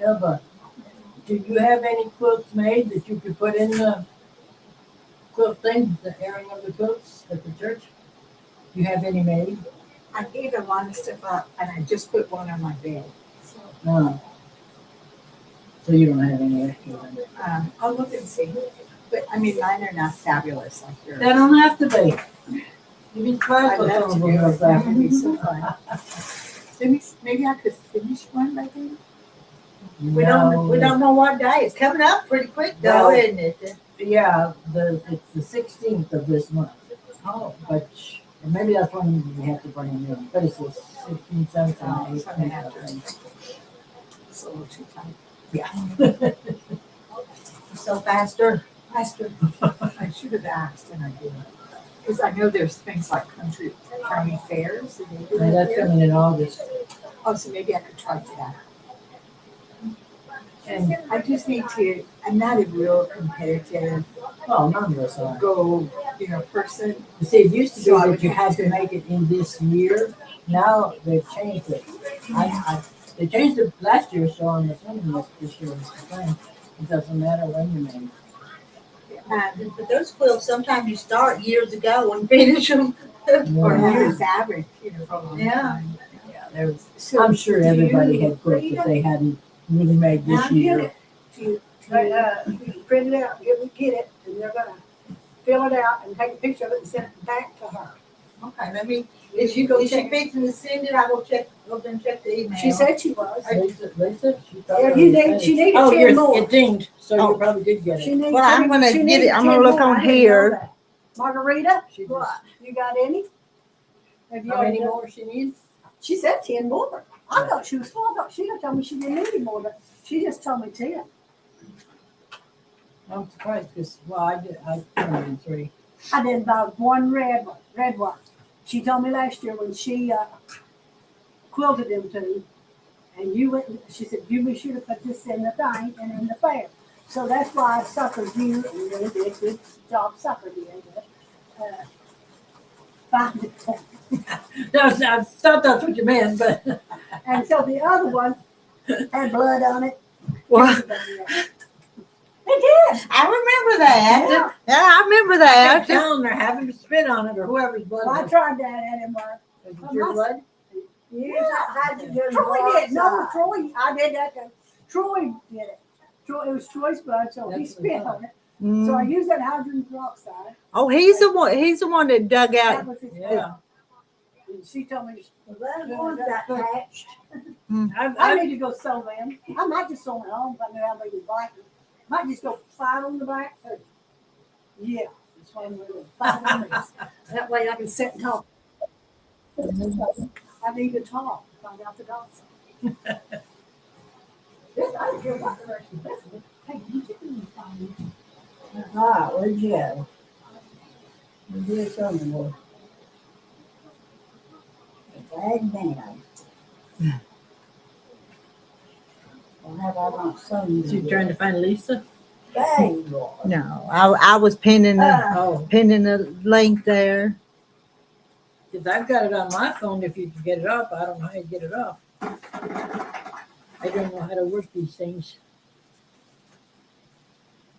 Elba, do you have any quilts made that you could put in the quilt thing, the airing of the quilts at the church? Do you have any made? I gave a lot of stuff up and I just put one on my bed. No. So you don't have any extra? I'll look and see. But I mean, mine are not fabulous like yours. They don't have to be. You'd be surprised I'd what love some to of do them are it. That would be fabulous. so fun. Maybe I could finish one by then. We don't know what day. It's coming up pretty quick though, No. isn't it? Yeah, it's the 16th of this month. Oh. But or maybe that's when you have to bring them in. But it's the 16th, 17th, Oh, so I'm gonna 18th, have I to- think. It's a little too tight. Yeah. So faster. Faster. I should have asked and I didn't. Because I know there's things like country county fairs. And they do And it that's here. coming in August. Oh, so maybe I could try for that. And I just need to, I'm not a real competitive well, none of us are. goal, person. You see, it used to be So I that would you have had to to- make it in this year. Now they've changed it. They changed it last year, so I'm assuming that this year is the same. It doesn't matter when you made it. But those quilts, sometimes you start years ago and finish them. Or Yeah. years average, for a long Yeah. time. Yeah, there was, So I'm sure do you everybody had quilts read that they hadn't really made this Now, get year. it. Print it out, get it, and they're gonna fill it out and take a picture of it and send it back to her. Okay, let me, If you go is she check, fixing to send it? I will check, go and check the email. she said she was. Lisa, she thought Yeah, I you was need, saying- she needed Oh, 10 more. it dinged, so Oh. you probably did get She it. needs Well, I'm 10 gonna she get needed it. I'm 10 gonna look more. on I didn't know here. that. Margarita, She what? just, You got any? Have you how many already- more she needs? She said 10 more. I thought she was full. I thought she had told me she didn't need any more, but she just told me 10. I'm surprised because, well, I turned in 3. I did about one red one. She told me last year when she quilted them two, and you went, she said, you be sure to put this in the thing and in the fair. So that's why I suckered you, and you really did a good job suckered you into it. Find it for me. I thought that's what you meant, but. And so the other one had blood on it. Well, It did. I remember that. Yeah. Yeah, I remember I kept that. telling her, having to spit on it or whoever's blood Well, I was. tried that and it worked. Was it your blood? Troy did. No, Troy, I did that too. Troy did it. Troy, it was Troy's blood, so he That's spit what on it. So I Mm. used that hydrogen peroxide. Oh, he's the one. He's the one that dug That out. was his blood. Yeah. And she told me, Well, that one got patched. I need to go sew them. I might just sew them at home if I knew how big the black was. Might just go 5 on the back. Yeah, that's what I'm gonna do. 5 on this. That way I can sit and talk. I need to talk, find out the doctor. This, I don't care what direction this is. Hey, you can find me. Ah, where'd you go? You did something more. Bag down. Well, have I not seen So you you trying to find Lisa? There you are. No, I was pinning Oh, the link there. because I've got it on my phone. If you can get it off, I don't know how you get it off. I don't know how to work these things.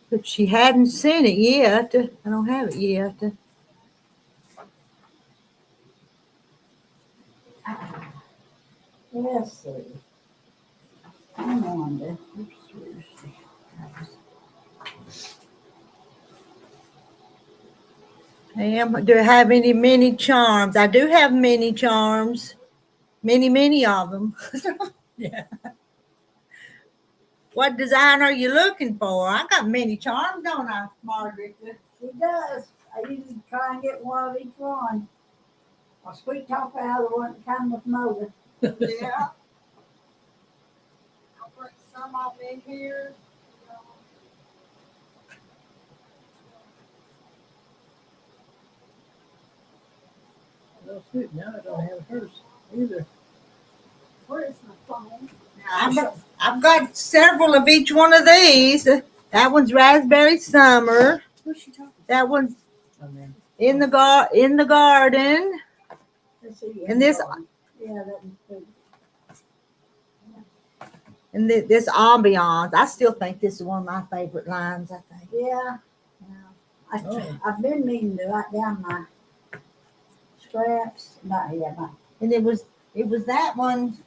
But she hadn't sent it yet. I don't have it yet. Let's see. I wonder. Oops, where's Do I have any mini charms? I do have mini charms. Many of them. Yeah. What design are you looking for? I got many charms, don't I, Margaret? She does. I usually try and get one of each one. A sweet top out of the one that come with motor. Yeah. I'll put some off in here. Well, shoot, now I don't have hers either. Where is my phone? I've got several of each one of these. That one's raspberry summer. Who's she talking? That one's Oh, man. in the garden. Let's see. And this- Yeah, that. And this ambiance. I still think this is one of my favorite lines, I think. Yeah. Oh. I've been meaning to write down my scraps. Not yet. And it was that one.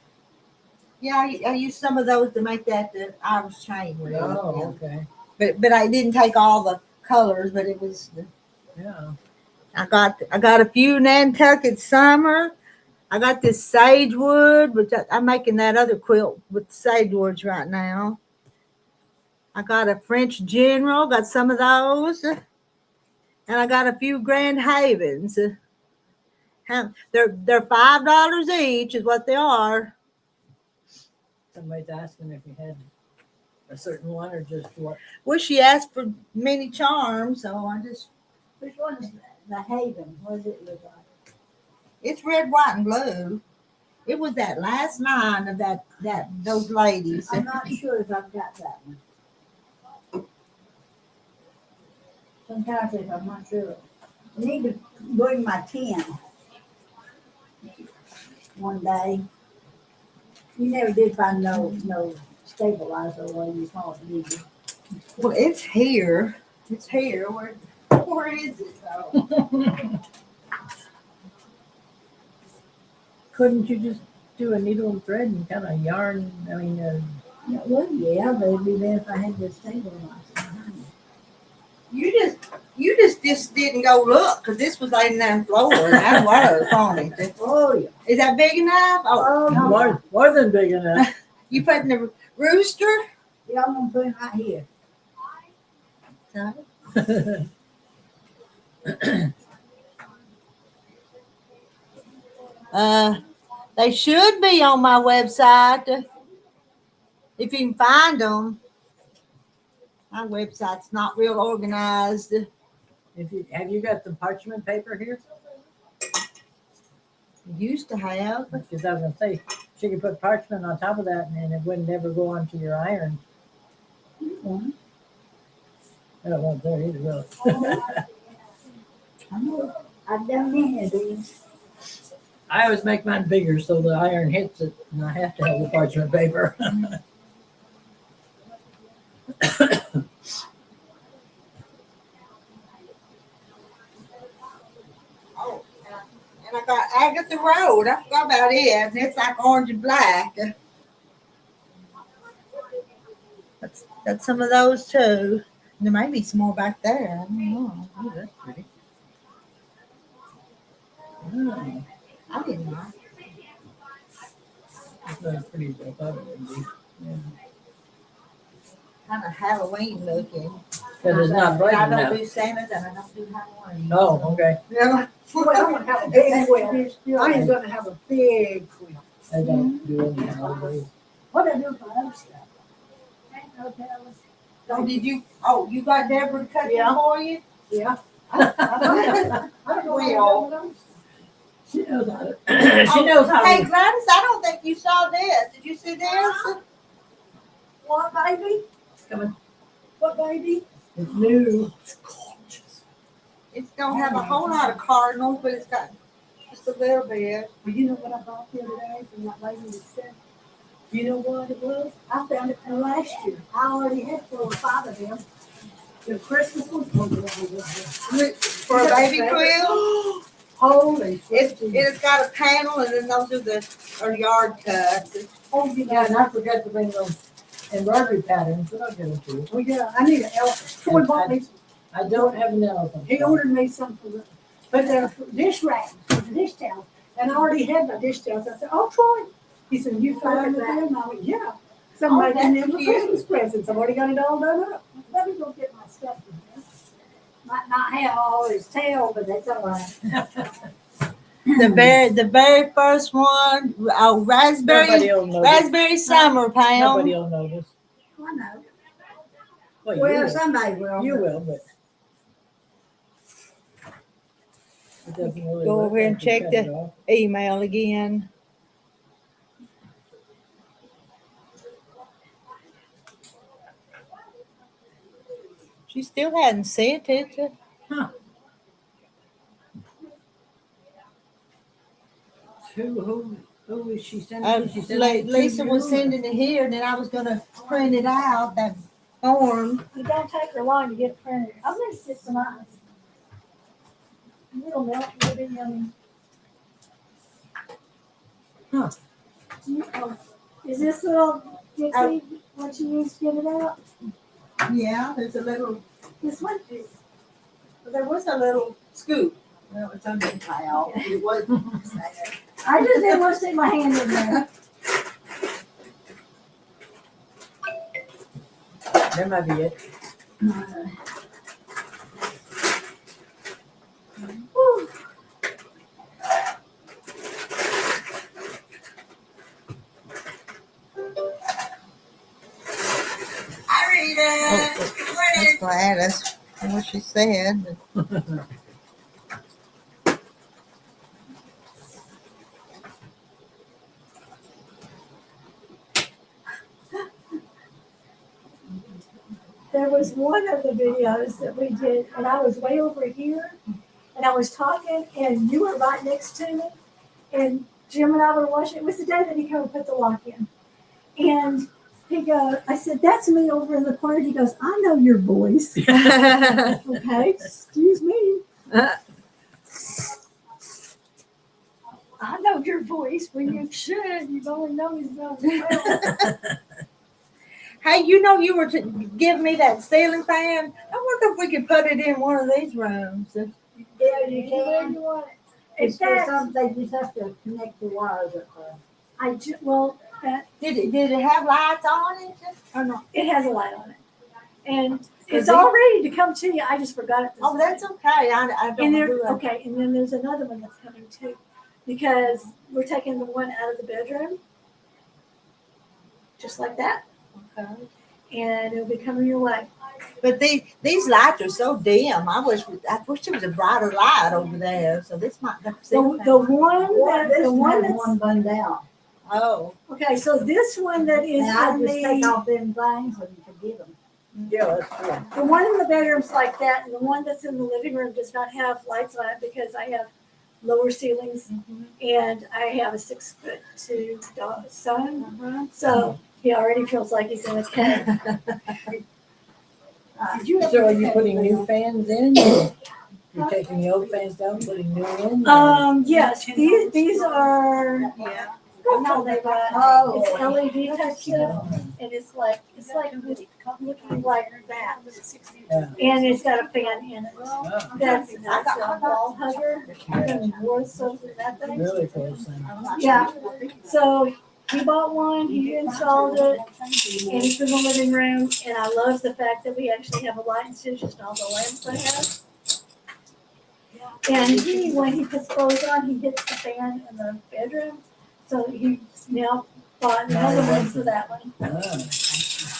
Yeah, I used some of those to make that the Irish chain with. Oh, okay. But I didn't take all the colors, but it was Yeah. I got a few Nantucket summer. I got this sagewood, which I'm making that other quilt with sagewoods right now. I got a French General, got some of those. And I got a few Grand Havens. They're $5 each is what they are. Somebody's asking if you had a certain one or just what. Well, she asked for many charms, so I just Which one is the Haven? What does it look like? it's red, white, and blue. It was that last line of those ladies. I'm not sure if I've got that one. Sometimes if I'm not sure. I need to bring my 10 one day. You never did find no stabilizer or whatever you call it, did you? Well, it's here. It's here. Where is it though? Couldn't you just do a needle and thread and kind of yarn? Yeah, well, yeah, but it'd be better if I had the stabilizer behind me. You just didn't go look because this was laying down the floor and that was on it. Oh, yeah. Is that big enough? Oh, Oh, More than big enough. you put in the rooster? yeah, I'm going to put it right here. They should be on my website if you can find them. My website's not real organized. Have you got the parchment paper here? Used to have. Because I was gonna say, she could put parchment on top of that and it wouldn't never go onto your iron. Mhm. I don't want there either, will it? I know. I've done had these. I always make mine bigger so the iron hits it and I have to have the parchment paper. Oh, and I got Agatha Road. I forgot about it. And it's like orange and black. That's some of those too. There may be some more back there. I don't know. Oh, that's pretty. I didn't know. That's very pretty. I thought it would be. Yeah. Kind of Halloween looking. But it's not bright I don't enough. do Santa's and I don't do Halloween. Oh, okay. Yeah. Well, I'm gonna have a big quilt. I am gonna have a big quilt. I don't do any holidays. What I do for other stuff. So did you? Oh, you got Deborah to cut Yeah. it for you? Yeah. I don't know We how all- to do She knows how to. She knows how Hey to. Gladys, I don't think you saw this. Did you see this? What, baby? Coming. What, baby? It's new. It's don't have a whole lot of cardinals, but it's got just a little bit. Well, you know what I bought the other day from that lady that said, you know what it was? I found it from last year. I already had 4 or 5 of them. The Christmas one. For a baby quilt. Holy. It's got a panel and then those are yard cuts. Oh, you Yeah, know, and I forgot to bring those embroidery patterns, but I'll give them to you. well, yeah, I need an elephant. Troy bought me, I don't have an elephant. he ordered me some for the, but they're for dish racks, for the dish towels. And I already had my dish towels. I said, oh, Troy. He said, you found it there? And I went, yeah. Somebody Oh, didn't that's have a cute. Christmas presents. I've already got it all done up. Let me go get my stuff in here. Might not have all his tail, but that's all right. The very first one, Nobody raspberry will notice. raspberry summer Nobody pound. will notice. I know. Well, you Well, will. somebody will. You will, but. It doesn't really Go look over and like you check cut the- it off. Email again. She still hadn't sent it. Who is she sending? She sending it to Lisa you? was sending it here, and then I was gonna print it out, that form. It don't take her long to get printed. I'm gonna get some ice. Little milk, maybe, yummy. Huh. Is this little Dixie what you used to get it out? Yeah, there's a little, This one? there was a little scoop. Well, it's under the towel. It was. I just didn't want to stick my hand in there. That might be it. Whew. I read it. That's Gladys. And what she said. there was one of the videos that we did, and I was way over here, and I was talking, and you were right next to me, and Jim and I were watching. It was the day that he came and put the lock in, and he goes, I said, "That's me over in the corner." He goes, "I know your voice." Okay, excuse me. I know your voice when you should. You've only known his voice. Hey, you know you were to give me that ceiling fan. I wonder if we could put it in one of these rooms. Yeah, you Anywhere can. you want it. In It's for fact, something, you just have to connect the wires up there. Did it have lights on it? Or not? it has a light on it, and it's Is it? all ready to come to you. I just forgot it. This Oh, that's morning. okay. I don't And do there, that. okay, and then there's another one that's coming too, because we're taking the one out of the bedroom, just like that, Okay. and it'll be coming your way. But these lights are so dim. I wish there was a brighter light over there. So this might be The one that This the one one that's burned out. Oh, okay. So this one that is And I in just take the off them things and forget them. Yeah, that's true. the one in the bedroom's like that, and the one that's in the living room does not have lights on it because I have lower ceilings and I have a 6'2" son. So he already feels like he's in a cave. Did you So are you putting new fans in? You're taking the old fans down, putting new in? Yes, these are. yeah. I know they got. Oh. It's LED type stuff, and it's like looking like that, Yeah. and it's got a fan in it. Oh, That's a wall hugger. And more so than that thing. really cool thing. Yeah. So he bought one. He installed it, and it's in the living room. And I love the fact that we actually have a light instead of just all the lamps I have. And when he puts clothes on, he hits the fan in the bedroom. So he now bought another one for that one. Ah.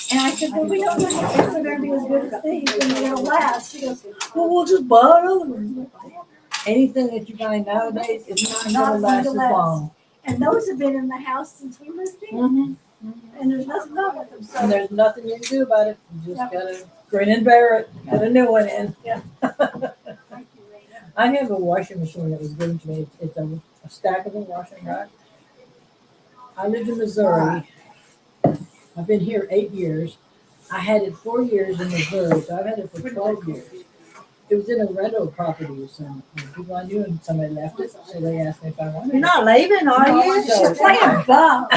And I said, "Well, we don't know if they're going to be as good as these, and they're going to last." She goes, "Well, we'll just buy another one." Anything that you buy nowadays is not Not gonna last as gonna last. long. And those have been in the house since we moved in, Mm-hmm. and there's nothing wrong with them. And So there's nothing you can do about it. You just gotta grin and bear it. Put a new one in. Yeah. I have a washing machine that was given to me. It's a stackable washing rack. I lived in Missouri. I've been here 8 years. I had it 4 years in Missouri, so I've had it for 12 years. It was in a rental property or some people I knew, and somebody left it, so they asked me if I wanted You're it. not leaving, are you? So- she's playing bump,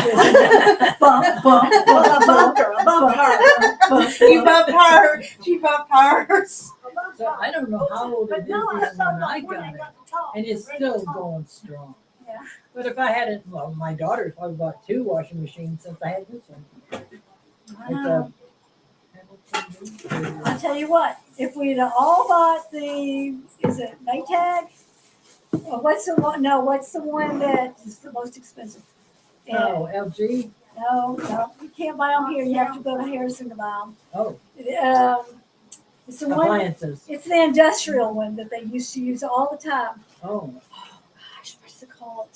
bump, bump, bump, bump, bump. You bumped her. She bumped hers. So I don't know how old it But is no, I even saw when I that one. got I it, got to talk. and it's still going strong. Yeah. But if I had it, well, my daughter's probably bought 2 washing machines since I had this one. It's a. I'll tell you what, if we'd have all bought is it Maytag? Or what's the one? No, what's the one that is the most expensive? Oh, LG. No, you can't buy them here. You have to go to Harrison to buy them. Oh, It's the one. appliances. It's the industrial one that they used to use all the time. Oh, Gosh, what's it called?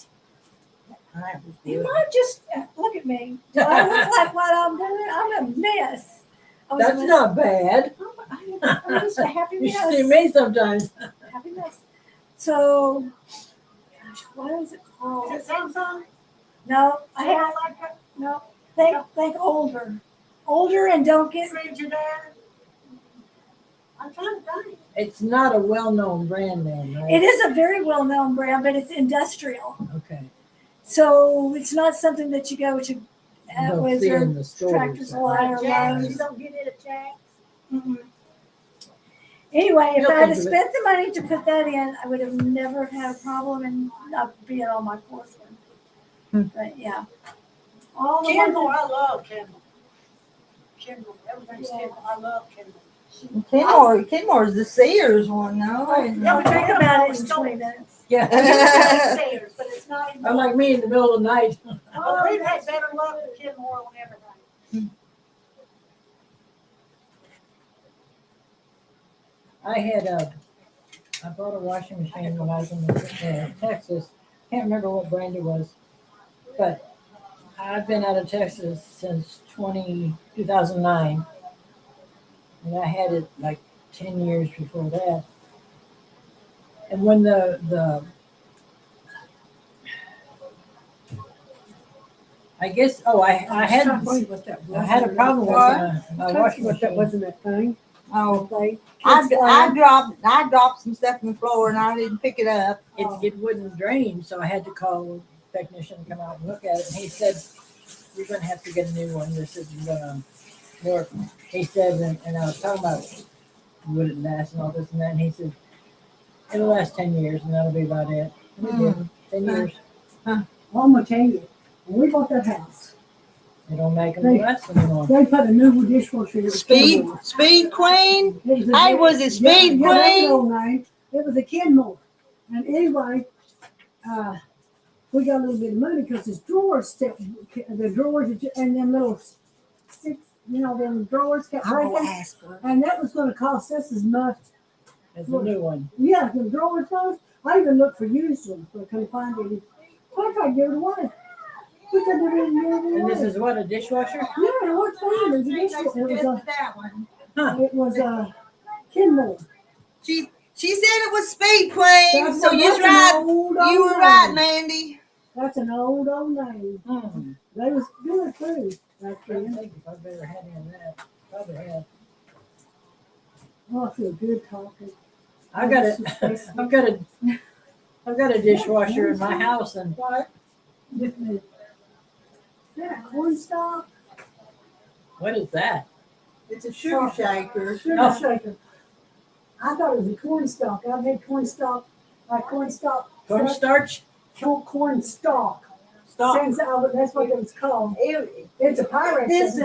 That was You good. might just look at me. Do I look like what I'm doing? I'm a mess. I was a that's mess. not bad. I'm just a happy You should mess. see me sometimes. Happy mess. So, gosh, what is it called? Is it Samsung? No, I have no. Think older, and don't get. Frigidaire? I'm trying to think. It's not a well-known brand name, right? It is a very well-known brand, but it's industrial, Okay. so it's not something that you go to You don't with see your in the stores. Tractor Supply or Jack, Lowe's. you don't get it at Jack's? Mm-mm. Anyway, if You'll I had think of it. spent the money to put that in, I would have never had a problem and not being on my fourth one. But yeah, all the ones Kendall, I love Kendall. Kendall, everything's Kendall. I love Kendall. Kenmore's the Sears one, no? Yeah, but think about it in 20 minutes. Yeah. Sears, But it's not even. Unlike me in the middle of the night. Oh, we've had better luck with Kenmore on everything. I bought a washing machine when I was in Texas. Can't remember what brand it was, but I've been out of Texas since 2009. and I had it like 10 years before that. And when the I guess I had a problem with my washing What that machine. wasn't that thing. Oh, Okay. I dropped some stuff on the floor and I didn't pick it up. It wouldn't drain, so I had to call a technician to come out and look at it. And he said, "You're going to have to get a new one. This isn't going to work." He said, and I was talking about would it last and all this and that. And he said, "It'll last 10 years, and that'll be about it." And it did. 10 years. Well, I'm gonna tell you, when we bought that house, They don't make them last anymore. they put a new dishwasher in it. Speed Queen? Hey, was it Speed Yeah, that's Queen? an old name. It was a Kenmore. And anyway, we got a little bit of money because his drawers, the drawers and them little sticks, them drawers kept breaking. And that was going to cost us as much. It's a new one. Yeah, the drawers was. I even looked for used ones, but I couldn't find any. I tried to give it away. We couldn't even give it away. And this is what, a dishwasher? Yeah, it worked fine. It was a dishwasher. That one. It was a Kenmore. She said it was Speed Queen, That's so an you old, were old right, name. Mandy. That's an old name. They was good too back I then. think if I better had any of that. Probably have. Oh, I feel good talking. I've got a dishwasher in my house, and What? Is that a corn stalk? what is that? It's a sugar shaker. Sugar Oh. shaker. I thought it was a corn stalk. I've had corn stalk, Cornstarch? corn stalk. Stop. Since that's what it was called. It's a pirate. This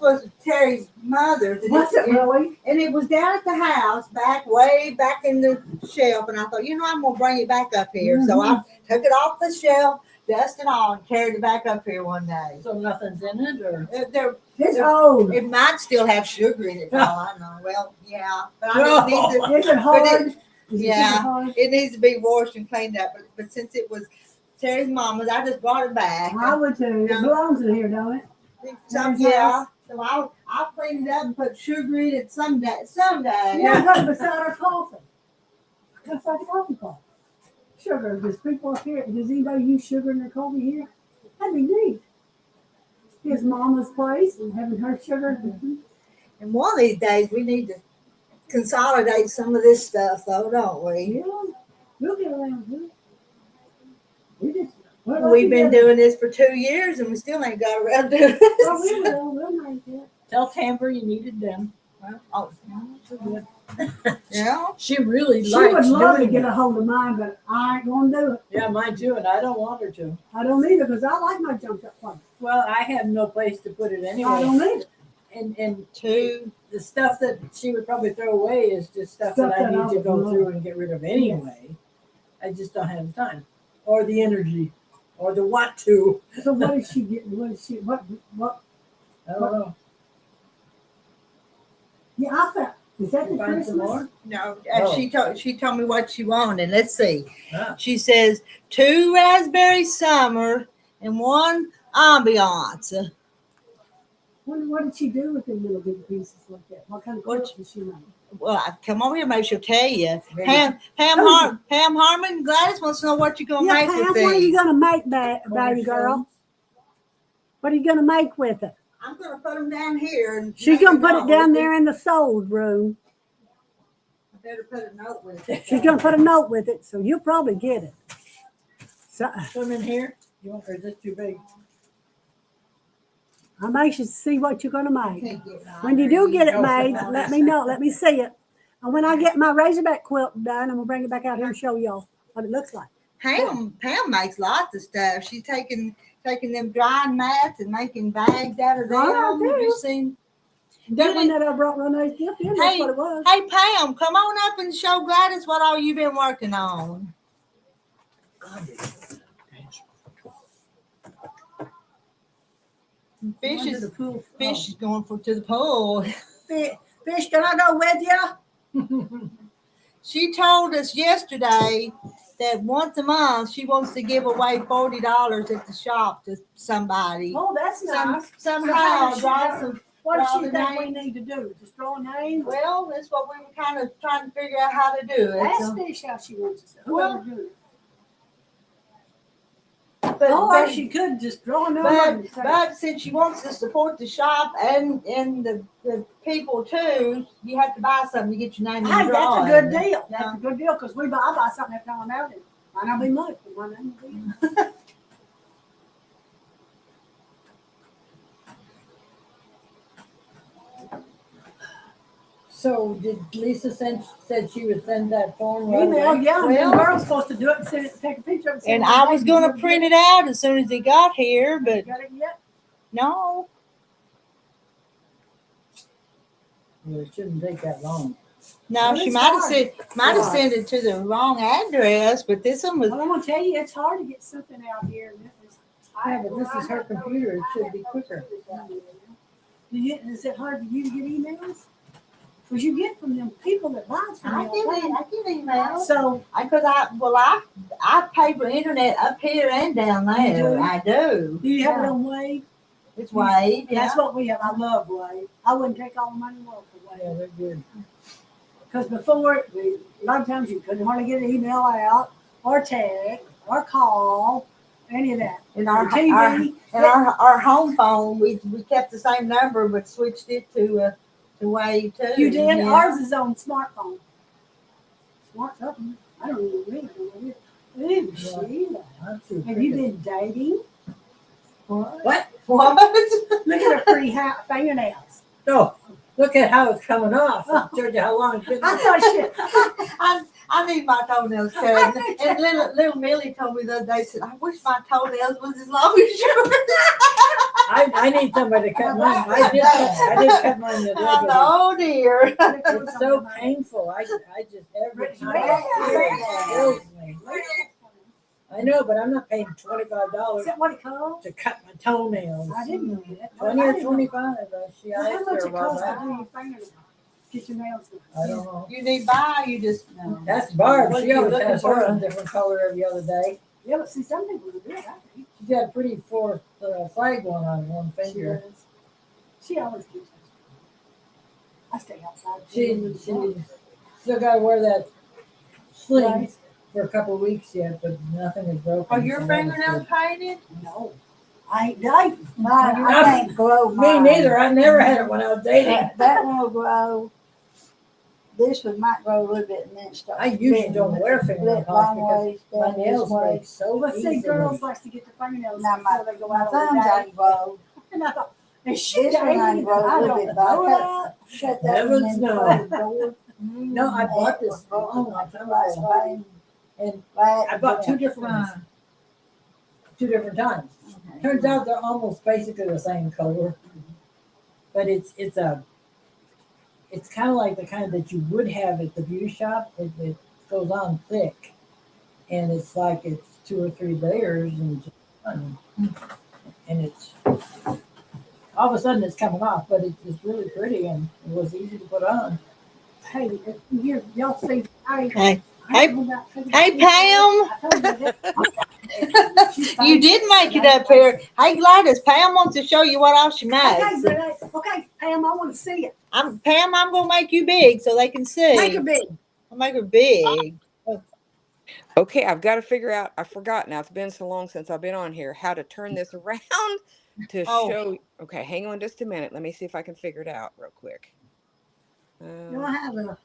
was Terry's mother. What's it really? And it was down at the house, way back in the shelf. And I thought, I'm going to bring it back up here. So I took it off the shelf, dusted it all, and carried it back up here one day. So nothing's in it, or? It's old. It might still have sugar in it, for all I know. Well, yeah. But I just need to, Is it hard? yeah. It needs to be washed and cleaned up. But since it was Terry's mama's, I just brought it back. I would too. It belongs in here, don't it? Yeah. So I'll clean it up and put sugar in it someday. Yeah, put it beside our coffee. That's like a coffee pot. Sugar. Does people up here, does anybody use sugar in their coffee here? That'd be neat. His mama's place and having her sugar. And one of these days we need to consolidate some of this stuff, though, don't we? Yeah, we'll get around to it. We've been doing this for 2 years and we still ain't got around to it. Oh, we will. We'll make it. Tell Tamber you needed them. Oh, yeah. She really She would likes love to doing get it. a hold of mine, but I ain't gonna do it. Yeah, mine too, and I don't want her to. I don't need it because I like my junk up place. Well, I have no place to put it I anyway. don't need it. And the stuff that she would probably throw away is just stuff Stuff that I that I need to would go love. through and get rid of anyway. I just don't have the time, or the energy, or the want to. So what is she getting? What is she? What? I don't know. Yeah, I thought. Is that the Find some Christmas? more. No, Oh. she told me what she wanted. Let's see. Ah. She says 2 raspberry summer and 1 ambiance. What did she do with them little big pieces like that? What kind of quilt did she make? Well, come over here, maybe she'll tell you. Maybe. Pam Harmon, Gladys wants to know what you're gonna make Pam, with what are you these. gonna make, baby girl? What are you gonna make with it? I'm gonna put them down here. And She's gonna put it down there in the sold room. I better put a note with it. She's gonna put a note with it, so you'll probably get it. So Put them in here. You want, or is this too big? I'm anxious to see what you're gonna make. Can't get mine. When you do get it No. made, let me know. Let me see it. And when I get my Razorback quilt done, I'm gonna bring it back out here and show y'all what it looks like. Pam makes lots of stuff. She's taking them drying mats and making bags out of them. Oh, I Have you do. seen? That one that I brought Renee's gift in, that's what it was. Hey Pam, come on up and show Gladys what all you've been working on. Fish is going to the pool. Fish, can I go with you? She told us yesterday that once a month she wants to give away $40 at the shop to somebody. Oh, that's nice. Somehow So draw some What does Draw she the think we name. need to do? Just draw a name? Well, that's what we were kind of trying to figure out how to do it. Ask So. Fish how she wants us. Well, Whoever do it. But, Or she could just draw a number and say, but since she wants to support the shop and the people too, you have to buy something to get your name in the hey, that's a drawing. good deal. Yeah. That's a good deal because I buy something every time I'm out. It might not be much, but my name will be. So did Lisa said she would send that form right Email, away? yeah, and then Well- the girl's supposed to do it and send it, take a picture of it. And I was gonna print it out as soon as he got here, but Got it yet? no. Well, it shouldn't take that long. No, Well, she it's might have hard. sent it to the wrong address, but this one was. Well, I'm gonna tell you, it's hard to get something out here. And this is, Yeah, but this is her computer. It should be quicker. Is it hard for you to get emails? Because you get from them people that buy from I you. all the time. get emails. So I pay for internet up here and down You there. do? I do. do you have it on Wave? It's Wade. Yeah. That's what we have. I love Wave. I wouldn't take all the money in the world for Yeah, Wave. they're good. Because before, a lot of times you couldn't hardly get an email out, or text, or call, any of that. And our TV. our home phone, we kept the same number but switched it to Wade too. You did? Yeah. Ours is on smartphone. Smart something. I don't even read it. Ooh, Sheila. I'm too Have you crooked. been dating? What? Look at her pretty fingernails. No, look at how it's coming off. I showed you how long it's been. I thought shit. I need my toenails cut. And little Millie told me the other day, said, I wish my toenails was as long as yours. I need somebody to cut mine. I did cut mine the Uh-huh. other day. Oh dear. It's so painful. I just every time it kills me. I know, but I'm not paying Is $25 that what it costs? to cut my toenails. I didn't know that. 20 I or didn't know. 25. She Well, asked how her much a it while costs to back. do your fingernails? Get your nails done. I don't know. You need buy, you just That's Barb. What She are you always looking has for? hers a different color every other day. Yeah, but see, some people do it. I think. She's got a pretty fourth flag one on one She finger. does. She always keeps it. I stay outside. She still got to wear that sling Right. for a couple of weeks yet, but nothing is broken. are your so that was fingernails painted? No, I ain't dating. Mine, I can't grow good. Me mine. neither. I never had it when I was dating. That one will grow. This one might grow a little bit and then start. I usually don't wear fingernail Split polish long because ways my down this nails way. break so But see, easily. girls likes to get their fingernails Now before they go my out on thumbs the I day. grow. And I thought, is she This one I dating? grow a I little don't bit, but I know cut, that. shut that Heavens one in no. the door. No, I bought this a long time ago. And I bought two different ones. 2 different times. Turns out they're almost basically the same color, but it's kind of like the kind that you would have at the beauty shop. It goes on thick, and it's like it's 2 or 3 layers, and it's all of a sudden it's coming off, but it's really pretty and it was easy to put on. Hey, y'all see, Hey. Hey, Pam. You did make it up here. Hey Gladys, Pam wants to show you what all she Okay, makes. Renee. Okay, Pam, I want to see it. Pam, I'm gonna make you big so they can see. Make it big. I'll make her big. Okay, I've got to figure out. I forgot now. It's been so long since I've been on here. How to turn this around to Oh. show. Okay, hang on just a minute. Let me see if I can figure it out real quick. You'll have a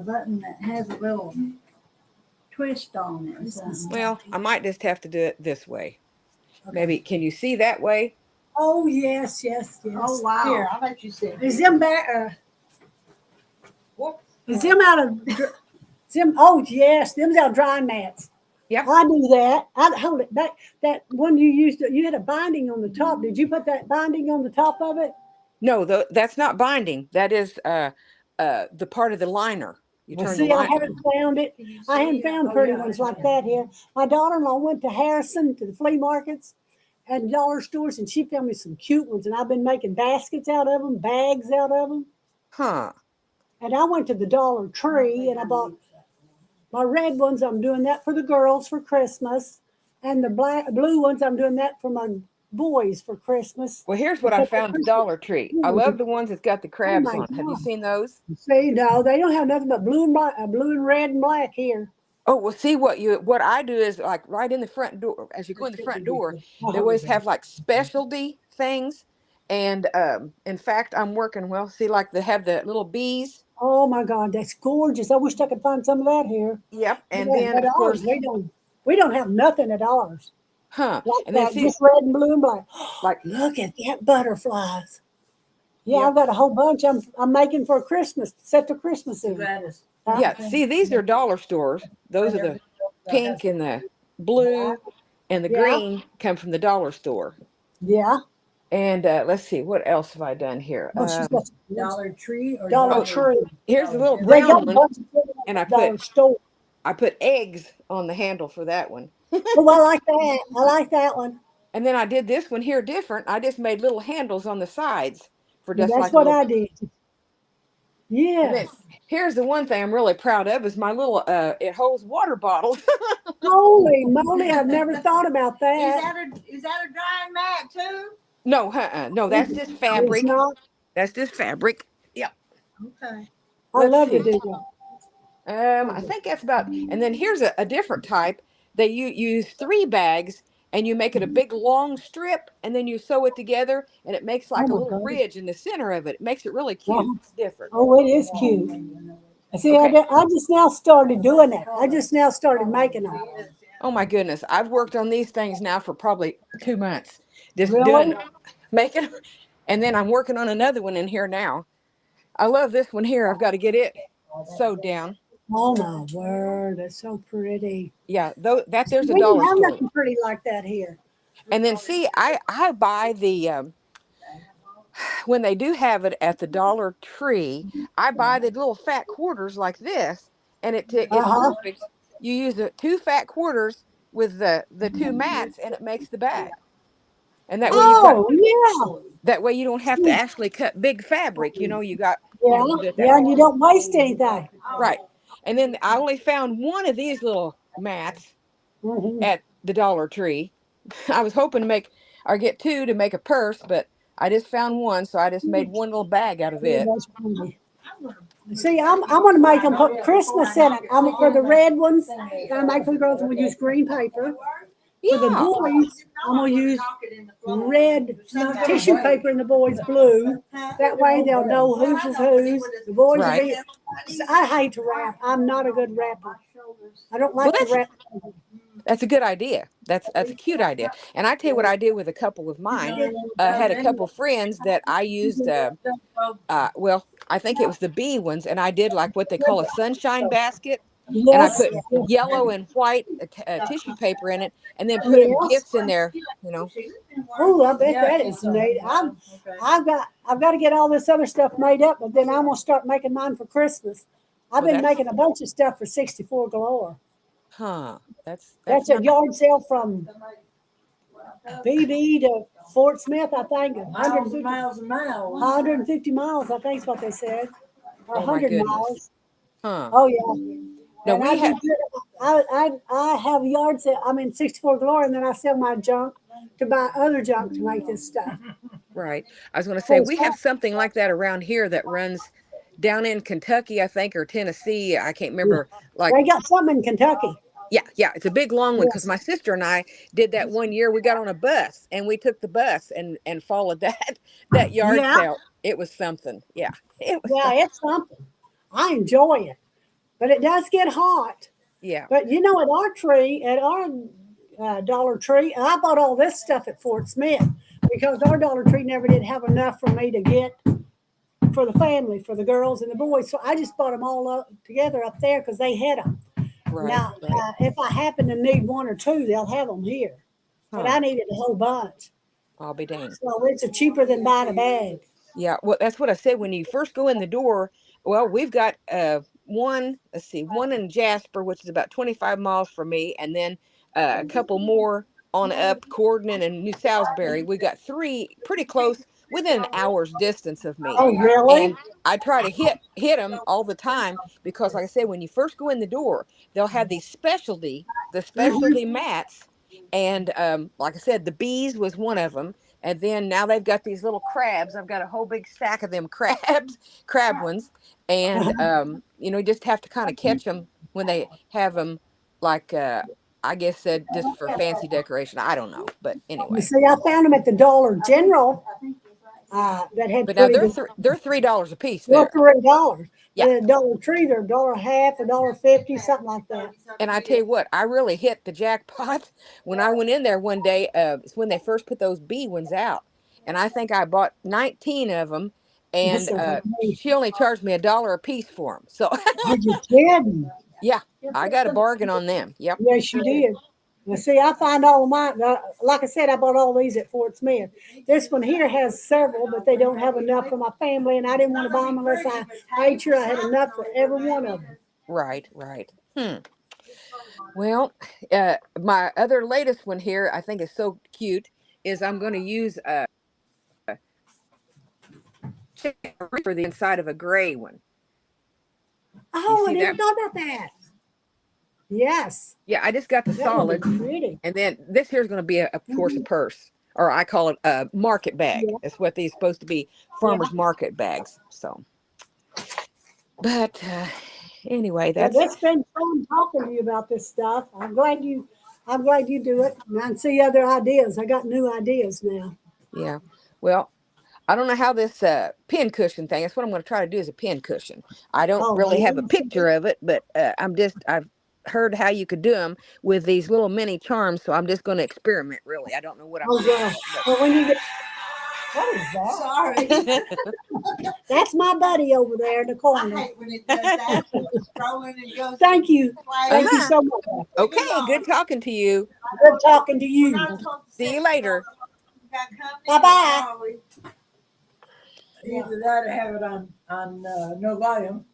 button that has a little twist on it. or something. Well, I might just have to do it this way. Maybe. Can you see that way? Oh, yes, yes, yes. Oh, wow. Here, I'll let you see. Is them back, Whoop. is them out of, them, oh, yes, them's out drying mats. Yep. I do that. I hold it back. That one you used, you had a binding on the top. Did you put that binding on the top of it? No, that's not binding. That is the part of the liner. You Well, turn see, the I liner. haven't found it. I hadn't found pretty ones like that here. My daughter-in-law went to Harrison to the flea markets and dollar stores, and she found me some cute ones. And I've been making baskets out of them, bags out of them. Huh. And I went to the Dollar Tree and I bought my red ones. I'm doing that for the girls for Christmas, and the blue ones I'm doing that for my boys for Christmas. Well, here's what I Except for found at the Christmas. Dollar Tree. I love the ones that's got the Oh crabs my on. Have you God. seen those? See, no, they don't have nothing but blue and black, blue and red and black here. Oh, well, see what I do is like right in the front door. As you go in the front door, they always have like specialty things. And in fact, I'm working well. See, like they have the little bees. Oh my God, that's gorgeous. I wish I could find some of that here. Yep. And Yeah, then but of ours, course, we don't have nothing at ours. huh? Like And then that, see, just red and blue and black. like Look at that butterflies. Yeah, yep, I've got a whole bunch I'm making for Christmas, set to Christmas in. Gladys. Huh? yeah. See, these are dollar stores. Those are the pink and the blue and the Yeah, green come from the dollar store. yeah. And let's see, what else have I done here? Well, she's got Dollar Tree or Dollar Oh, Tree. here's the little They got brown a one, bunch of things and at the dollar store. I put eggs on the handle for that one. Oh, I like that. I like that one. And then I did this one here different. I just made little handles on the sides for And just that's like a what little. I did. And then Yes. here's the one thing I'm really proud of is my little it holds water bottles. Holy moly, I've never thought about Is that. that a drying mat too? No, no, that's just It's fabric. not. That's just fabric. Yep. Okay. I Let's love to see. do that. I think that's about. And then here's a different type. You use 3 bags and you make it a big long strip, and then you sew it together, and it makes Oh like a my little God. ridge in the center of it. It makes it really cute. It's different. Oh, it is cute. See, Okay. I just now started doing that. I just now started making them. Oh my goodness, I've worked on these things now for probably 2 months, just Really? making, and then I'm working on another one in here now. I love this one here. I've got to get it sewed down. Oh my word, that's so pretty. Yeah, though there's a We don't dollar have store. nothing pretty like that here. And then see, I buy the when they do have it at the Dollar Tree, I buy the little fat quarters like this, and it's Uh-huh. perfect. You use the 2 fat quarters with the 2 mats, and it makes the bag. And that way Oh, you don't have to actually cut big fabric. You got yeah. you do it that Yeah, way. and you don't waste anything. Right. And then I only found one of these little mats Mhm. at the Dollar Tree. I was hoping to make or get 2 to make a purse, but I just found one, so I just made one little bag out of Yeah, it. that's pretty. See, I'm going to make them put Christmas in it. I'm for the red ones. I make for the girls, we use green paper. For the Yeah. boys, I'm going to use red tissue paper and the boys blue. That way they'll know whose is whose. The boys Right. will be. I hate to wrap. I'm not a good rapper. I don't Well, like to wrap. that's a good idea. That's a cute idea. And I tell you what I did with a couple of mine. Had a couple friends that I used. Well, I think it was the bee ones, and I did like what they call a sunshine basket, and I Yes. put yellow and white tissue paper in it, and then put them Yes. gifts in there. You know. Oh, I bet that is neat. I've got to get all this other stuff made up, but then I'm gonna start making mine for Christmas. I've Well, been making a bunch of stuff for 64 Galore. Huh. That's That's a nice. yard sale from BB to Fort Smith, I think. Miles and miles and miles. 150 miles, I think is what they said. Or Oh my 100 goodness. miles. Huh. Oh, yeah. No, And we I do have. good. I have a yard sale. I'm in 64 Galore, and then I sell my junk to buy other junk to make this stuff. Right. I was going to say Oh, we have something like that around here that runs down in Kentucky, I think, or Tennessee. I can't remember. Like, they got some in Kentucky. yeah, it's a big long one because Yes. my sister and I did that one year. We got on a bus and we took the bus and followed that yard Yeah. sale. It was something. Yeah, it was. Yeah, it's something. I enjoy it, but it does get hot. Yeah. But you know, at our Dollar Tree, I bought all this stuff at Fort Smith because our Dollar Tree never did have enough for me to get for the family, for the girls and the boys. So I just bought them all up together up there because they had them. Right. Now, Right. if I happen to need one or two, they'll have them here. But Huh. I needed a whole bunch. I'll be dang. So it's cheaper than buying a bag. Yeah. Well, that's what I said when you first go in the door. Well, we've got one. Let's see, one in Jasper, which is about 25 miles from me, and then a couple more on up, Corden and New Salisbury. We got 3 pretty close, within an hour's distance of me. Oh, really? And I try to hit them all the time because, like I said, when you first go in the door, they'll have the Mhm. specialty mats, And like I said, the bees was one of them. And then now they've got these little crabs. I've got a whole big stack of them crab ones. And you just have to kind of catch them when they have them, like I guess just for fancy decoration. I don't know, but You anyway. see, I found them at the Dollar General. That had But now pretty they're good. they're $3 a piece Well, there. $3. Yeah. The Dollar Tree, they're $1.50, $1.50, something like that. And I tell you what, I really hit the jackpot when I went in there one day. It's when they first put those bee ones out, and I think I bought 19 of them, Yes, and sir. she only charged me $1 a piece for them. So Are you kidding? yeah, I got a bargain on them. Yep. Yes, you did. Well, see, I find all of mine. Like I said, I bought all these at Fort Smith. This one here has several, but they don't have enough for my family, and I didn't want to buy them unless I made sure I had enough for every one of them. Right, right. Well, my other latest one here, I think is so cute, is I'm going to use for the inside of a gray one. Oh, I see didn't that? know about that. Yes, Yeah, I just got the that would solid, be pretty. and then this here is going to be of course, a purse, or I call it a market bag. Yeah, That's what these supposed to be, yeah. farmers market bags. So, but anyway, Well, that's it's been fun talking to you about this stuff. I'm glad you do it, and I can see other ideas. I got new ideas now. yeah. Well, I don't know how this pin cushion thing. That's what I'm going to try to do, is a pin cushion. I don't Oh, really have a really? picture of it, but I've heard how you could do them with these little mini charms. So I'm just going to experiment. Really, I don't know what I'm Oh, going to yeah. do. Well, when you get, what is that? Sorry. That's my buddy over there in the I corner. hate when it does that. It's scrolling and goes. Thank you. Thank you Uh-huh. so much. Okay, good talking to you. Good talking to you. See you later. Bye-bye. Either that or have it on no volume.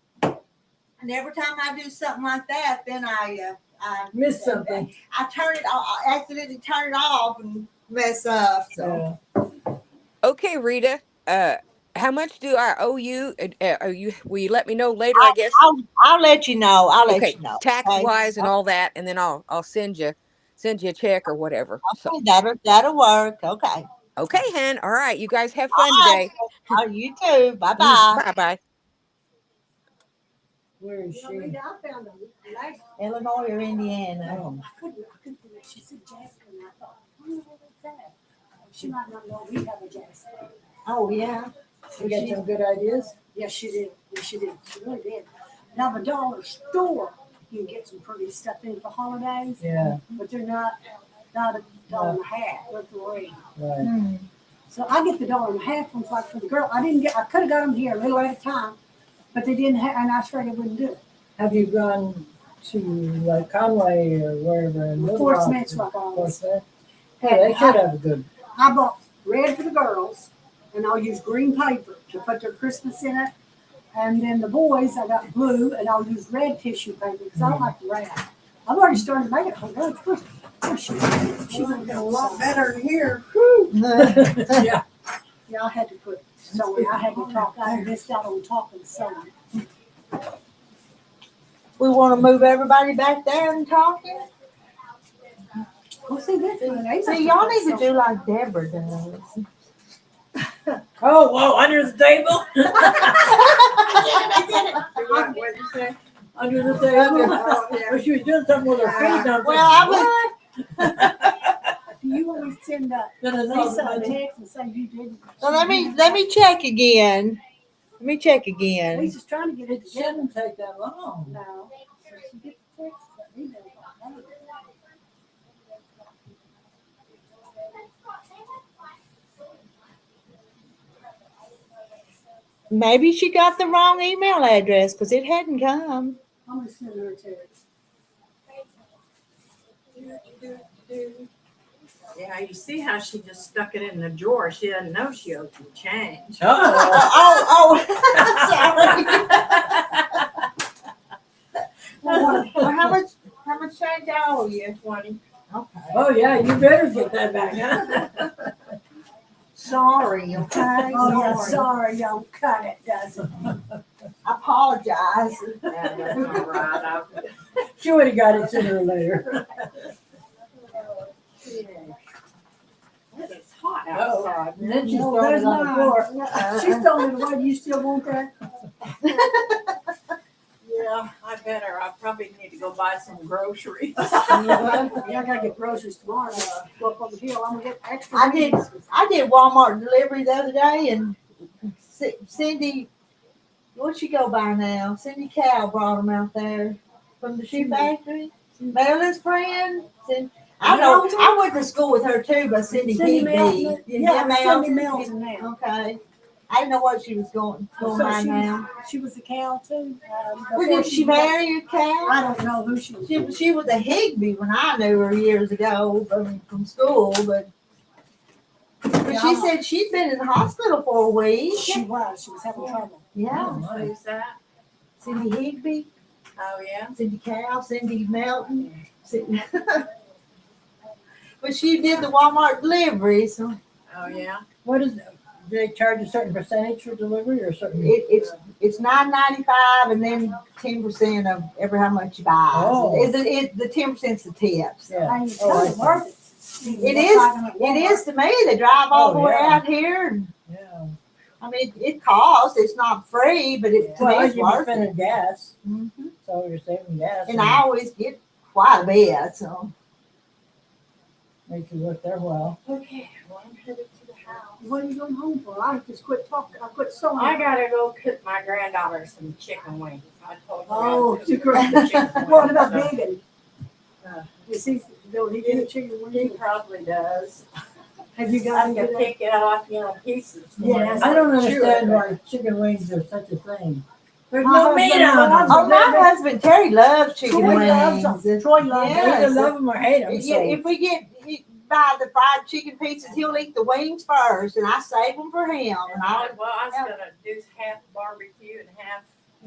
And every time I do something like that, then I Miss something. I turn it. I accidentally turn it off and mess up. So Okay, Rita. How much do I owe you? Will you let me know later? I guess. I'll let you know. I'll let Okay, you know. tax Okay. wise and all that, and then I'll send you a check or whatever. So Okay, that'll work. Okay. okay, hen. All right, you guys have All fun right. today. Oh, you too. Bye bye. Bye bye. Where is she? I found a nice. Illinois or Indiana? Oh. I couldn't think. She said Jasper, and I thought, I don't know what's that. She might not know we have a Jasper. Oh yeah. You got some good ideas? Yes, she did. Yes, she did. She really did. Now the dollar store, you can get some pretty stuff in for holidays, Yeah, but they're not $1.50. They're $3. right. So I get the $1.50 ones like for the girl. I could have got them here a little at a time, but they didn't have, and I was afraid they wouldn't do it. Have you gone to like Conway or wherever in Little Fort Rock? Smith's like always. Fort Smith? Yeah, they should have a good. I bought red for the girls, and I'll use green paper to put their Christmas in it. And then the boys, I got blue, and I'll use red tissue paper because I don't like the wrap. I've already started making it. She's a lot better here. Yeah. Yeah, I had to put sewing. I had to talk. I missed out on talking sewing. We want to move everybody back there and talking. Well, see, that's when See, y'all need to do like Deborah does. Oh, whoa, under the table? What'd you say? Under the table? Well, she was doing something with her feet. Now, Well, I Do you want me to send Lisa a text and say you didn't? So let me check again. Let me check again. Lisa's trying to get it it together. shouldn't take that long. No. So she gets the text, the email. Maybe she got the wrong email address because it hadn't come. I'm gonna send her a text. Yeah, you see how she just stuck it in the drawer. She doesn't know she owes you change. Oh, Sorry. Well, how much change I owe you, 20? Okay. oh yeah, you better get that back, huh? Sorry, okay? Oh, yeah, sorry, don't cut it, does it? I apologize. Yeah, that's all right. She would have got it sooner or later. It's hot Oh, outside. and then she's No, throwing there's it on the mine. floor. She's throwing it away. Do you still want that? Yeah, I better. I probably need to go buy some groceries. Yeah, I gotta get groceries tomorrow. Go up on the hill. I'm gonna get extra. I did. I did Walmart delivery the other day, and Cindy, what'd she go by now? Cindy Cow brought them out there from the shoe factory. Marilyn's friend. I know. I went to school with her too, but Cindy Cindy Higby. Melton. Yeah, Cindy Melton now. Okay. I didn't know what she was going So by now. she was a cow too. Well, did she marry a cow? I don't know who she was. She was a Higby when I knew her years ago from school, but she said she'd been in the hospital for a week. She was having trouble. Yeah. Who's that? Cindy Higby, Oh, yeah. Cindy Cow, Cindy Melton. But she did the Walmart delivery, so Oh, yeah. What is, do they charge a certain percentage for delivery or something? it's $9.95 and then 10% of every how much you buy. Oh. The 10%'s the tips. Yeah. I ain't Oh, I telling worth it. It is to me. They drive all the way yeah. out here. And, Yeah. I mean, it costs. It's not free, but to me Well, it's you're worth spending it. gas, Mhm. so you're saving gas. And I always get quite a bit. So Makes it worth their while. Okay, well, I'm headed to the house. What are you going home for? I just quit talking. I quit sewing. I gotta go cook my granddaughter some chicken wings. I told her. Oh, I'd cook you her some chicken wings. What about so Megan? Is he, don't he do chicken He wings? probably does. Have you I got can into that? pick it off, pieces. Yes. I don't Chew it. understand why chicken wings are such a thing. There's My no meat husband on loves them. oh, my husband Terry loves chicken Troy wings. loves them. Troy loves Yeah. They them. either love them or hate them. Yeah, So. if we buy the fried chicken pieces, he'll eat the wings first, and I save them for him. And I I was gonna do half barbecue and half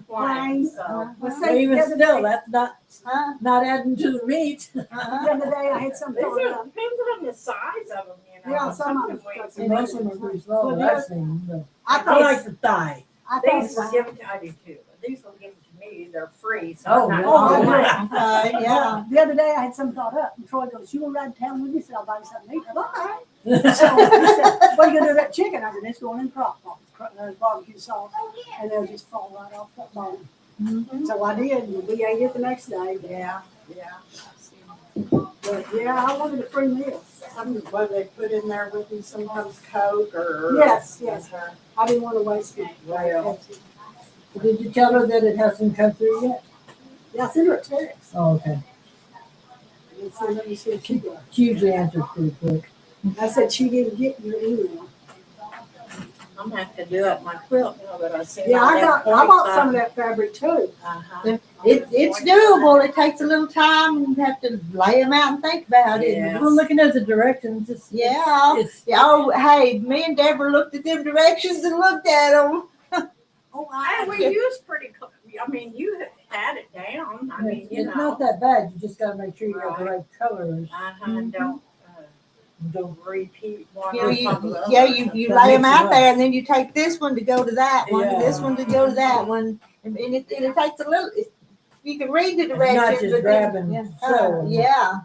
Plain. plain, so. Well, Well, even the other still, day- that's not adding to the meat. The other day I had some These thought are, up. depends on the size of them, Yeah, some of them of got wings. some Most of them are pretty small. Well, I've seen, but I I thought, like the thigh. I These thought, were given to, I do too, but these were given to me, they're free, so. Oh, I'm not oh, gonna yeah. lie. okay, yeah. the other day I had some thought up, and Troy goes, "You want to ride to town with me?" I said, "I'll buy you something to eat." I said, "All right." So he said, "What are you gonna do with that chicken?" I said, "It's going in crock pot, barbecue sauce, and they'll just fall right off that bone." So I did, and we ate it the next day. Yeah. But yeah, I wanted a free meal. What they put in there with them, sometimes Coke or. Yes, yes. I didn't want to waste it. Well. Did you tell her that it hasn't come through yet? Yeah, I sent her a text. Oh, okay. And so let me see if she got. She usually answers pretty quick. I said she didn't get your email. I'm gonna have to do up my quilt now that I see. Yeah, I bought some of that fabric too. Uh-huh. It's doable. It takes a little time. You have to lay them out and think about it. Yeah. I'm looking at the directions. Yeah. It's, Oh, hey, me and Deborah looked at them directions and looked at them. Oh, We used pretty, I mean, you had it down, I mean, it's not that bad. You just gotta make sure you have the Right. right colors. Don't repeat one. You know, on top of the you other. lay them makes it out there, and then you take this one to go to that one, and this Yeah. one to go to that one, and it takes a little. You can read the It's directions, not just but grab then, and sew. yeah.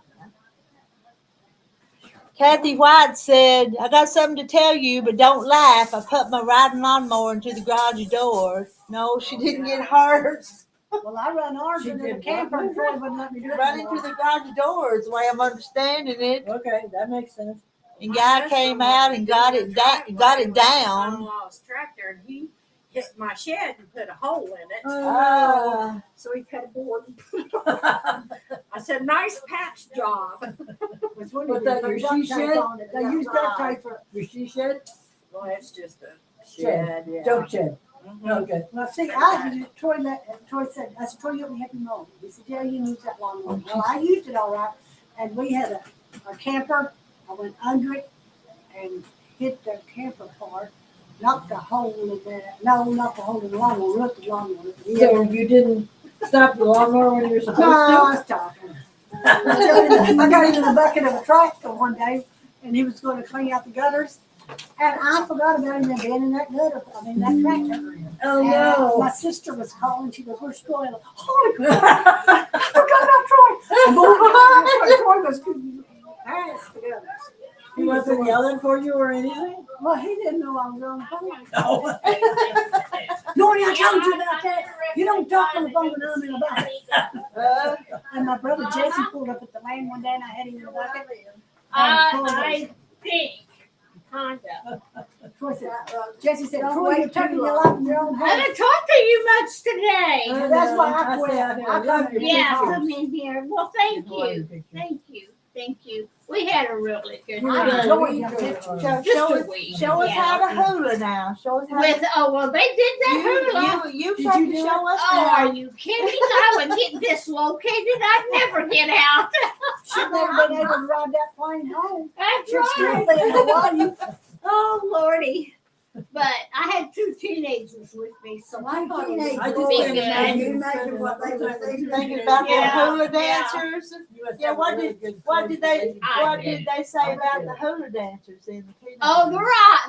Kathy White said, "I got something to tell you, but don't laugh. I put my riding lawnmower into the garage door." No, she didn't get hurt. Well, I run ours She into the did camper what? and Troy wouldn't let me do it. Run into the garage door is the way I'm understanding it. Okay, that makes sense. And guy came out and got it down. Son-in-law's tractor, and he hit my shed and put a hole in it. Oh. So he cut a board. I said, nice patch job. Was when What's they that, put your duct she tape shed? on it. They used duct tape for. Your she shed? Well, it's just a Shed. shed, yeah. Joke shed. Mhm. Okay. Well, see, Troy said, I said, "Troy, you let me help you mow." He said, "Yeah, you use that lawnmower." Well, I used it all right, and we had a camper. I went under it and hit the camper part, knocked the hole in that. No, not the hole in the lawnmower, ripped the lawnmower. So you didn't stop the lawnmower when you were supposed No, I to? was talking. I got into the bucket of a tractor one day, and he was going to clean out the gutters, and I forgot about him being in that gutter. That tractor. Oh, And no. my sister was calling. She goes, "Where's Troy?" I'm like, "Holy crap! I forgot about Troy." And Troy goes, Ask the others. He wasn't yelling for you or anything? Well, he didn't know I was on the phone. No. Nori, I told you about that. You don't talk on the phone to nothing about it. And my brother Jesse pulled up at the lane one day and I had him in the bucket. I think, kinda. Troy said, Jesse said, Troy, you're taking your life in your own I hands. haven't talked to you much today. That's why I I quit. say I love your Yeah, pictures. come in here. Well, thank you. Thank you. Thank you. We had a really good I time. enjoy your pictures. Show Just a week. Show us yeah. how to hula now. Show us how to. With, oh, well, they did that hula. You Did have you to do show us Oh, now. are you kidding? I would get dislocated. I'd never get out. She'd never been able to ride that plane home. That's She's still right. there in Hawaii. Oh, Lordy. But I had 2 teenagers with me, so I thought it Teenage I would just be boys, can't good. can you imagine imagine what they were thinking? Thinking about Yeah, the hula yeah. dancers. You must Yeah, have a what really did good what place did to they live. what did they say about the hula dancers in the teenagers? Oh,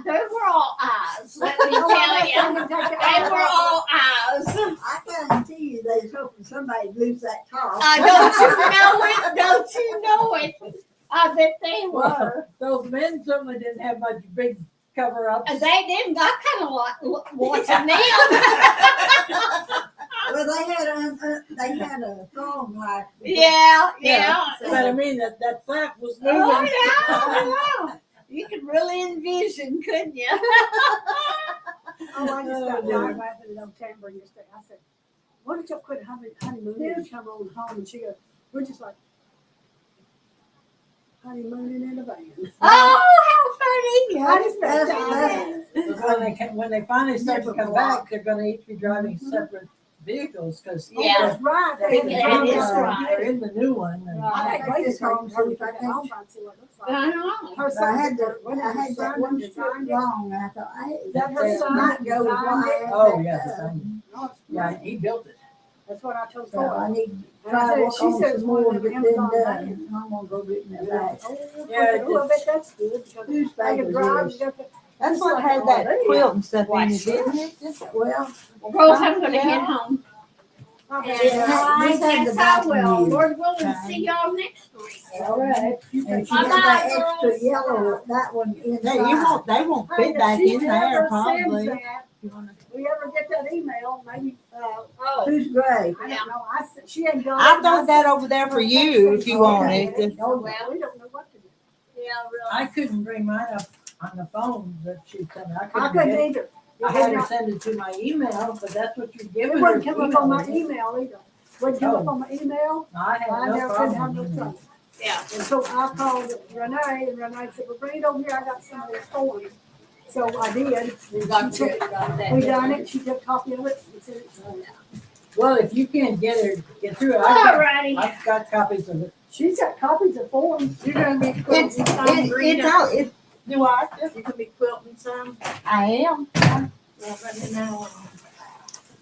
they were all eyes. Let me tell you. They were all eyes. I guarantee you they was hoping somebody'd lose that top. Don't you know it? Don't you know it? I bet they Well, were. those men certainly didn't have much big cover-ups. They didn't. I kind of like watching them. Well, they had a thong like. Yeah. But I mean, that flap was moving. Oh, yeah. You could really envision, couldn't you? Oh, I just got Oh, dear. live laughing at old Tambourine yesterday. I said, why don't y'all quit honeymooning and come on home? And she goes, we're just like honeymooning in a van. Oh, how funny. I just bet That's When they finally start to come back, they're going to each be driving separate vehicles because Yeah. That's right. they're, They in the can That new is drive one, right. they're in the new one. And I can't wait to home, take her see if I to can- home and see what it looks like. I know. Her I son, had when I her had that son one strip designed it. long, and I thought, hey, That her that son might go with what I designed it. had oh, back yeah, up. design. No, it's Yeah, great. he built it. That's what I told So I her. need to And I try to said, work she on says some one more of to them get them Amazon done. vans. I'm gonna go get them Yeah. back. Yeah, Oh, I bet that's good. Because I Newspapers can drive. is. That's what had that quilt and stuff in it, didn't it? Well, Girls, I'm going to head home. And Yeah, I this had the guess I will. balcony. Lord willing, see y'all next week. All right. and she Bye-bye, got that extra girls. yellow, that one inside. They won't Hey, fit back if she in there ever probably. sends that, we ever get that email, maybe, Oh, Who's gray? I don't know, she ain't got it. I thought that over there for you if you want it. Oh, well, we don't know what to do. yeah, I really. couldn't bring mine up on the phone, but she sent it. I I couldn't couldn't get it. either. I had her send it to my email, but that's what you're It giving her. wouldn't come up on my email. email either. Wouldn't come up Oh. on my email. I had I no never couldn't have no problem. trouble. Yeah. And so I called Renee, and Renee said, well, bring it over here, I got some of this forms. So I did. And she took, we done it, she took a copy of it, and said it's done. Well, if you can't get through it, All righty. I've got copies of it. She's got copies of forms. You're going to be It's out. Do I? You can be quilting some. I am. Well, let me know.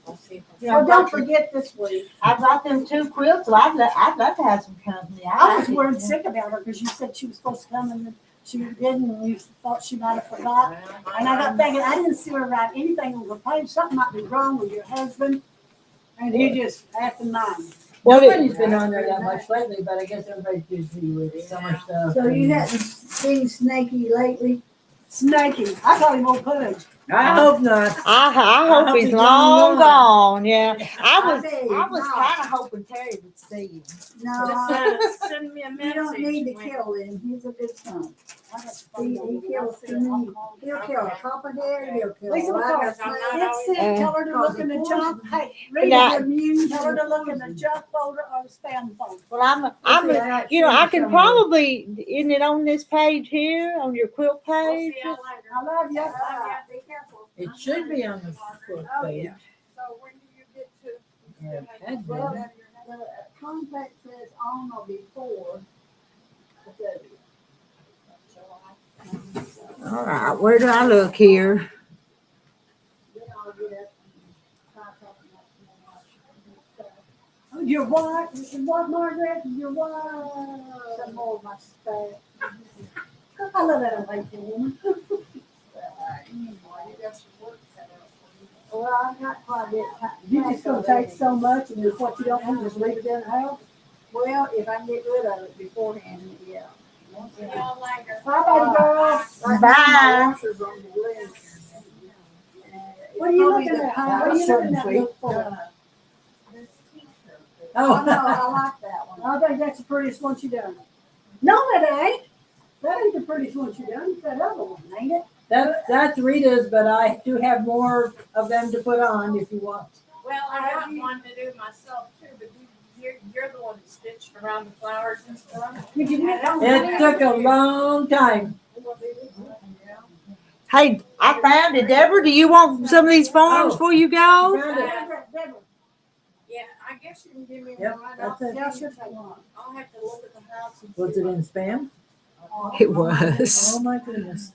I'll see if Yeah, Well, don't forget this week. I brought them 2 quilts, so I'd love to have some company. I was like it. worried sick about her because you said she was supposed to come and then she didn't, and you thought she might have forgot. And I got thinking, I didn't see her write anything on the page. Something might be wrong with your husband. And you just acting mine. Nobody's been on there that much lately, but I guess everybody's busy with summer stuff. So you hadn't seen Snaky lately? Snaky. I call him old Pudge. I hope not. I hope hope he's he's long long gone. Yeah, I tell you, was no. kind of hoping Terry would see him. No, Send me a message. you don't need to kill him. He's a good son. I got to He, find out he what kills I too said. many. I'll call him. He'll kill a copperhead. He'll kill Lisa a McCarthy, rattlesnake. that's it. Tell her to look in the junk. Hey, read Now- it. Immune. Tell her to look in the junk folder or the spam folder. Well, I can probably, isn't it on this page here, on your quilt page? I love you. Be careful. It should be on the quilt page. So when do you get to? Yeah, it had Well, been. the contract says on or before the 30th. All right, where do I look here? Then I'll get up and try talking about Oh, your what? What, Margaret? Your what? some more of my stuff. I love that old lady woman. Well, I've got quite a bit. You just gonna take so much and then what you don't want, just leave it in the house? Well, if I can get rid of it beforehand, yeah. Bye, baby girl. Bye. What are you looking at, huh? What are you looking at look for? Oh, Oh, no, I like that one. I think that's the prettiest one she done. No, it ain't. That ain't the prettiest one she done. It's that other one, ain't it? that's Rita's, but I do have more of them to put on if you want. Well, I got one to do myself too, but you're the one that stitched around the flowers and stuff. Did you do It took a long time. Hey, I found it. Deborah, do you want some of these forms before you go? Found it. Yeah, I guess you can give me Yep, one. that's it. Yeah, I should have one. I'll have to look at the house and Was see it what- in spam? It was. Oh my goodness.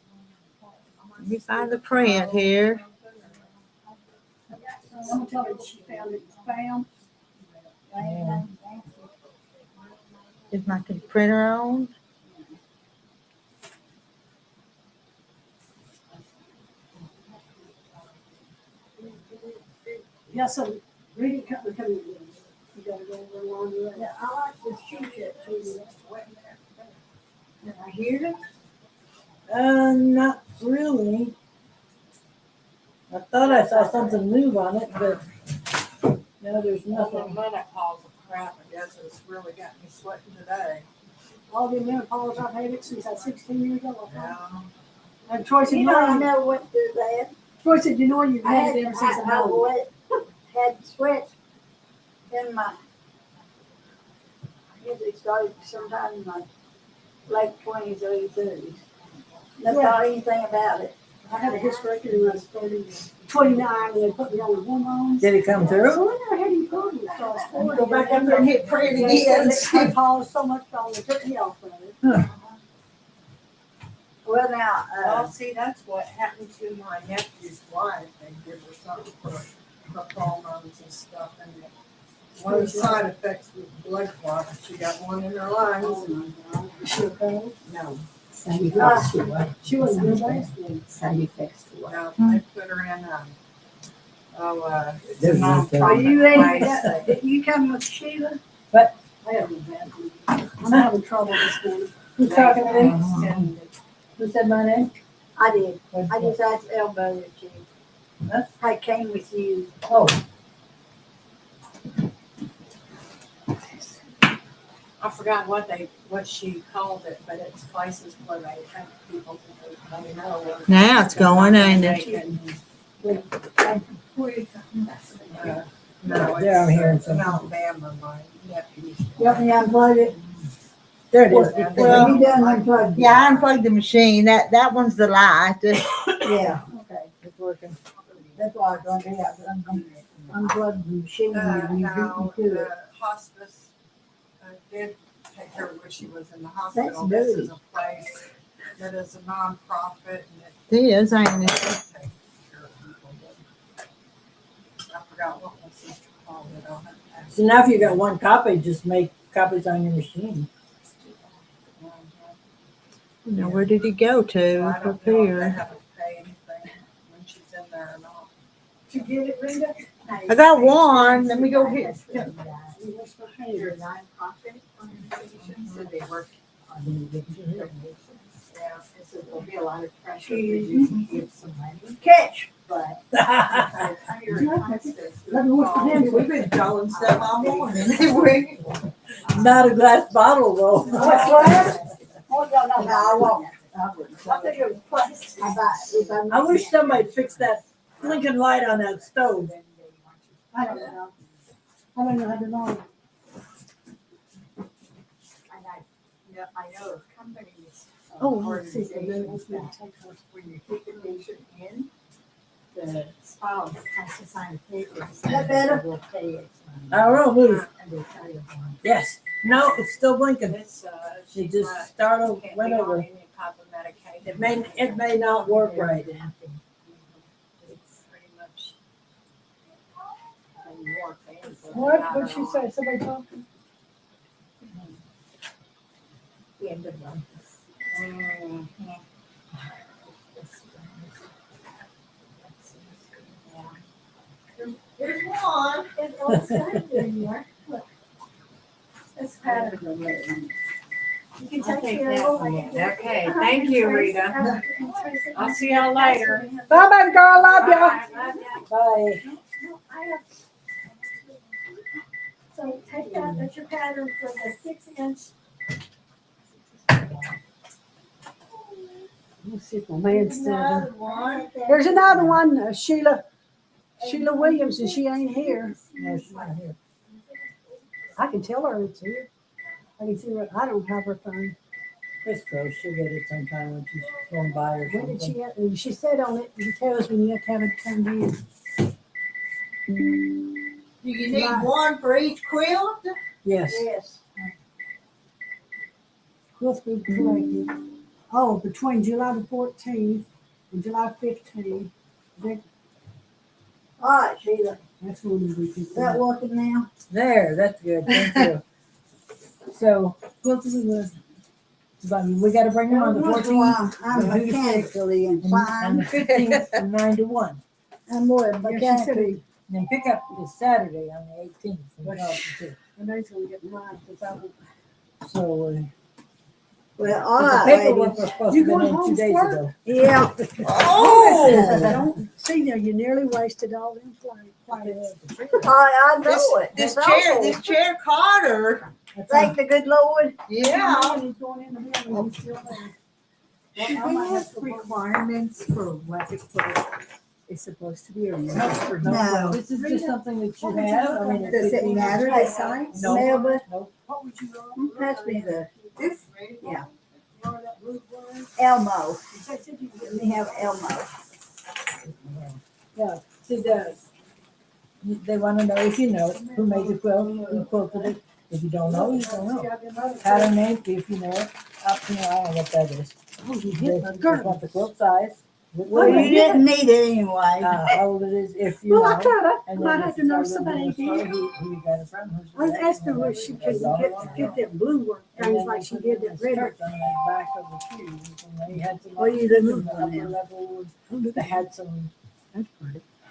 Let me find the print here. I'm gonna tell her she found it in spam. Is my printer on? Yeah, some reading company coming in. You gotta go over along the way. Yeah, I like this Q-tip too. Did I hear it? Not really. I thought I saw something move on it, but no, there's Well, nothing. the menopause of crap, I guess it's really got me sweating today. All the menopause, I've had it since I was 16 years old. Yeah. And Troy said, You know, I no, never went through that. Troy said, you know, you've I had had, it ever since I I know. had sweat in my, I usually started sometime in my late 20s, early 30s. Never thought anything about it. I had a hysterectomy when I was 29, and they put me on hormones. Did it come through? So I never had any problems. So I was 40. Go back up there and hit print They said again. it caused so much problem, they took me off of it. Well, now, Well, see, that's what happened to my nephew's wife. They give her something for her hormones and stuff, and one of the side effects was blood clot. She got one in her lungs. Oh my God. Is she okay? No, Side effects to what? She wasn't real bad. Side effects to what? no, they put her in it's a There's are non-profit you ready? place. Did you come with Sheila? I have a bad one. I'm having trouble this morning. Who's talking to me? And Who said my name? I did. I just asked Elbow if she, I came with you. Oh, I forgot what she called it, but it's places where they take people to, they know. Now it's going, ain't it? No, Yeah, I'm hearing it's something. Alabama, my nephew's. You want me to unplug it? there it is. Well, Have you done unplugged? Yeah, I unplugged the machine. That one's the light. Yeah, okay. It's working. That's why I was going to do that. I'm going to unplug the machine and you No, beat me to it. the hospice did take her when she was in the hospital. That's This dirty. is a place that is a nonprofit and It is, ain't it? takes care of people. I forgot what my sister called it. I'll have to ask. So now if you got one copy, just make copies on your machine. Now, where did he go So to? I Up don't know if they here. have to pay anything when she's in there or not. Did you get it, Brenda? I got one. Let me go get. Where's my Your hand? nonprofit organization, so they work on donations. Yeah. So there'll be a lot of pressure for you to give some money, Catch. but Let me wash my hands. We've been throwing stuff all morning. Not a glass bottle though. What's that? Oh, no, I won't. I wouldn't. I think it was plastic. I wish somebody'd fix that blinking light on that stove. I don't know. I don't know how to know. And I know of companies, Oh, let's see. organizations that when you take a patient in, the spouse has to sign a paper. That better? Will pay it. I don't know, move. And they tell you why. Yes. No, it's still blinking. It's, She she's just not- started, can't went be on over. any type of medication. It may not work right. It's pretty much morphine. so What? not What'd she all. say? Somebody talking? The end of life. Mhm. Here's one. It's patterned. You can take care of it. Okay, thank you, Rita. I'll see y'all later. Bye, baby girl. Love ya. Bye. I have. So take that, that's your pattern for the 6-inch. Let's see if my man's still there. Another one. There's another one, Sheila Williams, and she ain't here. No, she's not here. I can tell her it's here. I can see her. I don't have her phone. It's close. She'll get it sometime when she's going by or When did something. she said on it, it tells when you have to have it turned in. Do you need one for each quilt? Yes. Yes. Quilts we collected. Oh, between July the 14th and July 15th. All right, Sheila. That's when we Is did that working now? There, that's good. Thank you. So, what do we do? We got to bring them on the 14th. I'm and do the mechanically And inclined. the 15th from 9 to 1. I'm more Yeah, she said mechanically. it. And then pick up is Saturday on the 18th. from 12 to 2. I know he's gonna get mine because I won't. So, Well, all but the right, paperwork ladies. was supposed You to be going in home 2 days from ago. Yeah. Oh! See, now you nearly wasted all them plans. I know it. This It's chair, awful. this chair caught her. Thank the good Lord. Yeah. He's going in the building. He's still there. Do they have requirements for what the quilt is supposed to be or not? No. This is just something that you have. I mean, Does it matter the size? No. Melba, No. What would you pass me the This, Elmo. Let me have Elmo. Yeah. See, they want to know if you know who made the quilt, who quilted it. If you don't know, you don't know. Pattern name, if you know it. Up to I don't know what that is. They just want the quilt size. Well, you didn't need it anyway. How old it is, if you Well, know. I tried. I And might then have if to you know start looking somebody. at the story, who you got it from. who's I the asked her dad, if she could get that blue work, And things then like they she put did it in that the red. skirts on the back of the shoes. And they had some. What are you like, looking for upper now? level, they had some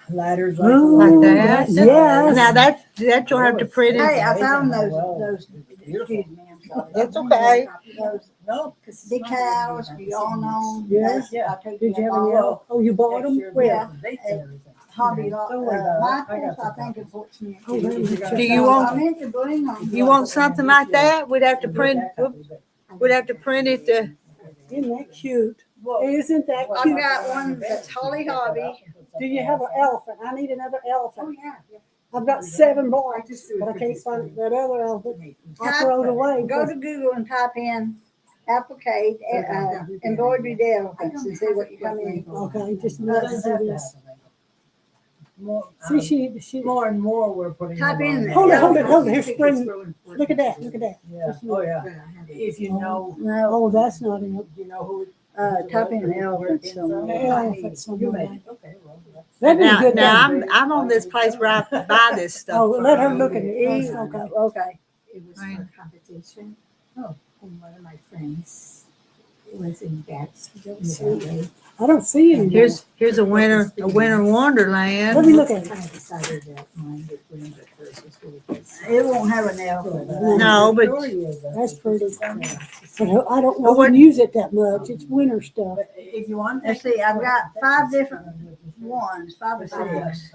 ladders Oh, like that? Yes. Now that you'll have to print it. Hey, I found those, beautiful. excuse me, I'm sorry. That's okay. Those No. decals, you all know. Yeah. that's- Yeah. I took Did you have them any? all. Oh, you bought them? Extra Where? dates and everything. Hobby Lobby, Don't worry about it. I Michael's, got I some think it's what's me. Oh, really? Do you want- I'm into bling them. You want something like that? We'd have to print. We'd have to print it. Isn't that cute? Isn't that I've cute? got one that's Holly Hobby. Do you have an elephant? I need another Oh, elephant. yeah. I've got 7 blocks, but I can't find that other elephant. I throw it away. Go to Google and type in applique, embroidery elephants and see what you come in. Okay, just No, let they us have do to this. have them. More, See, she. more and more we're putting. Type them in on. Hold it, hold it, elephant. hold it. Here's spring. Look at that. Look at that. Yeah. Oh yeah. If you know, No, Oh, that's not it. you know who. type in elephant somewhere. Elephant You somewhere. made it. Okay. Well, that's. That'd be a good Now name. I'm on this place where I buy this stuff. Oh, let her look at E, it. first, Okay. okay. it was Right. for a competition. Oh. And one of my friends was in that. I don't see any. Here's a winter wonderland. Let me look at it. I decided that mine would win, but hers was really good. It won't have an elephant. No, but That's pretty. But I don't But what- wouldn't use it that much. It's winter stuff. If you want. Let's see, I've got 5 different ones, 5 or 6.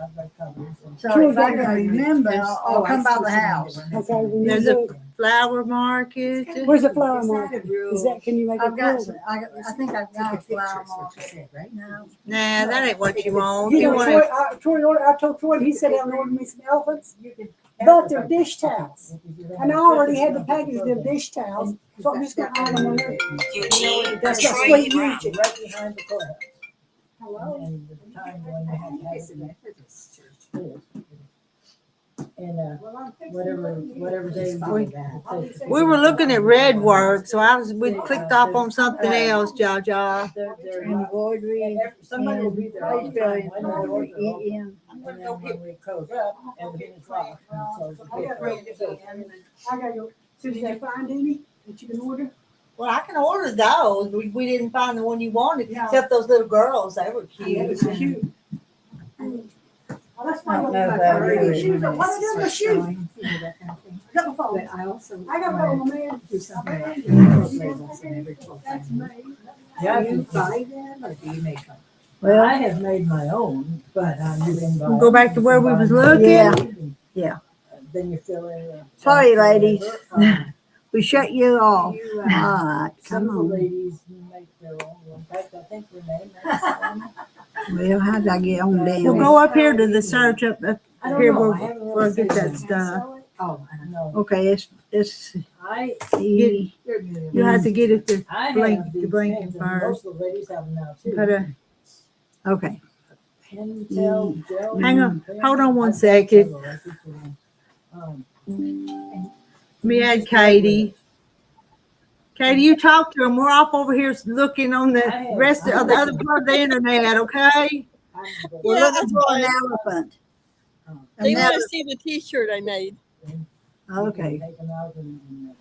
So Sure, if I can okay. remember, I'll come by the house. Okay, when you there's do a it. flower market. Where's the flower market? Is that, can you make a I've got, quilt? I think I've got a flower market. Right? No. Nah, that ain't what you want. You You know, want Troy ordered, I told Troy, he said, I'm ordering me some elephants, but they're dish towels. And I already had the package of the dish towels, so I'm just gonna add them on there. That's the sweet music. Right behind the courthouse. Hello? And the time when they had to have it. And whatever day. We were looking at red work, so we clicked off on something else, Jaja. They're Embroidery. somebody will be there all the time when the doors are open. EM. And then when we close up, everything is locked. And so I gotta go. So did you find any that you can order? Well, I can order those. We didn't find the one you wanted, No. except those little girls. They were Yeah, cute. it's cute. Oh, that's I don't why know if I I got really shoes. know. What are the shoes? Got my phone. But I also I gotta go, my man. do something like quilt labels in every quilt I That's make. me. Yeah, Do you buy them or do you make them? Well, I have made my own, but you can buy. Go back to where we was looking? Yeah. Yeah. Then you fill in. Sorry, ladies. whatever. we shut you off. You, All right, Some come of the on. ladies make their own. In fact, I think Renee makes some. Well, how did I get on Well, down? go up here to the search up I don't here know. where I haven't really we'll get seen that them. stuff. oh, No, Okay, it's I E. You have to get it to I Blink- have the these blinking pens, and first. most of the ladies have them now too. put a. Okay. Pentel gel. Hang on, pen. hold on one I've got second. several. I think they're, Me and Katie. Katie, you talk to him. We're off over here looking on the rest of the other part of the internet, okay? We're Yeah, looking that's for an fine. elephant. They An want to see the T-shirt I made. Okay. Take them out and,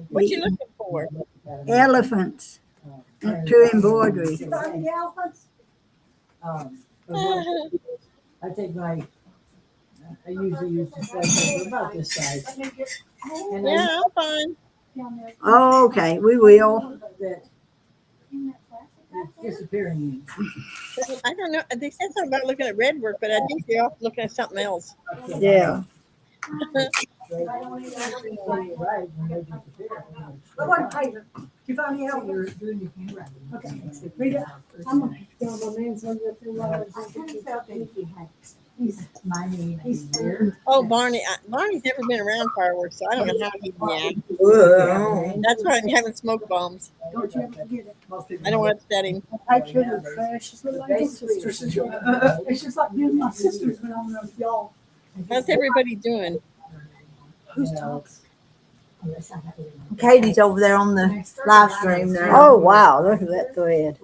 What you looking for? Elephants to embroidery. You find the elephants? But what I take my, I usually use the thread about this size. And Yeah, I'm fine. Oh, okay, we will. that it's disappearing. I don't know. They said something about looking at red work, but I think they're off looking at something else. Yeah. Right, when they disappear. I wasn't paying. You find the elephants? Okay. Read it. I'm gonna go my man's under up there while I was in. He's Here. Oh, Barney. Barney's never been around fireworks, so I don't know how he'd react. Whoa. That's why I'm having smoke bombs. Don't you ever forget it. I don't want to upset him. I killed her precious little angel sisters. It's just like being my sisters when I'm with y'all. How's everybody doing? Who's talking? Katie's over there on the live stream there. Oh, wow, look at that thread.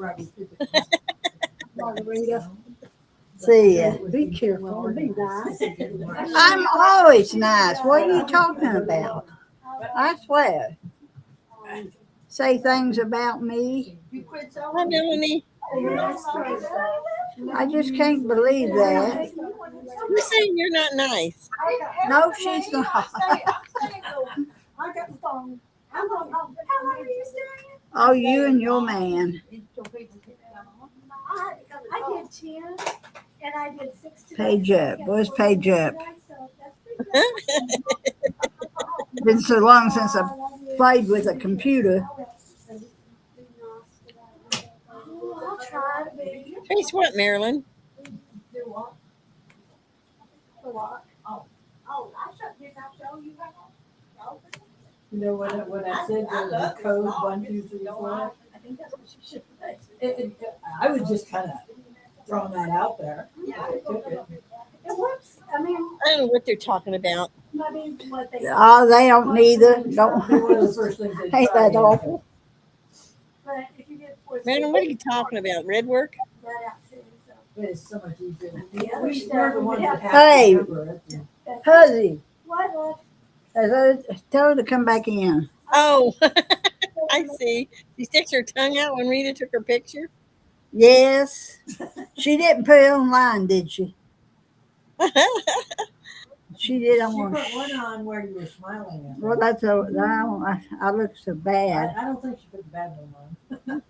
Margarita. See ya. Be careful. Be nice. I'm always nice. What are you talking about? I swear. Say things about me. Hi, Melanie. I just can't believe that. You're saying you're not nice. No, she's not. I got the phone. I'm on. How long are you staying? Oh, you and your man. I did 10 and I did 6 today. Page up. Where's page up? Been so long since I played with a computer. I'll try to be. Face what, Marilyn? You know what I said, the code 1, 2, 3, 4. I think that's what you should say. I was just kind of throwing that out there. It works. I mean, I don't know what they're talking about. maybe what they. Oh, they don't neither. Don't. One of the first things they Ain't tried that awful? But if you get 4 Marilyn, what are you talking about? Red work? that out too. So. But it's so much easier. The other We're stuff the we ones have- that have Hey. to remember it. That's- Huzzy, What, love? tell her to come back in. Oh, I see. She sticks her tongue out when Rita took her picture. Yes. She didn't put it online, did she? She did. She On put one on where you were smiling at. well, that's I look so bad. I don't think she put the bad one on.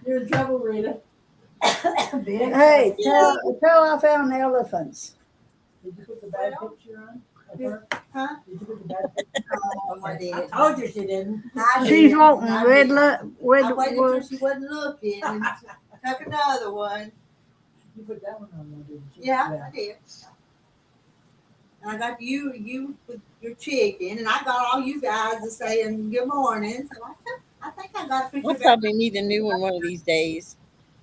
You're in trouble, Rita. Hey, tell I found elephants. Did you put the bad picture on? Of her? Huh? Did you put the bad picture Oh, I did. on? I told you she didn't. I She's did. wanting I red did. look. Red I waited till wood. she wasn't looking and took another one. You put that one on there, didn't you? Yeah, I did. And I got you with your chicken, and I got all you guys to saying good morning. So I think I got a picture I'll of it. probably need a new one of these days.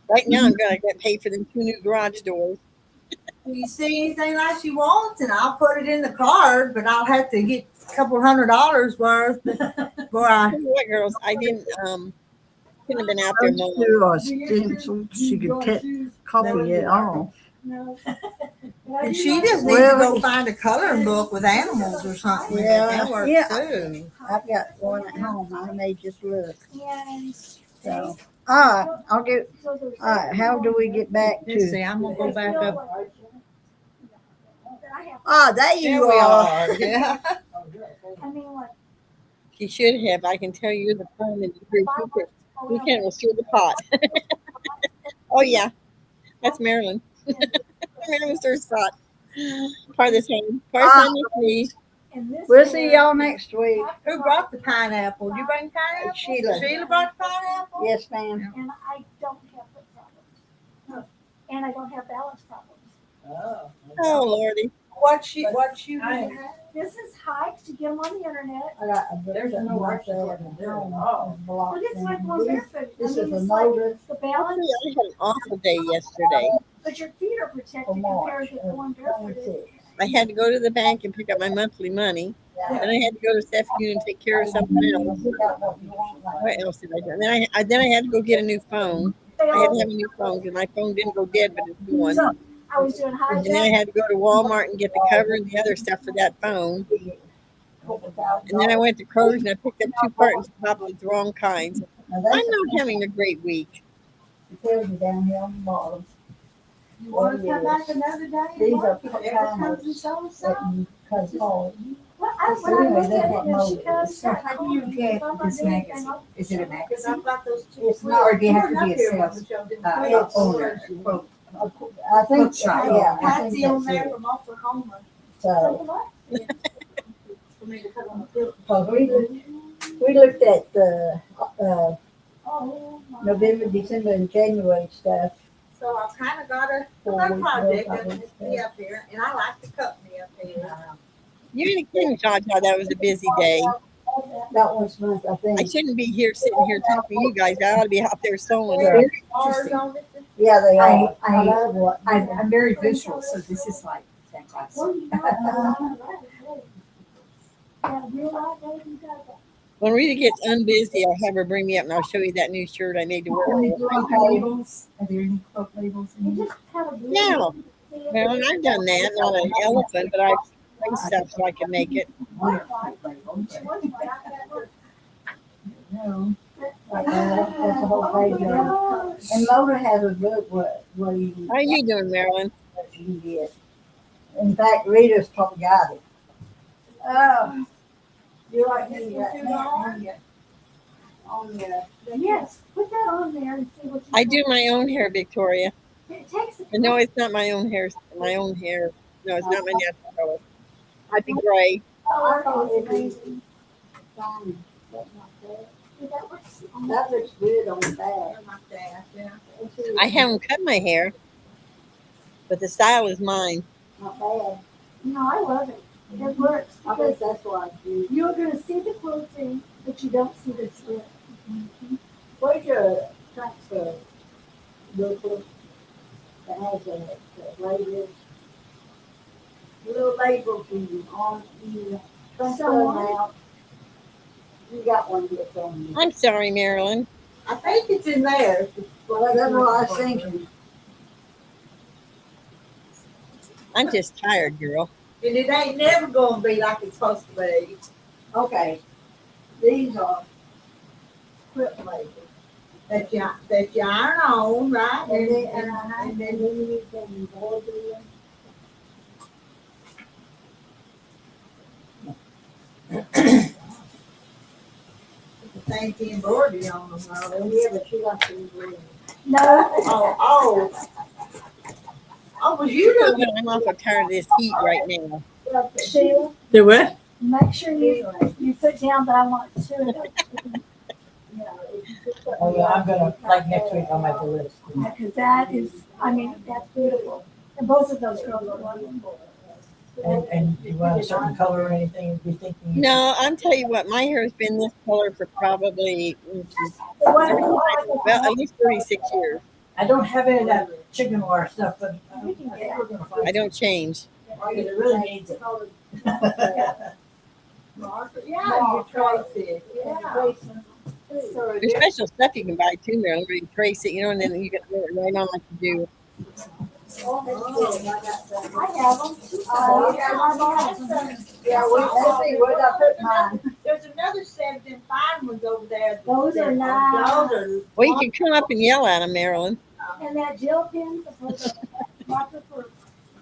Right now, I'm gonna get paid for them 2 new garage doors. If you see anything like she wants, and I'll put it in the card, but I'll have to get a couple $100 worth before I. Tell you what, girls, I didn't couldn't have been out there mowing. Do a stencil. She could copy it all. No. And she just needs to go find a coloring book with animals or something. Yeah, That works yeah. too. I've got one at home. I may just look. And So, all right, I'll get. All right, how do we get back Let's to? see, I'm gonna go back up. I have. Ah, there you we are. are. Yeah. I mean, what? She should have. I can tell you're the phone and you can will stir the pot. Oh yeah, that's Marilyn. Marilyn stirs the pot. Part of the time. Part of the time with me. And this We'll is see where y'all next week. Who brought the pineapple? You bring pineapple? Sheila. Sheila brought the pineapple? Yes, ma'am. And I don't have foot problems. And I don't have balance problems. Oh. Oh lordy. What you I- have? This is hikes. You get them on the internet. I got a There's no action button there. Oh. Well, it's like one barefoot. This I is mean, a it's like motor the I balance, had an awful day yesterday. but your feet are protected for March compared to of going barefooted. 26. I had to go to the bank and pick up my monthly money. Then I had to go to this afternoon and take care of something else. What else did I do? Then I had to go get a new phone. They I had all, to have a new phone because my phone didn't go dead, but it's a new one. so I was doing high And then I jump. had to go to Walmart and get the cover and the other stuff for that phone. And then I went to Kroger's and I picked up 2 cartons of chocolates, the wrong kinds. Now I'm that's not having a great week. it tells you down here on the bottom. You want to come back another day? These and are look? Whatever comes and so and That so. you cut hard. Well, when I look at it, and she comes, So how do you get this magazine? Is it a Because magazine? I've got those two. It's not, Or do you have to Up be a here sales when the show didn't owner? play. Quote. I think, Book shop. yeah, I think Patsy on that's there it. from Oklahoma So, for me to put on the quilt. cause we looked at the, oh, my. November, December and January stuff. So I've kind of got a For fun we- project we'll that probably needs to be up here, and I like the company up here. You ain't kidding, Jaja. That was a busy day. That was month, I I think. shouldn't be here sitting here talking to you guys. I ought to be out there sewing. Yeah. Ours on it. Yeah, they I- are. I- love what. I'm very visual, so this is like fantastic. Well, you know, yeah, real life, baby, does that. When Rita gets unbusy, I'll have her bring me up and I'll show you that new shirt I made to wear. Are there any labels? Are there any quote labels in You here? just kind of. Yeah. Well, and I've done that. Not an elephant, but I've made stuff so I can make it. No. Like that, that's the whole page of it. And Mona has a book, what you, How you doing, Marilyn? what you can get. In fact, Rita's probably got it. Oh. You like This me one right too now? long? On the, Yes, put that on there and see what you. I do my own hair, Victoria. It takes. And no, it's not my own hair. My own hair. No, it's not my natural color. Might be gray. I thought it was fine. That looks good on the back. Like that, yeah. I haven't cut my hair, but the style is mine. Not bad. No, I love it. It works I because think that's what I do. you're going to see the quilting, but you don't see the slit. Where's your transfer booklet that has the labels? Little labels you on, you transfer them out. You got one here from me. I'm sorry, Marilyn. I think it's in there. Well, that's what I was thinking. I'm just tired, girl. And it ain't never gonna be like it's supposed to be. Okay, these are quilt labels. That you iron on, right? And then you can embroider them. Same thing embroidery on them, though. Oh, yeah, but she likes to embroider. No. Oh, was you doing it? I'm awful tired of this heat right now. Sheila, Do what? make sure you put down that I want two of them. Oh, yeah, I'm gonna, like next week, I'll make a list. Because that is, I mean, that's beautiful. And both of those girls are wonderful. And you want a certain color or anything, you'd be thinking? No, I'm tell you what, my hair has been this color for probably Wonderful. well, at least 36 years. I don't have any of that chicken wire stuff, but I think we're gonna find. I don't change. Because it really needs it. Yeah, you try to. Yeah. There's special stuff you can buy too, Marilyn, where you trace it, you know, and then you can wear it right on like you do. I have them. Yeah, let's see, where'd I put mine? There's another set of them fine ones over there. Those are nice. Those are. Well, you can come up and yell at them, Marilyn. And that gel pen, marker for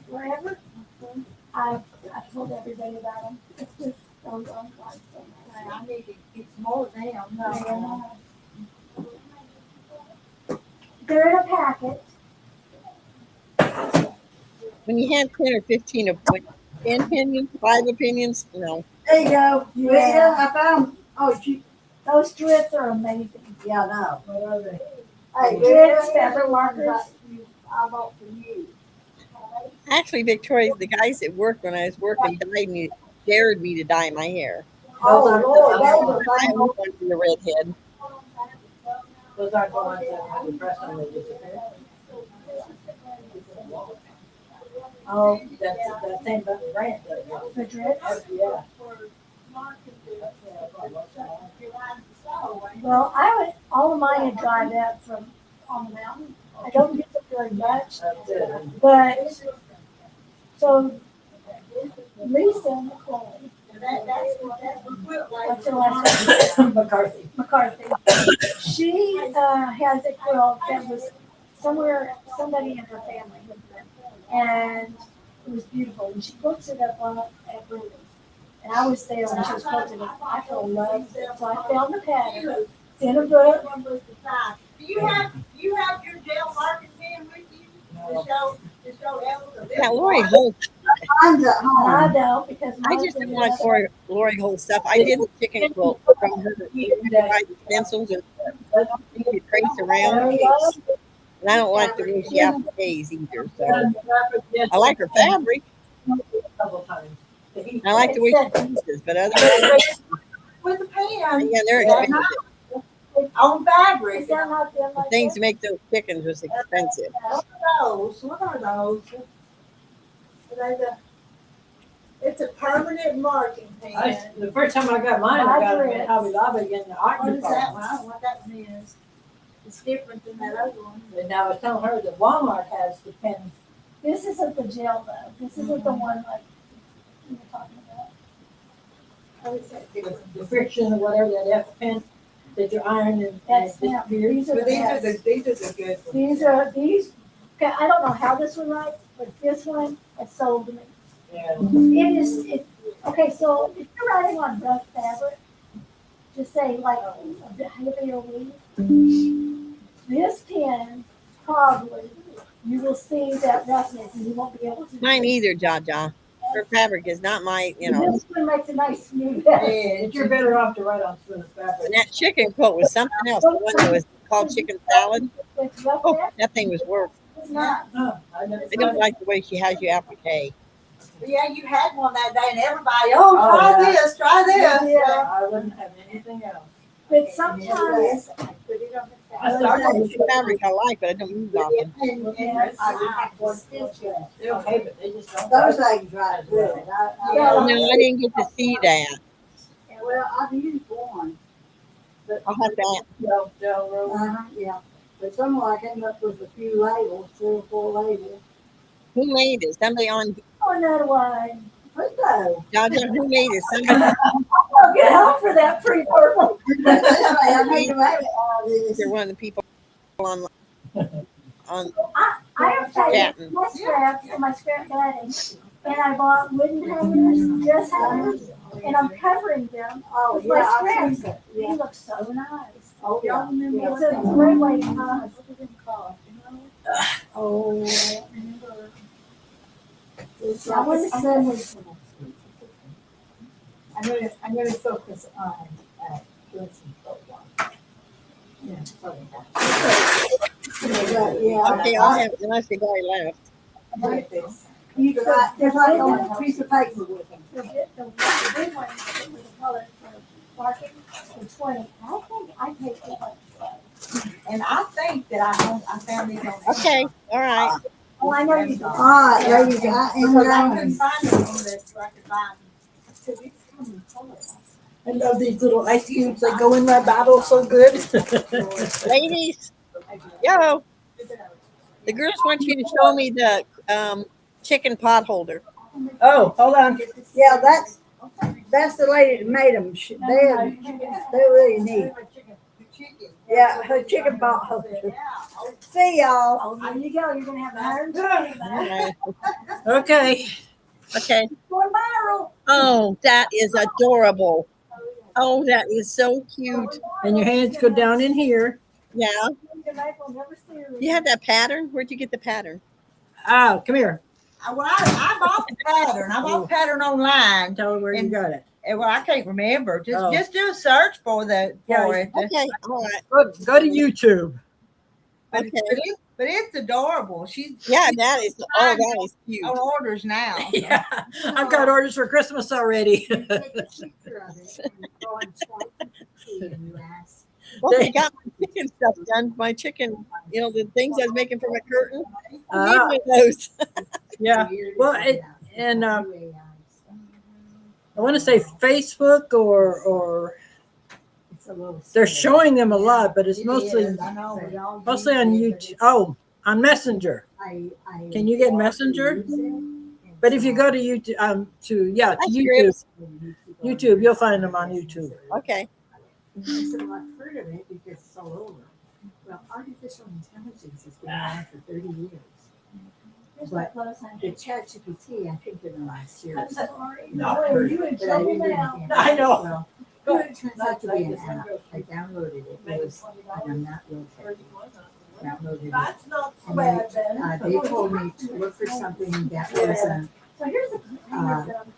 wherever. I told everybody about them. It's just so I need to get some more of them. No. They're in a packet. When you have 10 or 15 of 10 opinions, 5 opinions, no. There you go. Yeah. I found. Oh, Those drifts are amazing. yeah, I know. What are they? Hey, drifts, feather markers. I bought for you. Actually, Victoria, the guys at work when I was working dared me to dye my hair. Oh, Those are Lord, the- those are I things. was going to be a redhead. Those aren't the ones that have the press on they disappear. Oh, That's that same brand. The drifts. Yeah. Well, all of mine had dried up from on the mountain. I don't get them very much, but so Lisa McCoy, what's her last name? McCarthy. McCarthy. She has a quilt that was somebody in her family with them, and it was beautiful. And she puts it up on at Ruby's. And I was there when she was quilting it. I fell in love with it. So I found the pattern. It's in a book. Do you have your jail marking pen with you to show Ellen? Now, Lori Holt, Mine's at home. I don't because I mine's just in don't like Lori Holt stuff. I did the chicken quilt from her. You can buy the stencils and you can trace around. And I don't like the way she appliques either. So I like her fabric. Couple times. I like the way she pieces, but other than with the pen. yeah, they're expensive. On fabric. Is that not them The like things that? to make those chickens was expensive. What are those? It's a permanent marking pen. The first time I got mine, I got it in Hobby Lobby in the art What is that department. one? I don't know what that one is. It's different than that other one. And I was telling her that Walmart has the pens. This isn't the gel though. This isn't the one like you were talking about. What is it? The friction or whatever, that F pen that you iron and That's it them. disappears. These are the best. These are the good ones. These. Okay, I don't know how this one writes, but this one is sold to me. Yeah. Okay, so if you're writing on rough fabric, just say like a bit heavier weave. This pen probably you will see that roughness and you won't be able to. Mine either, Jaja. Her fabric is not my, This one makes a nice smooth. And you're better off to write on smooth fabric. And that chicken quilt was something else. The one that was called chicken salad. It's rough Oh, fabric. that thing was work. It's not. No, I never I don't like the way she has you applique. Yeah, you had one that day and everybody, try yeah. this, try this. Yeah. I wouldn't have anything else. But sometimes. I started The fabric I like, but I don't use often. They're okay, but they just don't. Those things right good. No, I didn't get to see that. Well, I've used one. I'll have to Gel roll. Yeah. But someone came up with a few labels, 3 or 4 labels. Who made it? Somebody on Oh, no way. What though? Jaja, who made it? Somebody Oh, get out for that pretty purple. I made them out of all this. they're one of the people on I have taken my scraps and my scrap batting, and I bought wooden hangers, dress hangers, and I'm covering them Oh, with yeah, my I've seen scraps. that. They Yeah. look so nice. Oh, yeah. It's a great way to hide. What did it cost? Oh, I don't remember. I want to say I'm gonna focus on, doing some photo. Yeah. okay, I'll have unless the guy left. Like this. You could write, just like on a piece of paper with them. the big ones with the color for marking for 20. I paid $200. And I think that I found these on. Okay, all right. Oh, I know you do. All right, there you go. Because I couldn't And find them on this, so I could find them. So these come in colors. I love these little ice cubes that go in my bottle so good. Ladies, yo, the girls want you to show me the chicken pot holder. Oh, hold on. yeah, that's the lady that made them. They're really neat. Yeah, her chicken pot holder. See y'all. Oh, there you go. You're going to have 120 All back. right. Okay. Okay. Going viral. Oh, that is adorable. Oh, that is so cute. And your hands go down in here. Yeah. You have that pattern? Where'd you get the pattern? Oh, come here. Well, I bought the pattern. I bought the pattern online. Tell her where you And- got it. And well, I can't remember. Just Oh. just do a search for it. Okay. All right. Go to YouTube. But, Okay. but it's adorable. She's Yeah, that is. Oh, that is cute. on orders now. Yeah, I've got orders for Christmas already. Take a picture of it and go and swipe it and you ask. Well, they got my chicken stuff done. My chicken, the things I was making for my curtain. I need one of those. Yeah. Well, and I want to say Facebook or It's a little they're scary. showing them a lot, but it's mostly I know. We all mostly use on it, YouTube. Oh, on Messenger. Can you get Messenger? But if you go to YouTube, to YouTube, YouTube, you'll find them on YouTube. Okay. I said, well, I've heard of it because it's all over. Well, artificial intelligence has been around for 30 years. But the ChatGPT, I think in the last year. or so. No, you in But I trouble didn't now. understand I know. it. Well, it turns out to be an app. I downloaded it. It was, and I'm not real techy. Downloaded it. That's not so And bad then. they told me to look for something that was So here's the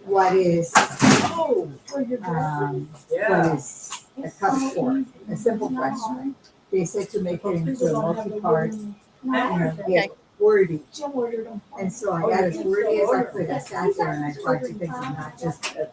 what is for your what is a cup for a simple question. They said to make it into a multi-part, get wordy. And so I got as wordy as I could. I sat there and I tried to think of not just a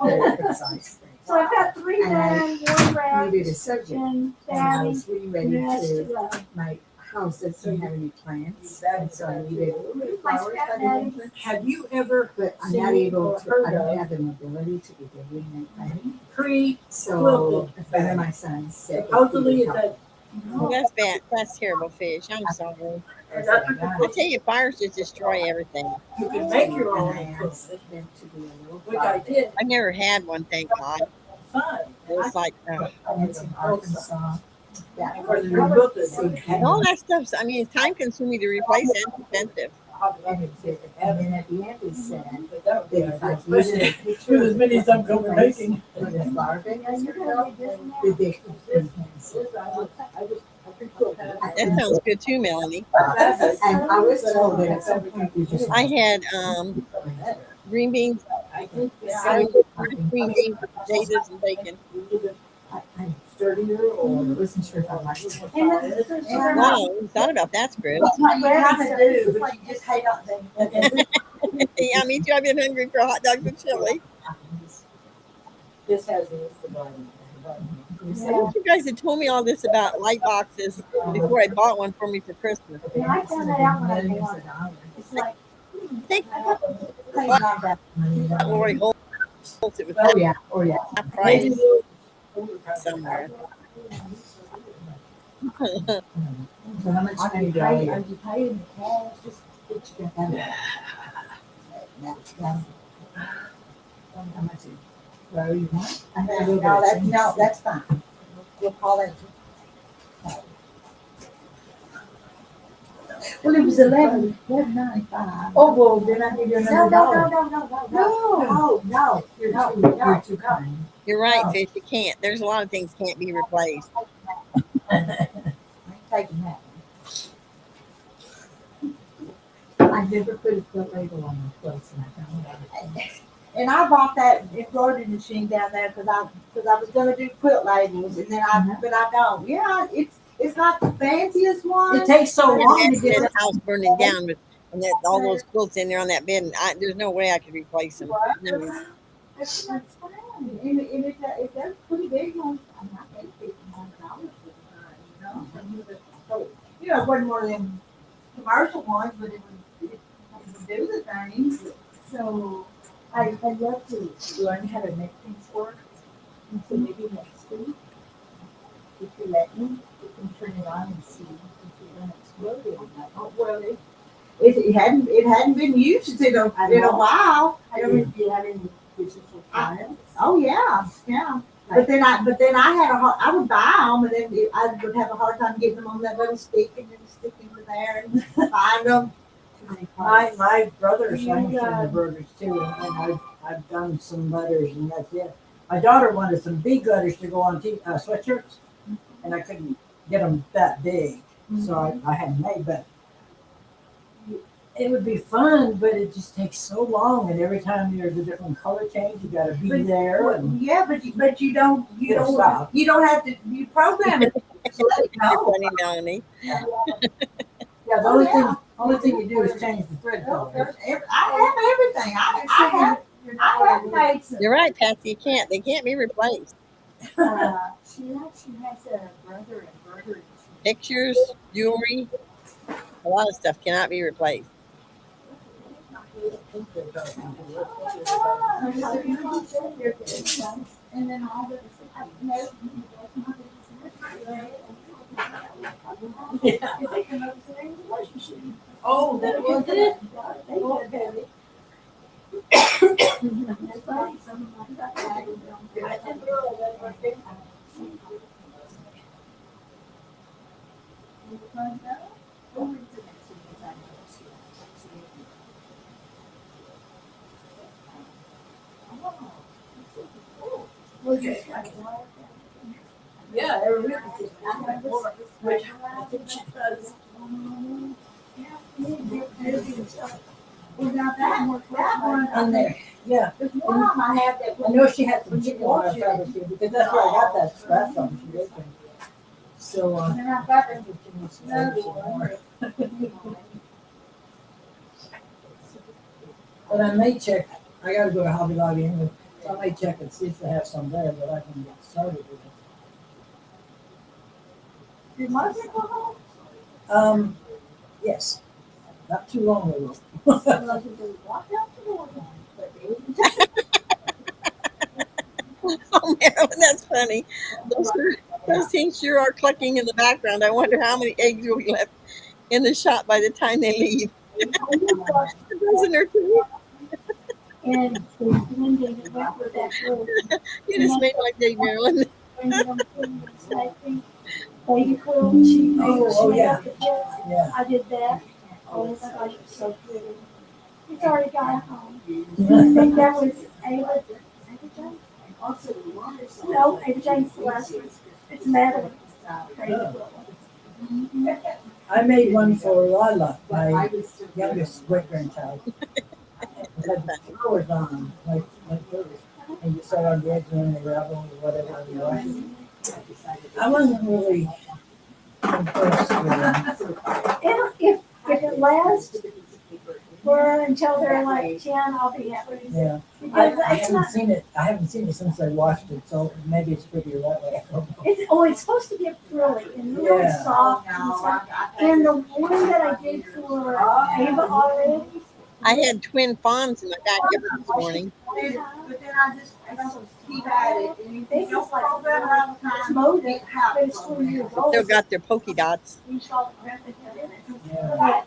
very precise thing. So I've got 3 And I men, 1 rat, needed a subject, and and I Daddy, was getting ready rest to. of the. My house doesn't have any plants, and so I needed flowers by the winter. Have you ever But I'm not able to. I don't have the mobility to be digging and planting. pre? So Quilted a friend of my son said. Supposedly it's a Oh, that's bad. That's terrible fish. I'm sorry. I tell you, fires just destroy everything. you can make your own. And I asked them to be a little Which I did. I never had one, thank God. Fun. It was like, And it's in Arkansas. That Of course, we built it. and all that stuff. I mean, it's time consuming to replace it. It's expensive. And then at the end he said that if I gave them a picture With as many as I'm going making. with a flower bed, that they could enhance it. That sounds good too, Melanie. And I was told that at some point you just. I had green beans, green beans, potatoes, and bacon. I'm 30-year-old. I wasn't sure if I liked it. Wow, we thought about that script. That's what you have to do, but you just hate on them. Yeah, me too. I've been hungry for hot dogs and chili. This has the button. I wish you guys had told me all this about light boxes before I bought one for me for Christmas. And I found that out when I Millions bought of it. dollars. It's like, Think Not that money. Lori holds it with Oh, yeah, oh, yeah. that price somewhere. So how much money do I are owe? you paying the cash? Just What you got that? That's how much is well, you want? I have a little No, bit of no, change. that's fine. We'll call it. Well, it was 11.95. Oh, well, then I give you No, another no, dollar. no. You're too kind. You're right, Fish. You can't. There's a lot of things can't be replaced. I ain't taking that. I never put a quilt label on my quilts and I found out. And I bought that embroidery machine down there because I was gonna do quilt labels and then but I don't. Yeah, it's not the fanciest one. It takes so long to Imagine get that house burning down with and that, all those quilts in there on that bed. And there's no way I could replace them. No. That's fine. And it does pretty big ones. I'm not gonna pay $1 for it, you know, it wasn't one of them commercial ones, but it would do the thing. So I'd love to learn how to make things work. And so maybe next week, if you let me, we can turn it on and see if you're going to explode it or not. Oh, well, it hadn't been used in a while. I don't know if you have any digital files. Oh, yeah. But then I had I would buy them and then I would have a hard time getting them on that little stick and then stick into there and find them. My brother sanctioned the burgers too, and I've done some letters, and that's it. My daughter wanted some big letters to go on sweatshirts, and I couldn't get them that big, so I hadn't made. But it would be fun, but it just takes so long, and every time there's a different color change, you got to be there. And Yeah, but you don't stop. you don't have to you program it. So let it You're go. funny, Melanie. Yeah, the only thing you do is change the thread color. I have everything. I have made some. You're right, Patsy. You can't. They can't be replaced. She actually has a brother and brother. Pictures, jewelry, a lot of stuff cannot be replaced. And then all the Oh, that was it. Yeah, every week it's which I think she does. And there, yeah. There's one of them I have that. I know she had some chicken on her feathers too, because that's where I got that scratch from. She did. So, And then I've got I think she needs to order some more. But I may check. I got to go to Hobby Lobby anyway. So I may check and see if they have some there that I can get started with it. Did Margaret go home? Yes. Not too long ago. Oh, Marilyn, that's funny. Those things sure are clucking in the background. I wonder how many eggs will be left in the shop by the time they leave. A dozen or two. And when they went with that group, You just made my day, Marilyn. baby quilt, she made, Oh, yeah. up the kids. Yeah. I did that. Oh my gosh, it was so pretty. He's already got home. I think that was Ava James? No, Ava James the last one. It's Madeline's baby quilt. I made one for Lila, my youngest great grandchild. It had the flowers on them, like those. And you sat on the edge and they ravel or whatever, you know. I wasn't really impressed with them. If it lasts for until they're like 10, I'll be happy. Yeah. Because I it's haven't not, seen it. I haven't seen it since I washed it, so maybe it's prettier that way. I don't know. it's supposed to get frilly and really Yeah. soft and stuff. And the one that I did for Ava already, I had twin fawns in my backyard this morning. But then I don't keep at it. And you this don't is like program it all the time. it's mowed, It but it's 2 years old. Still got their polka dots. Yeah.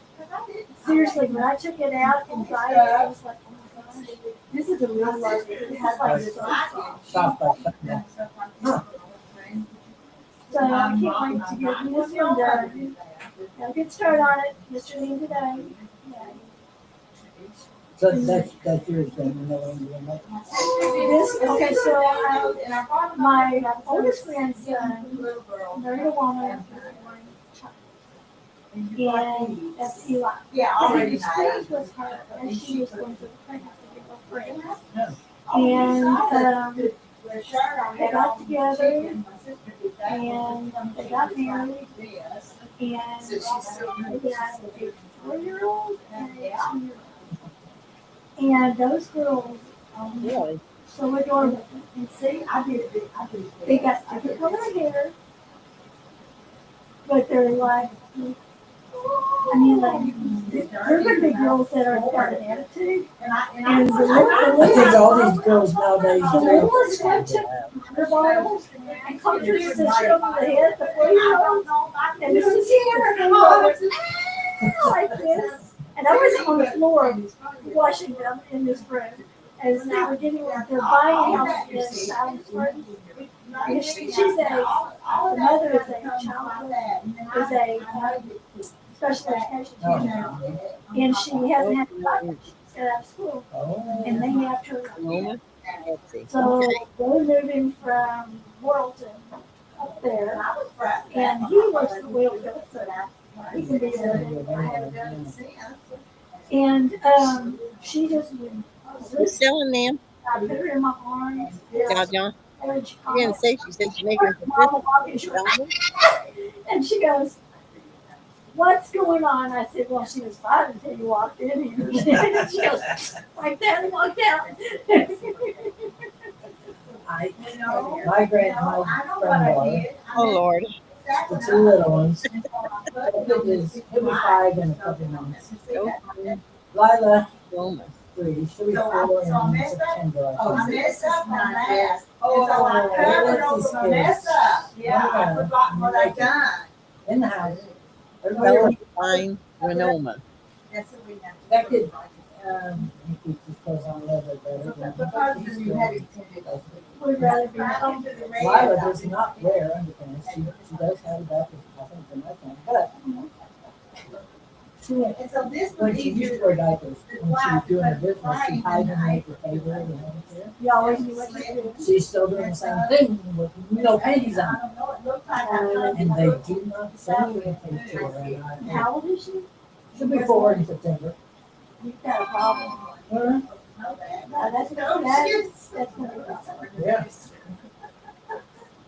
Seriously, when I took it out and dried it, I was like, oh my gosh, this is a real life. This is like so soft. Soft like something. So I can't wait to get this one done. Got a good start on it yesterday and today. Yeah. So that's yours then, you know, when you're in that. Okay, so my oldest grandson married a woman, and that's Eli. Yeah, And already he was made. friends with her as she was going through the pregnancy with her friends. And The shirt on they it. got together and they got married and they got a 4-year-old and a 2-year-old. And those girls Really? so adorable. And see, they got different color hair, but they're like, I mean, like, they're gonna be girls that are got an attitude. And the I think all these girls nowadays the do. littlest one took her bottle and conked her sister over the head, the 4-year-old, and this is here, like this. And I was on the floor washing them in this room as they were getting, they're buying a house in South Florida. And she's the mother is a child, is a special education teacher, and she hasn't had to get out of school, Oh. and they have her. Sonoma. Let's see. So we're moving from Worldton up there, and he works for Wheelfield, so he can be there. And she just Who's selling them? I put her in my arms. John John. And she She didn't say. She said she's making them for Christmas. and she goes, "What's going on?" I said, "Well, she was fine until you walked in here." And she goes, like that, and walked out. My granddaughter, Oh Lord. the two little ones, he'll be 5 in a couple months. Lila, Sonoma. 3, she'll be 4 in September. Oh, I messed up on that. Oh, So I covered over my mess up. Yeah, I forgot what I done. In the house. Everybody, Valentine Renoma. That's what we have. that kid, he keeps his clothes on a little bit better. Because you had it. We'd rather be home. Lila does not wear underpants. She does have a back, I think, for my thing, but she, And so this when one she used easier. to wear diapers, when she was doing her business, she hid them underneath the table and everything. You always knew what you do. She's still doing the same thing with no panties I on. don't know, it looked like I. And they do not say anything to her. And How old is she? she'll be 4 in September. You've got a problem. Huh? No, that's gonna be a problem. Yeah.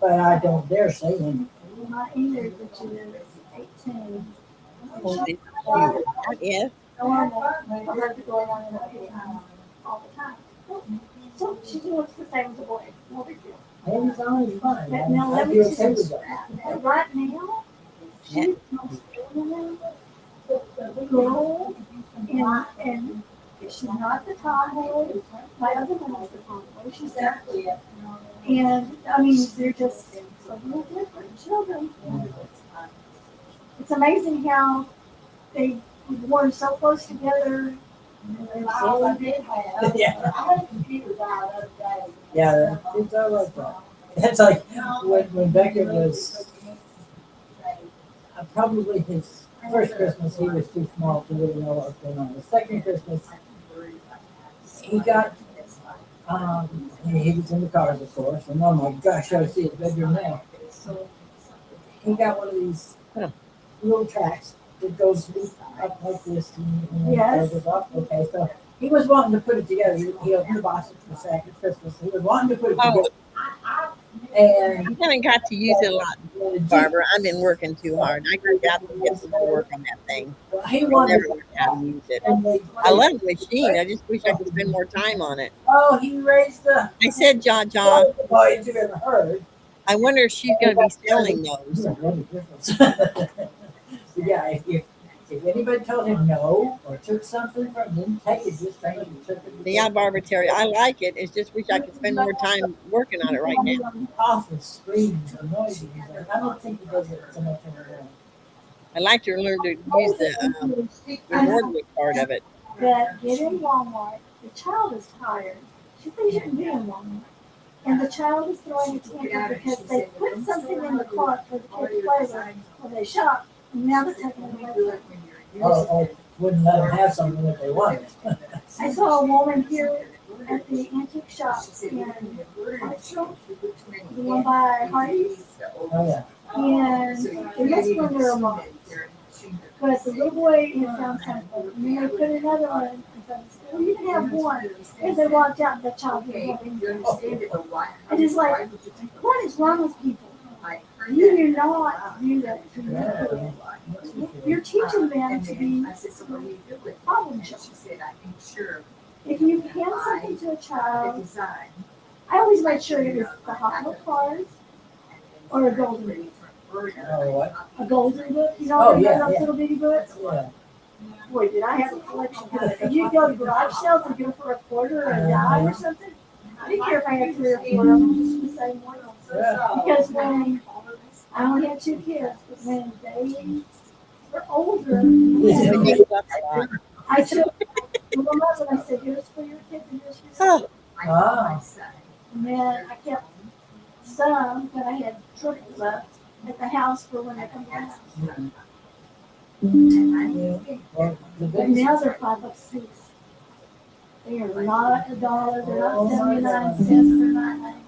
But I don't dare say anything. My English, which is 18. Yeah. Normal for her to go around and all the time. So she looks the same as a boy. No big deal. Panties on is fine. But now let I'd me be just okay with that. but right now, she's the most feminine girl, and she's not the tomboy. My other one is the tomboy. She's that. And I mean, they're just a little different children. It's amazing how they were so close together. All I did have. Yeah. I had a computer die the other day. Yeah, it's all like that. It's like when Beckett was probably his first Christmas, he was too small to really know what was going on. The second Christmas, he got, he was in the cars, of course, and oh my gosh, I see his bedroom now. He got one of these little tracks that goes up like this and then Yes. goes up. Okay, so he was wanting to put it together. He opened the box for the second Christmas. He was wanting to put it together. And I haven't got to use it a lot, Barbara. I've been working too hard. I got to get some more work on that thing. he I wanted never learned how to use it. I love the machine. I just wish I could spend more time on it. Oh, he raised the I said, Jaw. boys you've ever heard. I wonder if she's going to be selling those. Yeah, if anybody told him no or took something from him, take it just like he took it. Yeah, Barbara Terry, I like it. It's just wish I could spend more time working on it right now. Awful screams and noises. I don't think he does it so much anymore. I'd like to learn to use the reward part of it. That get in Walmart, the child is tired. She thinks she can be in Walmart. And the child is throwing a tantrum because they put something in the cart for the kids to play with when they shop, and now they're taking it away. Or wouldn't let them have something that they wanted. I saw a woman here at the antique shop in Hartsville, the one by Hardy's, Oh, yeah. and it must have been there a month. But the little boy had found something, and then they put another one, and said, well, you can have one. As they walked out, the child was walking. I just like, what is wrong with people? You do not do that to your kids. You're teaching them to be problem solvers. If you hand something to a child, I always make sure it is the Hot Wheels cars or a golden boot. Oh, what? A golden boot, you know, Oh, yeah, those yeah. little bitty books. Yeah. Boy, did I have a collection of it. And you go to garage sales and get them for a quarter or a dime or something. I didn't care if I had 3 or 4 of them, just the same one. Yeah. Because when I only had 2 kids, but when they were older, I took the one up and I said, here's for your kids and here's for your Ah. And then I kept some that I had turkeys left at the house for when I come to the house. Yeah. Well, the But biggest, now they're $5.06. They are not $1. They're not Oh, my 79 God. cents. They're not 99 cents.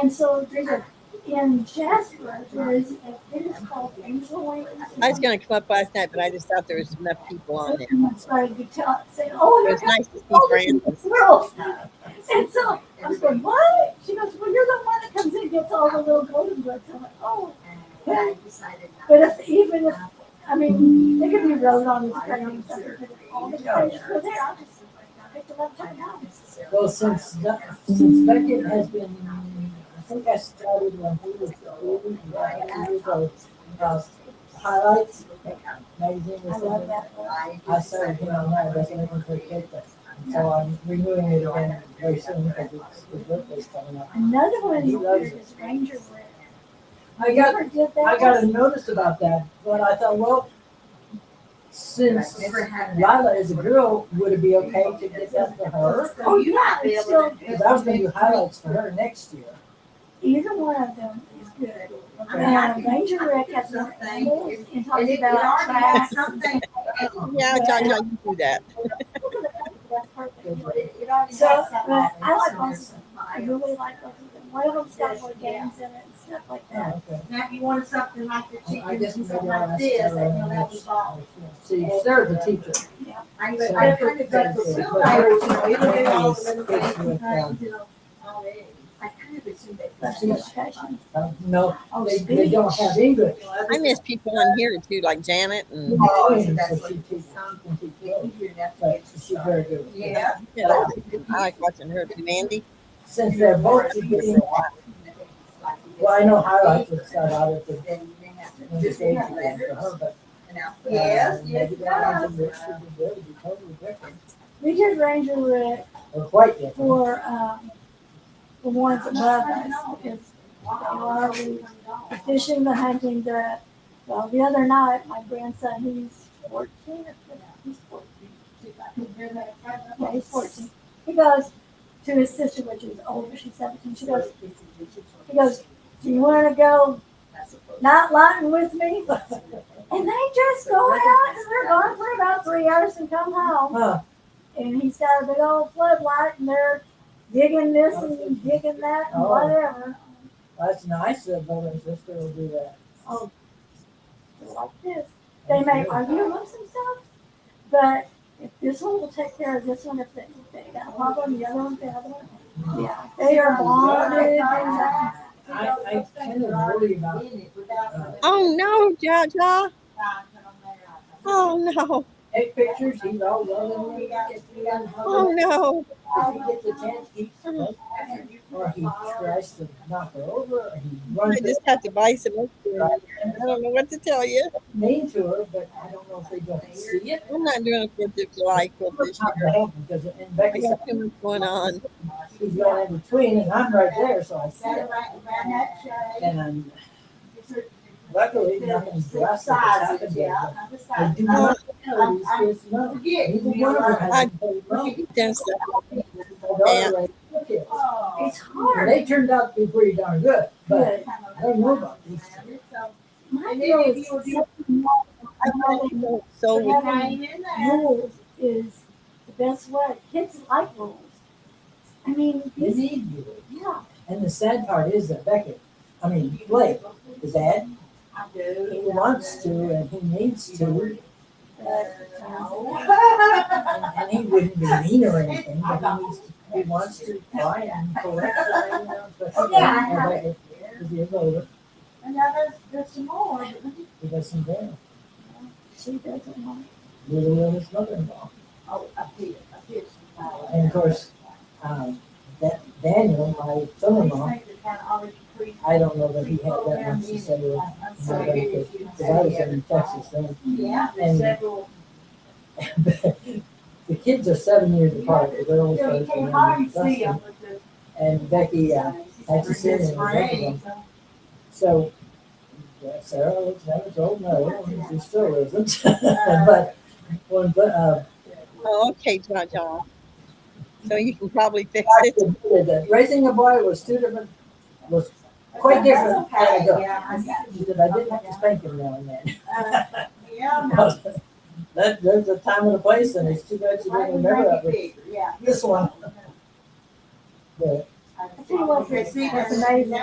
And so there's a in Jasper there is a thing called Angel Wings. I was going to come up last night, but I just thought there was enough people on there. Started to tell, saying, "Oh, It here was comes nice to see all the Francis. girls." And so I was going, "What?" She goes, "Well, you're the one that comes in and gets all the little golden books." I'm like, "Oh." But if, even if, I mean, they could be wrote on the ground and stuff, but if all the pages were there, I'll just pick them up time out. well, since Beckett has been, I think I started when he was 2 years old. Highlights magazine I or love something. that book. I started him on that. That's looking for a kid. So I'm renewing it again very soon because his birthday's coming up. Another one He is loves weird it. is Ranger Red. I You got ever did that? I got a notice about that, but I thought, well, since Lila is a girl, would it be okay to get that for her? Oh, yeah, it's still, Because I was going to do highlights for her next year. either one of them is good. Ranger Rick has more animals and And talks it about already has tracks. something. Yeah, John, you do that. That's perfect. It already So, has something. but I like both of them. I really like both of them. One of them's got more games in it and stuff like Oh, that. okay. Now, if you want something like the I chicken, guess and maybe something I'll like ask this, her. that you'll have to buy. See, Sarah's a teacher. I So, kind of got the so, little but items, her you know, you know, all family's the little kids things with, behind, you know, all that. I kind of assumed that. That's education. no, they don't have English. I miss people on here too, like Janet and Oh, So so that's what she it teaches, is. she can teach those. Easier enough to But get you she's started. very good. Yeah. yeah, I like watching her too. Mandy. Since they're both beginning, well, I know highlights would start out at the stage again for her, but. Yes, yes, Maybe it that does. means it should be good, it'd be totally different, We did Ranger Rick or quite different. for the ones above us because they are the fishing, the hunting, well, the other night, my grandson, he's 14 or 15, he's 14. Yeah, he's 14. He goes to his sister, which is older, she's 17. He goes, "Do you want to go night lighting with me?" And they just go out and they're gone for about 3 hours and come home. Huh, And he's got a big old floodlight and they're digging this and digging that and Oh. whatever. that's nice that brother and sister will do that. Oh, they're like this. They may argue amongst themselves, but if this one will take care of this one, if they got a problem, the other one, the other one. Yeah, they are bonded. I kind of worry about, Oh no, Jaja. Oh no. take pictures, he's all loving. Oh no. If he gets a chance, he, or he tries to knock her over, or he runs I just have to buy some extra. I don't know what to tell you. mean to her, but I don't know if they don't see it. I'm not doing a 4th of July quilt this It's not year. gonna happen, because in I Becky's, got too much going on. she's going in between, and I'm right there, so I see it. And luckily, nothing's drastic has happened yet, but I do not tell these kids no. Neither one of them has told no. Just, My daughter raised two kids. It's And hard. they turned out to be pretty darn good, but Good. I don't know about these two. My deal is I thought so having rules is the best way. Kids like rules. I mean, They these, need you. yeah. And the sad part is that Blake, the dad, he wants to and he needs to, and he wouldn't be mean or anything, but he wants to try and correct her, especially Beckett, because he is older, And now there's some more. he does some there, She doesn't want. really with his mother-in-law. And of course, that Daniel, my son-in-law, I don't know that he had that much to say with my benefit, because I was in Texas then. And the kids are 7 years apart, the girls first and then Dustin. And Becky had to sit in both of them. So Sarah was never told no, and she still isn't. But when Oh, okay, Jaja. So you can probably fix I it. admitted that raising a boy was quite different than a girl. Yeah, She said, I did have to spank him now and then. yeah, no. There's a time and a place, and it's too bad you didn't remember that with Yeah. this one. But I tell you what, it's amazing.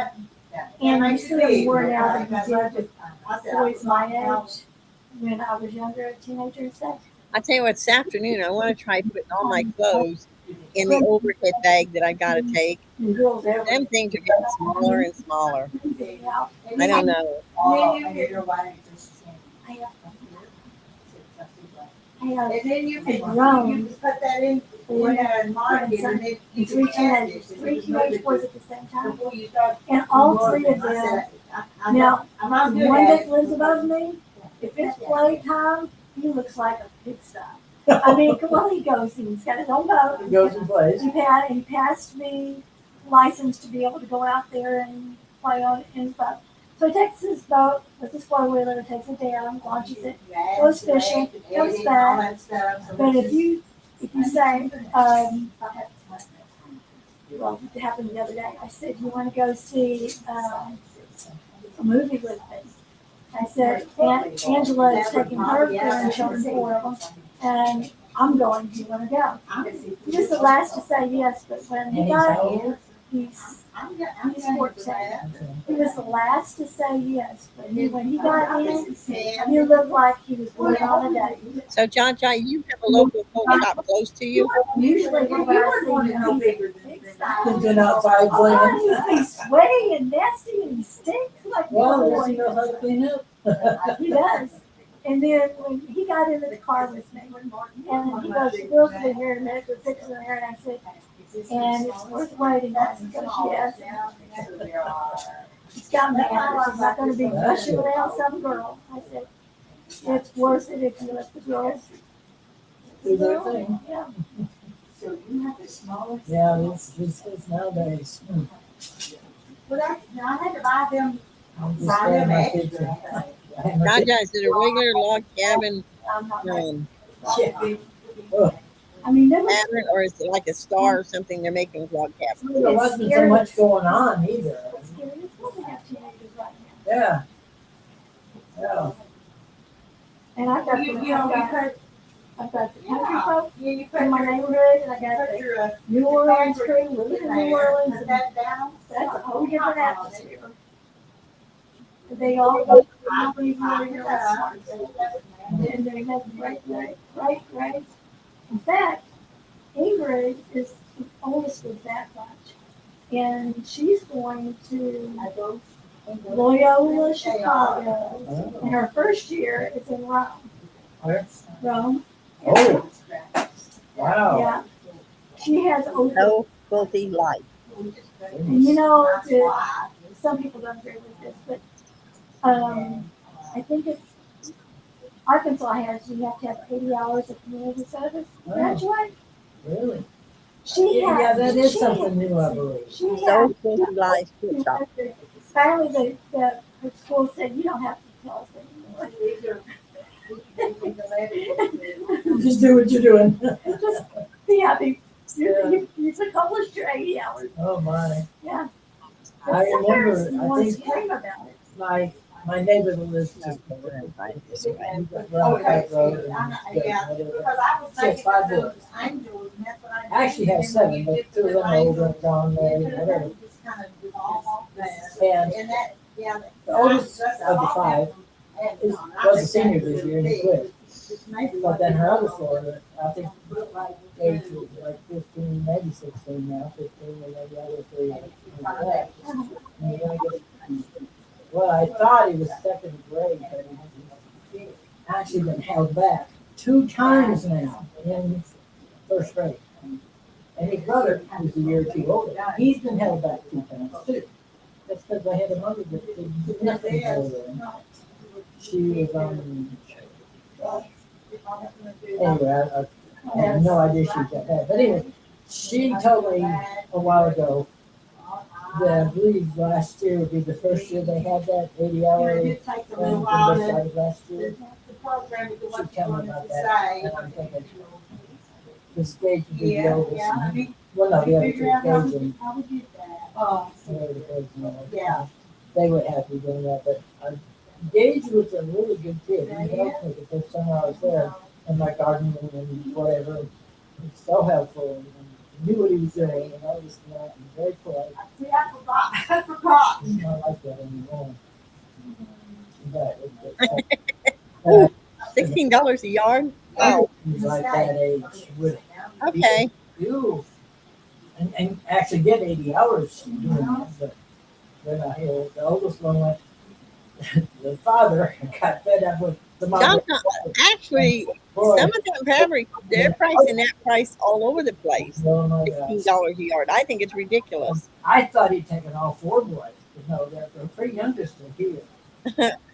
And you see them more now than you did with boys my age when I was younger, a teenager and stuff. I tell you what, this afternoon I want to try putting all my clothes in the overhead bag that I got to take. And girls Them everywhere. things are getting smaller and smaller. Yeah. I don't know. And then you Hey, can, grown. you can put that in there and mark it, and then you Three can teenagers, three teenage boys at the same time. before you start. And all three of them, now, I'm the good one at that it. lives above me, if it's playtime, he looks like a pigsty. I mean, well, he goes, he's got his own boat. it goes in place. He passed me license to be able to go out there and play on his boat. So he takes his boat with his four-wheeler, takes it down, launches it, goes fishing, comes back. But if you say, well, it happened the other day. I said, you want to go see a movie with me? I said, Angela is taking her grandchildren, four of them, and I'm going. Do you want to go? He was the last to say yes, but when he got here, he's 14. He was the last to say yes, but when he got in, he looked like he was going on a date. So, John, you have a local Quilt shop close to you? Usually when I see him, he's a big style. He's been outside playing. Oh, he's sweaty and nasty and he stinks like a Well, boy. does he know how to clean up? He does. And then when he got into the car with me, and he goes, the girls will be here in a minute, they're fixing their hair, and I said, and it's worth waiting. I said, yes. He's got mad. He's not going to be rushing around some girl. I said, it's worth it if you let the girls Do their thing. Yeah. So you have the smallest. Yeah, it's nowadays. But I had to buy them. I'm just scared my kids. Raja, is it a regular log cabin I mean, there was, pattern, or is it like a star or something they're making with log cabin? There wasn't so much going on either. it's scary. It's what we have teenagers right now. Yeah. Yeah. And I've got, You know, because I've got the country folk you in my neighborhood, and I got put the your New Orleans crew living in New Orleans, put and that down. that's a whole different atmosphere. They all go to the movie where you're smart. And they have great grades. In fact, Ingrid is the oldest of that bunch. And she's going to Loyola, Chicago. And her first year is in Rome. Where? Rome. Oh, wow. Yeah. She has over, No quilty life. and you know, some people don't agree with this, but I think it's Arkansas has, you have to have 80 hours of community service to graduate. Really? She has. Yeah, that is she something new, I believe. She has. So quilty life quilt shop. Finally, her school said, you don't have to tell us anymore. Just do what you're doing. Just be happy. You've accomplished your 80 hours. Oh, my. Yeah. I Some remember, parents I want to think scream about it. my neighbor that lives just around that road. And Yeah, whatever. because I was She has thinking 5 of boys. those angels, and that's what I did. I actually have 7, but 2 of them are older and gone there, whatever. Just kind of do all that. And And that, yeah. the oldest of the 5 was a senior this year and he quit. But then her other 4, I think, age was like 15, maybe 16 now, 15, and then the other 3 after that. And you're gonna get, well, I thought he was second grade, but he's actually been held back 2 times now in first grade. And his brother, who's a year or 2 older, he's been held back 2 times too. That's because I had a mother that did nothing for her. She was anyway, I have no idea she got that. But anyway, she told me a while ago that I believe last year would be the first year they had that 80-hour It did take a little while to, last year. the program to do what She you told me wanted about to that, say. and I'm thinking the stage would be the Yeah, oldest. yeah, I mean, Well, no, the other figure out how 2 kids, we, and how we did that. Yeah. They were happy doing that, but Gage was a really good kid. He helped me the first time I was there in my gardening and whatever. He was so helpful and knew what he was doing and all this and that and very polite. See, I forgot. He's not like that anymore. But Ooh, $16 a yard. Wow. he's like that age would Okay. do and actually get 80 hours doing that, but they're not here. The oldest one went, the father got fed up with the mother. Actually, Boy, some of them fabric, they're pricing that price all over the place. oh my gosh. $16 a yard. I think it's ridiculous. I thought he'd taken all 4 boys. No, the 3 youngest are here.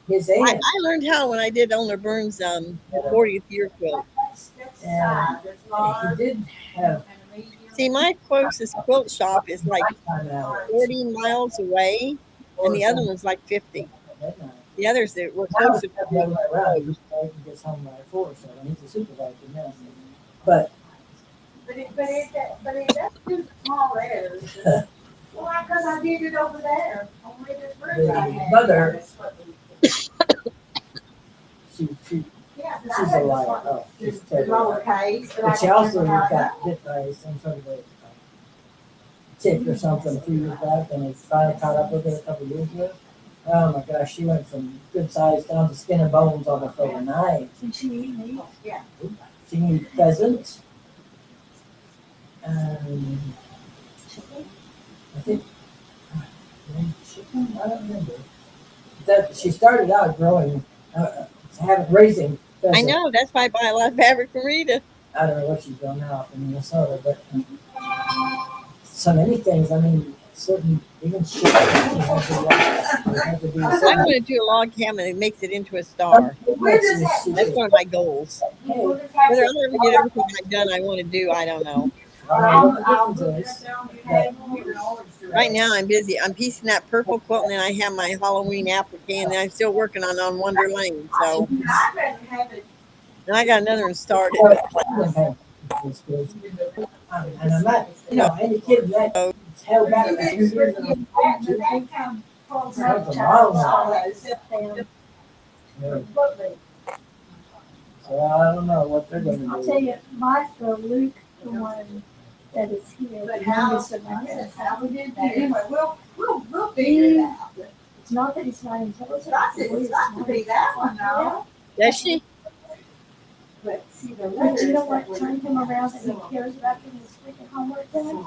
His I aunt, learned how when I did Owner Burns' 40th year quilt. and he did have See, my closest quilt shop is like time hours. 40 miles away, and the other one's like 50. The others that were closer to The other way around, he gets home by 4, so he's a supervisor now. But That's too small there. Why? Because I did it over there. Only this room I the had. mother, she Yeah, but I she's a had liar. one. Oh, she's The terrible. lowercase. But she also got hit by some sort of a tick or something a few years back, and it finally caught up with her a couple of years ago. Oh my gosh, she went from good size down to skin and bones almost overnight. Did she eat meat? Yeah. She can eat pheasant. I think chicken. I don't remember. That she started out growing, raising pheasant. I know, that's why I buy a lot of fabric from Rita. I don't know what she's doing now up in Minnesota, but so many things. I mean, certain even shit. You have to do I'm something. going to do a log cabin that makes it into a star. That's one of my goals. Whether I'll ever get everything I've done I want to do, I don't know. Right now I'm busy. I'm piecing that purple quilt, and then I have my Halloween applique, and then I'm still working on Wonder Lane. So, and I got another one started. And I'm not, any kid that held back for 2 years and that's a long time. So I don't know what they're going I'll to tell do. you, Luke, the one that is here, the youngest of my kids. Anyway, we'll figure it out. It's not that he's not intelligent. It's got to be that one, no? Does she? But see, but you know what turned him around and he cares about getting his freaking homework done?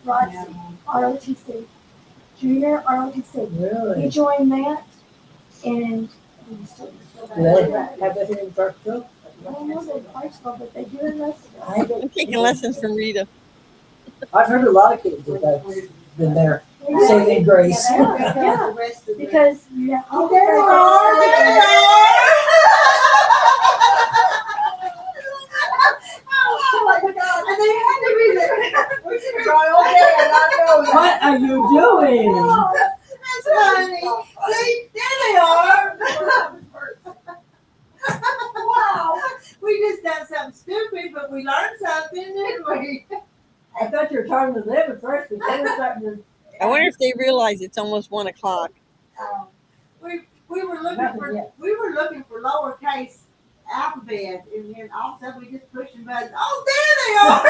Roxy, ROTC, junior ROTC. He Really? joined that and he's still Do they have that here in Clarksville? I don't know they're Clarksville, but they do in Russellville. I'm taking lessons from Rita. I've heard a lot of kids that have been there saving grace. Yeah, because yeah, Oh, there they are, there they are. Oh my God, and they had to be there. We should have gone all day and not known that. What are you doing? Oh, that's funny. See, there they are. Wow, we just done something stupid, but we learned something, didn't we? I thought you were talking to them at first, but they were starting to. I wonder if they realize it's almost 1 o'clock. We were looking for lowercase alphabet, and then all of a sudden we just pushing buttons. Oh, there they are!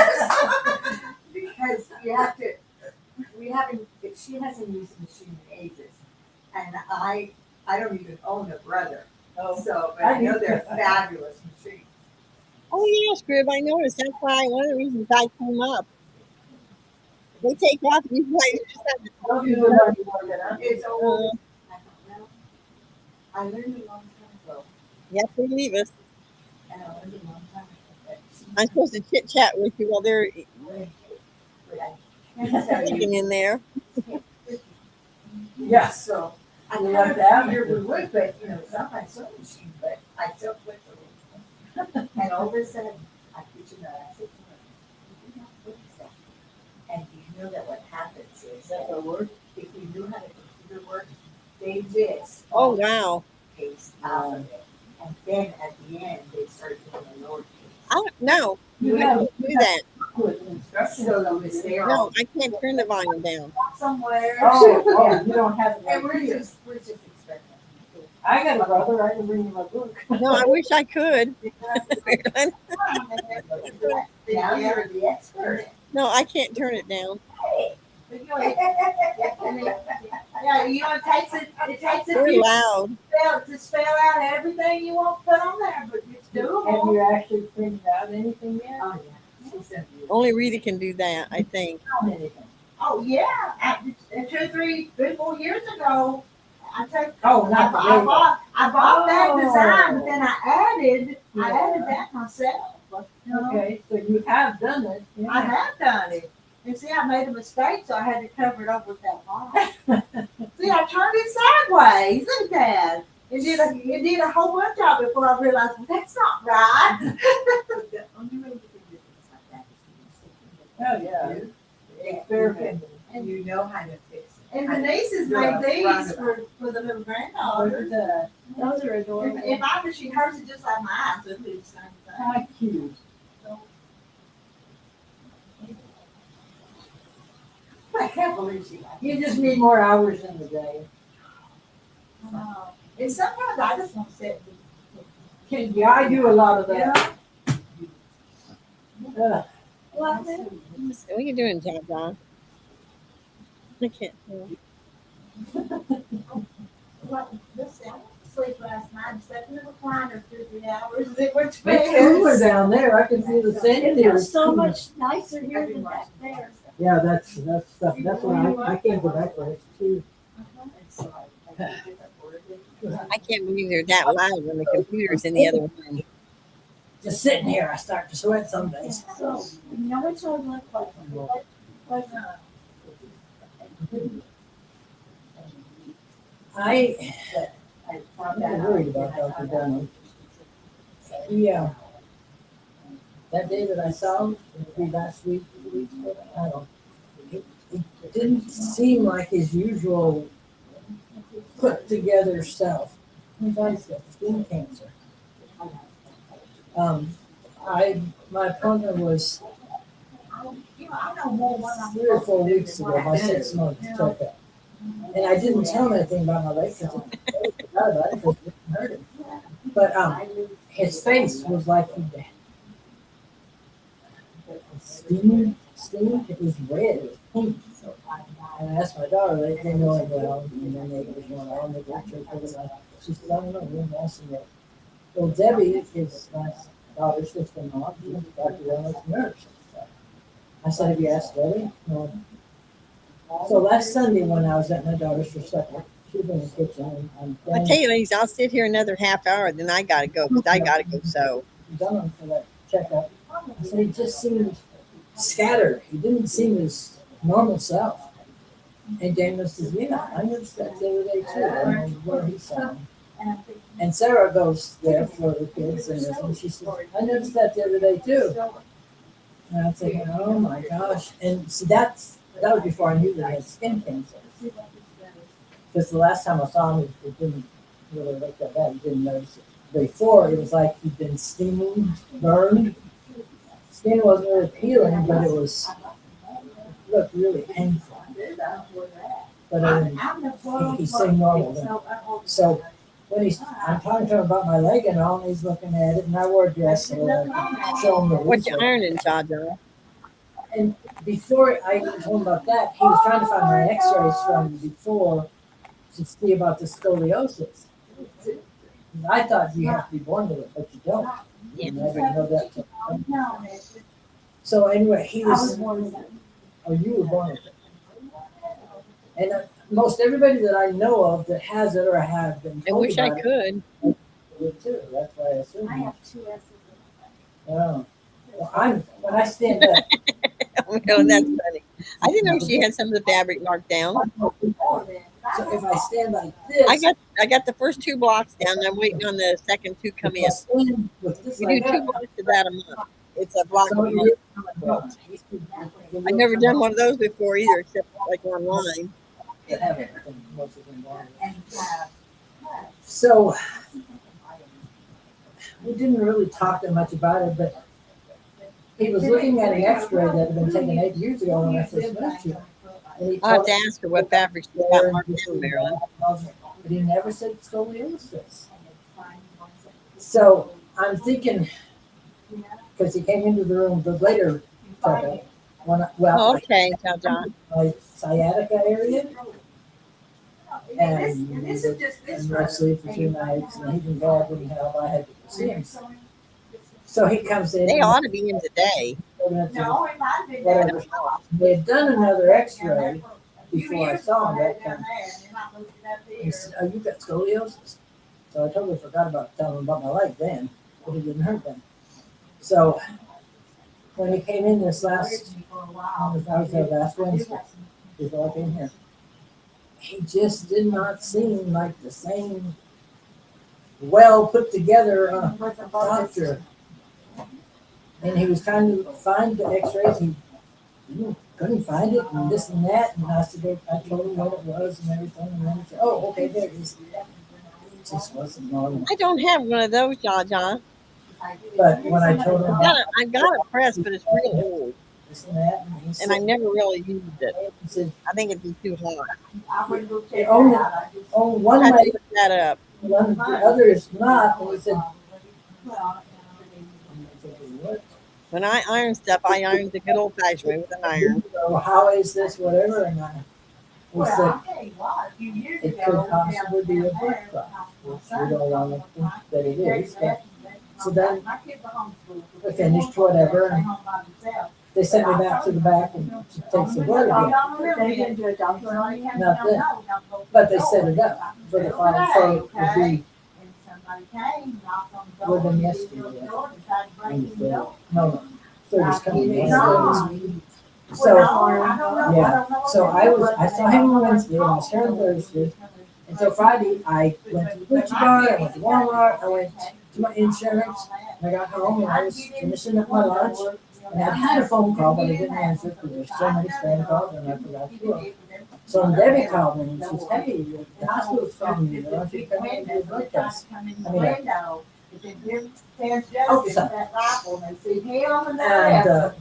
Because you have to, she hasn't used the machine in ages. And I don't even own a brother. So, but I know they're fabulous machines. Oh, yeah, Scrib, I noticed. That's why one of the reasons I came up. They take off and you play. It's old. I don't know. I learned a long time ago. You have to leave us. And I learned a long time ago. I'm supposed to chit chat with you while they're But I can't tell you. eating in there. Yeah. So I You kind like of that? figured we would, but it's not my sewing machine, but I still quit the and all of a sudden, I put you know, I said, what is that? And you know that what happens is that the word, if you knew how to computer work, they list Oh, wow. case alphabet. And then at the end, they start doing the lowercase. I don't know. You have to do that. Still on this there. No, I can't turn the volume down. Somewhere. Oh, you don't have it And right we're here. we're just expecting. I got a brother, I can bring you my book. No, I wish I could. Now you're the expert. No, I can't turn it down. Yeah, you know, it takes a They're few loud. to spell out everything you want to put on there, but it's Have doable. you actually printed out anything yet? Oh, yeah. She sent me. Only Rita can do that, I think. Oh, yeah, 4 years ago, Oh, not the I logo. bought that Oh. design, but then I added Yeah. that myself. You know? Okay, so you have done it. yeah. I have done it. And see, I made a mistake, so I had to cover it up with that line. See, I turned it sideways. Look at that. It did a whole bunch of it before I realized, well, that's not right. The only way you can do things like that is Oh, yeah. It's very simple. and you know how to fix it. And the nieces made these for the little granddaughters. Those are adorable. If I was, she hers is just like mine, so it'd be the same thing. How cute. I can't believe she liked it. You just need more hours in the day. And sometimes I just want to sit. Yeah, I do a lot of that. What are you doing, John John? I can't tell. Listen, I went to sleep last night and slept in the recliner 2 or 3 hours. It worked It's cooler best. down there. I can feel the sand It here. feels so much nicer here than back there. Yeah, that's stuff. That's why I can't go back there. It's too. I can't believe they're that loud when the computer's in the other room. Just sitting here, I start to sweat some days. So, you know which one looked like? I'm not worried about Dr. Dunham. Yeah. That day that I saw him, maybe last week, 2 weeks ago, I don't. It didn't seem like his usual put together self. He got skin cancer. My appointment was You know, I know more when I'm 3 or 4 weeks ago, my 6 month checkup. And I didn't tell him anything about my leg because I forgot about it because it didn't hurt him. But his face was like he steamed. It was red. It was pink. And I asked my daughter, they know him well, and then they were going on, they go to church with him. She said, I don't know, we're asking it. Well, Debbie, his daughter's sister-in-law, she's Dr. Reynolds' nurse. I said, have you asked Debbie? No. So last Sunday when I was at my daughter's for supper, she was in the kitchen and I tell you, ladies, I'll sit here another half hour, then I gotta go because I gotta go sew. done for that checkup. I said, he just seemed scattered. He didn't seem his normal self. And Daniel says, yeah, I noticed that the other day too. I don't know where he saw him. And Sarah goes there for the kids and she says, I noticed that the other day too. And I'm thinking, oh my gosh. And see, that was before I knew that I had skin cancer. Because the last time I saw him, it didn't really look that bad. He didn't notice it. Before, it was like he'd been steamed, burned. Skin wasn't really peeling, but it looked really painful. But he seemed normal then. So when I'm talking to him about my leg and all, and he's looking at it, and I wore a dress so I could show him the What you result. ironing, Jaja? And before I told him about that, he was trying to find my x-rays from before to see about the scoliosis. And I thought you have to be born with it, but you don't. Yeah. And I didn't know that. So anyway, he was. Oh, you were born with it. And most everybody that I know of that has it or have been I told wish I about could. it would too. That's why I assume. I have 2 S's. Oh. Well, when I stand up. Oh, that's funny. I didn't know she had some of the fabric marked down. So if I stand like this, I got the first 2 blocks down. And I'm waiting on the second 2 come if in. I stand with this We do like 2 that, blocks of that a month. It's a block a so month. I've I've never done one of those before either, except like online. So we didn't really talk that much about it, but he was looking at an X-ray that had been taken 8 years ago when I first moved here. And he I'll have told to me ask her what fabric she's got marked down, Marilyn. but he never said scoliosis. So I'm thinking, because he came into the room the later checkup, Oh, okay, tell John. my sciatica area, and this is just this and I sleep for 2 nights, and he didn't go out and help. I had to see him. So he comes in. They ought to be in today. No, it might have been Whatever. They had done another X-ray before I saw him that time. He said, "Oh, you got scoliosis." So I totally forgot about telling him about my leg then, but it didn't hurt then. So when he came in this last Wednesday, before I came here, he just did not seem like the same well put together doctor. And he was trying to find the X-rays. He couldn't find it, and this and that. And I said, I told him what it was and everything. And then he said, "Oh, okay, there it is." It just wasn't normal. I don't have one of those, John. But when I told him about I got it pressed, but it's real old, this and that, and he and said, I never really used it. he said, I think it'd be too hot. one I have to leg, look that up. one, the other is not. And he said, "What? When I iron stuff, I iron the good old-fashioned way with an iron. So how is this, whatever?" And he said, "It could possibly be a blood clot, which we don't want to think that it is." But so then we finished whatever, and they sent me back to the back and to take some blood again. They didn't do a doctor on you? Nothing. But they set it up for the final, so it would be within yesterday. No, Thursday's coming. So, yeah, so I saw him on Wednesday, and I was here on Thursday. And so Friday, I went to the butcher barn, I went to Walmart, I went to my insurance, and I got home, and I was finishing up my lunch. And I had a phone call, but I didn't answer because there's so many spam calls, and I forgot to look. So Debbie called me, and she said, "Hey, the hospital's calling you, why don't you come in and do a blood test?" I mean, and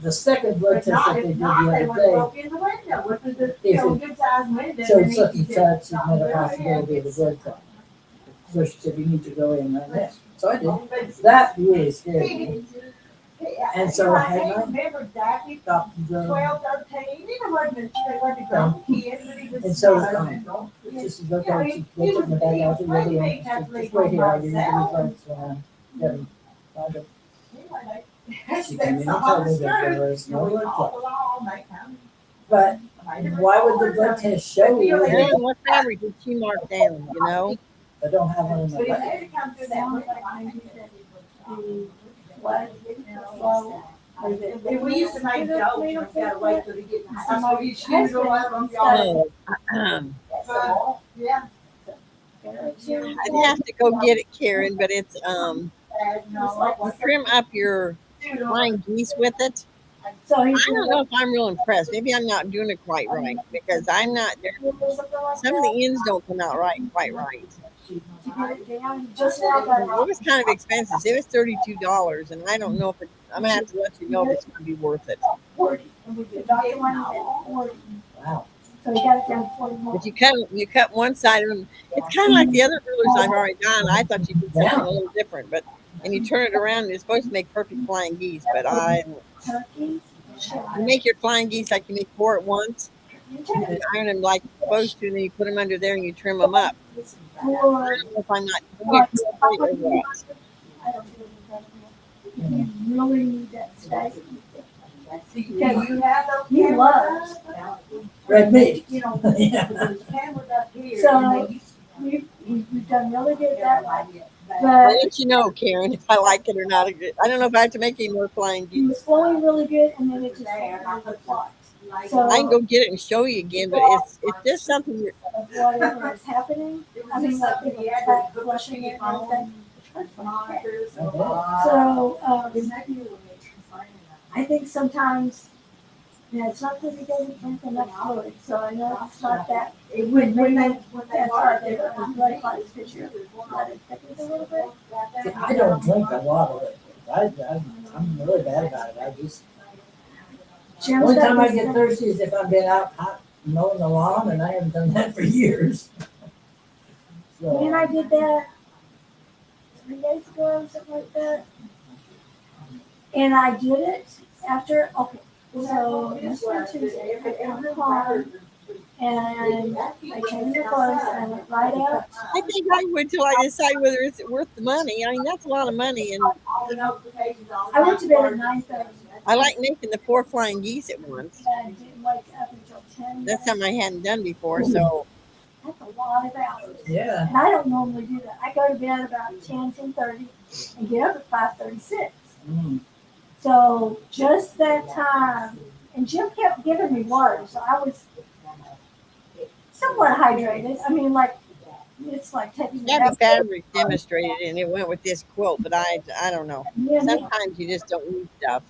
the second blood test that they did the other day, showed such and such, and had a possibility of a blood clot. So she said, "You need to go in right now." So I did. That really scared me. And so I had my doctor and so just look at it, they took my bag out, really, and just wait here, I'll give you the results when I get them. She came in and told me that there was no blood clot. But why would the blood test show you And that what fabric did she mark down, you know? I don't have one in my bag? We used to make jokes, you gotta wait till they get some of these shoes or whatever. Oh, Yeah. I'd have to go get it, Karen, but it's you trim up your flying geese with it. So I he's don't know if I'm real impressed. Maybe I'm not doing it quite right because I'm not there. Some of the ends don't come out quite right. just like It was kind of expensive. It was $32, and I don't know if I'm gonna have to let you know if it's gonna be worth it. 40. The doctor wanted it at 40. Wow. So he got it down to 41. But you cut one side of them. It's kind of like the other rulers I've already done. I thought you did something a little different, but and you turn it around, and it's supposed to make perfect flying geese. But Turkey. you make your flying geese like you make 4 at once. And iron them like you're supposed to, and then you put them under there and you trim them up. I don't know if I'm not doing it right or what. You really need that steak. Do you have those He cameras loves. up? Red meat. You know, Yeah. there's cameras up here. So- and they used We've done really good that way. I'll But let you know, Karen, if I like it or not. I don't know if I have to make any more flying he was geese. flowing really good, and then it just happened to the plot. So I can go get it and show you again, but it's just something that of whatever is happening. I mean, like people back flushing it and everything. So I think sometimes, it's not that he doesn't drink enough fluid. So I know it's not that. When that's why they blood clots because your blood is thickened a little bit. See, I don't drink a lot of it. I'm really bad about it. I just Jim's only got time I this get thing- thirsty is if I've been out mowing the lawn, and I haven't done that for years. And I did that 3 days ago, something like that. And I did it after, okay, so this was Tuesday, I got in the car and I changed the clothes and I went right out. I think I would till I decide whether it's worth the money. I mean, that's a lot of money, and I went to bed at 9:30. I like making the 4 flying geese at once. And I didn't wake up until 10. That's something I hadn't done before, so That's a lot of hours. Yeah. And I don't normally do that. I go to bed about 10:30 and get up at 5:36. Mm. So just that time, and Jim kept giving me water, so I was somewhat hydrated. I mean, like, it's like taking a Gabby bath. Fabric demonstrated it, and it went with this quilt. But I don't know. Yeah, me- Sometimes you just don't need stuff.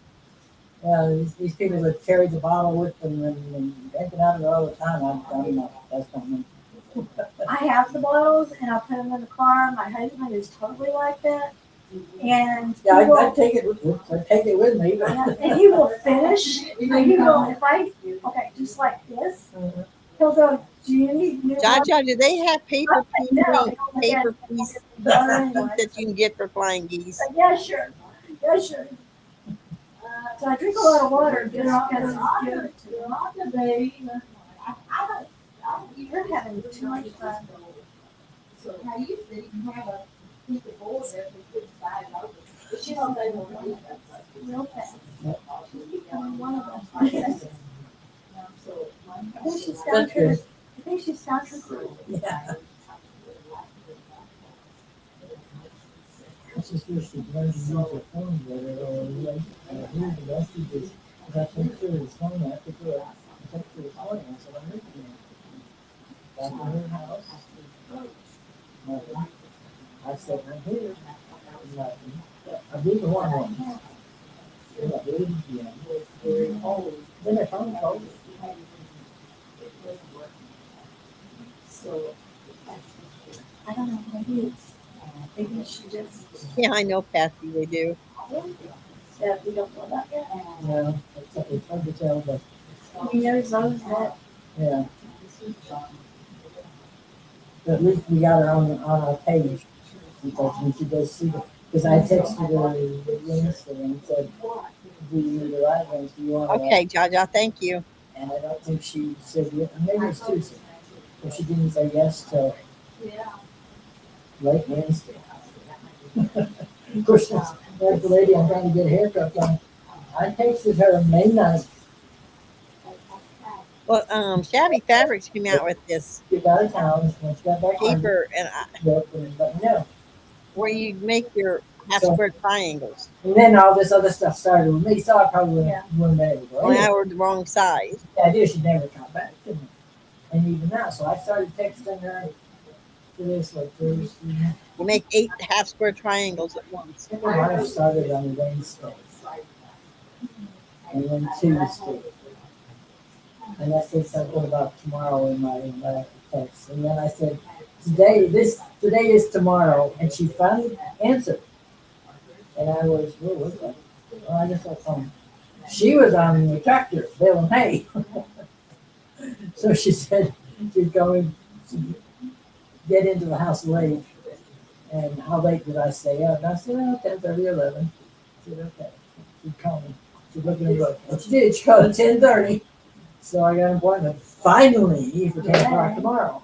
These people that carry the bottle with them and drinking out of it all the time, I'm not. That's not me. I have the bottles and I put them in the car. My husband is totally like that. And he Yeah, will, I take it with me. But and he will finish. He will, if I, okay, just like this, he'll go, do you need new Jaja, do they have paper No, piece that you can get for flying geese? Yeah, sure. Yeah, sure. So I drink a lot of water just because it's good to me. You're having too much fun. So now you said you can have a piece of board there, we could buy it over. But you know, they will run it. Real fast. She's becoming one of us. I think she's found her. I think she's found her group. yeah. I just wish she'd learn to use her phone better, or like, hear the messages. Because I text her this morning, I took her, I texted her this morning, I said, I'm looking at back in her house. Nothing. I said, I'm here. Nothing. I did the one. Then I did it again. Oh, then I found called her. So I don't know what it is. Maybe she just Yeah, I know, Patsy. They do. that we don't know about yet. No, it's hard to tell, but I mean, there's those that yeah. But at least we got her on our page because when she does see it, because I texted her Wednesday and said, "Do you need the right ones? Do you want to?" Okay, Jaja, thank you. And I don't think she said yes. Maybe it's Tuesday, but she didn't say yes till late Wednesday. Of course, that's the lady I'm trying to get a haircut from. I texted her May 9th. Well, Shabby Fabrics came out with this Get out of town when she got back on. paper, and Let me know. where you make your half So- square triangles. And then all this other stuff started with me, so I probably wouldn't be able to. Only I were the wrong size. The idea she'd never come back, didn't it? And even now, so I started texting her to this like Thursday. You make 8 half square triangles at once. And my wife started on Wednesday. And then Tuesday. And I said something about tomorrow in my text. And then I said, today is tomorrow. And she finally answered. And I was, where was I? Oh, I guess I was home. She was on the tractor, baling hay. So she said she's going to get into the house late. And how late did I stay up? And I said, 10:30, 11. I said, okay. She'd call me. She'd look at the book. And she did. She called at 10:30. So I got an appointment finally for 10 o'clock tomorrow.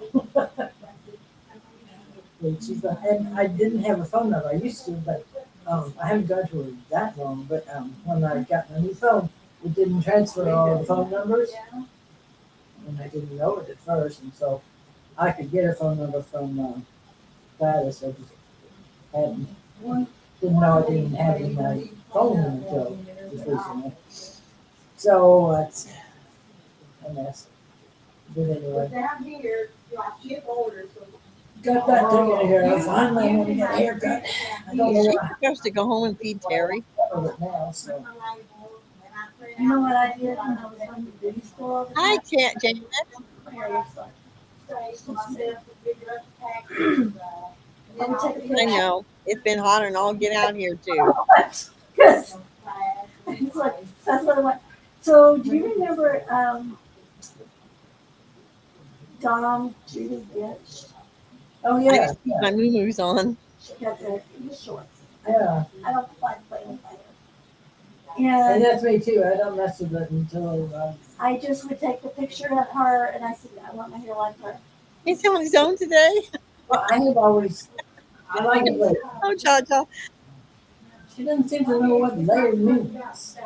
And she's like, and I didn't have a phone number. I used to, but I haven't gone to her that long. But when I got my new phone, it didn't transfer all the phone numbers. And I didn't know it at first. And so I could get her phone number from Gladys. I just hadn't. Didn't know I didn't have it in my phone until just recently. So it's a mess. But anyway. Down here, like chip orders, so Got that taken care of. Finally, I'm gonna get a haircut. I don't know She's what supposed to go home and feed Terry. I have it now, so. You know what I did when I was on the beauty school? Hi, Janet. I know. It's been hotter and all get out here, too. So do you remember Dom Judy Ditch? Oh I yeah, just keep my moo on. She got the shorts. yeah. I don't like playing with my hair. And And that's me too. I don't mess with it until I just would take the picture of her and I said, I want my hair like her. He's on his own today. well, I have always. I like it. Like, Oh, Cha Cha. she doesn't seem to know what layered means.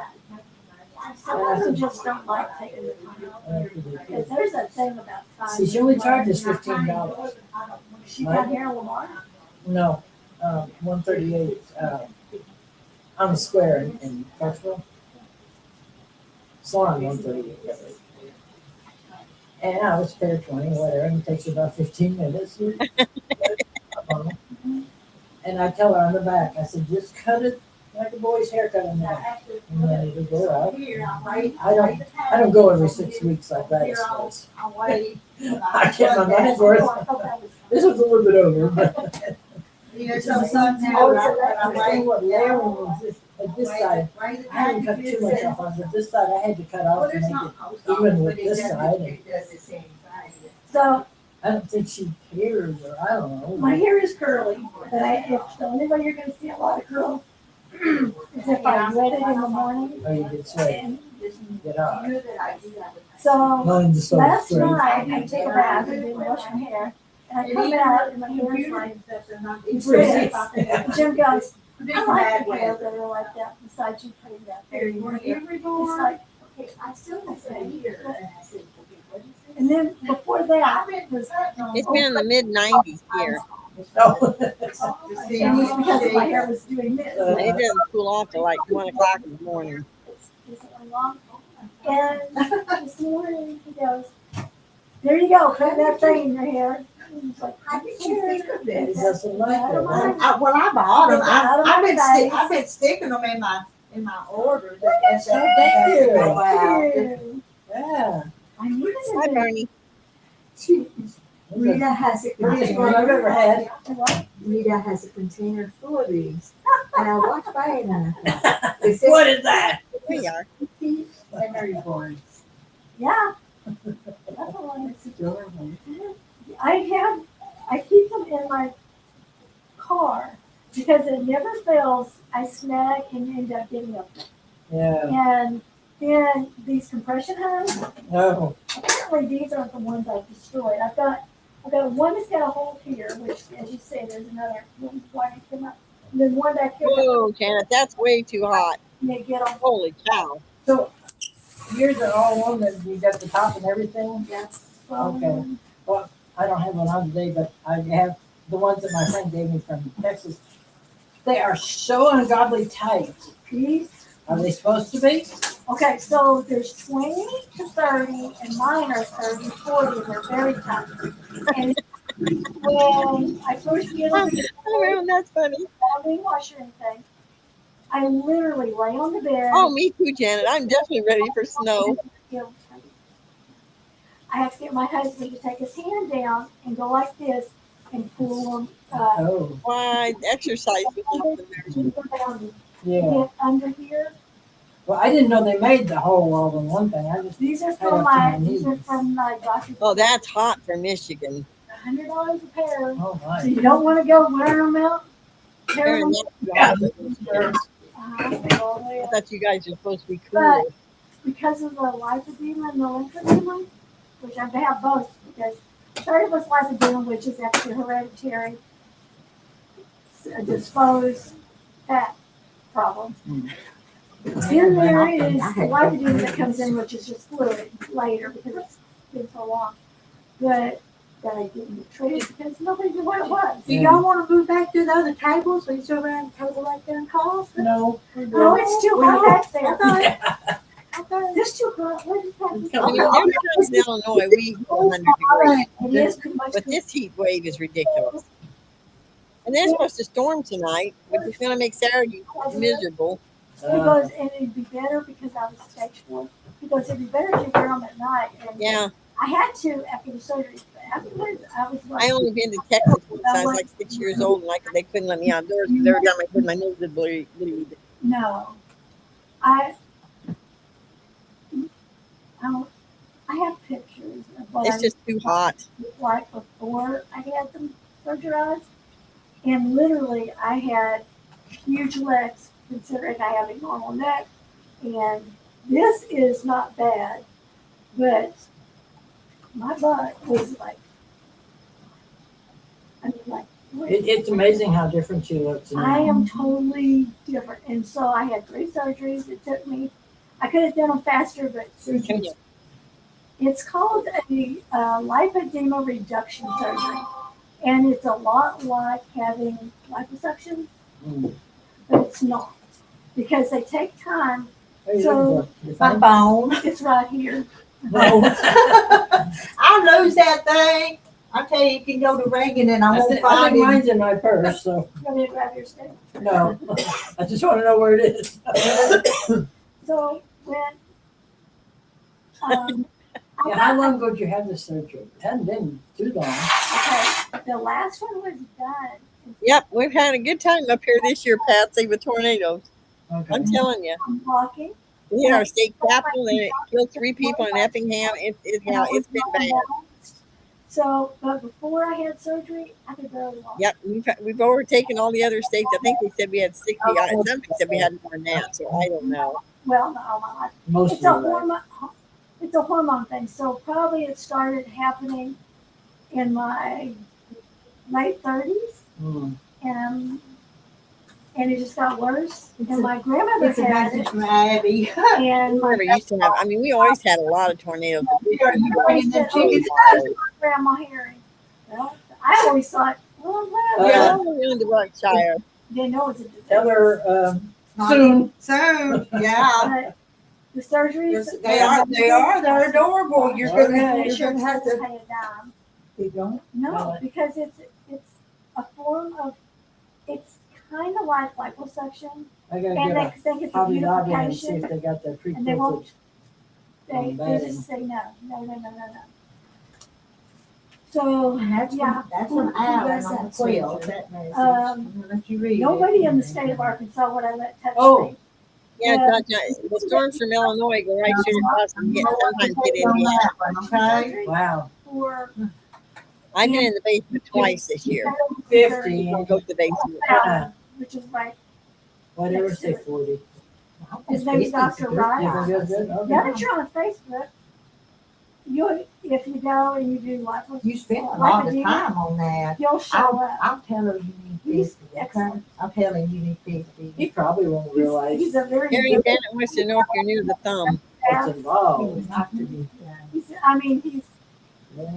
Some of them just don't like taking the time. Because there's a thing about time. See, she only charges $15. She got hair, Lamar. No, 138 on the square in Clarksville. Salon 138. And I was fair 20, whatever, and it takes about 15 minutes. And I tell her on the back, I said, just cut it like a boy's haircut in there. And then it'll go out. I don't go every 6 weeks like that. I get my money's worth. This was a little bit over, but You know, so somehow, I'm saying what layering was at this side. I hadn't cut too much off on, but this side I had to cut off to make it even with this side. And So I don't think she cares, or I don't know. my hair is curly, but if the only way you're going to see a lot of curl is if I wet it in the morning. Oh, you did say, And get out. so Mine's so last straight. night I take a bath and didn't wash my hair. And I come out and my hair is like It's red. pretty. And Jim goes, I like the hair that are like that besides you putting that hair in your hair. It's like, okay, I still have that here. And then before that, it was It's been in the mid 90s here. Oh. and it's because my hair was doing this. And it doesn't cool off till like 1 o'clock in the morning. It's long. And this morning he goes, there you go, put that thing in your hair. And he's like, How did you think of It this? doesn't like that. Well, I bought them. I've been sticking them in my orders. Thank you. Ew. Yeah. I needed Hi, it. Barney. Rita has a Prettiest one I've container. ever had. Rita has a container full of these. And I walked by it and I thought, is this What is that? Here you are. Henry boards? Yeah. That's a lot. It's adorable. I keep them in my car because it never fails. I snag and end up getting them. Yeah. And then these compression hose, No. apparently these aren't the ones I destroyed. I've got one that's got a hole here, which, as you say, there's another one why it came up. And then one back here, Whoa, Janet, that's way too hot. and they get them. Holy cow. So yours are all one that you got the top and everything? Okay. Well, I don't have one on today, but I have the ones that my friend gave me from Texas. They are so ungodly tight. These. Are they supposed to be? Okay, so there's 20 to 30, and mine are 30, 40, and they're very tight. And when I first get them, Oh, that's funny. I don't wash or anything. I literally lay on the bed. Oh, me too, Janet. I'm definitely ready for snow. I have to get my husband to take his hand down and go like this and pull them Oh, Why, exercise with them. yeah. get under here. Well, I didn't know they made the whole all in one thing. I just, These are I from have my to doctor. Oh, that's hot for Michigan. $100 a pair. oh So my. you don't want to go wearing them out. Tear them Yeah. I thought you guys were supposed to be But cool. because of the lipedema and the lymphedema, which I have both, because started with lipedema, which is actually hereditary, disposed fat problem. Then there is the lipedema that comes in, which is just fluid later because it's been so long. But that I didn't get treated because nobody knew what it was. Do y'all want to move back to the other tables? We still around the table like that and call? No. No, it's too hot back there. Yeah. It's too hot. What is that? When you're there in Illinois, we go 100 degrees. It is too much. But this heat wave is ridiculous. And they're supposed to storm tonight, which is going to make Saturday miserable. He goes, and it'd be better because I was stage 4. He goes, it'd be better to wear them at night. And Yeah, I had to after the surgery. But afterwards, I was like, I only been to Texas since I was like 6 years old, and they couldn't let me outdoors because every time my nose would bleed. no. I have pictures of what It's I just too hot. looked like before I had them surgerized. And literally, I had huge legs, considering I have a normal neck. And this is not bad, but my butt was like, I mean, like, It's amazing how different she looks. I am totally different. And so I had 3 surgeries. It took me, I could have done them faster, but Yeah. it's called a lipedema reduction surgery. And it's a lot like having liposuction, but it's not because they take time. So My phone. it's right here. I lose that thing. I tell you, you can go to Reagan and I I won't think find it. mine's in my purse, so You want me to grab your stick? no. I just want to know where it is. So when Yeah, how long ago did you have this surgery? It hadn't been too long. okay, the last one was done. Yep, we've had a good time up here this year, Patsy, with tornadoes. Okay. I'm telling you. I'm walking. We hit our state capitol and it killed 3 people in Effingham. Yeah, it's been bad. So, but before I had surgery, I could barely walk. Yep, we've overtaken all the other states. I think they said we had 60. Some said we had more than that, so I don't know. Well, no, all my life. Most It's a of it. hormone. It's a hormone thing. So probably it started happening in my late 30s, and it just got worse. And my grandmother It's a had message it, from Abby. and my We used to have. I mean, we always had a lot of tornadoes. Bringing the chickens. Grandma Harry. Well, I always thought, well, Yeah, well, we're in the Berkshire. didn't know it was a disease. Tell her Soon. Soon. Yeah. But the surgeries, They're adorable. You're the gonna insurance have doesn't to. pay a dime. they don't. No, because it's a form of, it's kind of like liposuction, I gotta and get they a think it's a Hobby Lobby and see beautification, if they got that and they won't. pre-quilted. They just say no. So That's yeah, that's an Allen on the quilt. That message. I'm gonna let you read nobody it. in the state of Arkansas would I let touch Oh. me. Yeah, the storms from Illinois go right straight across and sometimes get Indiana. Okay. Wow. For I've been in the basement twice this year. 50. Don't go to the basement. which is right. Whatever, say 40. His name's Dr. You Wright. think that's good? Okay. Now that you're on Facebook, if you go and you do lipo, You spent a lot of time on that. you'll show up. I'll tell her you need He's 50. Okay. excellent. I'll tell him you need 50. He probably won't realize He's a very Gary good Bennett wants to know if you're near the thumb. what's staff. involved. He's And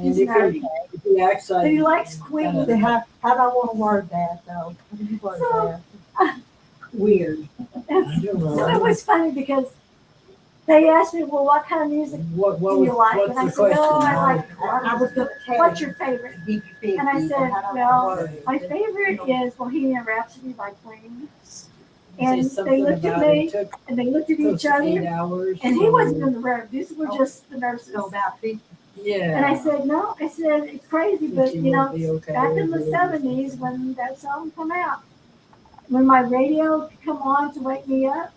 He's if nerdy. he acts like but he likes Queen. Say, how do I want to word that though? How do you word So- that? Weird. I don't So it know. was funny because they asked me, well, what kind of music What do was you like? what's And I the said, question? oh, I like, I was gonna tell what's you. your favorite? Give you 50. And I said, but how do I well, word it? my favorite is Bohemian Rhapsody by Queen. Say And they something looked at about it me took and they looked at close each to 8 other, hours. and he wasn't in the room. These were just the nurses. So about 50. Yeah. And I said, no, I said, it's crazy, but 50 you know, would be okay. back in the 70s when that song come out, when my radio would come on to wake me up,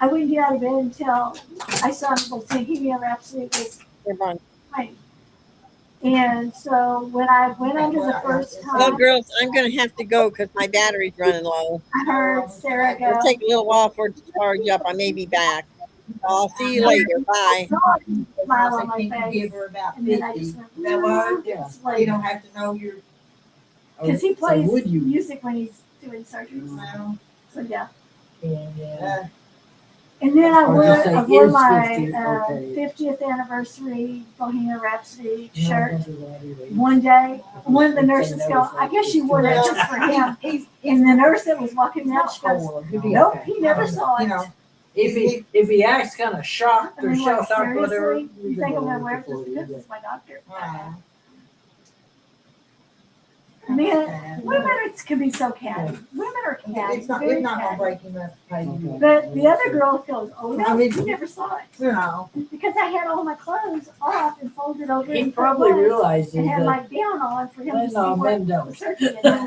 I wouldn't get out of bed until I saw Bohemian Rhapsody was playing. And so when I went under the first Well, time, girls, I'm going to have to go because my battery's running low. I heard Sarah It'll go, take a little while for it to charge up. I may be back. I'll see you later. Bye. smile on I my think you face. give her about And 50. then I just went, That was? Yeah. You don't have to know your. because he So plays would you? music when he's doing surgeries. Well, So yeah. Yeah. And then I Or wore, just say I wore is my 50, okay. 50th anniversary Bohemian Rhapsody No, shirt don't do that either. one day. One of the nurses go, I guess you wore that just for him. And the nurse that was walking out, she goes, nope, he never saw You it. know, If he acts kind of shocked And or I'm like, shocked out, whatever. seriously? You think I'm gonna wear it just because it's my doctor? wow. Man, women can be so catty. Women are catty. It's not very gonna catty. break him up to pay you. But the other girl goes, oh no, I mean- you never saw it. You know, Because I had all my clothes off and folded over He and put probably away realizes and had that my gown on for him to men, see no, what men the don't. surgery had done.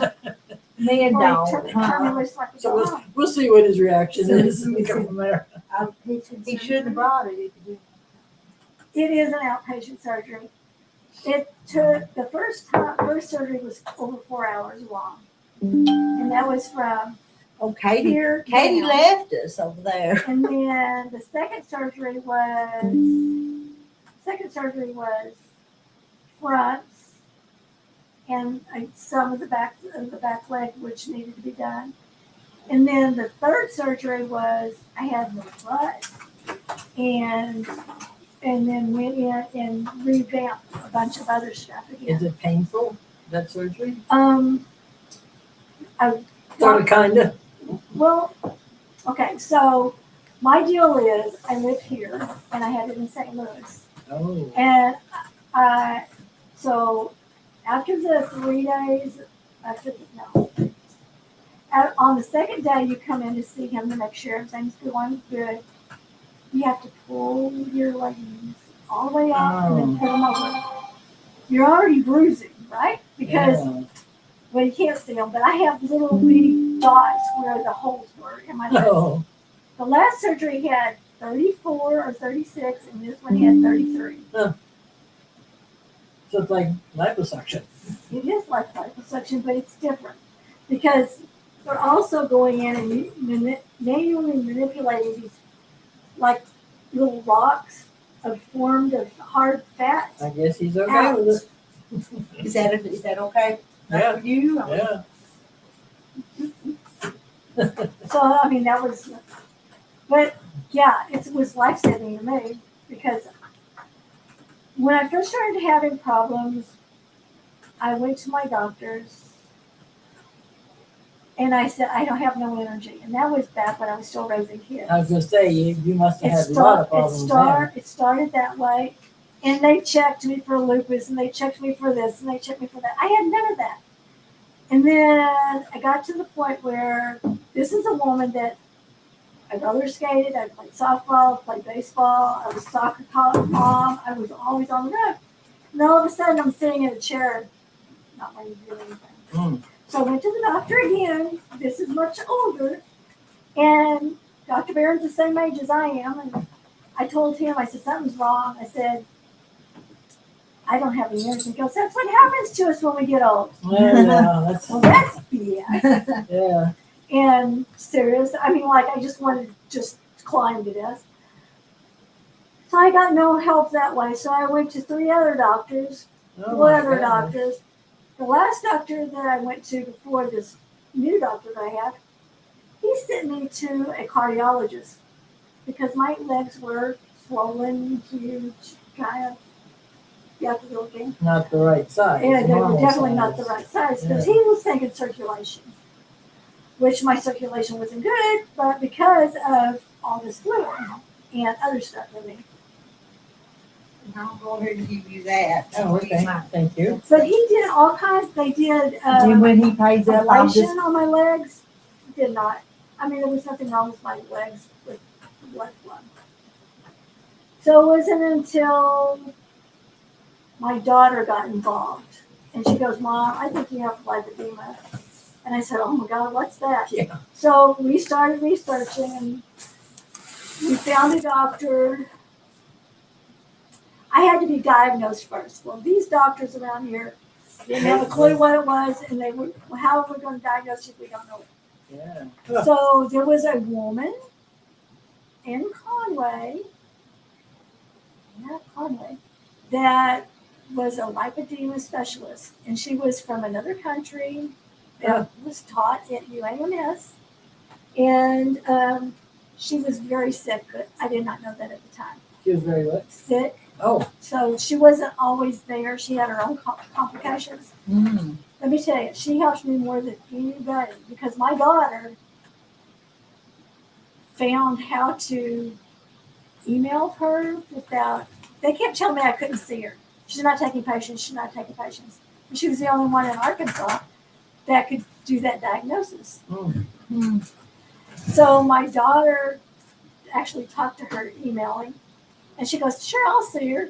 men Before he don't. turned me huh? loose like a So dog. we'll see what his reaction is. and go from there. He shouldn't have brought it if he didn't. It is an outpatient surgery. It took the first surgery was over 4 hours long, and that was from Oh, Katie here Katie down. left us over there. And then the second surgery was fronts and some of the back leg, which needed to be done. And then the third surgery was I had the butt, and then went in and revamped a bunch of other stuff Is again. it painful, that surgery? I Sort of, kinda. Well, okay, so my deal is I live here and I had it in St. Louis. Oh. And so after the 3 days, on the second day you come in to see him to make sure everything's going good. You have to pull your leggings all the way out and then put them over. You're already bruising, right? Because well, you can't see them, but I have little bitty dots where the holes were in my legs. Oh. The last surgery had 34 or 36, and this one had 33. So it's like liposuction. It is like liposuction, but it's different because they're also going in and manually manipulating these like little rocks formed of hard fat. I guess he's okay out. with it. Is that okay? Yeah. For you? Yeah. So I mean that was, but yeah, it was life saving to me because when I first started having problems, I went to my doctors and I said I don't have no energy, and that was back when I was still raising kids. I was gonna say you must have had a lot of problems then. It started that way, and they checked me for lupus, and they checked me for this, and they checked me for that. I had none of that. And then I got to the point where this is a woman that I roller skated, I played softball, played baseball, I was a soccer mom, I was always on the road. And all of a sudden I'm sitting in a chair, not wanting to do anything. So I went to the doctor again, this is much older, and Dr. Barron's the same age as I am, and I told him, I said, something's wrong. I said, I don't have any energy. He goes, that's what happens to us when we get old. Yeah, that's Well, that's BS. yeah. And serious. I mean, like, I just wanted to just climb to death. So I got no help that way. So I went to 3 other doctors, Oh 4 my other goodness. doctors. The last doctor that I went to before this new doctor that I have, he sent me to a cardiologist because my legs were swollen, huge, kind of yucky looking. Not the right size. Yeah, they were normal definitely size. not the right size because Yeah. he was thinking circulation, which my circulation wasn't good, but because of all this fluid and other stuff in me. I'll go ahead and give you that. Oh, okay. Thank you. But he did all kinds. They did And when he pays up, I'll ablation just on my legs. Did not. I mean, there was nothing wrong with my legs with blood flow. So it wasn't until my daughter got involved, and she goes, "Mom, I think you have lipedema." And I said, "Oh my God, what's that?" Yeah. So we started researching, and we found a doctor. I had to be diagnosed first. Well, these doctors around here didn't have a clue what it was, and they were, well, how are we going to diagnose it if we don't know it? Yeah. So there was a woman in Conway, that was a lipedema specialist, and she was from another country that was taught at UAMS, and she was very sick, but I did not know that at the time. She was very what? Sick. Oh. So she wasn't always there. She had her own complications. Mm. Let me tell you, she helps me more than anybody because my daughter found how to email her without, they kept telling me I couldn't see her. She's not taking patients, she's not taking patients. And she was the only one in Arkansas that could do that diagnosis. Mm. So my daughter actually talked to her emailing, and she goes, sure, I'll see her.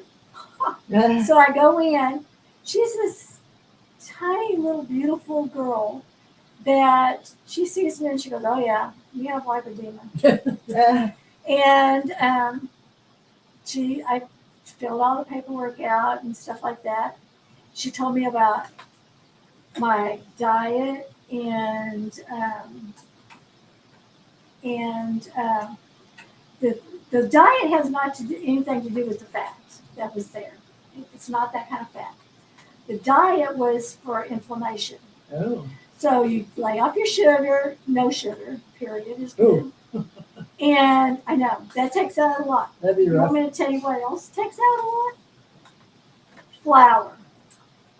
So I go in. She's this tiny little beautiful girl that she sees me and she goes, oh yeah, you have lipedema. And I filled all the paperwork out and stuff like that. She told me about my diet and the diet has not to do anything to do with the fat that was there. It's not that kind of fat. The diet was for inflammation. Oh. So you lay off your sugar, no sugar, period, is good. And I know that takes out a lot. That'd be You want rough. me to tell you what else takes out a lot? Flour.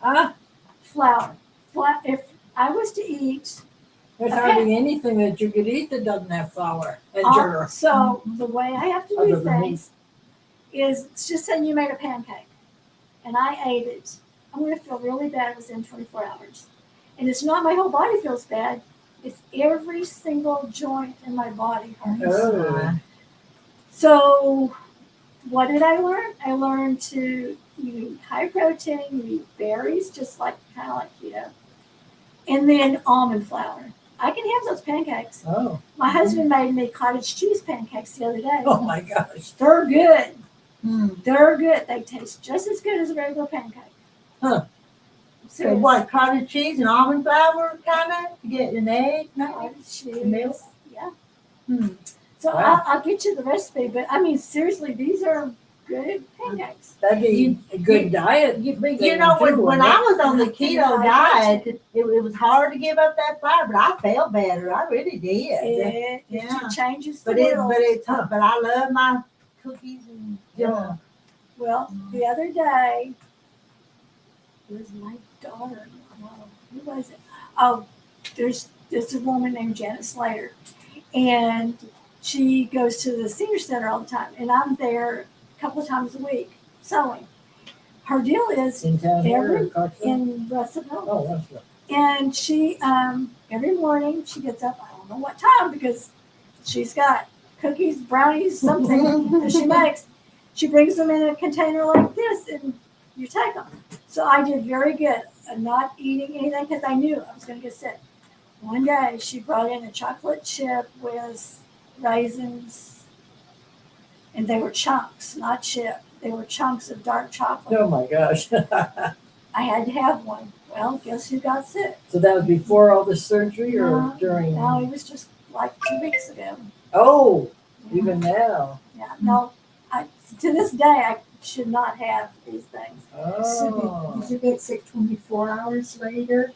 Ah, Flour. If I was to eat, there's Okay. hardly anything that you could eat that doesn't have flour and sugar. so the way I have to do Other than things is just say you made a pancake and I ate it. I'm going to feel really bad within 24 hours. And it's not my whole body feels bad. It's every single joint in my body hurts. Oh. So what did I learn? I learned to eat high protein, you eat berries, just like kind of like keto, and then almond flour. I can have those pancakes. Oh. My husband made me cottage cheese pancakes the other day. Oh my gosh. They're good. Mm. They're good. They taste just as good as a regular pancake. Huh. So Serious. what, cottage cheese and almond flour, kind of, to get an egg? Cottage milk? cheese. Yeah. Hmm. So Wow. I'll get you the recipe, but I mean, seriously, these are good pancakes. That'd be a good diet. But you know, when I was on the keto diet, it was hard to give up that flour, but I felt better. I really did. It changes the But world. but I love my cookies and jam. Well, the other day, it was my daughter. Who was it? Oh, there's a woman named Janet Slater, and she goes to the senior center all the time, and I'm there a couple of times a week sewing. Her deal is In town here every or Clarksville? in Russellville, Oh, that's right. and she every morning she gets up. I don't know what time because she's got cookies, brownies, something that she makes. She brings them in a container like this, and you take them. So I did very good at not eating anything because I knew I was going to get sick. One day she brought in a chocolate chip with raisins, and they were chunks, not chip. They were chunks of dark chocolate. Oh my gosh. I had to have one. Well, guess who got sick? So that was before all the surgery or No, during? No, it was just like 2 weeks ago. Oh, even now. Yeah, no. To this day, I should not have these things. Oh. Did you get sick 24 hours later?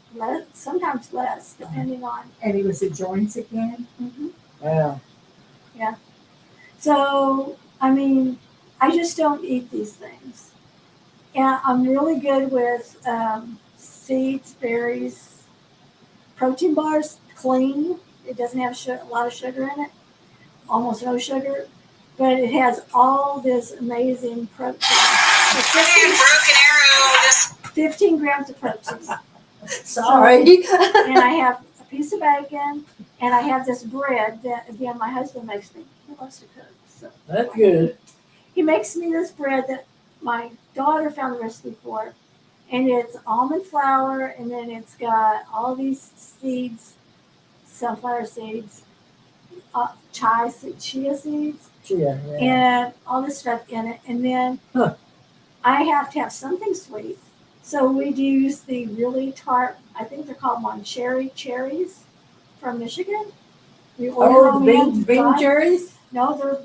Sometimes less, depending on. And it was the joints again? Wow. So, I mean, I just don't eat these things. And I'm really good with seeds, berries, protein bars, clean. It doesn't have a lot of sugar in it, almost no sugar, but it has all this amazing protein. 15 grams of protein. Sorry. And I have a piece of bacon, and I have this bread that, again, my husband makes me. He loves to cook. So That's good. he makes me this bread that my daughter found the recipe for, and it's almond flour, and then it's got all these seeds, sunflower seeds, chia seeds, Yeah. and all this stuff in it. And then I have to have something sweet. So we'd use the really tart, I think they're called Moncherry cherries from Michigan. We order Oh, the them in bean dry- cherries? No, they're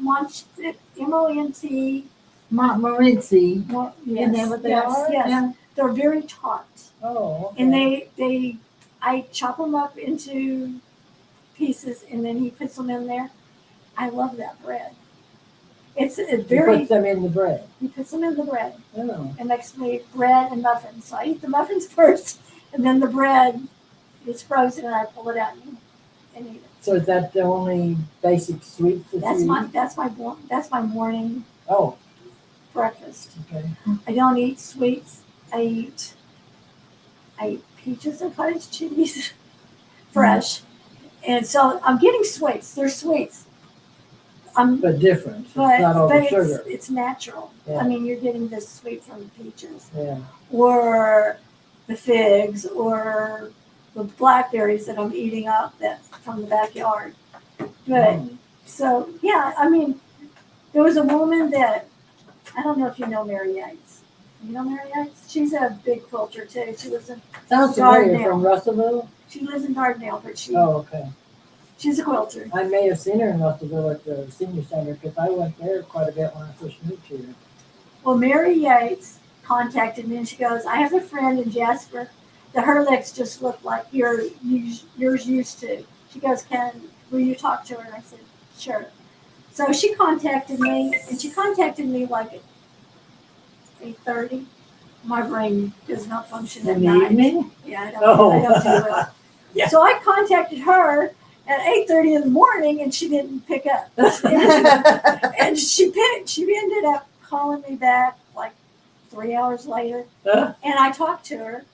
M-O-N-T. Montmorency. Yes, Isn't that what they yes, are? yes. Yeah. They're very tart. Oh, okay. And I chop them up into pieces, and then he puts them in there. I love that bread. It's He very. puts them in the bread. He puts them in the bread. Oh. It makes me bread and muffins. So I eat the muffins first, and then the bread is frozen, and I pull it out and eat it. So is that the only basic sweets that That's you my eat? that's my morning Oh, breakfast. okay. I don't eat sweets. I eat peaches and cottage cheese, fresh, and so I'm getting sweets. They're sweets. But different. It's But not all the sugar. it's natural. Yeah. I mean, you're getting the sweet from the peaches, Yeah. or the figs, or the blackberries that I'm eating up that from the backyard. But so yeah, I mean, there was a woman that I don't know if you know Mary Yates. You know Mary Yates? She's a big quilter too. She lives in Sounds familiar Dardanelle. from Russellville. She lives in Dardanelle, but Oh, okay. she's a quilter. I may have seen her in Russellville at the senior center because I went there quite a bit when I first moved here. Well, Mary Yates contacted me and she goes, I have a friend in Jasper that her legs just look like yours used to. She goes, will you talk to her? And I said, sure. So she contacted me, and she contacted me like at 8:30. My brain does not function at In the night. evening? Yeah, I Oh. don't do well. Yeah. So I contacted her at 8:30 in the morning, and she didn't pick up. And she ended up calling me back like 3 hours later, and I talked to her.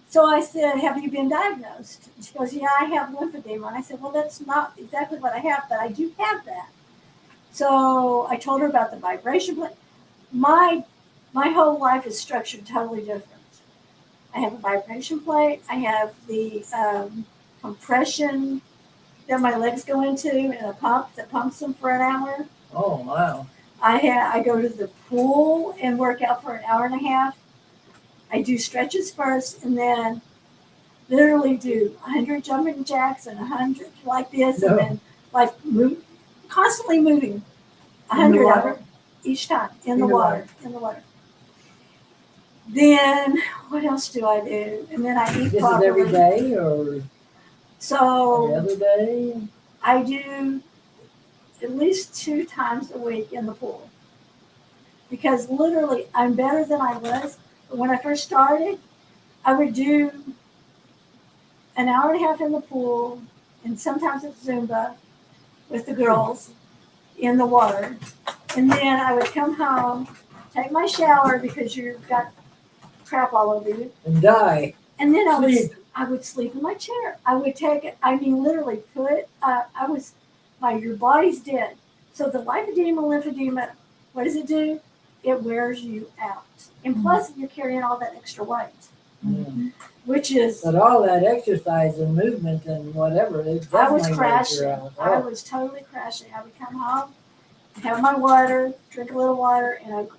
So I said, have you been diagnosed? And she goes, yeah, I have lymphedema. And I said, well, that's not exactly what I have, but I do have that. So I told her about the vibration plate. My whole life is structured totally different. I have a vibration plate. I have the compression that my legs go into, and a pump that pumps them for an hour. Oh, wow. I go to the pool and work out for an hour and a half. I do stretches first, and then literally do 100 jumping jacks and 100 like this, and then like constantly moving 100 of them each time in the water. Then what else do I do? And then I eat This properly. is every day or every So other day? I do at least 2 times a week in the pool, because literally I'm better than I was. But when I first started, I would do an hour and a half in the pool, and sometimes it's Zumba with the girls in the water. And then I would come home, take my shower because you've got crap all over you, And die. and then Sleep. I would sleep in my chair. I would take it, I mean, literally your body's dead. So the lymphedema, what does it do? It wears you out. And plus, you're carrying all that extra weight, Mm. which is, But all that exercise and movement and whatever, it I was definitely wears crashing. you out. I Oh. was totally crashing. I would come home, have my water, drink a little water, and I'd go,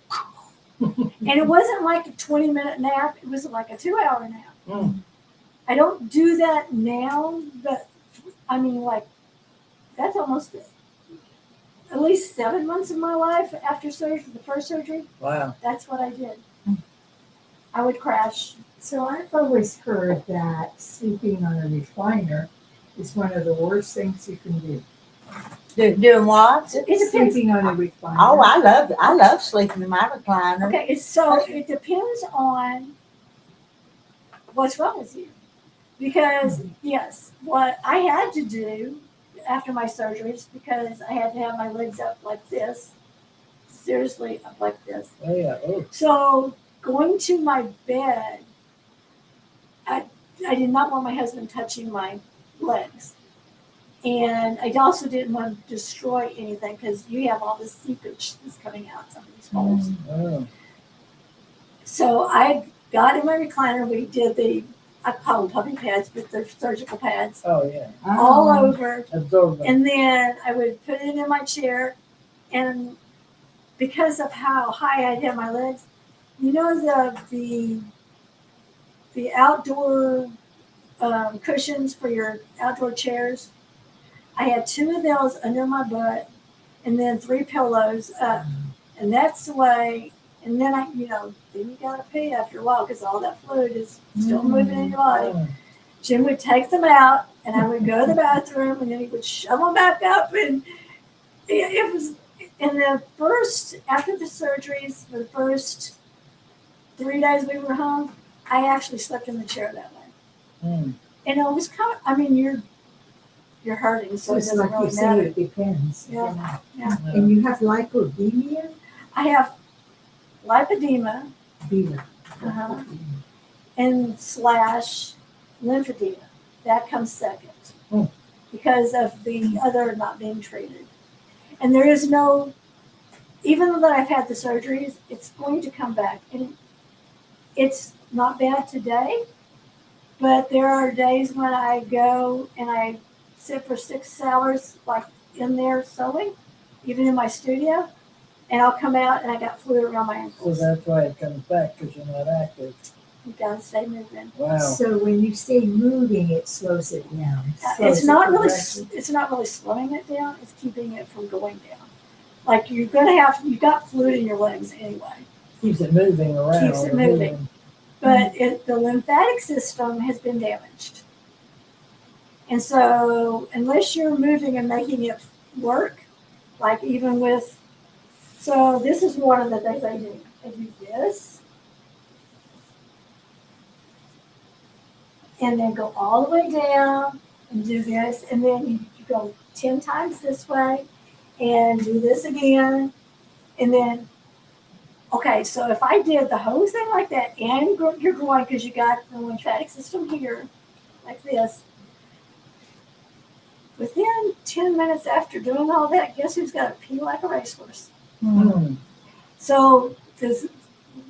and it wasn't like a 20-minute nap. It was like a 2-hour nap. Mm. I don't do that now, but I mean, like, that's almost at least 7 months of my life after surgery, the first surgery. Wow. That's what I did. I would crash. So I've always heard that sleeping on a recliner is one of the worst things you can do. Doing what? It depends. Sleeping on a recliner. Oh, I love sleeping in my recliner. Okay, it depends on what's wrong with you. Because, yes, what I had to do after my surgeries, because I had to have my legs up like this, seriously up like this. Oh, yeah. Oh. So going to my bed, I did not want my husband touching my legs. And I also didn't want to destroy anything, because you have all this seepage that's coming out of these holes. Oh. So I got in my recliner. We did I call them puppy pads, but they're surgical pads, Oh, yeah. all over. Absorb them. And then I would put it in my chair, and because of how high I'd have my legs, you know, the outdoor cushions for your outdoor chairs, I had 2 of those under my butt, and then 3 pillows up, and that's the way. And then then you gotta pee after a while, because all that fluid is still moving in your body. Oh. Jim would take them out, and I would go to the bathroom, and then he would shove them back up, and it was. And after the surgeries, for the first 3 days we were home, I actually slept in the chair that way. Mm. And it was kind of, I mean, you're hurting, so it It's doesn't like you really say, matter. it depends. Yeah. And you have lipodemia? I have lipedema, Beer. and / lymphedema. That comes second, Mm. because of the other not being treated. And there is no, even though that I've had the surgeries, it's going to come back. And it's not bad today, but there are days when I go and I sit for 6 hours, like in there sewing, even in my studio, and I'll come out and I got fluid around my So ankles. that's why it comes back, because you're not active. You gotta stay moving. Wow. So when you stay moving, it slows it down. It's not really slowing it down. It's keeping it from going down. Like you've got fluid in your legs anyway. Keeps it moving around. Keeps it moving. But the lymphatic system has been damaged. And so unless you're moving and making it work, like even with, so this is one of the things I do. I do this. And then go all the way down and do this. And then you go 10 times this way and do this again. And then, okay, so if I did the whole thing like that and your groin, because you got the lymphatic system here, like this, within 10 minutes after doing all that, guess who's got to pee like a racehorse? Hmm. So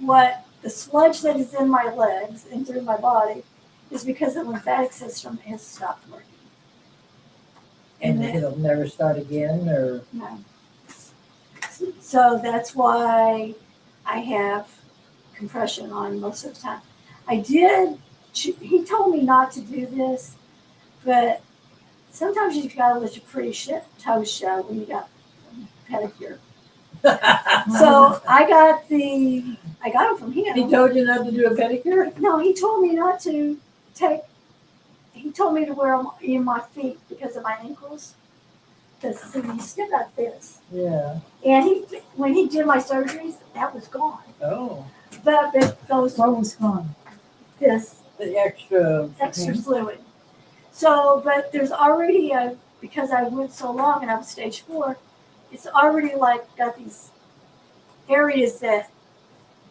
what the sludge that is in my legs and through my body is because the lymphatic system has stopped working. And then, it'll never start again, or? no. So that's why I have compression on most of the time. He told me not to do this, but sometimes you gotta let your pretty toes show when you got a pedicure. So I got them from him. He told you not to do a pedicure? No, he told me not to he told me to wear them in my feet because of my ankles. Because see, you still got this. Yeah. And when he did my surgeries, that was gone. Oh. But those, What was gone? this The extra. extra fluid. So, but there's already because I went so long and I was stage 4, it's already like got these areas that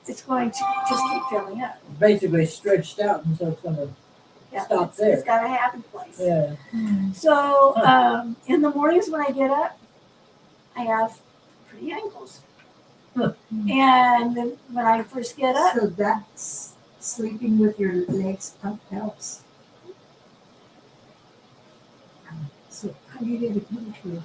it's going to just keep filling up. Basically stretched out, and so it's going to stop there. It's got a happy place. Yeah. So in the mornings when I get up, I have pretty ankles. And then when I first get up, So that's sleeping with your legs up helps. So how do you get a pedicure?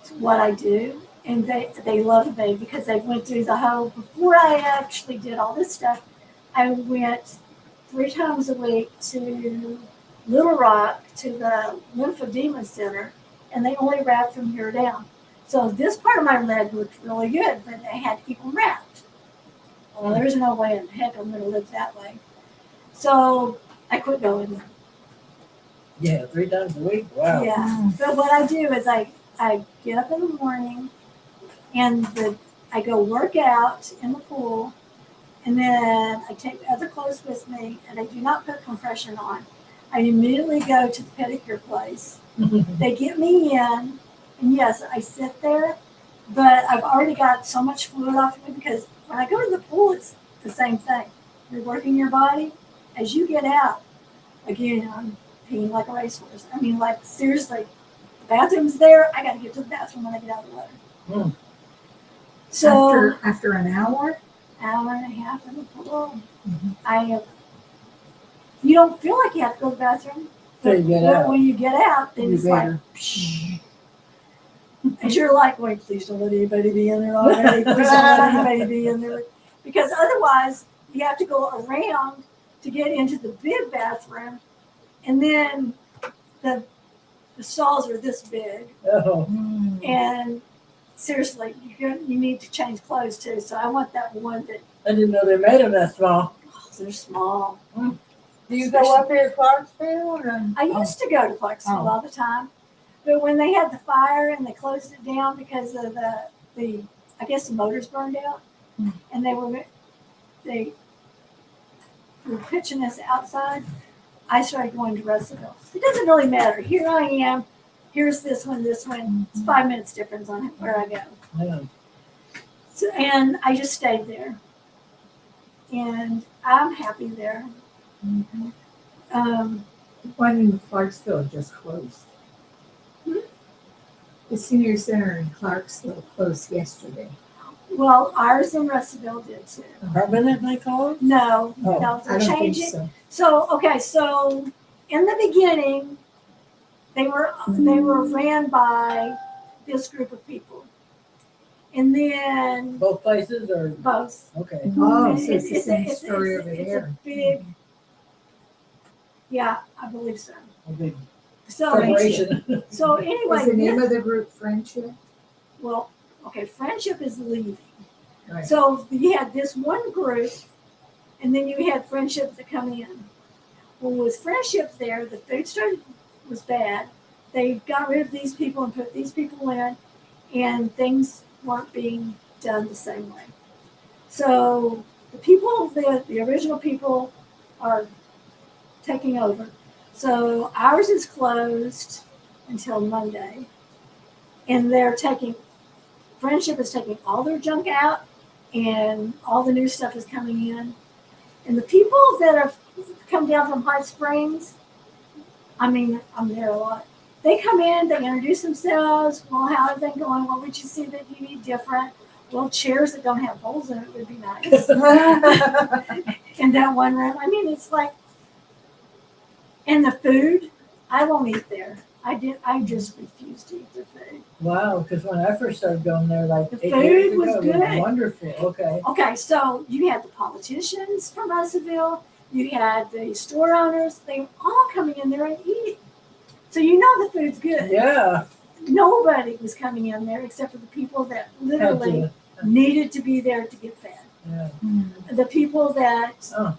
it's what I do. And they love me because they went through the whole, before I actually did all this stuff, I went 3 times a week to Little Rock to the lymphedema center, and they only wrapped from here down. So this part of my leg looked really good, but they had to keep them wrapped. Well, there's no way in heck I'm going to live that way. So I quit going there. Yeah, 3 times a week? Wow. Yeah. But what I do is I get up in the morning and I go work out in the pool, and then I take other clothes with me, and I do not put compression on. I immediately go to the pedicure place. They get me in, and yes, I sit there, but I've already got so much fluid off of me because when I go to the pool, it's the same thing. You're working your body. As you get out, again, I'm peeing like a racehorse. I mean, like, seriously, the bathroom's there. I got to get to the bathroom when I get out of the water. So After an hour? hour and a half in the pool, you don't feel like you have to go to the bathroom. So you get out. When you get out, then You it's better. like, psh. And you're like, wait, please don't let anybody be in there already. Please don't let anybody be in there. Because otherwise, you have to go around to get into the big bathroom. And then the stalls are this big. Oh. And seriously, you need to change clothes too. So I want that one that, I didn't know they made them that small. they're small. Do you go up here to Clarksville? Or? I used to go to Clarksville all the time, but when they had the fire and they closed it down because of the I guess the motors burned out, and they were pitching us outside, I started going to Russellville. It doesn't really matter. Here I am. Here's this one. It's 5 minutes difference on where I go. Yeah. So, and I just stayed there, and I'm happy there. One in Clarksville just closed. The senior center in Clarksville closed yesterday. Well, ours in Russellville did too. Permanent, they call it? No, Oh, no, I they're don't think changing. so. So in the beginning, they were ran by this group of people, And then Both places or both. okay. Oh, And so it's the same story over it's there. a big, yeah, I believe so. A big So, preparation. so Is anyway, the name this, of the group Friendship? well, okay, friendship is leaving. Right. So you had this one group, and then you had friendship that come in. Well, with friendship there, the food started was bad. They got rid of these people and put these people in, and things weren't being done the same way. So the people, the original people, are taking over. So ours is closed until Monday, and they're taking friendship is taking all their junk out, and all the new stuff is coming in. And the people that have come down from Hot Springs, I mean, I'm there a lot. They come in, they introduce themselves. Well, how are they going? What would you see that you need different? Well, chairs that don't have holes in it would be nice. In that one room. I mean, it's like, and the food, I won't eat there. I just refuse to eat their food. Wow, because when I first started going there, like The 8 food years was ago, it good. was wonderful. Okay. Okay, so you had the politicians from Russellville, you had the store owners, they were all coming in there and eating. So you know the food's good. Yeah. Nobody was coming in there except for the people that literally needed to be there to get fed. Yeah. The people that Oh.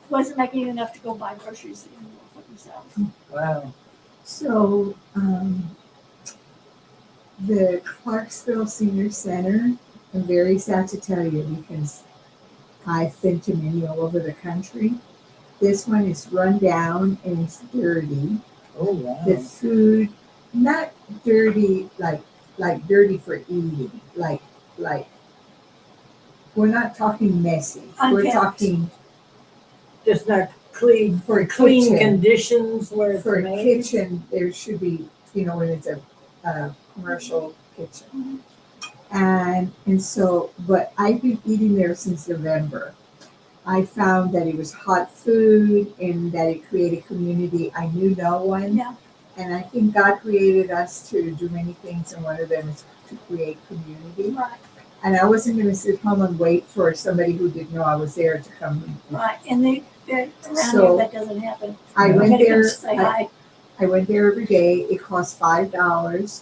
wasn't making enough to go buy groceries anymore for themselves. Wow. So, the Clarksville Senior Center, I'm very sad to tell you because I've been to many all over the country. This one is run down and it's dirty. Oh wow. The food, not dirty like dirty for eating. Like we're not talking messy. We're Unkept. talking Just not clean for clean kitchen. conditions where it's For made. kitchen, there should be, when it's a commercial kitchen. And so, but I've been eating there since November. I found that it was hot food and that it created community. I knew no one. Yeah. And I think God created us to do many things, and one of them is to create community. Right, And I wasn't going to sit home and wait for somebody who didn't know I was there to come. right. And around So, here that doesn't happen. I went Nobody there. comes to say hi. I went there every day. It cost $5.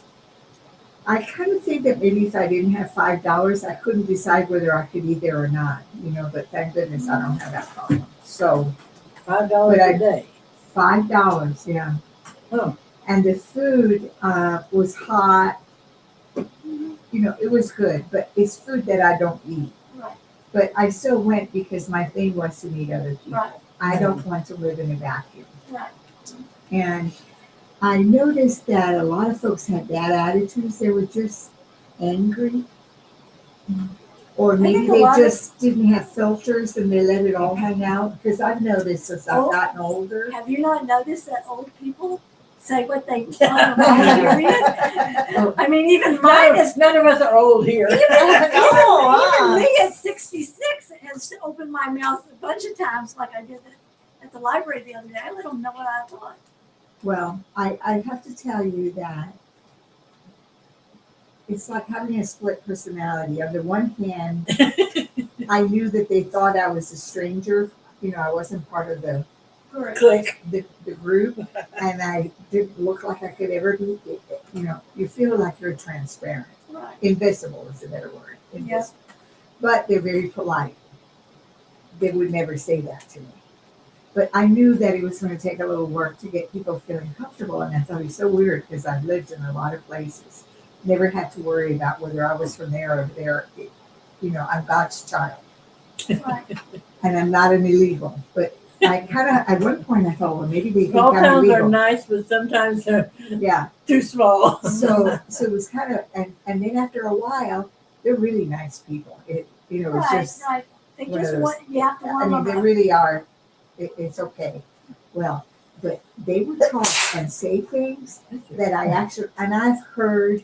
I kind of think that maybe if I didn't have $5, I couldn't decide whether I could eat there or not. But thank goodness I don't have that problem. So $5 But I- a day. $5, yeah. Oh. And the food was hot. It was good, but it's food that I don't eat. Right, But I still went because my thing was to meet other people. right, I don't want to live in a vacuum. right. And I noticed that a lot of folks had bad attitudes. They were just angry. Or maybe think a they lot of- just didn't have filters and they let it all hang out. Because I've noticed as I've Oh. gotten older. Have you not noticed that old people say what they want to hear? I mean, even mine is. None of us are old here. Even me at 66 has opened my mouth a bunch of times, like I did at the library the other day. I let them know what I thought. Well, I have to tell you that it's like having a split personality. On the one hand, I knew that they thought I was a stranger. I wasn't part of the Correct. Click. the group, and I didn't look like I could ever be. You feel like you're transparent. Right. Invisible is a better word. Yeah. Invisible. But they're very polite. They would never say that to me. But I knew that it was going to take a little work to get people feeling comfortable, and I thought it was so weird because I've lived in a lot of places. Never had to worry about whether I was from there or there. I'm God's child, Right. and I'm not an illegal. But I kind of, at one point, I thought, well, maybe they think Small I'm towns are illegal. nice, but sometimes they're Yeah. too small. So it was kind of, and then after a while, they're really nice people. It's Right, just, right. They one of just those- want, you have to I warm mean, them they up. really are. It's okay. Well, but they would talk and say things that I actually, and I've heard,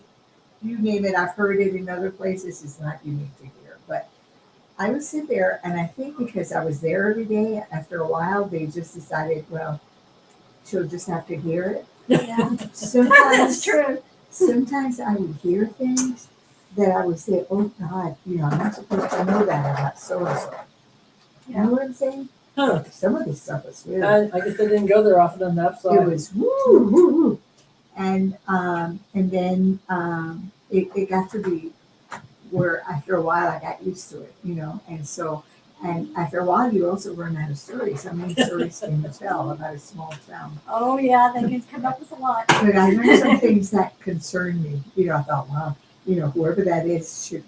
you name it, I've heard it in other places. It's not unique to here, but I would sit there, and I think because I was there every day, after a while, they just decided, well, she'll just have to hear it. Yeah. Sometimes, That's true. sometimes I would hear things that I would say, oh God, you know, I'm not supposed to know that about so and so. You know what I'm saying? Huh. Some of this stuff is really. I guess I didn't go there often enough, so It was woo, woo, woo. And then it got to be where after a while I got used to it, you know, and so and after a while you also run out of stories. How many stories can you tell about a small town? Oh yeah, they can come up with a lot. But I learned some things that concerned me. You know, I thought, wow, you know, whoever that is should,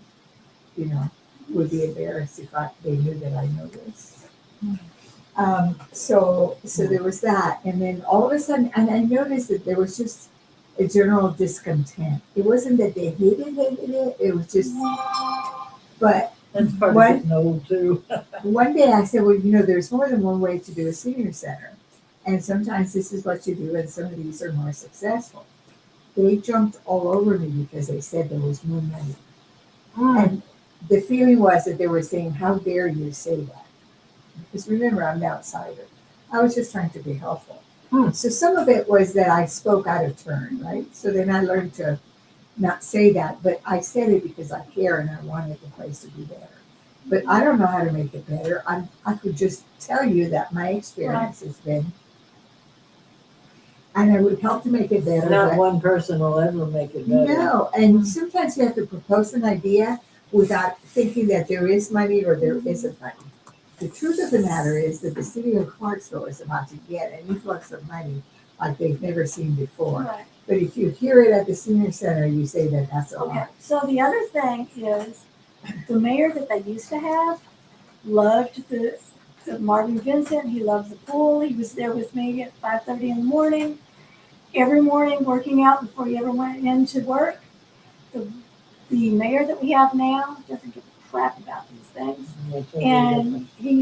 you know, would be embarrassed if they knew that I know this. So there was that, and then all of a sudden, and I noticed that there was just a general discontent. It wasn't that they hated it. It was just, but that's part What? of getting old too. one day I said, well, you know, there's more than one way to do a senior center, and sometimes this is what you do, and some of these are more successful. They jumped all over me because they said there was no money, and the feeling was that they were saying, how dare you say that? Because remember, I'm an outsider. I was just trying to be helpful. So some of it was that I spoke out of turn, right? So then I learned to not say that, but I said it because I care and I wanted the place to be better. But I don't know how to make it better. I could just tell you that my experience has been, and I would help to make it better. Not but one person will ever make it better. no, and sometimes you have to propose an idea without thinking that there is money or there isn't money. The truth of the matter is that the city of Clarksville is about to get an influx of money like they've never seen before. Right. But if you hear it at the senior center, you say that that's a Okay. lie. So the other thing is, the mayor that they used to have loved the Marvin Vincent. He loves the pool. He was there with me at 5:30 in the morning, every morning working out before he ever went into work. The mayor that we have now doesn't give a crap about these things. And he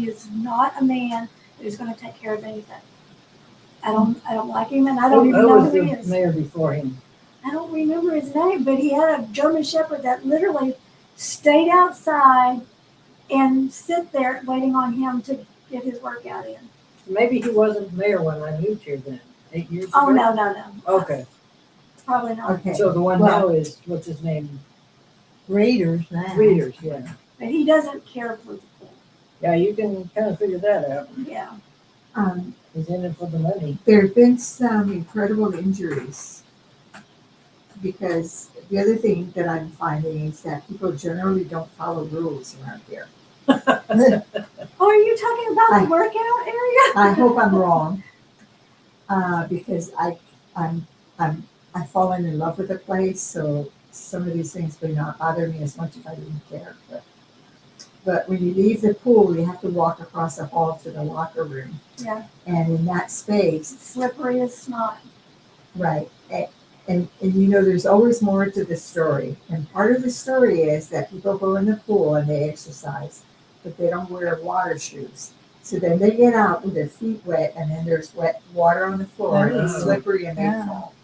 is not a man who's going to take care of anything. I don't like him, and I don't even know was who he the is. mayor before him? I don't remember his name, but he had a German Shepherd that literally stayed outside and sit there waiting on him to get his workout in. Maybe he wasn't mayor when I moved here then, 8 years ago. Oh no. Okay, Probably not. Okay. so the one Well- now is, what's his name? Raiders now. Readers, yeah. But he doesn't care for the pool. Yeah, you can kind of figure that out. Yeah. He's in it for the money. There have been some incredible injuries because the other thing that I'm finding is that people generally don't follow rules around here. Oh, are you talking about the workout area? I hope I'm wrong, because I've fallen in love with the place, so some of these things may not bother me as much if I didn't care. But when you leave the pool, you have to walk across the hall to the locker room. Yeah. And in that space, It's slippery as snot. right, and you know, there's always more to the story. And part of the story is that people go in the pool and they exercise, but they don't wear water shoes. So then they get out with their feet wet, and then there's wet water on the floor, and it's slippery, and they fall.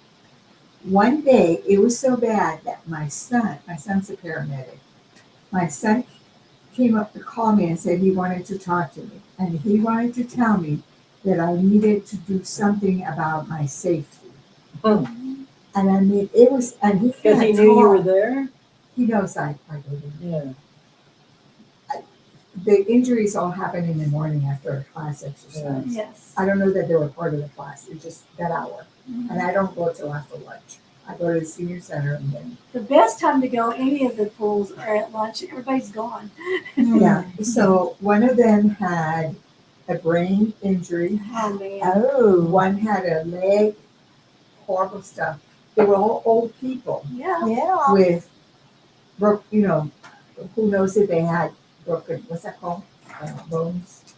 One day, it was so bad that my son's a paramedic. My son came up to call me and said he wanted to talk to me, and he wanted to tell me that I needed to do something about my safety. And I mean, it was, and he Because he can't knew you were talk. there? He knows I go there. Yeah. The injuries all happen in the morning after a class exercise. Yes. I don't know that they were part of the class, it's just that hour. And I don't go till after lunch. I go to the senior center and then. The best time to go any of the pools are at lunch. Everybody's gone. Yeah, so one of them had a brain injury. Oh man. Oh. One had a leg, horrible stuff. They were all old people Yeah. Yeah. with you know, who knows if they had broken, what's that called? Bones,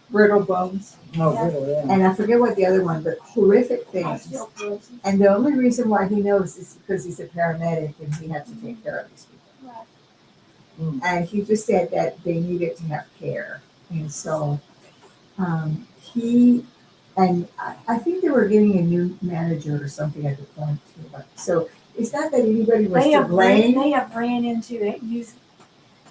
brittle bones. Oh, Yeah. really, yeah. And I forget what the other one, but horrific things. Osteoporosis. And the only reason why he knows is because he's a paramedic and he had to take care of these people. Right. And he just said that they needed to have care. And so I think they were getting a new manager or something at the point too. So it's not that anybody was They to have blame. ran into it.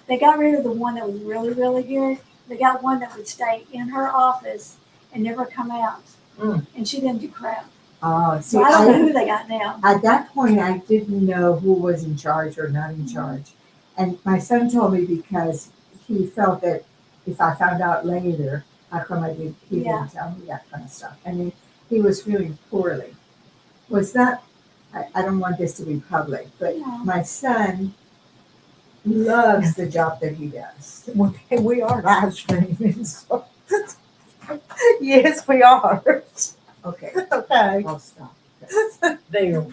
They got rid of the one that was really, really good. They got one that would stay in her office and never come out. And she didn't do crap. See, So I don't know who they got now. at that point, I didn't know who was in charge or not in charge. And my son told me because he felt that if I found out later, how come he Yeah. didn't tell me that kind of stuff. I mean, he was feeling poorly. Was that, I don't want this to be public, but Yeah. my son loves the job that he does. We are live streaming. So. Yes, we are. Okay, Okay. I'll stop. They are.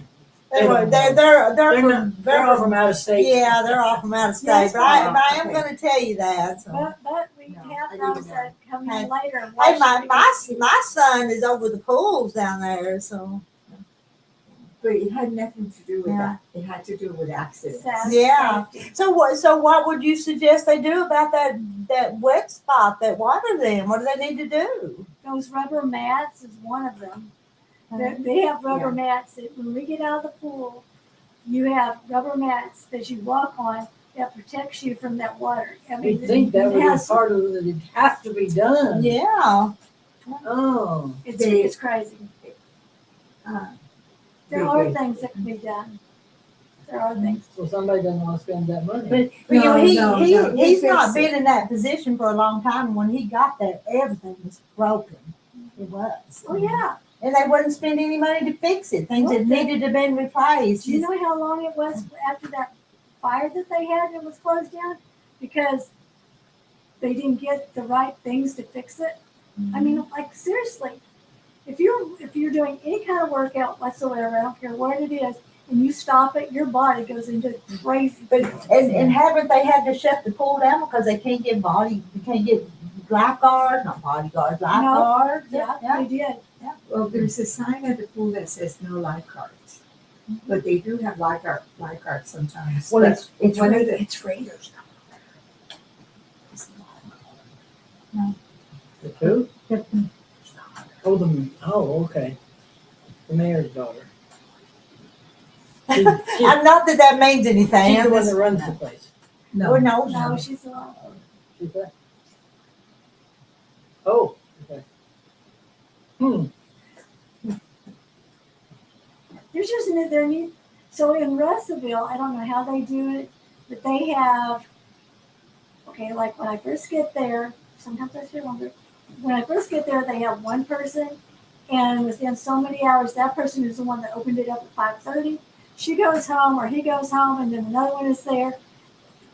They're all from out of state. Yeah, they're all from out of state. Yes, but I okay. am going to tell you that. So. But we No, have I didn't those know. that come in Hey. later and Hey, watch it. my son is over the pools down there. So But it had nothing to do with Yeah. that. It had to do with accidents. Yeah. So what would you suggest they do about that wet spot, that water? Then what do they need to do? Those rubber mats is one of them. They have rubber mats that when we get out of the pool, you have rubber mats that you walk on that protects you from that water. I You mean, think that it would be has- part of it? It'd have to be done. Yeah. Oh. it's crazy. Uh, There are things that can be done. There are things. So somebody doesn't want to spend that money. But No, you know, no, he's they not fix it. been in that position for a long time. When he got there, everything was broken. It was. Oh yeah. And they wouldn't spend any money to fix it. Things that needed to be replaced. Do you know how long it was after that fire that they had that was closed down? Because they didn't get the right things to fix it. I mean, like seriously, if you're doing any kind of workout whatsoever, I don't care what it is, and you stop it, your body goes into crazy. But and haven't they had to shut the pool down because they can't get lifeguards, not bodyguards, lifeguards? Yeah, they did. Well, there's a sign at the pool that says no lifeguards, but they do have lifeguards sometimes. Well, But it's one of Ra- the- it's Raiders. The who? Oh, okay. The mayor's daughter. Not that means anything. She's the I'm one just- that runs the place. No, Oh, no, No, she's not. She's that? Oh, okay. There's just there need. So in Russellville, I don't know how they do it, but they have. Okay, like when I first get there, sometimes I stay longer. When I first get there, they have one person, and within so many hours, that person is the one that opened it up at 5:30. She goes home, or he goes home, and then another one is there.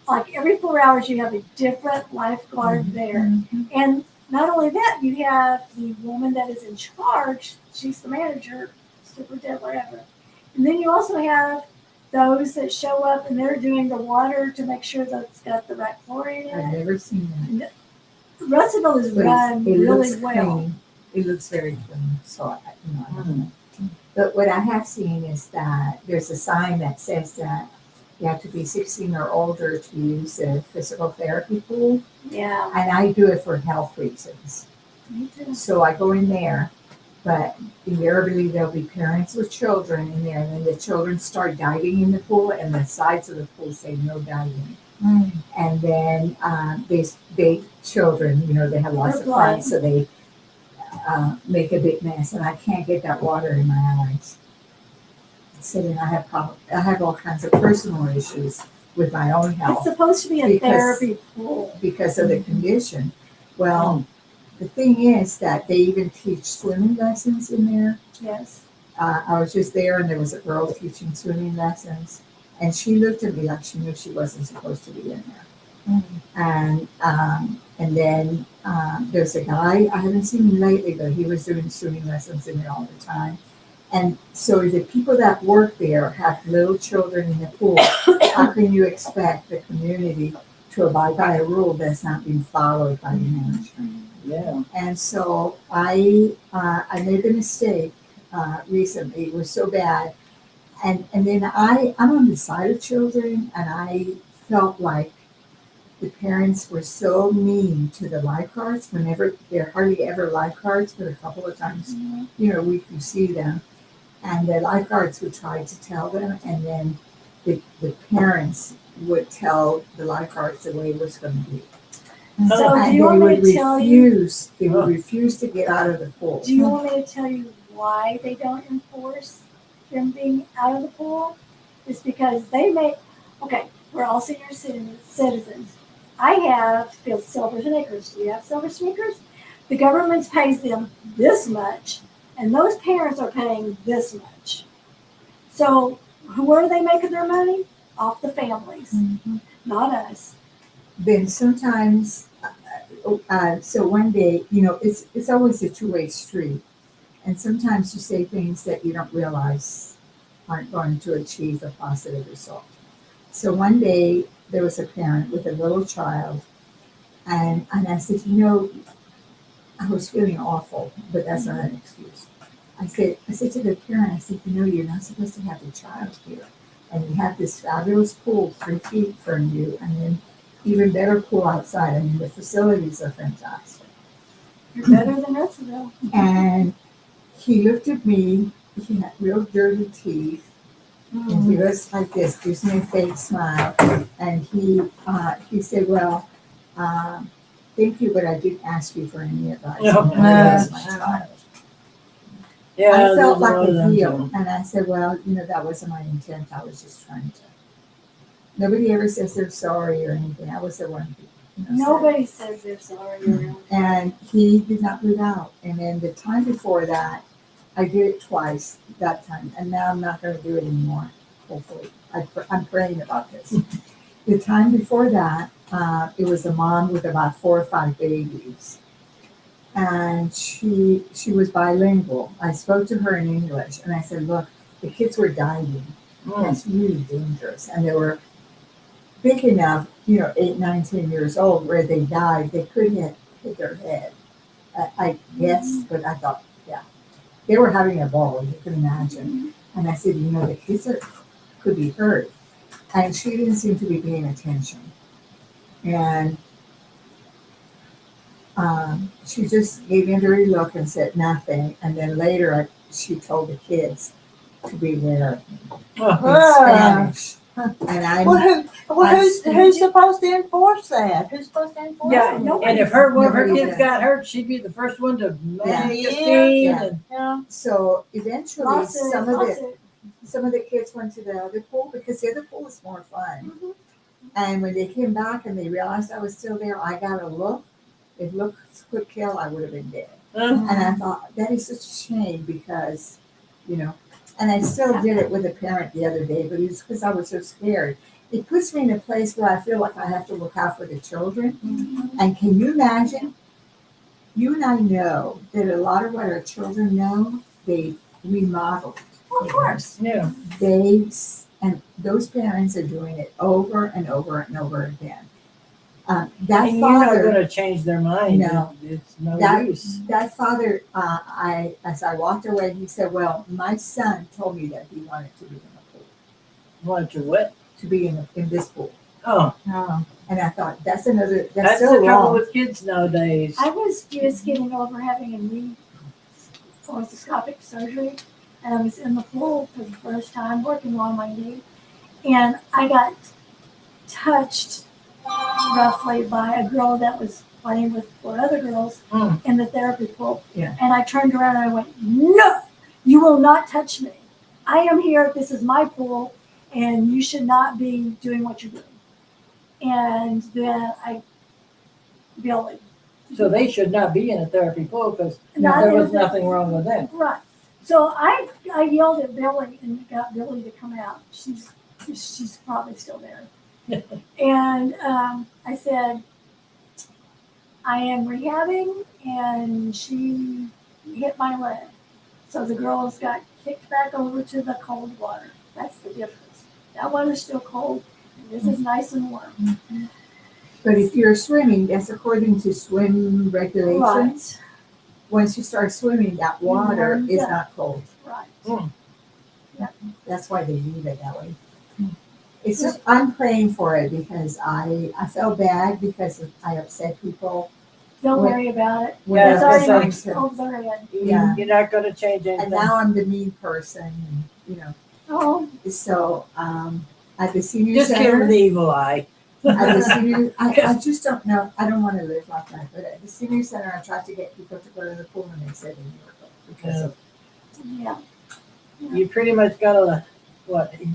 Like every 4 hours, you have a different lifeguard there, and not only that, you have the woman that is in charge. She's the manager, superintendent, whatever. And then you also have those that show up and they're doing the water to make sure that it's got the right chlorine in I've it. never seen that. Russellville is But run it really looks well. clean. It looks very clean. So I don't know. But what I have seen is that there's a sign that says that you have to be 16 or older to use a physical therapy pool, Yeah, and I do it for health reasons. me too. So I go in there, but invariably there'll be parents with children in there, and then the children start diving in the pool, and the sides of the pool say no diving. And then they children, they have lots of fun, so they make a big mess, and I can't get that water in my eyes. So then I have all kinds of personal issues with my own It's health supposed to be a Because- therapy pool. because of the condition. Well, the thing is that they even teach swimming lessons in there. Yes. I was just there, and there was a girl teaching swimming lessons, and she looked at me like she knew she wasn't supposed to be in there. And then there's a guy, I haven't seen him lately, but he was doing swimming lessons in there all the time. And so the people that work there have little children in the pool. How can you expect the community to abide by a rule that's not being followed by the management? Yeah. And so I made the mistake recently. It was so bad. And then I'm on the side of children, and I felt like the parents were so mean to the lifeguards whenever they're hardly ever lifeguards, but a couple of times, a week you see them. And the lifeguards would try to tell them, and then the parents would tell the lifeguards the way it was going to be. So And do you want me to tell you? They would refuse to get out of the pool. Do you want me to tell you why they don't enforce them being out of the pool is because they make, okay, we're all senior citizens. I have silver sneakers. Do you have silver sneakers? The government pays them this much, and those parents are paying this much. So where are they making their money? Off the families, not us. Then sometimes, so one day, it's always a two-way street. And sometimes you say things that you don't realize aren't going to achieve a positive result. So one day there was a parent with a little child, and I said, I was feeling awful, but that's not an excuse. I said to the parent, I said, you're not supposed to have a child here. And you have this fabulous pool 3 feet from you, and then even better pool outside. I mean, the facilities are fantastic. You're better than us, though. And he looked at me, he had real dirty teeth, and he was like this, gives me a fake smile. And he said, well, thank you, but I didn't ask you for any advice. That's my child. Yeah, I felt there's a lot like of a them heel, too. and I said, well, that wasn't my intent. I was just trying to. Nobody ever says they're sorry or anything. I was the one who, Nobody says they're sorry around. and he did not move out. And then the time before that, I did it twice that time, and now I'm not going to do it anymore. Hopefully, I'm praying about this. The time before that, it was a mom with about 4 or 5 babies, and she was bilingual. I spoke to her in English, and I said, "Look, the kids were dying. That's really dangerous, and they were big enough, 8, 9, 10 years old, where they died. They couldn't hit their head. I guess, but I thought, yeah, they were having a ball. You can imagine." And I said, the kids could be hurt, and she didn't seem to be paying attention, and she just gave me a dirty look and said nothing. And then later, she told the kids to beware of me in Spanish. And Who's supposed to enforce that? Who's supposed to enforce Yeah, it? and if one of her Nobody kids does. got hurt, she'd be the first one to make a Yeah. scene. Yeah. And Yeah. So eventually, Lawsuit, some of lawsuit. the kids went to the other pool because the other pool was more fun. And when they came back and they realized I was still there, I got a look. If looks could kill, I would have been dead. And I thought, that is such a shame because, and I still did it with a parent the other day, but it's because I was so scared. It puts me in a place where I feel like I have to look out for the children. And can you imagine? You and I know that a lot of what our children know, they remodel. Of course. yeah, And those parents are doing it over and over and over again. That and you're not father, going to change their mind. No. It's no that use. that father, as I walked away, he said, "Well, my son told me that he wanted to be in the pool, Want to what? to be in this pool." Oh, And I thought, that's so the trouble wrong. with kids nowadays. I was just getting over having a knee orthoscopic surgery, and I was in the pool for the first time working on my knee, and I got touched roughly by a girl that was playing with 4 other girls in the therapy pool. Yeah. And I turned around and I went, "No, you will not touch me. I am here. This is my pool, and you should not be doing what you're doing." And then Billy. So they should not be in a therapy pool because Not there in a was nothing wrong with them. Right. So I yelled at Billy and got Billy to come out. She's probably still there. And I said, "I am rehabbing," and she hit my leg. So the girls got kicked back over to the cold water. That's the difference. That water's still cold, and this is nice and warm. But if you're swimming, that's according to swim regulations. Right. Once you start swimming, that water warms is up. not cold. Right. That's why they leave it that way. It's just, I'm praying for it because I felt bad because I upset people. Don't When- worry about it. when Yeah, It's I was already trying to- over their head. Yeah. You're not going to change anything. And now I'm the mean person, Oh, So at the senior Just give center, her the evil eye. at the senior, I just don't know. I don't want to live like that. But at the senior center, I tried to get people to go to the pool, and they said they never go because of Yeah. You pretty much gotta,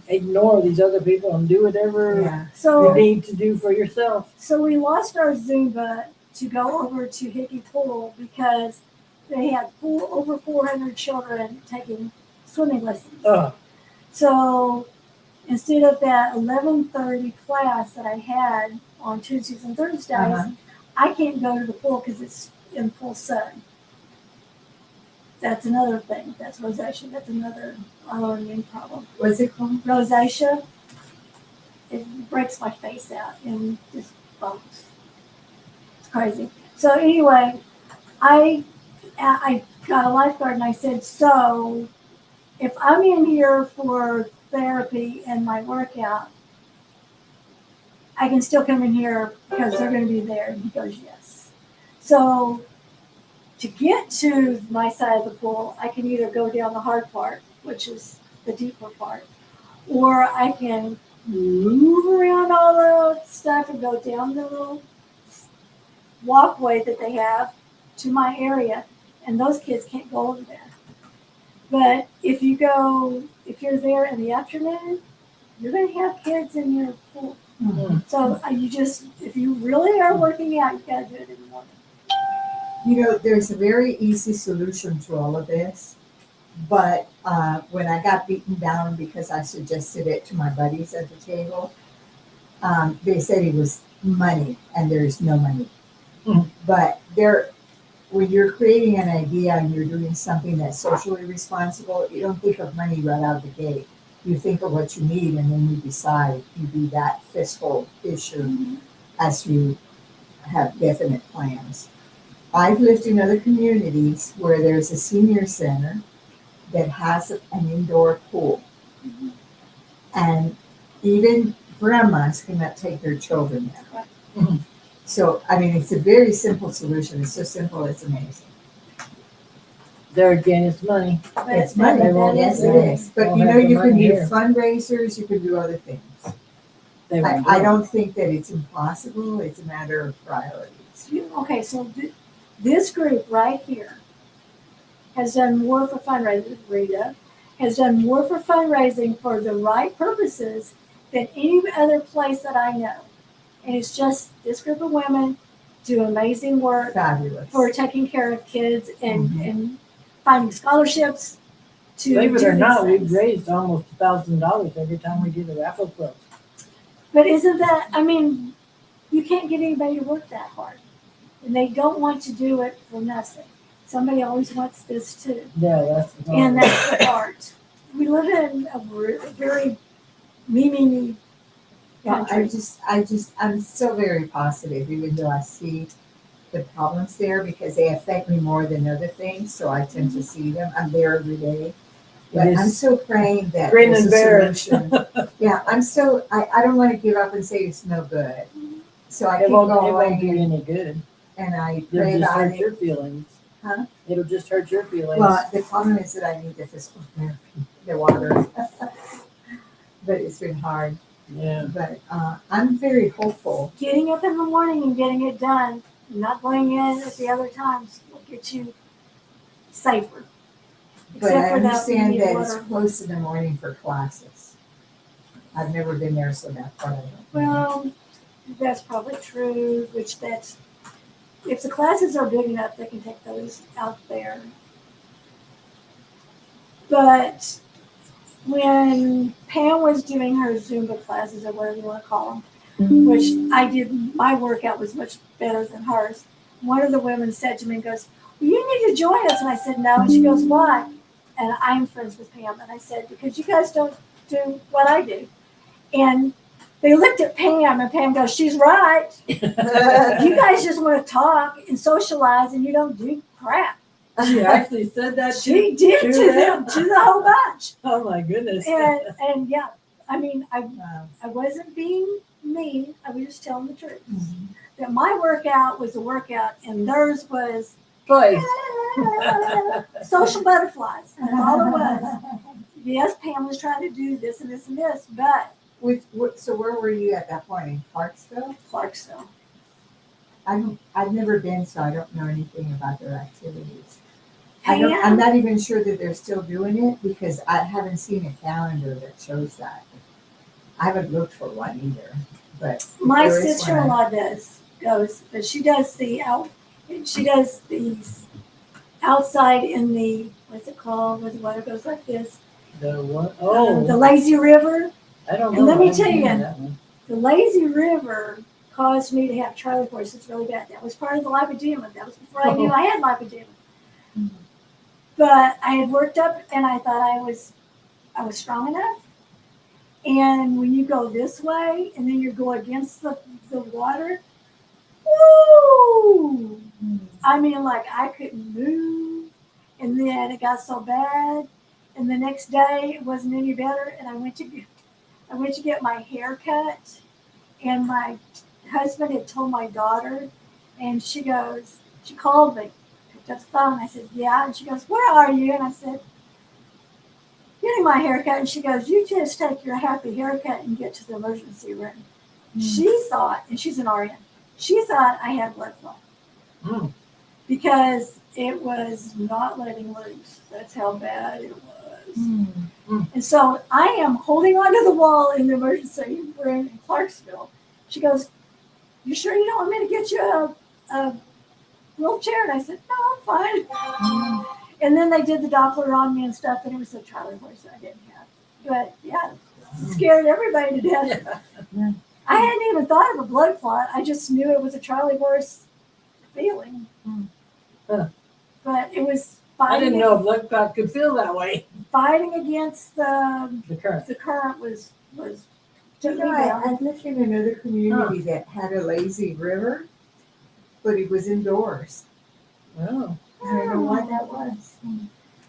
ignore these other people and do whatever Yeah. you So need to do for yourself. so we lost our Zumba to go over to Hickey Pool because they had over 400 children taking swimming lessons. Oh, So instead of that 11:30 class that I had on Tuesdays and Thursdays, Uh-huh. I can't go to the pool because it's in full sun. That's another thing. That's rosacea. That's another autoimmune problem. What's it called? Rosacea. It breaks my face out in just bumps. It's crazy. So anyway, I got a lifeguard and I said, so if I'm in here for therapy and my workout, I can still come in here because they're going to be there. And he goes, yes. So to get to my side of the pool, I can either go down the hard part, which is the deeper part, or I can move around all the stuff and go down the little walkway that they have to my area, and those kids can't go over there. But if you're there in the afternoon, you're going to have kids in your pool. Mhm. So if you really are working out, you got to do it in the morning. You know, there's a very easy solution to all of this. But when I got beaten down because I suggested it to my buddies at the table, they said it was money, and there's no money. Mm. But when you're creating an idea and you're doing something that's socially responsible, you don't think of money right out of the gate. You think of what you need, and then you decide. You do that fiscal issue as you have definite plans. I've lived in other communities where there's a senior center that has an indoor pool. And even grandmas cannot take their children there. Mhm. So, I mean, it's a very simple solution. It's so simple, it's amazing. there again, it's money. It's But money, that yes, is it money. is. But Don't you know, have the you can money do here. fundraisers, you can do other things. They won't do I it. don't think that it's impossible, it's a matter of priorities. Okay, so this group right here has done more for fundraising, Rita, has done more for fundraising for the right purposes than any other place that I know. And it's just this group of women do amazing work Fabulous. for taking care of kids and finding scholarships to Believe it do or these not, we've things. raised almost $1,000 every time we do the raffle club. But isn't that, I mean, you can't get anybody to work that hard. And they don't want to do it for nothing. Somebody always wants this too. Yeah, that's the And problem. that's the part. We live in a very me Well, country. I'm still very positive, even though I see the problems there because they affect me more than other things. So I tend to see them. I'm there every day. But It I'm is still praying that grin there's and a bear it. solution. Yeah, I don't want to give up and say it's no good. So I It keep won't do going any good. and I It'll pray just about hurt it. your feelings. Huh? It'll just hurt your feelings. Well, the problem is that I need the physical therapy, the water. But it's been hard. Yeah. But I'm very hopeful. Getting up in the morning and getting it done, not going in at the other times will get you safer. But I for that, we understand need that it's water. close in the morning for classes. I've never been there, so that part I don't know. Well, that's probably true, if the classes are big enough, they can take those out there. But when Pam was doing her Zumba classes, or whatever you want to call them, which I did, my workout was much better than hers. One of the women said to me, goes, well, you need to join us. And I said, no. And she goes, why? And I'm friends with Pam. And I said, because you guys don't do what I do. And they looked at Pam, and Pam goes, she's right. You guys just want to talk and socialize, and you don't do crap. She actually said that She did to them, to the whole bunch. Oh my goodness. And yeah, I mean, Wow. I wasn't being mean. I was just telling the truth. That my workout was a workout, and theirs was Play. social butterflies. That's all it was. Yes, Pam was trying to do this and this and this, but So where were you at that point? In Clarksville? Clarksville. I've never been, so I don't know anything about their activities. I'm not even sure that they're still doing it because I haven't seen a calendar that shows that. I haven't looked for one either, but My there is one. sister-in-law goes, but she does these outside in the, what's it called, where the water goes like this? The what? The Oh, lazy river. I don't know. And let me I tell haven't you, seen that one. The lazy river caused me to have Charlie horses really bad. That was part of the lipedema. That was before I knew I had lipedema. But I had worked up and I thought I was strong enough. And when you go this way and then you go against the water, woo! I mean, like I couldn't move. And then it got so bad. And the next day it wasn't any better. And I went to get my hair cut. And my husband had told my daughter, and she called me, picked up the phone. I said, yeah. And she goes, where are you? And I said, getting my haircut. And she goes, you just take your happy haircut and get to the emergency room. She thought, and she's an RN, she thought I had blood clot because it was not letting loose. That's how bad it was. And so I am holding onto the wall in the emergency room in Clarksville. She goes, you sure you don't want me to get you a wheelchair? And I said, no, I'm fine. And then they did the Doppler on me and stuff, and it was a Charlie horse that I didn't have. But yeah, it scared everybody to death. Yeah. I hadn't even thought of a blood clot. I just knew it was a Charlie horse feeling. Huh. But it was I didn't fighting, know a blood clot could feel that way. fighting against The current. the current was You know, I lived in another community that had a lazy river, but it was indoors. Oh. I don't know why that was.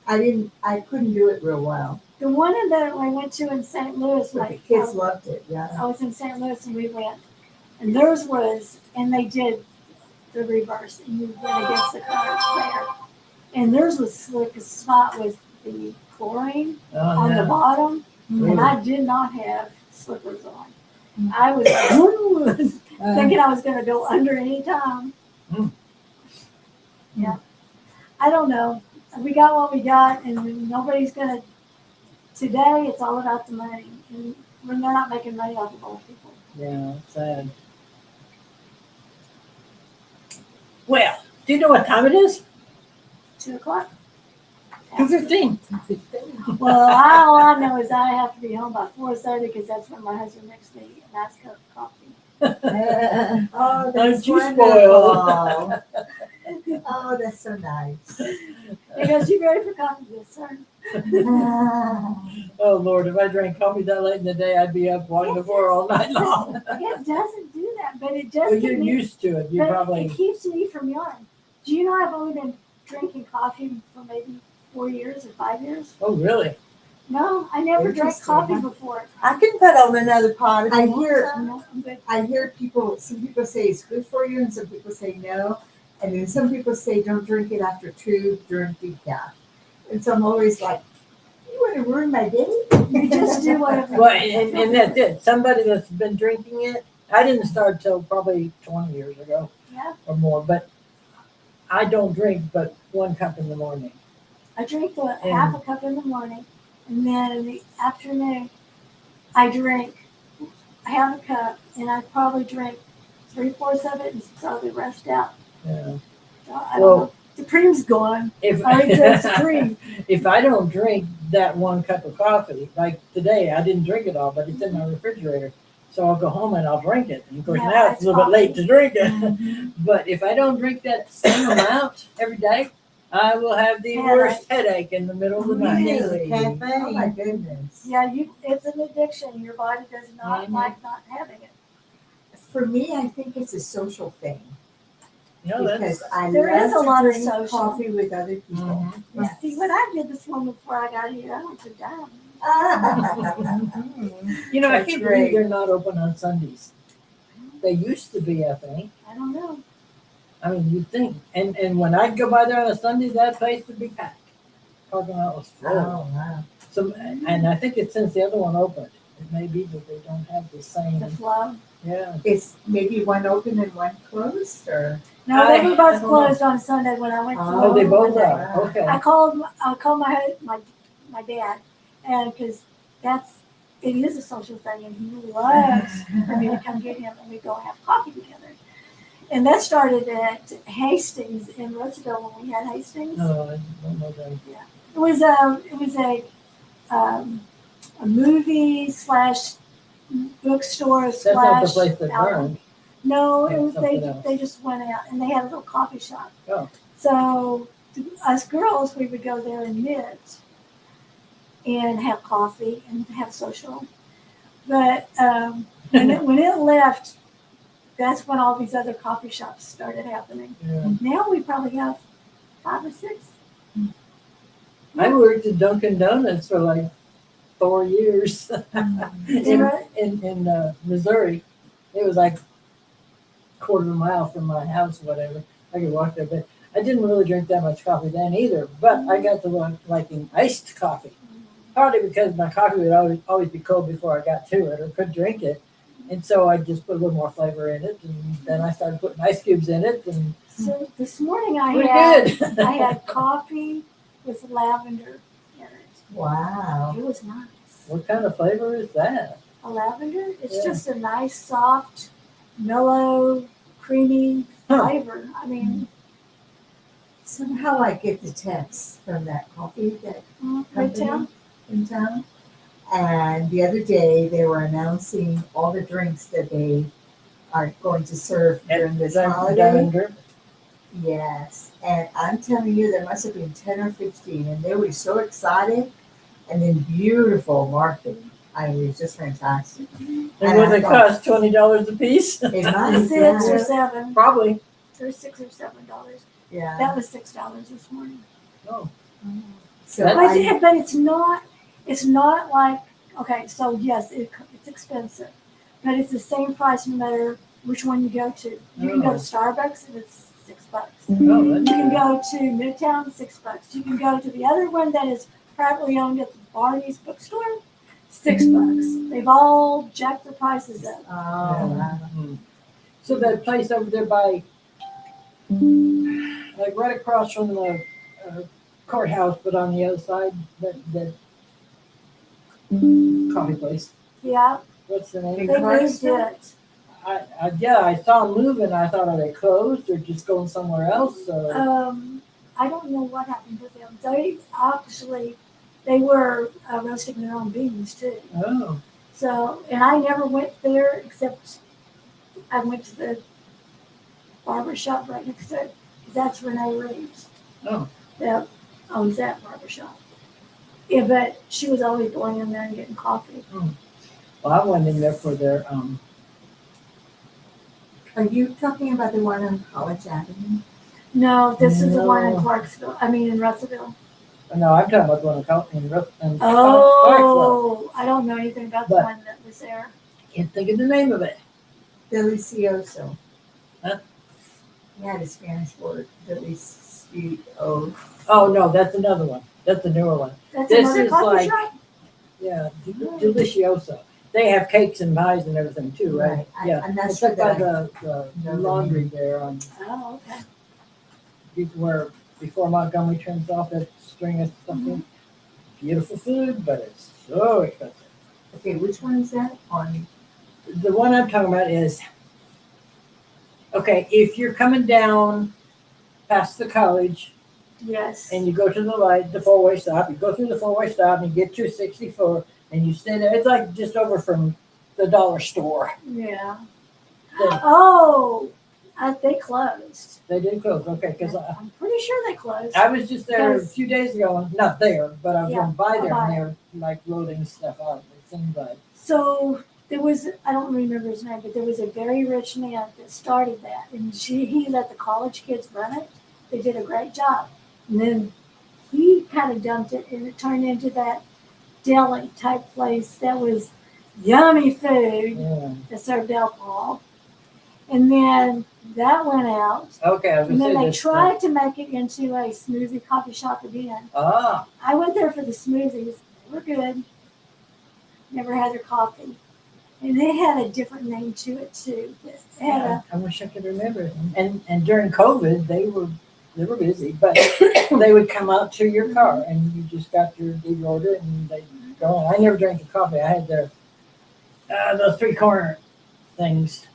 I couldn't do it real well. The one that I went to in St. Louis, But the kids loved it, yeah. I was in St. Louis and we went, and theirs was, and they did the reverse, and you went against the current there. And theirs was slick as snot with the chlorine on the bottom, and I did not have slippers on. I was thinking I was going to go under any time. Yeah. I don't know. We got what we got, and nobody's going to. Today, it's all about the money, and when they're not making money off of old people. Yeah, sad. Well, do you know what time it is? 2:00. 2:15. Well, all I know is I have to be home by 4:30 because that's when my husband makes me a nice cup of coffee. Oh, Don't that's you wonderful. Oh, that's so nice. He goes, you ready for coffee? Yes, sir. Oh Lord, if I drank coffee that late in the day, I'd be up washing the floor all night long. It doesn't do that, but it does Well, keep you're me, used to it. You but probably. it keeps me from yawning. Do you know I've only been drinking coffee for maybe 4 years or 5 years? Oh, really? No, I never drank Interesting, coffee huh? before. I can put on another pot if I you want hear- some. No, I'm good. I hear some people say it's good for you, and some people say no. And then some people say don't drink it after 2, drink decaf. And so I'm always like, you want to ruin my day? You just do whatever. Well, and that's it. Somebody that's been drinking it. I didn't start till probably 20 years ago Yeah. or more, but I don't drink but 1 cup in the morning. I drink half a cup in the morning, and then in the afternoon, I drink half a cup, and I probably drink 3/4 of it and throw the rest out. Yeah. So I don't Well, know. The cream's gone. If I think that's cream. if I don't drink that 1 cup of coffee, like today, I didn't drink it all, but it's in my refrigerator. So I'll go home and I'll drink it. And of course Yeah, now it's a little bit late to drink it. Mm-hmm. But if I don't drink that same amount every day, I will have the worst headache in the middle of the night. Really? Caffeine. Oh my goodness. Yeah, it's an addiction. Your body does not like not having it. For me, I think it's a social thing. You know, that's, Because I There love is a to lot of drink social. coffee with other people. Mhm. Yeah. See, what I did this morning before I got here, I went to dine. you know, I That's can't great. believe they're not open on Sundays. They used to be, I think. I don't know. I mean, you'd think. And when I'd go by there on a Sunday, that place would be packed. Parking lot was full. Oh, wow. So, and I think it's since the other one opened. It may be that they don't have the The same. flow. Yeah. Is maybe one open and one closed, or? No, they I were both don't know. closed on Sunday when I went to. Oh, they them both one day. are. Okay. I called my dad, and because it is a social thing, and he loves for me to come get him, and we go have coffee together. And that started at Hastings in Russellville when we had Hastings. No, I don't know them. It was a movie slash bookstore That's not the slash place that album. burned. No, Yeah, it was, something else. they just went out and they had a little coffee shop. Oh. So us girls, we would go there and knit and have coffee and have social. But when it left, that's when all these other coffee shops started happening. Yeah. Now we probably have 5 or 6. I worked at Dunkin' Donuts for like 4 years in Missouri. It was like quarter of a mile from my house, or whatever. I could walk there, but I didn't really drink that much coffee then either. But I got to liking iced coffee, partly because my coffee would always be cold before I got to it or could drink it, and so I just put a little more flavor in it, and then I started putting ice cubes in it, and So this morning I pretty had good. I had coffee with lavender in it. Wow. It was nice. What kind of flavor is that? A lavender? It's Yeah. just a nice, soft, mellow, creamy flavor. I mean, Somehow I get the text from that coffee that Midtown. in town. And the other day they were announcing all the drinks that they are going to serve during this holiday. Diamond Drip? Yes. And I'm telling you, there must have been 10 or 15, and they were so excited. And then beautiful marketing. I mean, it was just fantastic. And what they cost, $20 a piece? It must, 6 or yeah. 7. Probably. Or $6 or $7. Yeah. That was $6 this morning. Oh. So But it's not like, okay, so yes, it's expensive, but it's the same price no matter which one you go to. You can go to Starbucks and it's $6. Oh, You can go to Midtown, $6. You can go to the other one that is privately owned at the Barney's bookstore, $6. They've all jacked the prices up. wow. So that place over there by, like right across from the courthouse, but on the other side, that coffee place. Yeah, What's the name? they moved it. I saw them moving. I thought, are they closed or just going somewhere else? Or? I don't know what happened with them. They were roasting their own beans too. Oh. So, and I never went there except I went to the barber shop right next to it. That's Renee Reeves. Oh. That owns that barber shop. Yeah, but she was always going in there and getting coffee. Well, I went in there for their Are you talking about the one on College Avenue? No, this is the one in No. Clarksville. I mean in Russellville. No, I'm talking about the one in Clarksville. Oh, I don't know anything about the But- one that was there. Can't think of the name of it. Delicioso. Huh? He had a Spanish word. Delicioso. Oh no, that's another one. That's the newer one. That's This another is coffee like- shop? Yeah, Delicioso. They have cakes and pies and everything too, right? Right. Yeah. I'm not It's sure up by that the laundry there on Oh, okay. where before Montgomery turns off that string of stuff in. Beautiful food, but it's so expensive. Okay, which one is that on? The one I'm talking about is okay, if you're coming down past the college Yes. and you go to the light, the four-way stop, you go through the four-way stop and you get to 64 and you stay there. It's like just over from the dollar store. Yeah. Yeah. Oh, they closed. They did close, okay, because I'm pretty sure they closed. I was just there a Because- few days ago, not there, but I was Yeah, going by there by. and they were like loading stuff out. It seemed like. So there was, I don't remember his name, but there was a very rich man that started that, and he let the college kids run it. They did a great job, and then he kind of dumped it, and it turned into that deli type place that was yummy food Yeah. that served alcohol, and then that went out, Okay, I was and gonna then say they this. tried to make it into a smoothie coffee shop again. Ah, I went there for the smoothies; they were good. never had their coffee. And it had a different name to it too. It had a, I wish I could remember it. And during COVID, they were busy, but they would come out to your car and you just got your order and they go on. I never drank the coffee. I had the 3-corner things,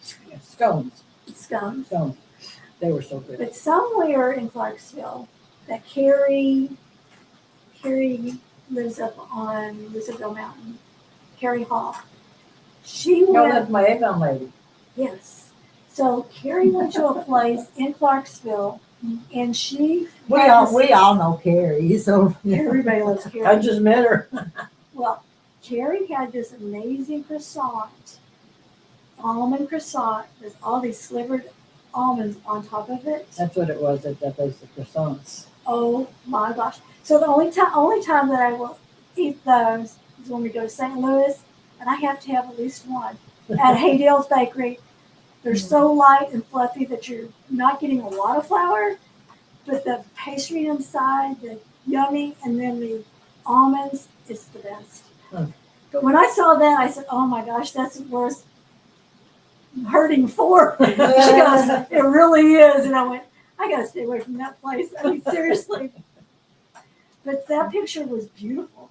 scones. scum. Scones. They were so good. But somewhere in Clarksville, that Carrie lives up on Elizabeth Mountain, Carrie Hall. She No, went, that's my Avon lady. yes. So Carrie went to a place in Clarksville, and she We had all know Carrie, so. everybody loves I Carrie. just met her. Well, Carrie had this amazing croissant, almond croissant, with all these slivered almonds on top of it. That's what it was at that place, the croissants. Oh my gosh! So the only time that I will eat those is when we go to St. Louis, and I have to have at least one at Haydale's Bakery. They're so light and fluffy that you're not getting a lot of flour, but the pastry inside, the yummy, and then the almonds, it's the best. But when I saw that, I said, "Oh my gosh, that's worth hurting for." She goes, "It really is," and I went, "I gotta stay away from that place." I mean, seriously. But that picture was beautiful.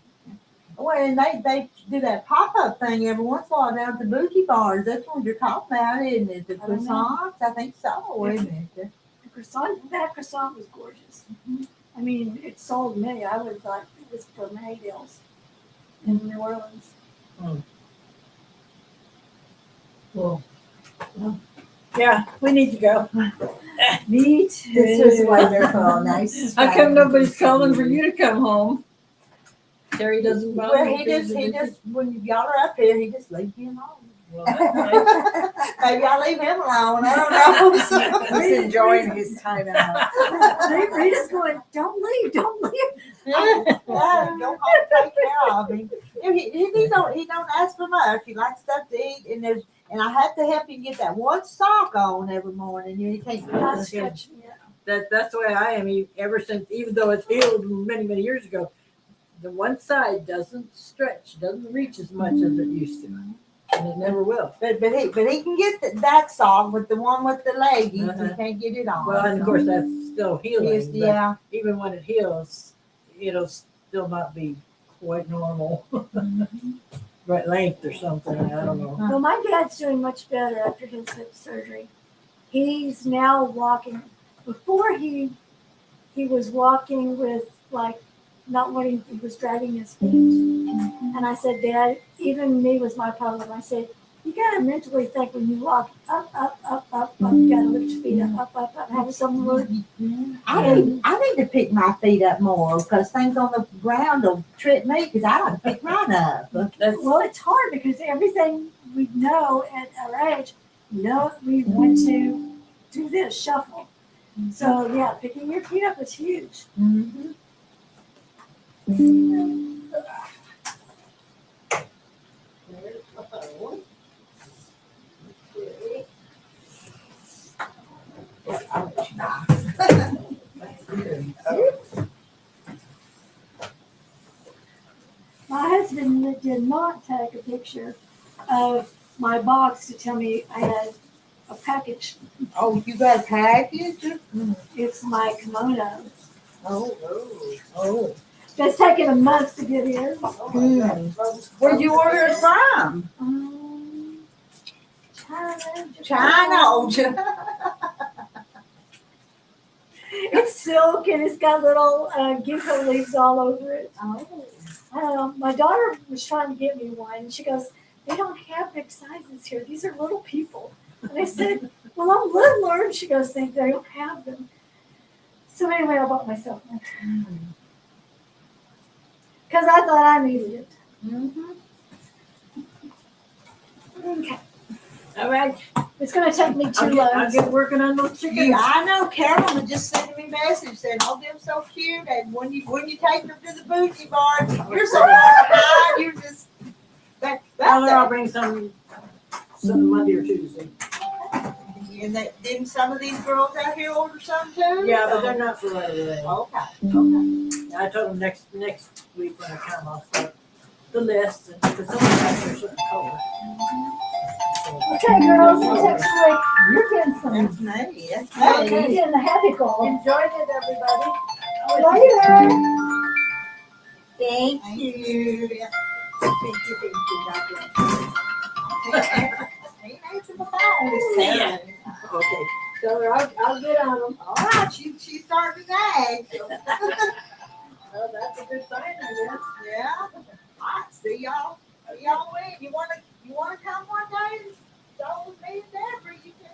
Well, and they do that pop-up thing every once in a while down at the bougie bars. That's what you're talking about, isn't it? The I don't know. croissants? I think so, isn't it? The croissant, that croissant was gorgeous. I mean, it sold me. I would have thought it was from Haydale's in New Orleans. Well, yeah, we need to go. Me too. This was wonderful. Nice. How come nobody's calling for you to come home? Terry doesn't bother Well, me he just, visiting? when y'all are up here, he just leaves you alone. Well, that's nice. Maybe I'll leave him alone. I don't know. He's enjoying his time out. Rita's going, "Don't leave, don't leave." Yeah, go home and take care of him. He don't ask for much. He likes stuff to eat, and I have to help him get that one sock on every morning. He can't Not stretching it. That's the way I am. Ever since, even though it's healed many years ago, the one side doesn't stretch, doesn't reach as much as it used to, and it never will. But he can get that sock with the one with the leggies. Uh-huh. He can't get it on. Well, and of course that's still healing. Yes, but yeah. even when it heals, it'll still not be quite normal, right length or something. I don't know. Well, my dad's doing much better after his hip surgery. He's now walking. Before he was walking with not wanting. He was dragging his feet. And I said, "Dad, even me was my problem." I said, "You gotta mentally think when you walk up, up, up, up, up. You gotta lift your feet up, have some look." I need to pick my feet up more because things on the ground will trip me because I don't pick mine up. Well, it's hard because everything we know at our age, we want to do this, shuffle. So yeah, picking your feet up is huge. Mm-hmm. My husband did not take a picture of my box to tell me I had a package. Oh, you got a package? It's my kimono. Oh. It's taken a month to get here. Where'd you order it from? China. It's silk and it's got little ginkgo leaves all over it. My daughter was trying to get me one, and she goes, "They don't have big sizes here. These are little people." And I said, "Well, I'm littler." And she goes, "They don't have them." So anyway, I bought myself one because I thought I needed it. Okay, All right. it's going to take me too long. I'll get working on those chickens. Yeah, I know. Carol was just sending me a message saying, "Oh, they're so cute." And when you take them to the bougie bar, you're so high. You're just I'll bring some Monday or Tuesday. And didn't some of these girls out here order some too? Yeah, but they're not for right away. Okay. I told them next week when I come, I'll start the list because some of the guys are certain color. Okay, girls, next week you're getting some. That's me. That's Okay, you're me. getting a happy call. Enjoyed it, everybody. Later. Thank you. Thank you. God bless. Ain't answering the phone. It's Sarah. Okay. So I'll get on them. All right, she's starting today. Oh, that's a good sign, I guess. Yeah. All right, see y'all. See y'all when you wanna come one day and go with me and Deborah, you can.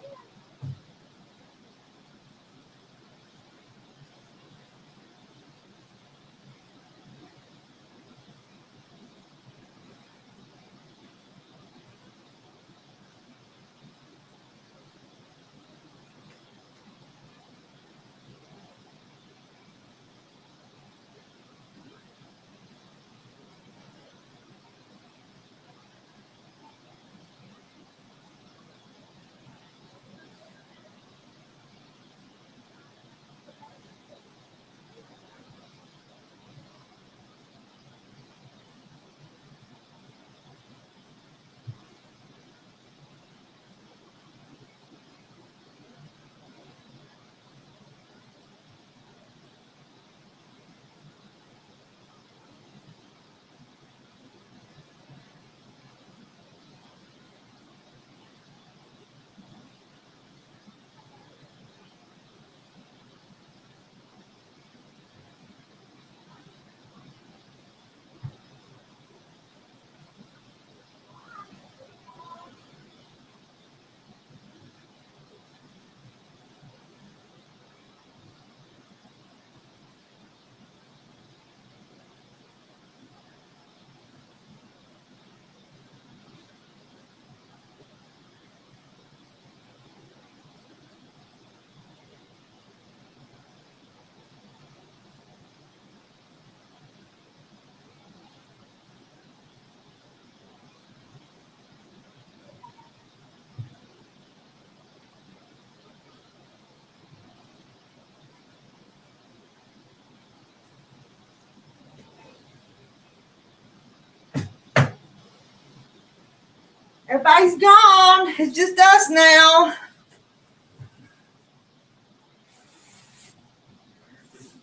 Everybody's gone. It's just us now.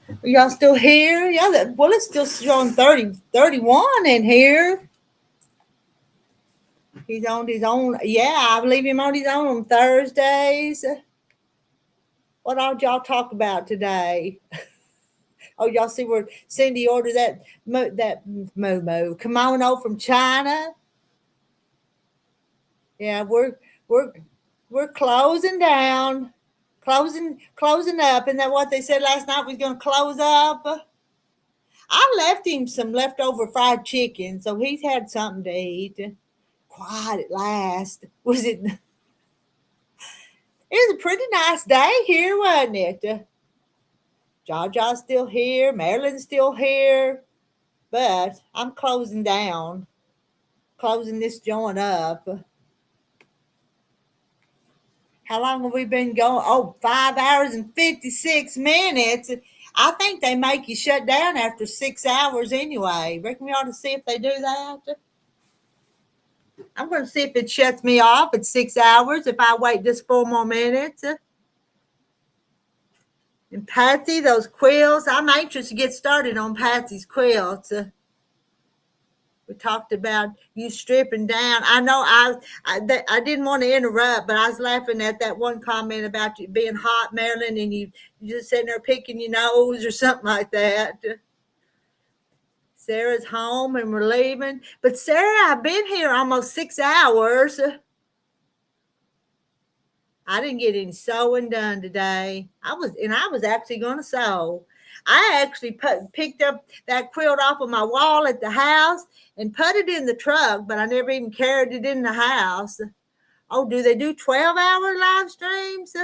Are y'all still here? Yeah, well, it's still showing 31 in here. He's on his own. Yeah, I believe him on his own on Thursdays. What all y'all talk about today? Oh, y'all see where Cindy ordered that kimono from China? Yeah, we're closing down, closing up. Isn't that what they said last night? We're gonna close up. I left him some leftover fried chicken, so he's had something to eat. Quiet at last. Was it? It was a pretty nice day here, wasn't it? Jaja's still here, Marilyn's still here, but I'm closing down, closing this joint up. How long have we been going? Oh, 5 hours and 56 minutes. I think they make you shut down after 6 hours anyway. Reckon we ought to see if they do that. I'm going to see if it shuts me off at 6 hours if I wait just 4 more minutes. And Patsy, those quilts, I'm anxious to get started on Patsy's quilts. We talked about you stripping down. I know I didn't want to interrupt, but I was laughing at that one comment about you being hot, Marilyn, and you just sitting there picking your nose or something like that. Sarah's home and we're leaving. But Sarah, I've been here almost 6 hours. I didn't get any sewing done today. I was actually going to sew. I actually picked up that quilt off of my wall at the house and put it in the truck, but I never even carried it in the house. Oh, do they do 12-hour live streams?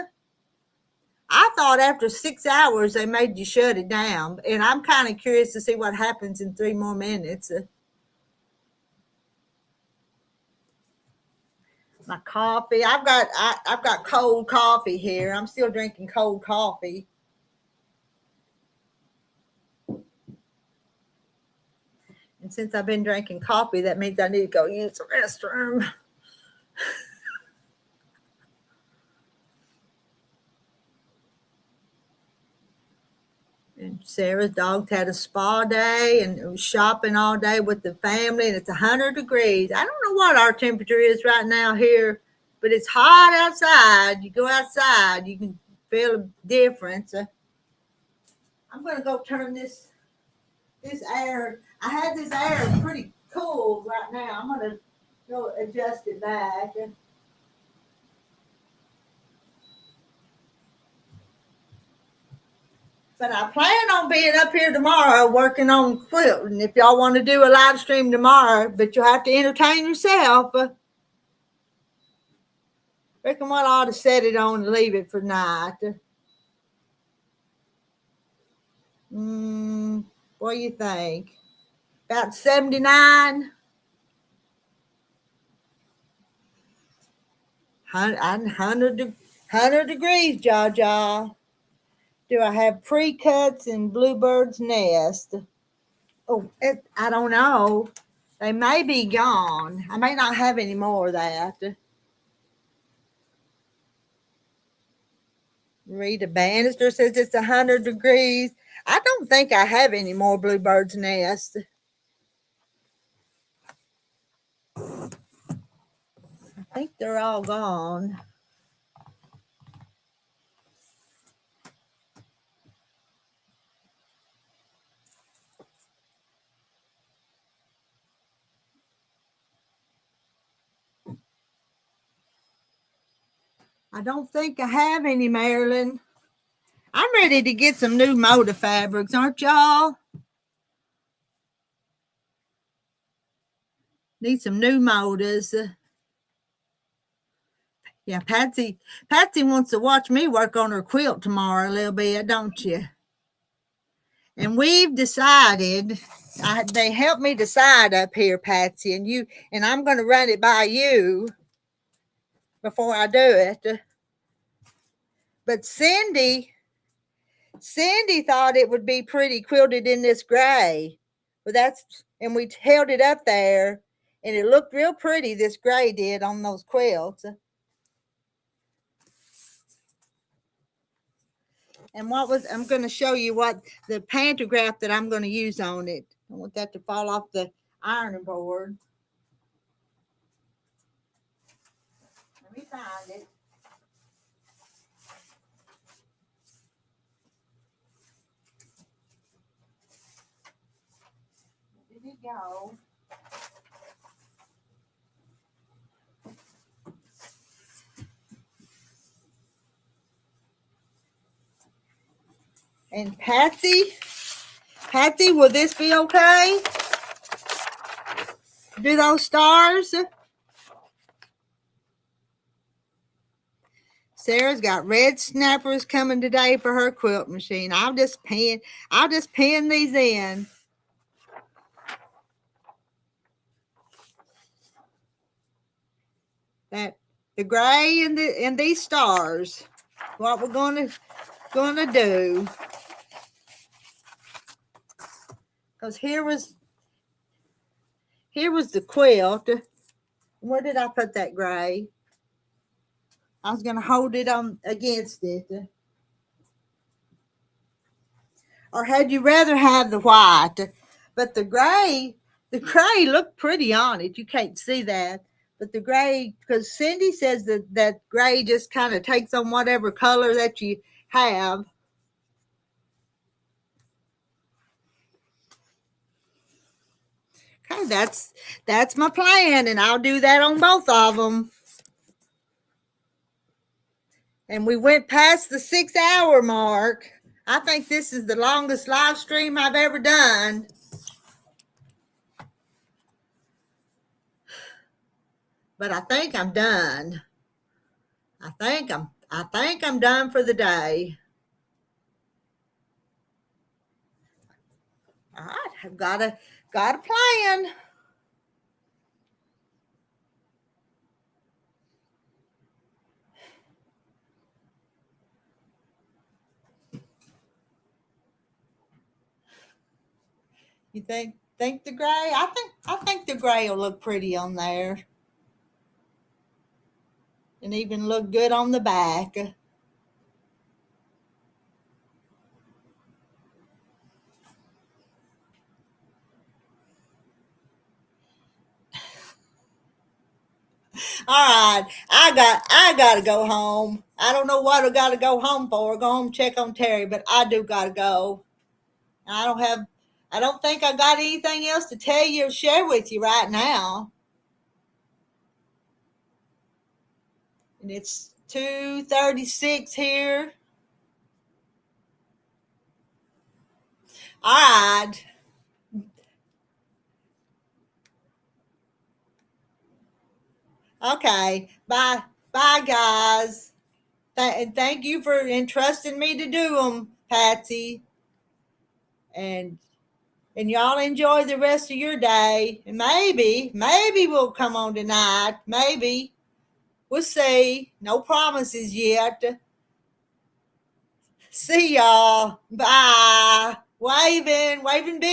I thought after 6 hours they made you shut it down, and I'm kind of curious to see what happens in 3 more minutes. My coffee. I've got cold coffee here. I'm still drinking cold coffee. And And since I've been drinking coffee, that means I need to go use the restroom. And Sarah's dogs had a spa day and it was shopping all day with the family, and it's 100 degrees. I don't know what our temperature is right now here, but it's hot outside. You go outside, you can feel a difference. I'm going to go turn this air. I had this air pretty cool right now. I'm going to go adjust it back. But I plan on being up here tomorrow working on Quilt. And if y'all want to do a live stream tomorrow, but you'll have to entertain yourself. Reckon what I ought to set it on and leave it for night. What do you think? About 79? 100 degrees, Jaja. Do I have pre-cuts and Bluebird's Nest? Oh, I don't know. They may be gone. I may not have any more of that. Rita Bannister says it's 100 degrees. I don't think I have any more Bluebird's Nest. I think they're all gone. I don't think I have any, Marilyn. I'm ready to get some new motor fabrics, aren't y'all? Need some new motors. Yeah, Patsy wants to watch me work on her quilt tomorrow a little bit, don't you? And we've decided, they helped me decide up here, Patsy, and I'm going to run it by you before I do it. But Cindy thought it would be pretty quilted in this gray. Well, and we held it up there, and it looked real pretty, this gray did, on those quilts. And I'm going to show you what the pantograph that I'm going to use on it. I want that to fall off the ironing board. Let me find it. Where did it go? And Patsy, will this be okay? Do those stars? Sarah's got red snappers coming today for her quilt machine. I'll just pin these in. That the gray and these stars. What we're gonna do. Because here was the quilt. Where did I put that gray? I was gonna hold it on against it. Or had you rather have the white? But the gray looked pretty on it. You can't see that. But the gray, because Cindy says that gray just kind of takes on whatever color that you have. Okay, that's my plan, and I'll do that on both of them. And we went past the 6-hour mark. I think this is the longest live stream I've ever done. But I think I'm done. I think I'm done for the day. All right, I've got a plan. You think Think the gray? I think the gray will look pretty on there. And even look good on the back. All right, I gotta go home. I don't know what I gotta go home for. Go home check on Terry, but I do gotta go. I don't think I got anything else to tell you or share with you right now. And it's 2:36 here. All right. Okay. Bye. Bye, guys. And thank you for entrusting me to do them, Patsy. And y'all enjoy the rest of your day. And maybe we'll come on tonight. Maybe. We'll see. No promises yet. See y'all. Bye. Waving big.